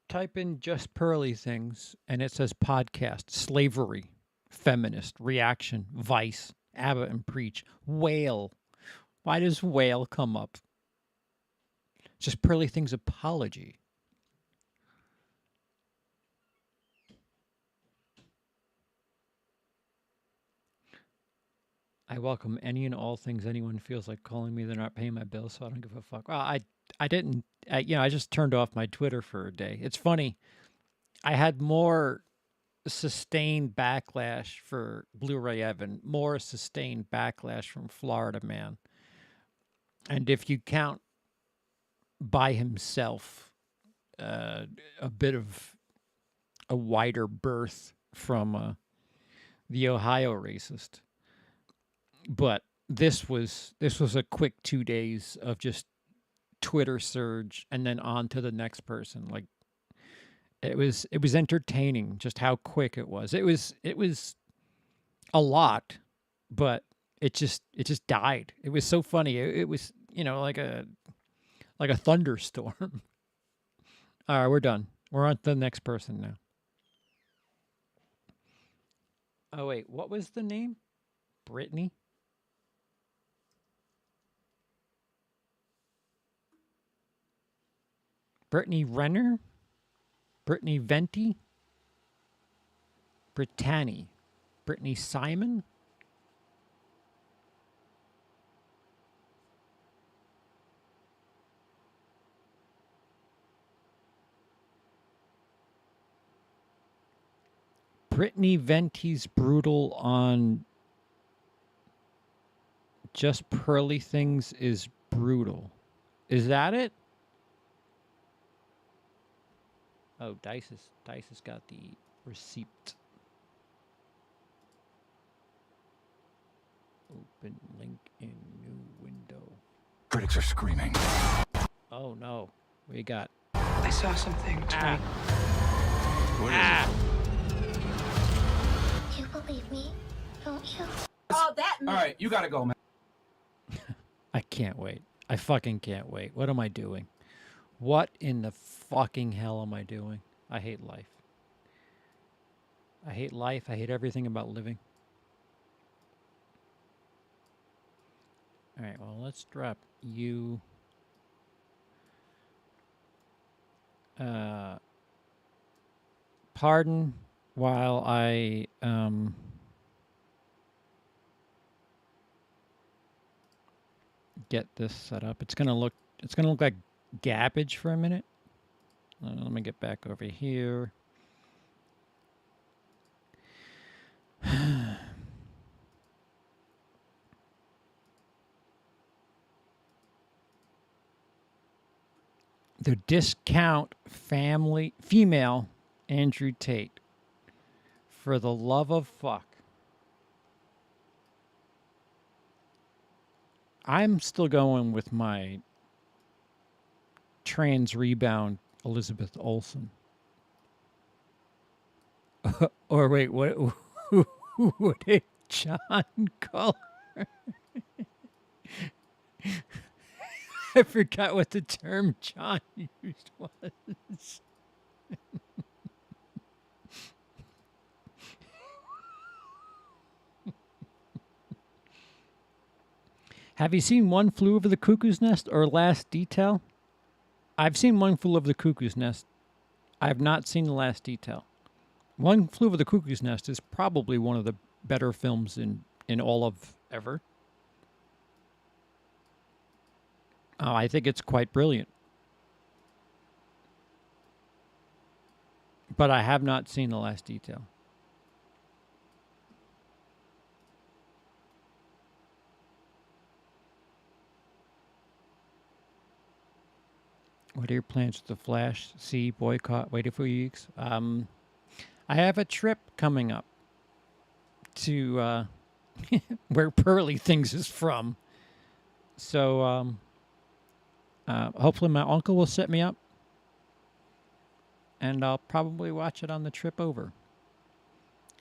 type in Just Pearly Things, and it says podcast, slavery, feminist, reaction, vice, Abba and Preach, whale. Why does whale come up? Just Pearly Things apology. I welcome any and all things anyone feels like calling me. They're not paying my bills, so I don't give a fuck. Well, I didn't, I just turned off my Twitter for a day. It's funny. I had more sustained backlash for Blu-ray Evan, more sustained backlash from Florida Man. And if you count by himself, a bit of a wider berth from the Ohio racist. But this was a quick 2 days of just Twitter surge and then on to the next person. Like it was entertaining just how quick it was. It was a lot, but it just died. It was so funny. It was, like a thunderstorm. All right, we're done. We're on to the next person now. Oh wait, what was the name? Brittany? Brittany Renner? Brittany Venti? Brittany? Brittany Simon? Brittany Venti's brutal on Just Pearly Things is brutal. Is that it? Oh, Dice has got the receipt. Open link in new window. Critics are screaming. Oh no, we got. I saw something. What is it? You believe me, don't you? Oh, that. All right, you gotta go, man. I can't wait. I fucking can't wait. What am I doing? What in the fucking hell am I doing? I hate life. I hate life. I hate everything about living. All right, well, let's drop you. Pardon while I get this set up. It's gonna look like garbage for a minute. Let me get back over here. The discount female Andrew Tate. For the love of fuck. I'm still going with my trans rebound Elizabeth Olsen. Or wait, what? Who would it? John Color. I forgot what the term John used was. Have you seen One Flew Over the Cuckoo's Nest or Last Detail? I've seen One Flew Over the Cuckoo's Nest. I have not seen The Last Detail. One Flew Over the Cuckoo's Nest is probably one of the better films in all of ever. I think it's quite brilliant. But I have not seen The Last Detail. What are your plans with The Flash? See, boycott, wait a few weeks. I have a trip coming up to where Pearly Things is from. So hopefully my uncle will set me up. And I'll probably watch it on the trip over.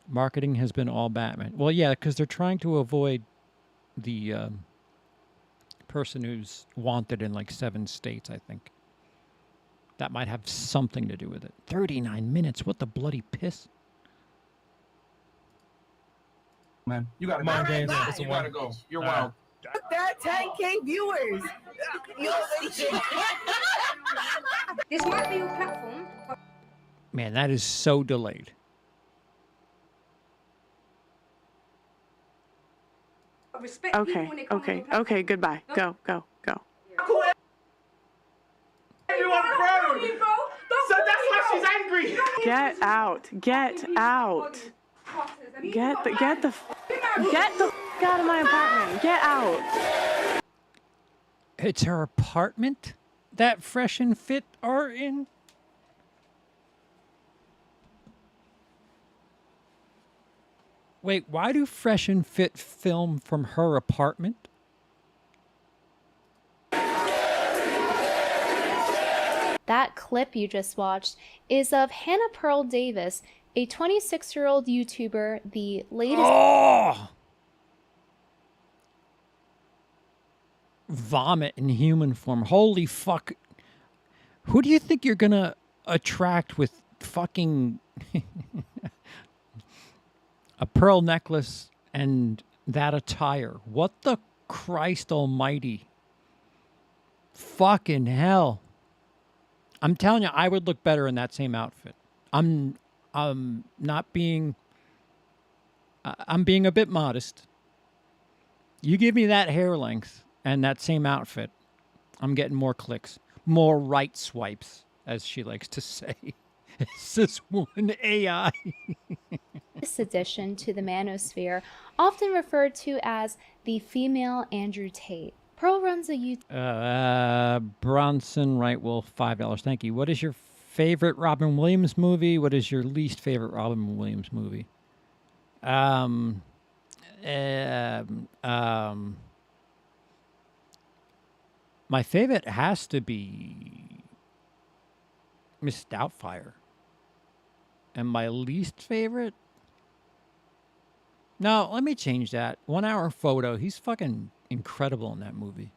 Marketing has been all Batman. Well, yeah, because they're trying to avoid the person who's wanted in like 7 states, I think. That might have something to do with it. 39 minutes. What the bloody piss? Man, you gotta go. You gotta go. You're wild. There are 10K viewers. This might be your platform. Man, that is so delayed. Respect Okay, goodbye. Go. Everyone bro. So that's why she's angry. Get out. Get the f out of my apartment. Get out. It's her apartment that Fresh and Fit are in? Wait, why do Fresh and Fit film from her apartment? That clip you just watched is of Hannah Pearl Davis, a 26-year-old YouTuber, the latest... Oh! Vomit in human form. Holy fuck. Who do you think you're gonna attract with fucking... a pearl necklace and that attire? What the Christ almighty? Fucking hell. I'm telling you, I would look better in that same outfit. I'm being a bit modest. You give me that hair length and that same outfit, I'm getting more clicks, more right swipes, as she likes to say. It's this one AI. This addition to the manosphere, often referred to as the female Andrew Tate. Pearl runs a YouTube... Bronson Right Wolf, $5. Thank you. What is your favorite Robin Williams movie? What is your least favorite Robin Williams movie? My favorite has to be Miss Doubtfire. And my least favorite? No, let me change that. 1 Hour Photo. He's fucking incredible in that movie.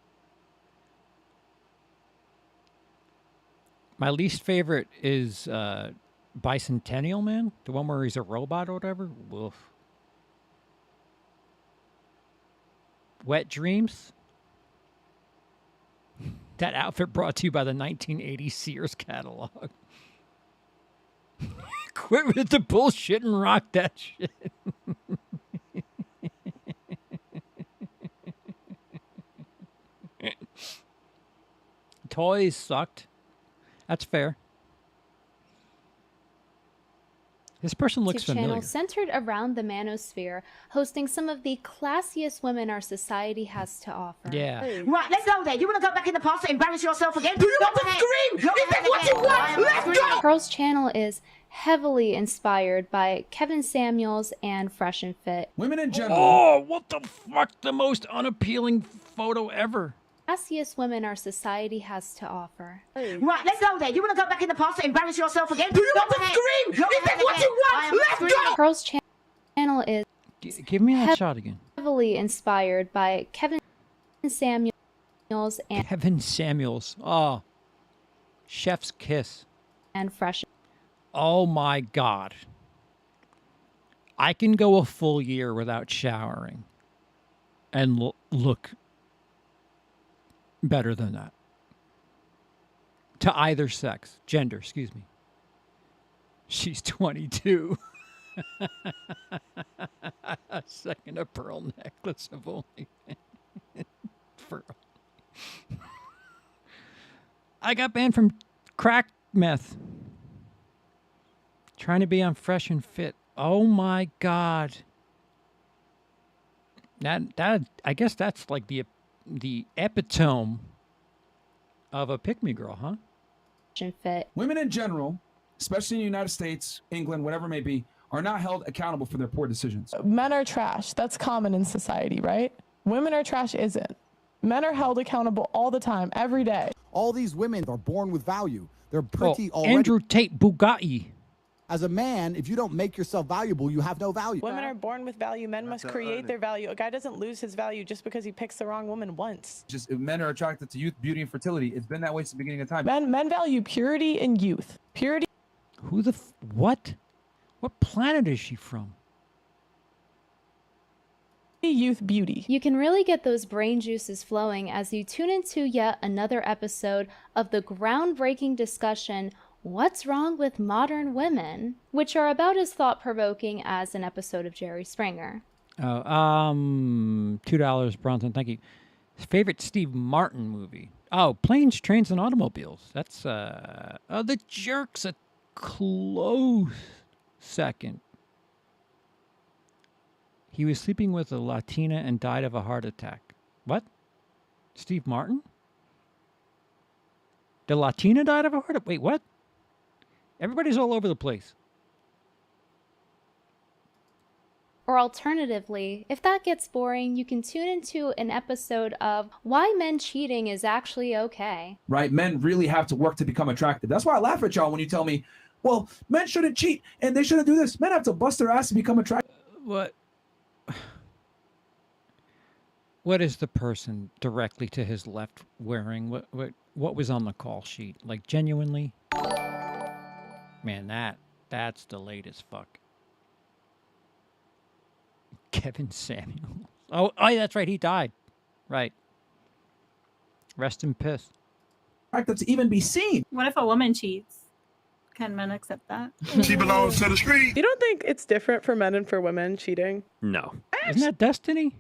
My least favorite is Bicentennial Man, the one where he's a robot or whatever. Woof. Wet Dreams. That outfit brought to you by the 1980 Sears catalog. Quit with the bullshit and rock that shit. Toys sucked. That's fair. This person looks familiar. Channel centered around the manosphere, hosting some of the classiest women our society has to offer. Yeah. Right, let's go there. You want to go back in the past and embarrass yourself again? Do you want to scream? Is that what you want? Let's go! Pearl's channel is heavily inspired by Kevin Samuels and Fresh and Fit. Women in general. Oh, what the fuck? The most unappealing photo ever. Classiest women our society has to offer. Right, let's go there. You want to go back in the past and embarrass yourself again? Do you want to scream? Is that what you want? Let's go! Pearl's channel is Give me that shot again. Heavily inspired by Kevin Samuels and Kevin Samuels. Oh, chef's kiss. And fresh. Oh my God. I can go a full year without showering and look better than that. To either sex, gender, excuse me. She's 22. A second a pearl necklace of only pearl. I got banned from crack meth. Trying to be on Fresh and Fit. Oh my God. That I guess that's like the epitome of a pick-me girl, huh? Fit. Women in general, especially in the United States, England, whatever it may be, are not held accountable for their poor decisions. Men are trash. That's common in society, right? Women are trash isn't. Men are held accountable all the time, every day. All these women are born with value. They're pretty already. Andrew Tate Bugatti. As a man, if you don't make yourself valuable, you have no value. Women are born with value. Men must create their value. A guy doesn't lose his value just because he picks the wrong woman once. Just men are attracted to youth, beauty, and fertility. It's been that way since the beginning of time. Men value purity and youth. Purity. Who the what? What planet is she from? Youth, beauty. You can really get those brain juices flowing as you tune into yet another episode of the groundbreaking discussion, What's Wrong with Modern Women? Which are about as thought-provoking as an episode of Jerry Springer. Oh, $2, Bronson, thank you. His favorite Steve Martin movie. Oh, Planes, Trains, and Automobiles. That's, The Jerk's a close second. He was sleeping with a Latina and died of a heart attack. What? Steve Martin? The Latina died of a heart attack? Wait, what? Everybody's all over the place. Or alternatively, if that gets boring, you can tune into an episode of Why Men Cheating is Actually Okay. Right? Men really have to work to become attractive. That's why I laugh at y'all when you tell me, well, men shouldn't cheat and they shouldn't do this. Men have to bust their ass to become attractive. What is the person directly to his left wearing? What was on the call sheet? Like, genuinely? Man, that's the latest fuck. Kevin Samuels. Oh, that's right. He died. Right. Rest in piss. Attractive to even be seen. What if a woman cheats? Can men accept that? She belongs to the street. You don't think it's different for men and for women cheating? No. Isn't that destiny?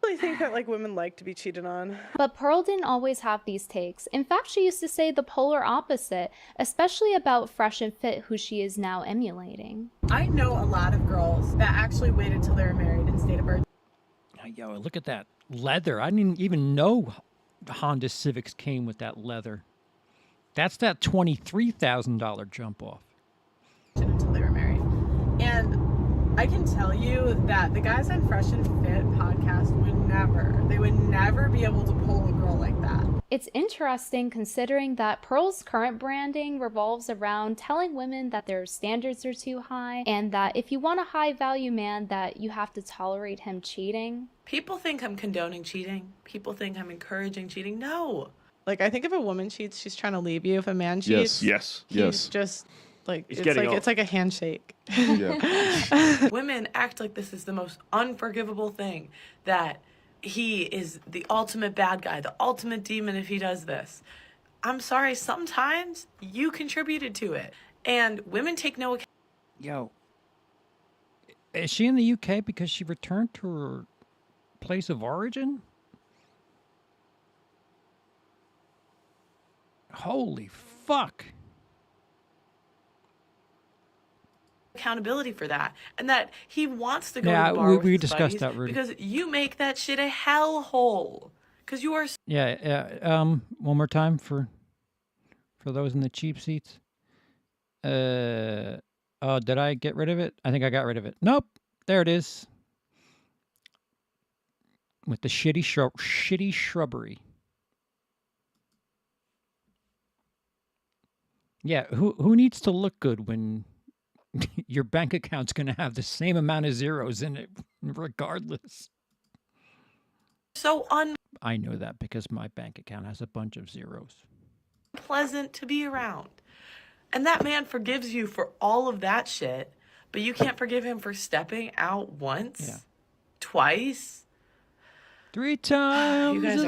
I really think that like women like to be cheated on. But Pearl didn't always have these takes. In fact, she used to say the polar opposite, especially about Fresh and Fit, who she is now emulating. I know a lot of girls that actually waited till they were married and stayed a virgin. Yo, look at that leather. I didn't even know Honda Civics came with that leather. That's that $23,000 jump off. Until they were married. And I can tell you that the guys on Fresh and Fit podcast would never be able to pull a girl like that. It's interesting considering that Pearl's current branding revolves around telling women that their standards are too high and that if you want a high value man that you have to tolerate him cheating. People think I'm condoning cheating. People think I'm encouraging cheating. No. Like, I think if a woman cheats, she's trying to leave you. If a man cheats, yes. he's just like, He's it's like a handshake. Women act like this is the most unforgivable thing, that he is the ultimate bad guy, the ultimate demon if he does this. I'm sorry, sometimes you contributed to it. And women take no account. Yo, is she in the UK because she returned to her place of origin? Holy fuck. Accountability for that, and that he wants to go Yeah, to the bar with we his discussed buddies that, Rudy. because you make that shit a hellhole. Because you are. Yeah, one more time for those in the cheap seats. Oh, did I get rid of it? I think I got rid of it. Nope, there it is. With the shitty shrubbery. Yeah, who needs to look good when your bank account's going to have the same amount of zeros in it regardless? so I know that because my bank account has a bunch of zeros. unpleasant to be around. And that man forgives you for all of that shit, but you can't forgive him for stepping out once, twice. 3 times. You guys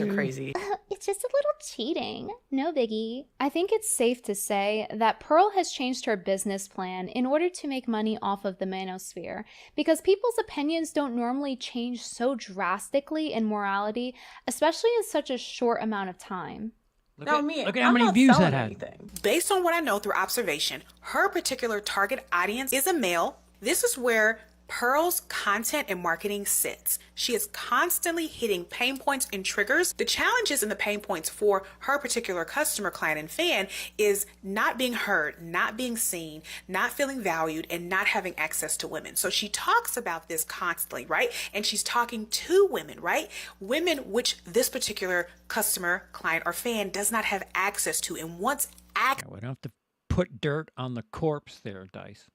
are crazy. It's just a little cheating. No biggie. I think it's safe to say that Pearl has changed her business plan in order to make money off of the manosphere, because people's opinions don't normally change so drastically in morality, especially in such a short amount of time. Look at how many views that had. Based on what I know through observation, her particular target audience is a male. This is where Pearl's content and marketing sits. She is constantly hitting pain points and triggers. The challenges and the pain points for her particular customer, client, and fan is not being heard, not being seen, not feeling valued, and not having access to women. So she talks about this constantly, right? And she's talking to women, right? Women which this particular customer, client, or fan does not have access to. And once We don't have to put dirt on the corpse there, Dice.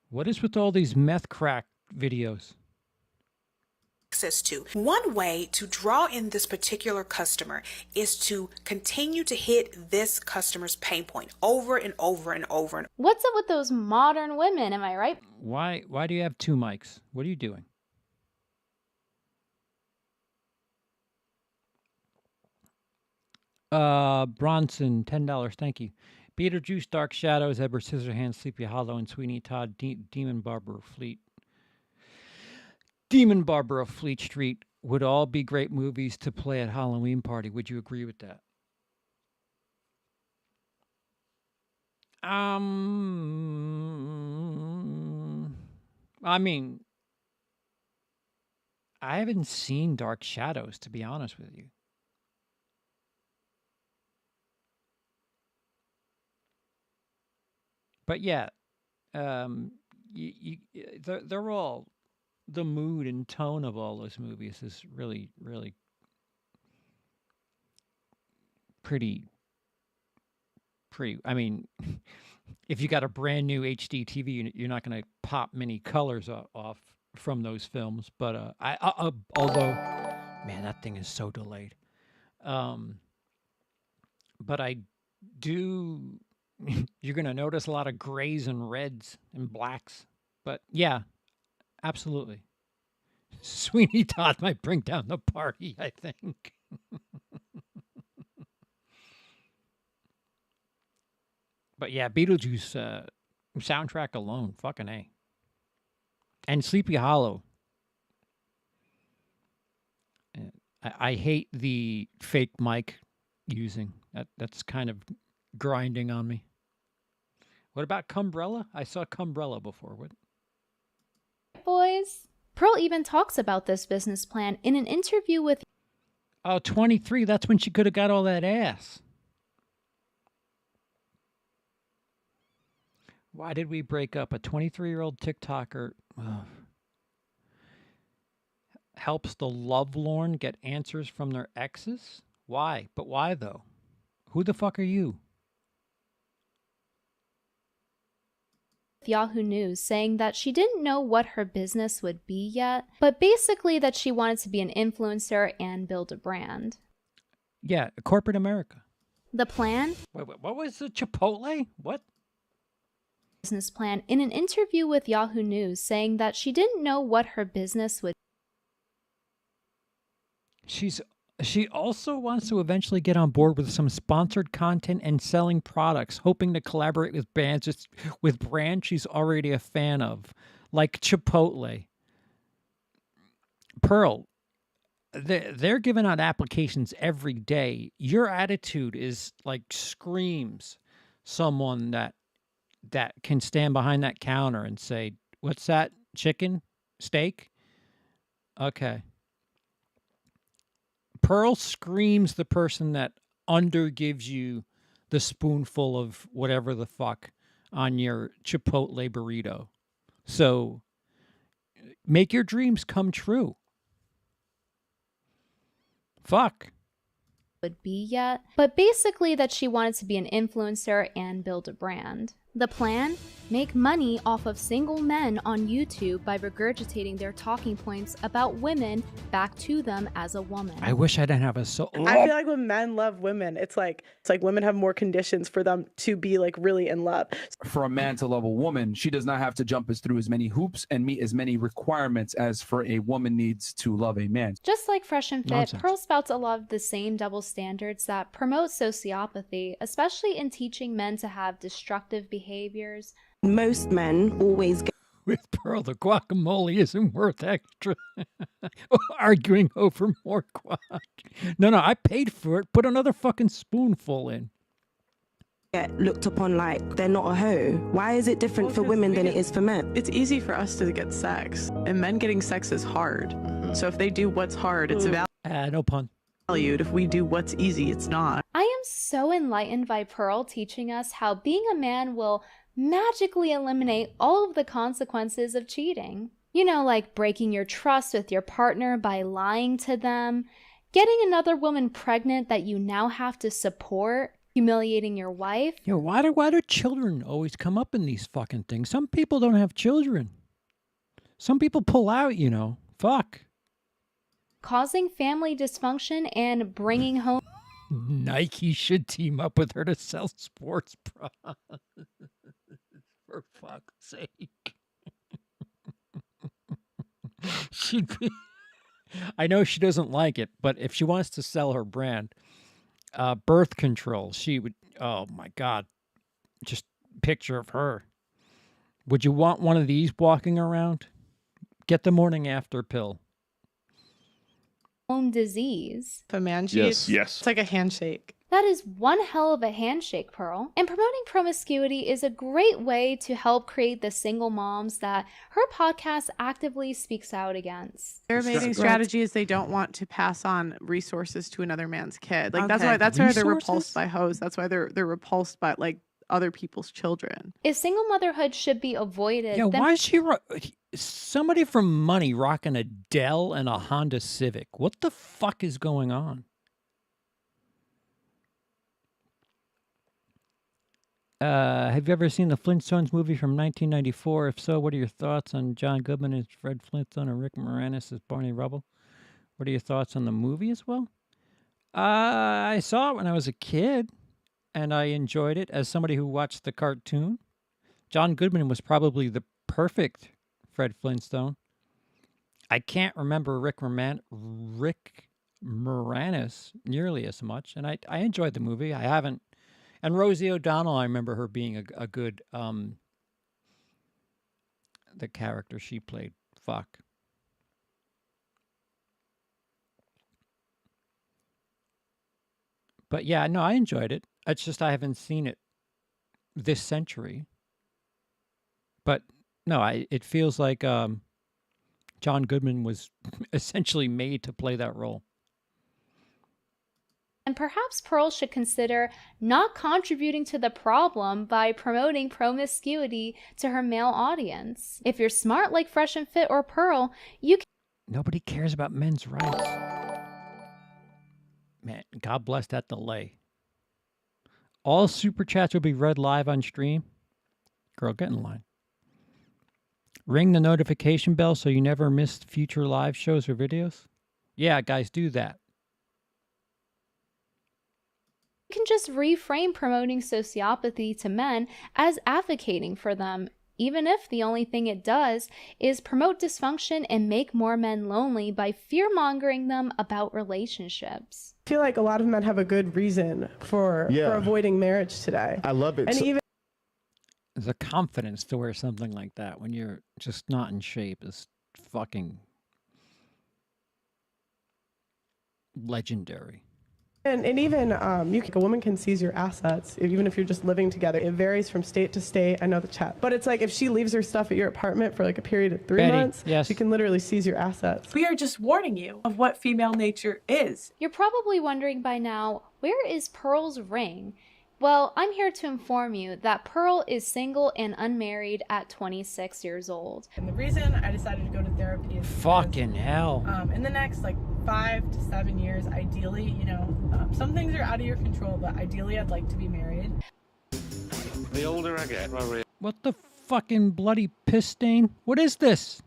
What is with all these meth crack videos? access to. One way to draw in this particular customer is to continue to hit this customer's pain point over and over and over. What's up with those modern women, am I right? Why do you have 2 mics? What are you doing? Bronson, $10, thank you. Beetlejuice, Dark Shadows, Edward Scissorhands, Sleepy Hollow, and Sweeney Todd, Demon Barber of Fleet Street would all be great movies to play at Halloween party. Would you agree with that? I mean, I haven't seen Dark Shadows, to be honest with you. But yeah, they're all, the mood and tone of all those movies is really, really pretty. I mean, if you got a brand new HD TV, you're not going to pop many colors off from those films. But although, man, that thing is so delayed. But I do. You're going to notice a lot of grays and reds and blacks. But yeah, absolutely. Sweeney Todd might bring down the party, I think. But yeah, Beetlejuice soundtrack alone, fucking A. And Sleepy Hollow. I hate the fake mic using. That's kind of grinding on me. What about Cumbrella? I saw Cumbrella before. What? Boys. Pearl even talks about this business plan in an interview with... Oh, 23. That's when she could have got all that ass. Why did we break up? A 23-year-old TikToker helps the lovelorn get answers from their exes? Why? But why, though? Who the fuck are you? Yahoo News, saying that she didn't know what her business would be yet, but basically that she wanted to be an influencer and build a brand. Yeah, corporate America. The plan? Wait, what was the Chipotle? What? Business plan in an interview with Yahoo News, saying that she didn't know what her business would. She also wants to eventually get on board with some sponsored content and selling products, hoping to collaborate with brands she's already a fan of, like Chipotle. Pearl, they're giving out applications every day. Your attitude is like screams someone that can stand behind that counter and say, "What's that? Chicken? Steak?" Okay. Pearl screams the person that undergives you the spoonful of whatever the fuck on your Chipotle burrito. So make your dreams come true. Fuck. Would be yet, but basically that she wanted to be an influencer and build a brand. The plan? Make money off of single men on YouTube by regurgitating their talking points about women back to them as a woman. I wish I didn't have a soul. I feel like when men love women, it's like women have more conditions for them to be like really in love. For a man to love a woman, she does not have to jump through as many hoops and meet as many requirements as for a woman needs to love a man. Just like Fresh and Fit, Nonsense. Pearl spouts a lot of the same double standards that promote sociopathy, especially in teaching men to have destructive behaviors. Most men always get With Pearl, the guacamole isn't worth extra. Arguing over more guac. No, I paid for it. Put another fucking spoonful in. looked upon like they're not a hoe. Why is it different for women than it is for men? It's easy for us to get sex, and men getting sex is hard. So if they do what's hard, it's no pun. valued. If we do what's easy, it's not. I am so enlightened by Pearl teaching us how being a man will magically eliminate all of the consequences of cheating. You know, like breaking your trust with your partner by lying to them, getting another woman pregnant that you now have to support, humiliating your wife. Yo, why do children always come up in these fucking things? Some people don't have children. Some people pull out, you know. Fuck. Causing family dysfunction and bringing home... Nike should team up with her to sell sports bras. For fuck's sake. She'd be... I know she doesn't like it, but if she wants to sell her brand, birth control, she would... Oh, my God. Just picture of her. Would you want one of these walking around? Get the morning after pill. Home disease. If a man cheats, it's like a handshake. That is one hell of a handshake, Pearl. And promoting promiscuity is a great way to help create the single moms that her podcast actively speaks out against. Their mating strategy is they don't want to pass on resources to another man's kid. Like that's why they're repulsed by hoes. That's why they're repulsed by like other people's children. If single motherhood should be avoided, Yeah, then why is she... Somebody from Money rocking a Dell and a Honda Civic. What the fuck is going on? Have you ever seen the Flintstones movie from 1994? If so, what are your thoughts on John Goodman as Fred Flintstone and Rick Moranis as Barney Rubble? What are your thoughts on the movie as well? I saw it when I was a kid, and I enjoyed it as somebody who watched the cartoon. John Goodman was probably the perfect Fred Flintstone. I can't remember Rick Moranis nearly as much, and I enjoyed the movie. I haven't... And Rosie O'Donnell, I remember her being a good, the character she played. Fuck. But yeah, no, I enjoyed it. It's just I haven't seen it this century. But no, it feels like John Goodman was essentially made to play that role. And perhaps Pearl should consider not contributing to the problem by promoting promiscuity to her male audience. If you're smart like Fresh and Fit or Pearl, you can... Nobody cares about men's rights. Man, God bless that delay. All super chats will be read live on stream. Girl, get in line. Ring the notification bell so you never miss future live shows or videos. Yeah, guys, do that. You can just reframe promoting sociopathy to men as advocating for them, even if the only thing it does is promote dysfunction and make more men lonely by fear-mongering them about relationships. I feel like a lot of men have a good reason for avoiding marriage today. I love it. And even There's a confidence to wear something like that when you're just not in shape is fucking legendary. And even a woman can seize your assets, even if you're just living together. It varies from state to state. I know the chat. But it's like if she leaves her stuff at your apartment for like a period of 3 months, she can literally seize your assets. We are just warning you of what female nature is. You're probably wondering by now, where is Pearl's ring? Well, I'm here to inform you that Pearl is single and unmarried at 26 years old. And the reason I decided to go to therapy is fucking hell. In the next like 5 to 7 years, ideally, you know, some things are out of your control, but ideally I'd like to be married. The older I get, I realize. What the fucking bloody piss stain? What is this?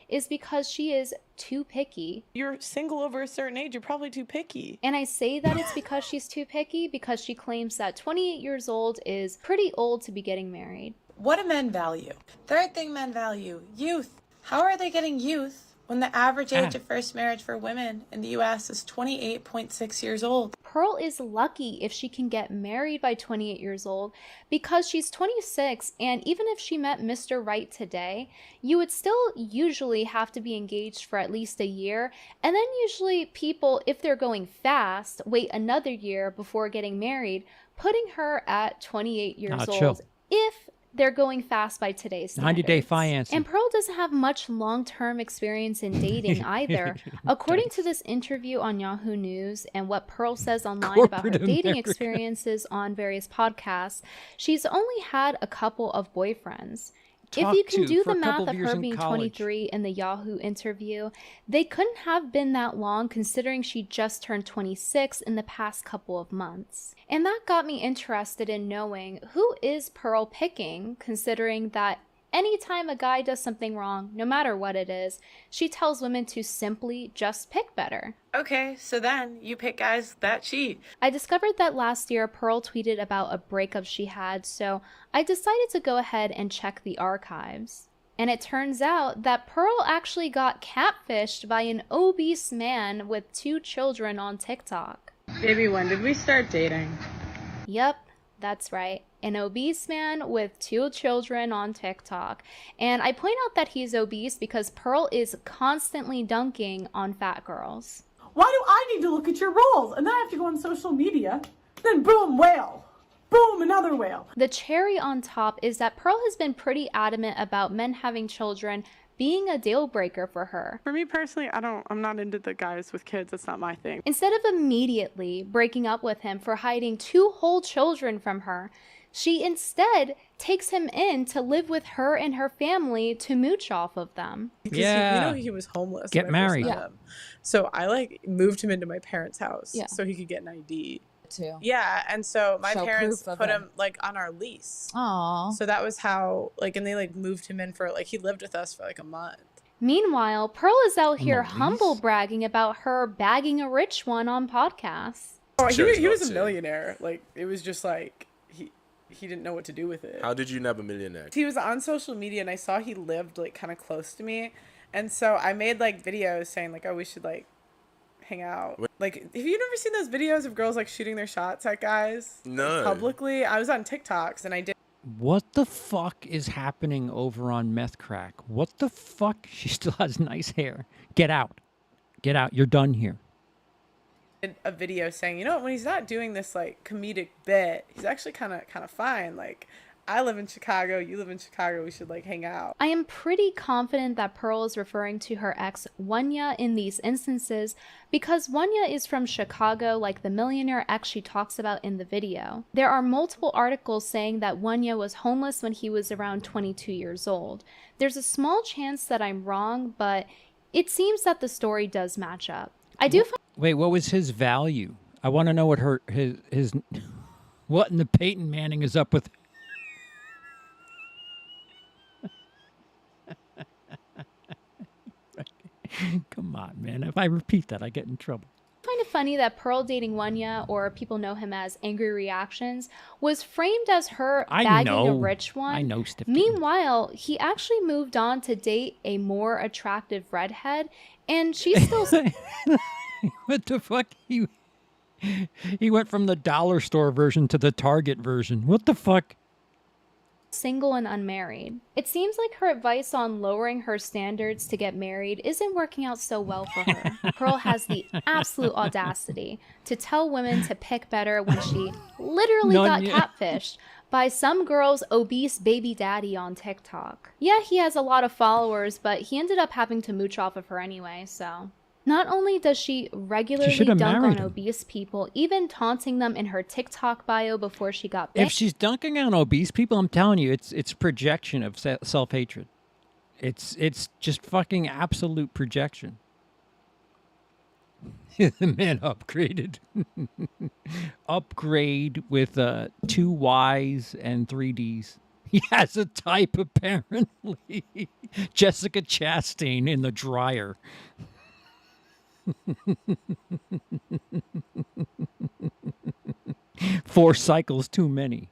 Is because she is too picky. You're single over a certain age, you're probably too picky. And I say that it's because she's too picky because she claims that 28 years old is pretty old to be getting married. What do men value? Third thing men value, youth. How are they getting youth when the average age of first marriage for women in the US is 28.6 years old? Pearl is lucky if she can get married by 28 years old because she's 26, and even if she met Mr. Right today, you would still usually have to be engaged for at least a year, and then usually people, if they're going fast, wait another year before getting married, putting her at 28 years old. Chill. If they're going fast by today's standards. 90-day financing. And Pearl doesn't have much long-term experience in dating either. According to this interview on Yahoo News and what Pearl says online about her Corporate dating America. experiences on various podcasts, she's only had a couple of boyfriends. If Talked you can to do for the a couple math of of years her in being college. 23 in the Yahoo interview, they couldn't have been that long considering she just turned 26 in the past couple of months. And that got me interested in knowing who is Pearl picking, considering that anytime a guy does something wrong, no matter what it is, she tells women to simply just pick better. Okay, so then you pick guys that cheat. I discovered that last year Pearl tweeted about a breakup she had, so I decided to go ahead and check the archives. And it turns out that Pearl actually got catfished by an obese man with 2 children on TikTok. Baby, when did we start dating? Yep, that's right. An obese man with 2 children on TikTok. And I point out that he's obese because Pearl is constantly dunking on fat girls. Why do I need to look at your rolls? And then I have to go on social media. Then boom, whale. Boom, another whale. The cherry on top is that Pearl has been pretty adamant about men having children being a deal breaker for her. For me personally, I'm not into the guys with kids. That's not my thing. Instead of immediately breaking up with him for hiding 2 whole children from her, she instead takes him in to live with her and her family to mooch off of them. Because Yeah. he was homeless. Get when I first married. met Yeah. him. So I moved him into my parents' house Yeah. so he could get an ID. Too. Yeah, and so my Show parents proof of put him. him on our lease. Aww. So that was how and they moved him in for he lived with us for a month. Meanwhile, Pearl is out here the lease? humble bragging about her bagging a rich one on podcasts. Oh, Sure he was not a to. millionaire. It was just he didn't know what to do with it. How did you nab a millionaire? He was on social media and I saw he lived kind of close to me, and so I made videos saying oh, we should hang out. Have you never seen those videos of girls shooting their shots at guys No. publicly? I was on TikToks and I did What the fuck is happening over on Meth Crack? What the fuck? She still has nice hair. Get out. Get out. You're done here. a video saying, when he's not doing this comedic bit, he's actually kind of fine. I live in Chicago, you live in Chicago, we should hang out. I am pretty confident that Pearl is referring to her ex Wanya in these instances because Wanya is from Chicago like the millionaire ex she talks about in the video. There are multiple articles saying that Wanya was homeless when he was around 22 years old. There's a small chance that I'm wrong, but it seems that the story does match up. I do find Wait, what was his value? I want to know what his what in the Peyton Manning is up with. Come on, man. If I repeat that, I get in trouble. it funny that Pearl dating Wanya, or people know him as Angry Reactions, was framed as her bagging a rich one. I know, Steve. Meanwhile, he actually moved on to date a more attractive redhead, and she's still... What the fuck? He went from the dollar store version to the Target version. What the fuck? single and unmarried. It seems like her advice on lowering her standards to get married isn't working out so well for her. Pearl has the absolute audacity to tell women to pick better when she literally got catfished by some girl's obese baby daddy on TikTok. Yeah, he has a lot of followers, but he ended up having to mooch off of her anyway, so... Not only does she regularly dunk on obese people, even taunting them in her TikTok bio before she got bit. If she's dunking on obese people, I'm telling you, it's projection of self-hatred. It's just fucking absolute projection. The man upgraded. Upgrade with 2 Ys and 3 Ds. He has a type, apparently. Jessica Chastain in the dryer. 4 cycles too many.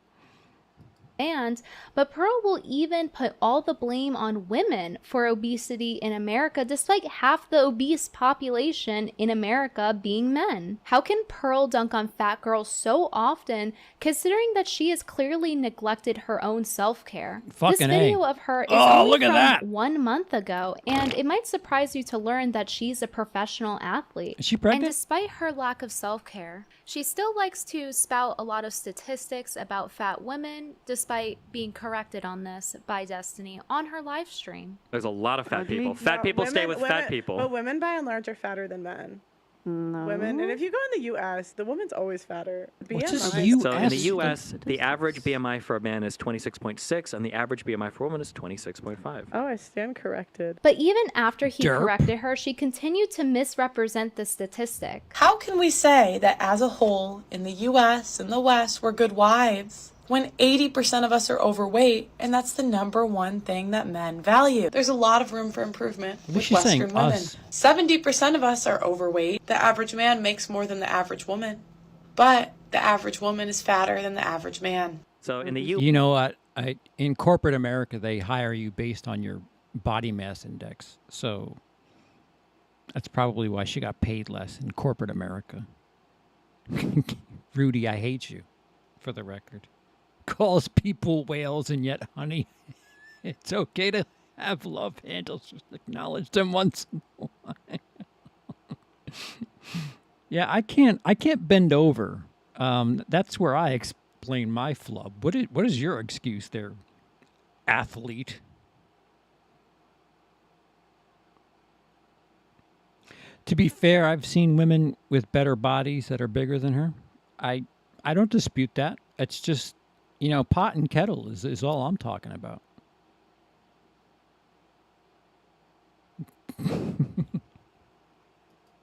But Pearl will even put all the blame on women for obesity in America, despite half the obese population in America being men. How can Pearl dunk on fat girls so often, considering that she has clearly neglected her own self-care? This video of her is only from 1 month ago, and it might surprise you to learn that she's a professional athlete. Is she pregnant? And despite her lack of self-care, she still likes to spout a lot of statistics about fat women, despite being corrected on this by Destiny on her live stream. There's a lot of fat people. Fat people stay with fat people. But women, by and large, are fatter than men. No. Women, and if you go in the U.S., the woman's always fatter. What's this BMI. So in the U.S., the average BMI for a man is 26.6, and the average BMI for a woman is 26.5. Oh, I stand corrected. But even after he Derp. corrected her, she continued to misrepresent the statistic. How can we say that as a whole, in the US and the West, we're good wives, when 80% of us are overweight, and that's the #1 thing that men value? There's a lot of room for improvement What is with she saying, Western women. us? 70% of us are overweight. The average man makes more than the average woman, but the average woman is fatter than the average man. So in the You know what? In corporate America, they hire you based on your body mass index. So that's probably why she got paid less in corporate America. Rudy, I hate you, for the record. Calls people whales, and yet, honey, it's okay to have love handles. Just acknowledge them once in a while. Yeah, I can't bend over. That's where I explain my flub. What is your excuse there, athlete? To be fair, I've seen women with better bodies that are bigger than her. I don't dispute that. It's just, pot and kettle is all I'm talking about.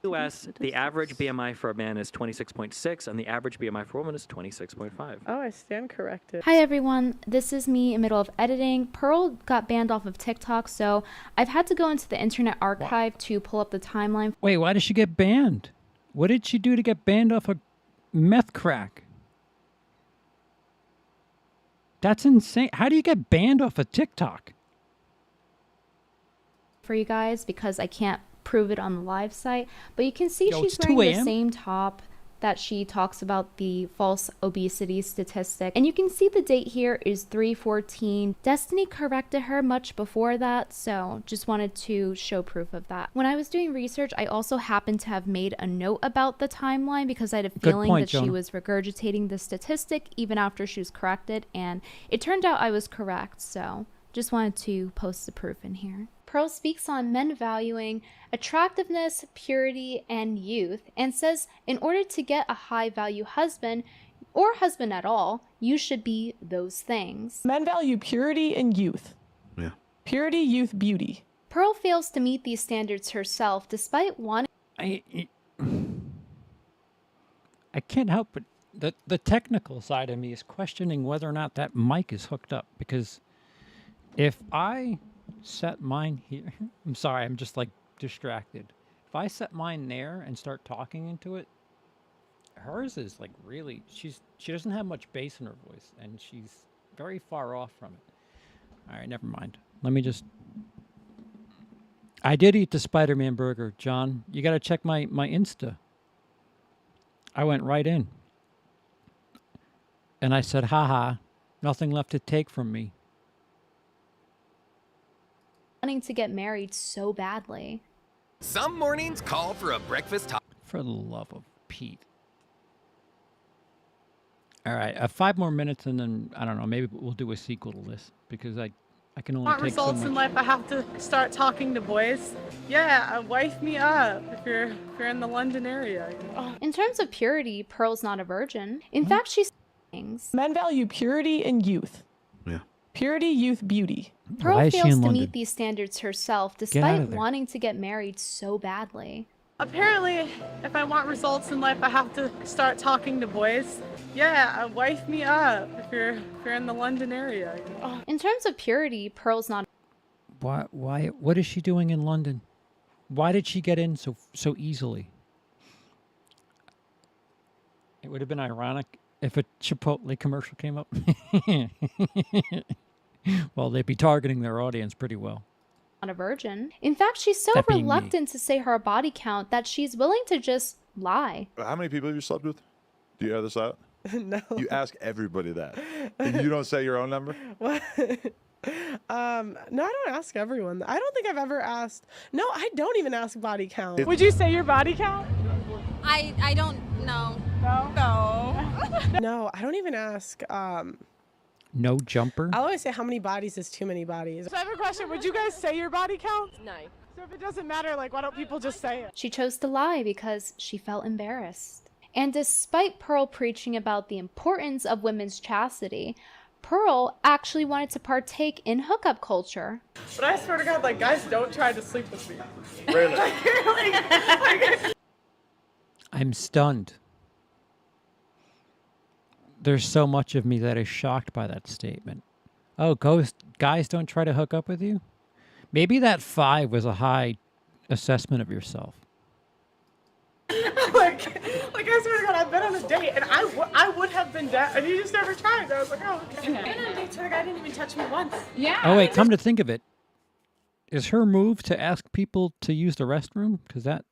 U.S., the average BMI for a man is 26.6, and the average BMI for a woman is 26.5. Oh, I stand corrected. Hi everyone, this is me in the middle of editing. Pearl got banned off of TikTok, so I've had to go into the Internet Archive to pull up the timeline. Wait, why did she get banned? What did she do to get banned off of meth crack? That's insane. How do you get banned off of TikTok? For you guys, because I can't prove it on the live site, but you can see Yo, she's it's wearing 2 the a.m. same top that she talks about the false obesity statistic, and you can see the date here is 3/14. Destiny corrected her much before that, so just wanted to show proof of that. When I was doing research, I also happened to have made a note about the timeline because I had a feeling that she was regurgitating the statistic even after she was corrected, and it turned out I was correct, so just wanted to post the proof in here. Pearl speaks on men valuing attractiveness, purity, and youth, and says in order to get a high-value husband, or husband at all, you should be those things. Men value purity and youth. Yeah. Purity, youth, beauty. Pearl fails to meet these standards herself, despite wanting... I can't help but the technical side of me is questioning whether or not that mic is hooked up, because if I set mine here, I'm sorry, I'm just like distracted. If I set mine there and start talking into it, hers is like really, she doesn't have much bass in her voice, and she's very far off from it. All right, never mind. Let me just, I did eat the Spider-Man burger, John. You got to check my Insta. I went right in. And I said, haha, nothing left to take from me. To get married so badly. Some mornings call for a breakfast talk. For the love of Pete. All right, 5 more minutes, and then I don't know. Maybe we'll do a sequel to this because I can only Want take so results much. in life? I have to start talking to boys. Yeah, wife me up if you're in the London area. In terms of purity, Pearl's not a virgin. In fact, she's things. Men value purity and youth. Yeah. Purity, youth, beauty. Pearl fails to meet these standards herself, out despite of there. wanting to get married so badly. Apparently, if I want results in life, I have to start talking to boys. Yeah, wife me up if you're in the London area. You know? In terms of purity, Pearl's not. Why? What is she doing in London? Why did she get in so easily? It would have been ironic if a Chipotle commercial came up. Well, they'd be targeting their audience pretty well. Not a virgin. In fact, she's so That being me. reluctant to say her body count that she's willing to just lie. How many people have you slept with? Do you have this out? No. You ask everybody that. And you don't say your own number? What? No, I don't ask everyone. I don't think I've ever asked. No, I don't even ask body count. Would you say your body count? I don't know. No? No. No, I don't even ask. No jumper? I'll always say how many bodies is too many bodies. So I have a question. Would you guys say your body count? No. So if it doesn't matter, like, why don't people just say it? She chose to lie because she felt embarrassed. And despite Pearl preaching about the importance of women's chastity, Pearl actually wanted to partake in hookup culture. But I swear to God, like, guys don't try to sleep with me. Really? I'm stunned. There's so much of me that is shocked by that statement. Oh, guys don't try to hook up with you? Maybe that 5 was a high assessment of yourself. like I swear to God, I've been on a date and I would have been dead, and you just never tried. I was like, oh, okay. I've been on dates where the guy didn't even touch me once. Yeah. Oh, wait, come to think of it. Is her move to ask people to use the restroom? Because that...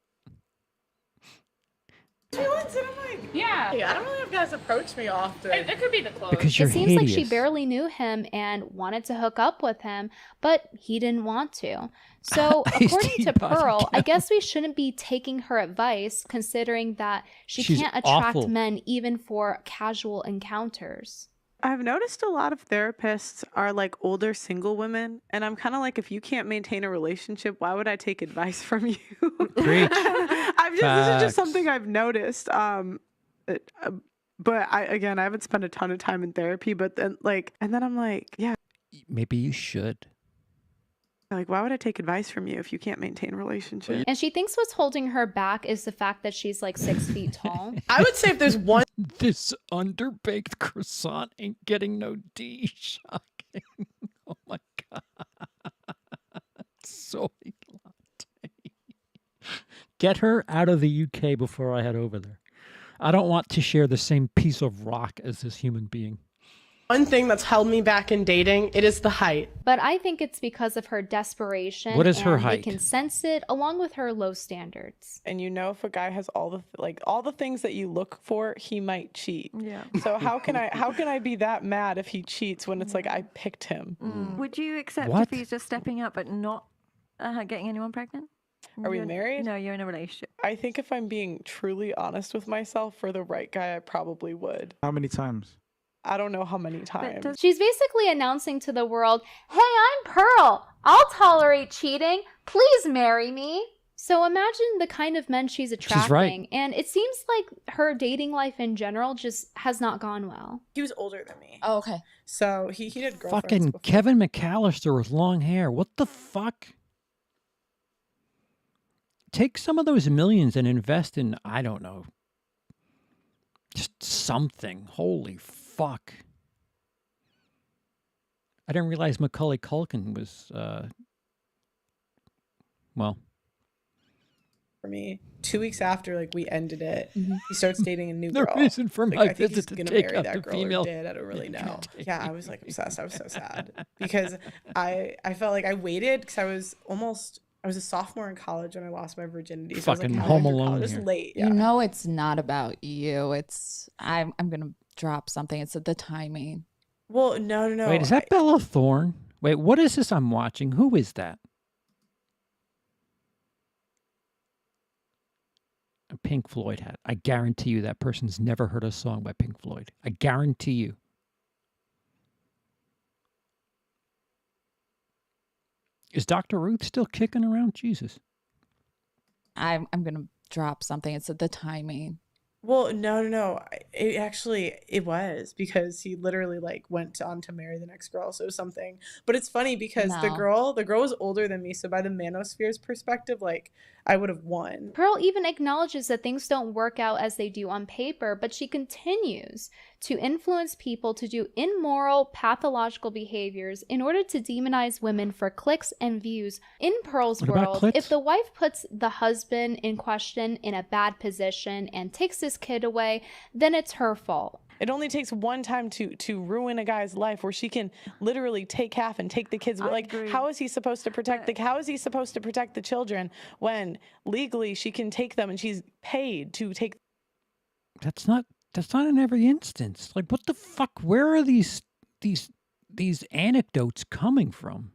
Once, and I'm like, yeah. I don't really have guys approach me often. It could be the clothes. Because you're It seems like she hideous. barely knew him and wanted to hook up with him, but he didn't want to. So, according to body Pearl, I count. guess we shouldn't be taking her advice, considering that she She's can't attract awful. men even for casual encounters. I've noticed a lot of therapists are like older single women, and I'm kind of like, if you can't maintain a relationship, why would I take advice from you? Preach. This is Facts. just something I've noticed. But I haven't spent a ton of time in therapy, but then I'm like, yeah, Maybe you should. like, why would I take advice from you if you can't maintain a relationship? And she thinks what's holding her back is the fact that she's like 6 feet tall. I would say if there's one. This underbaked croissant ain't getting no D. Shocking. Oh my God. Soy latte. Get her out of the UK before I head over there. I don't want to share the same piece of rock as this human being. One thing that's held me back in dating, it is the height. But I think it's because of her desperation. What is her and height? They can sense it, along with her low standards. And you know, if a guy has all the things that you look for, he might cheat. Yeah. So how can I be that mad if he cheats when it's like I picked him? Would you accept What? if he's just stepping up but not getting anyone pregnant? Are we married? No, you're in a relationship. I think if I'm being truly honest with myself, for the right guy, I probably would. How many times? I don't know how many times. She's basically announcing to the world, hey, I'm Pearl. I'll tolerate cheating. Please marry me. So imagine the kind of men she's attracting. right. And it seems like her dating life in general just has not gone well. He was older than me. Oh, okay. So he did girlfriends Fucking before. Kevin McAllister with long hair. What the fuck? Take some of those millions and invest in, I don't know, just something. Holy fuck. I didn't realize Macaulay Culkin was, well. For me, 2 weeks after we ended it, he starts dating a new The girl. reason for my I think he's visit to gonna take marry out that the girl female or did. I don't really know. Yeah, I was obsessed. I was so sad because I felt like I waited because I was a sophomore in college when I lost my virginity. So Fucking I was like, Home college, Alone just here. late. Yeah. You know it's not about you. It's I'm gonna drop something. It's the timing. Well, no. Wait, is that Bella Thorne? Wait, what is this I'm watching? Who is that? A Pink Floyd hat. I guarantee you that person's never heard a song by Pink Floyd. I guarantee you. Is Dr. Ruth still kicking around? Jesus. I'm gonna drop something. It's the timing. Well, no. It was because he literally went on to marry the next girl. So it was something. But it's funny because the girl was older than me. So by the manosphere's perspective, I would have won. Pearl even acknowledges that things don't work out as they do on paper, but she continues to influence people to do immoral, pathological behaviors in order to demonize women for clicks and views. In Pearl's world, if the wife puts the husband in question in a bad position and takes his kid away, then it's her fault. It only takes one time to ruin a guy's life where she can literally take half and take the kids. Like, how is he supposed to protect how is he supposed to protect the children when legally she can take them and she's paid to take? That's not in every instance. Like, what the fuck? Where are these anecdotes coming from?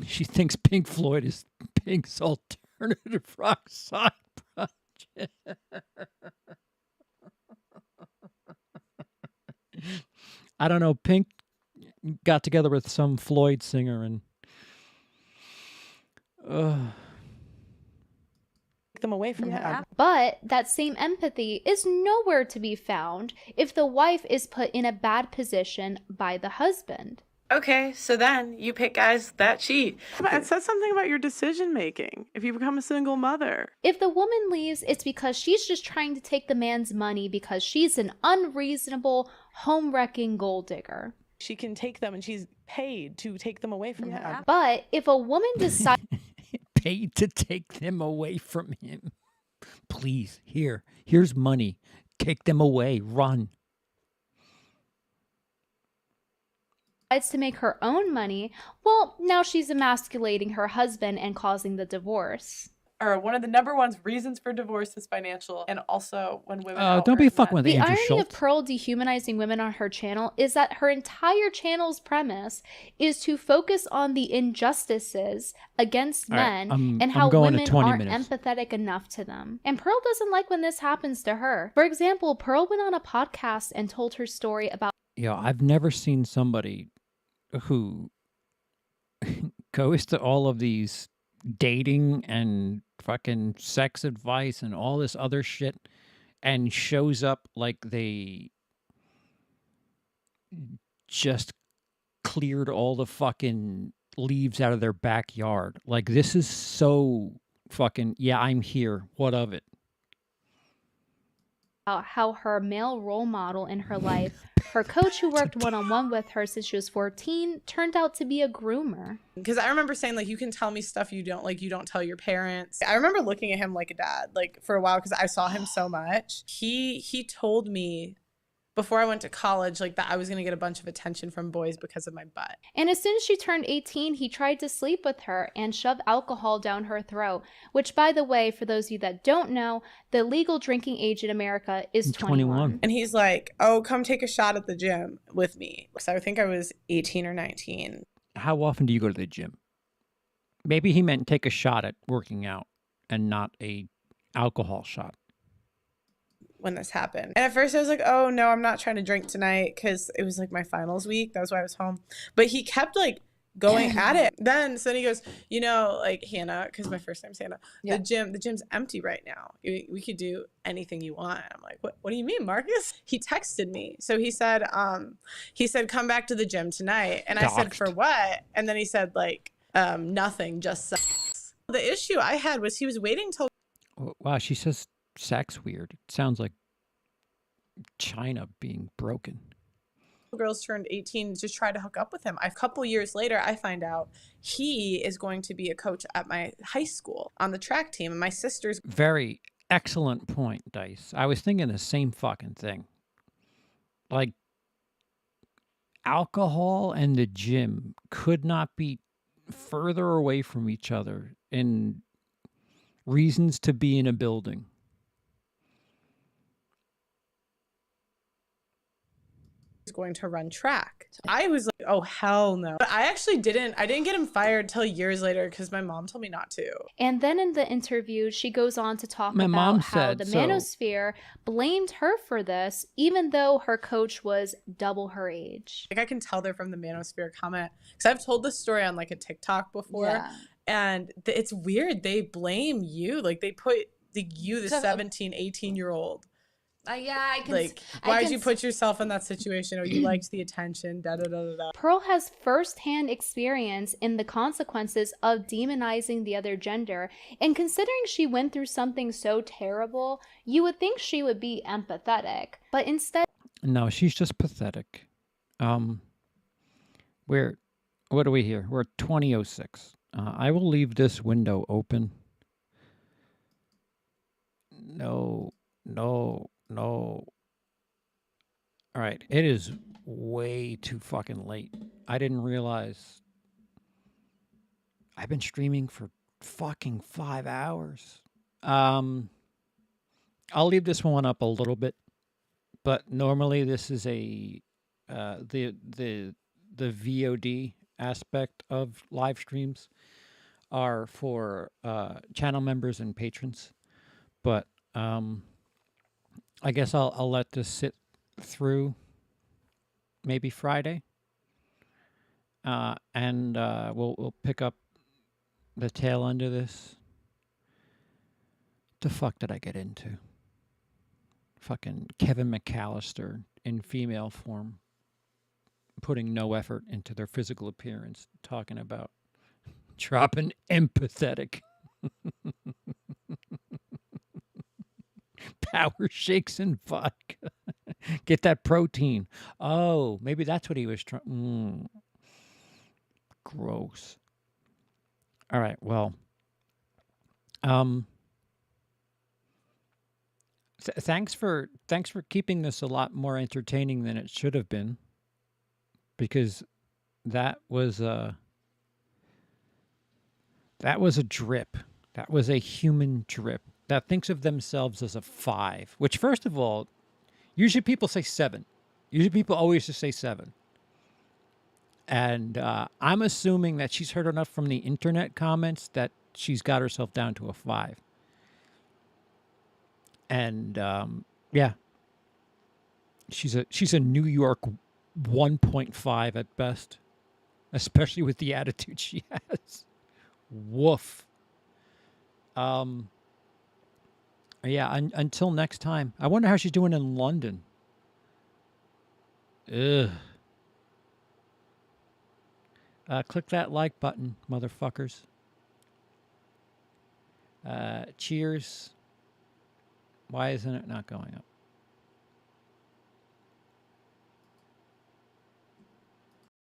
She thinks Pink Floyd is Pink's alternative rock side project. I don't know. Pink got together with some Floyd singer and Take them away from him. But that same empathy is nowhere to be found if the wife is put in a bad position by the husband. Okay, so then you pick guys that cheat. It says something about your decision making if you become a single mother. If the woman leaves, it's because she's just trying to take the man's money because she's an unreasonable, home-wrecking gold digger. She can take them and she's paid to take them away from him. But if a woman decides... Paid to take them away from him. Please, here's money. Take them away. Run. to make her own money, well, now she's emasculating her husband and causing the divorce. Or one of the number one reasons for divorce is financial, and also when women. Don't be fucking with The Andrew irony Schultz. of Pearl dehumanizing women on her channel is that her entire channel's premise is to focus on the injustices against All right, men I'm and how going to women 20 aren't minutes. empathetic enough to them. And Pearl doesn't like when this happens to her. For example, Pearl went on a podcast and told her story about. I've never seen somebody who goes to all of these dating and fucking sex advice and all this other shit and shows up like they just cleared all the fucking leaves out of their backyard. Like, this is so fucking, yeah, I'm here. What of it? How her male role model in her life, her coach who worked one-on-one with her since she was 14, turned out to be a groomer. Because I remember saying, like, you can tell me stuff you don't tell your parents. I remember looking at him like a dad, like, for a while, because I saw him so much. He told me before I went to college, like, that I was going to get a bunch of attention from boys because of my butt. And as soon as she turned 18, he tried to sleep with her and shove alcohol down her throat, which, by the way, for those of you that don't know, the legal drinking age in America is 21. And he's like, oh, come take a shot at the gym with me. So I think I was 18 or 19. How often do you go to the gym? Maybe he meant take a shot at working out and not a alcohol shot. When this happened. And at first I was like, oh no, I'm not trying to drink tonight, because it was like my finals week. That was why I was home. But he kept like going at it. Then he goes, you know, like, Hannah, because my first name's Hannah, the gym's empty right now. We could do anything you want. I'm like, what do you mean, Marcus? He texted me. So he said, come back to the gym tonight. And I said, for what? And then he said, like, nothing, just sex. The issue I had was he was waiting till. Wow, she says sex weird. It sounds like China being broken. Girls turned 18 to try to hook up with him. A couple years later, I find out he is going to be a coach at my high school on the track team. And my sister's Very excellent point, Dice. I was thinking the same fucking thing. Like, alcohol and the gym could not be further away from each other in reasons to be in a building. going to run track. I was like, oh hell no. But I didn't get him fired till years later because my mom told me not to. And then in the interview, she goes on to talk My about mom how said the so. manosphere blamed her for this, even though her coach was double her age. Like, I can tell they're from the manosphere comment, because I've told this story on like a TikTok before, and it's weird. They blame you. Like, they put the 17, 18-year-old Yeah, I can. Like, why'd you put yourself in that situation? Or you liked the attention? Da da da da da. Pearl has firsthand experience in the consequences of demonizing the other gender, and considering she went through something so terrible, you would think she would be empathetic, but instead. No, she's just pathetic. What are we here? We're at 20:06. I will leave this window open. No. All right, it is way too fucking late. I didn't realize I've been streaming for fucking 5 hours. I'll leave this one up a little bit, but normally this is a the VOD aspect of live streams are for channel members and patrons, but I guess I'll let this sit through maybe Friday, and we'll pick up the tail end of this. The fuck did I get into? Fucking Kevin McAllister in female form, putting no effort into their physical appearance, talking about dropping empathetic. Power shakes and vodka. Get that protein. Oh, maybe that's what he was trying. Gross. All right, well. Thanks for keeping this a lot more entertaining than it should have been, because that was a drip. That was a human drip that thinks of themselves as a 5, which, first of all, usually people say 7. Usually people always just say 7. And I'm assuming that she's heard enough from the internet comments that she's got herself down to a 5. And yeah, she's a New York 1.5 at best, especially with the attitude she has. Woof. Yeah, until next time. I wonder how she's doing in London. Ugh. Click that like button, motherfuckers. Cheers. Why isn't it not going up?